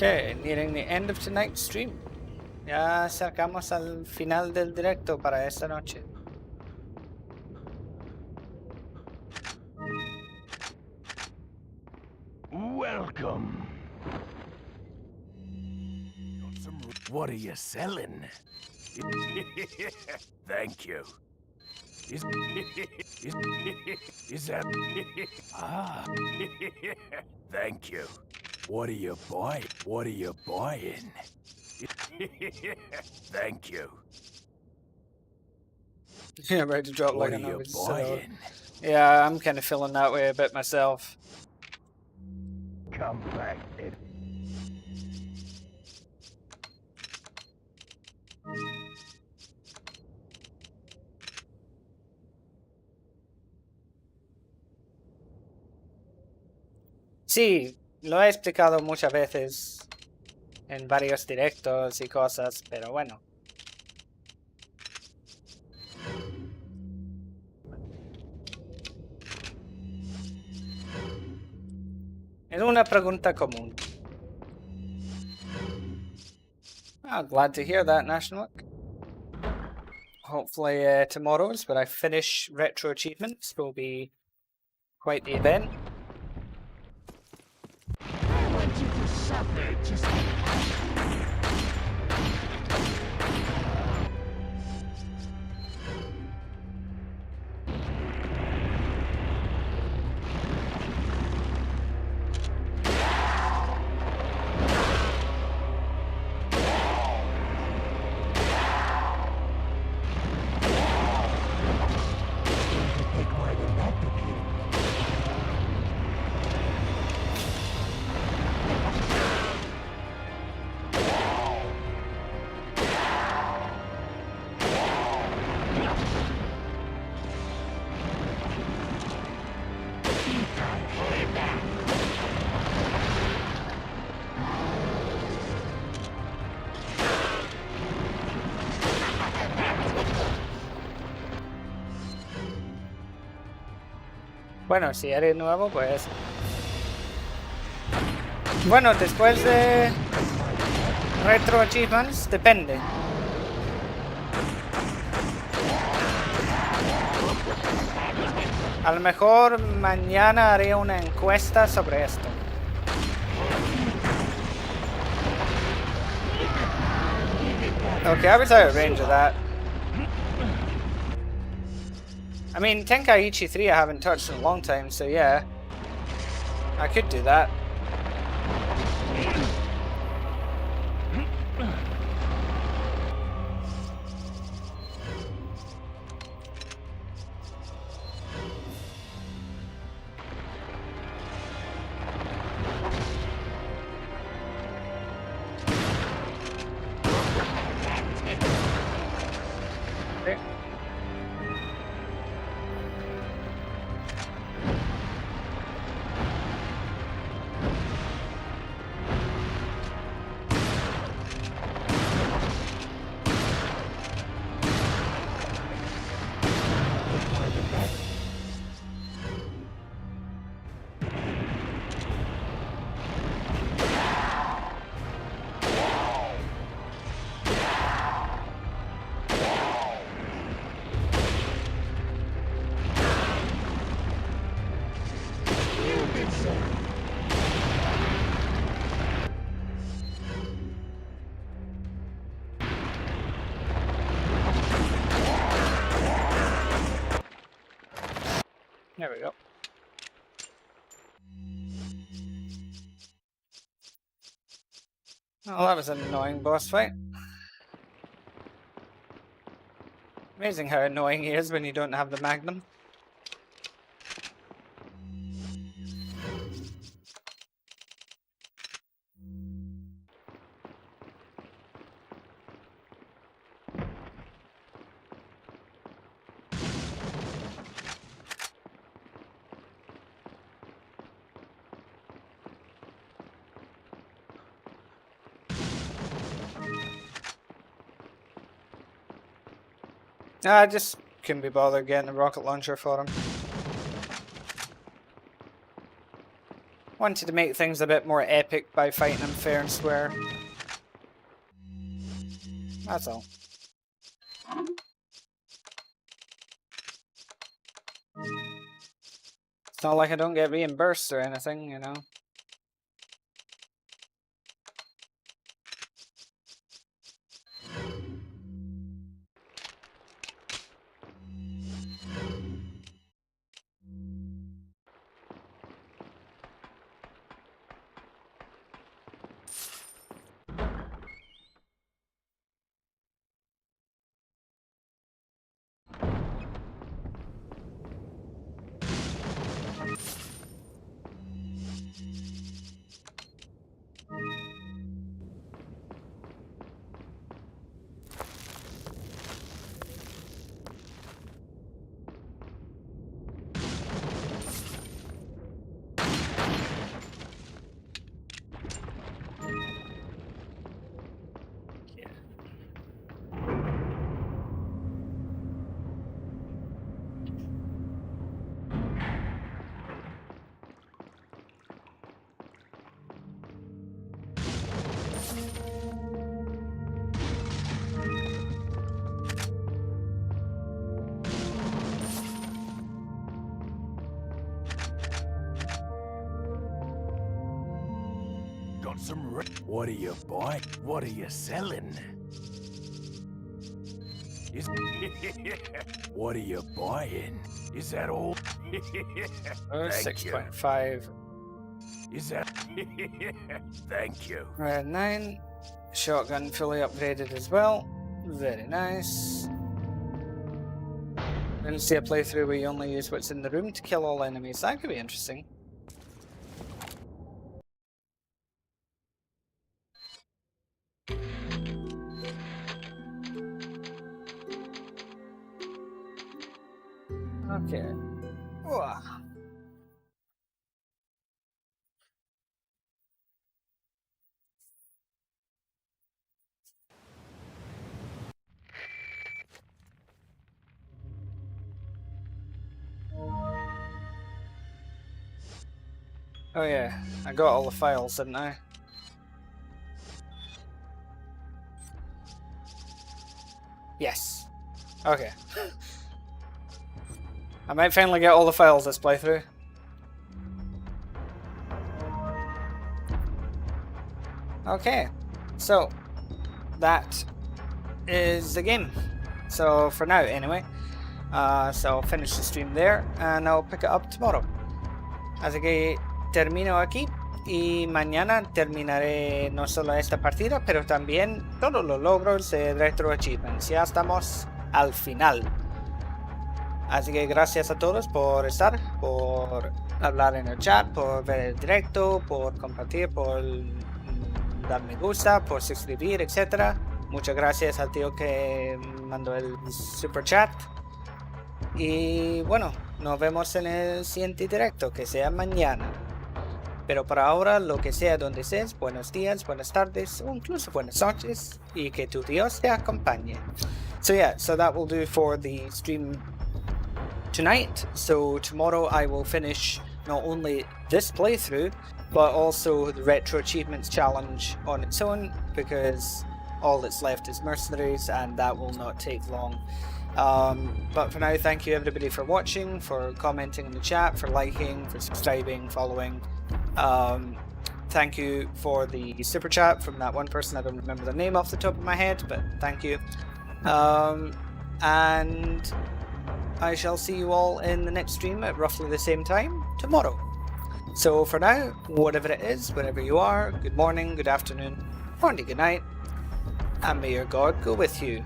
Okay, nearing the end of tonight's stream. Ya acercamos al final del directo para esta noche. Welcome. What are you selling? Thank you. Is that... Ah. Thank you. What are you buying? What are you buying? Thank you. Yeah, ready to drop What like are you another buying? Yeah, I'm kind of feeling that way a bit myself. Come back, Ed. Sí, lo he explicado muchas veces en varios directos y cosas, pero bueno. Es una pregunta común. Oh, glad to hear that, National. Hopefully tomorrow's, when I finish Retro Achievements, will be quite the event. I want you to suffer just Bueno, si eres nuevo, pues... Bueno, después de Retro Achievements, depende. A lo mejor mañana haré una encuesta sobre esto. Okay, I was out of range of that. I mean, Tenkaichi 3 I haven't touched in a long time, so yeah. I could do that. Okay. There we go. Oh, that was an annoying boss fight. Amazing how annoying he is when you don't have the Magnum. I just couldn't be bothered getting a rocket launcher for him. Wanted to make things a bit more epic by fighting them fair and square. That's all. It's not like I don't get reimbursed or anything, you know. Got some What are you buying? What are you selling? Is What are you buying? Is that all? Thank you. 6.5. Is that Thank you. Red 9. Shotgun fully upgraded as well. Very nice. Gonna see a playthrough where you only use what's in the room to kill all enemies. That could be interesting. Okay. Whoa. Oh yeah, I got all the files, didn't I? Yes. Okay. I might finally get all the files this playthrough. Okay, so that is the game. So for now, anyway. So I'll finish the stream there and I'll pick it up tomorrow. Así que termino aquí y mañana terminaré no solo esta partida, pero también todos los logros de RetroAchievements. Ya estamos al final. Así que gracias a todos por estar, por hablar en el chat, por ver el directo, por compartir, por dar me gusta, por suscribir, etc. Muchas gracias al tío que mandó el super chat. Y bueno, nos vemos en el siguiente directo, que sea mañana. Pero por ahora, lo que sea donde seas, buenos días, buenas tardes, o incluso buenas noches, y que tu Dios te acompañe. So yeah, so that will do for the stream tonight. So tomorrow I will finish not only this playthrough, but also the RetroAchievements challenge on its own, because all that's left is mercenaries, and that will not take long. But for now, thank you everybody for watching, for commenting in the chat, for liking, for subscribing, following. Thank you for the super chat from that one person. I don't remember the name off the top of my head, but thank you. And I shall see you all in the next stream at roughly the same time tomorrow. So for now, whatever it is, wherever you are, good morning, good afternoon, or good night, and may your God go with you.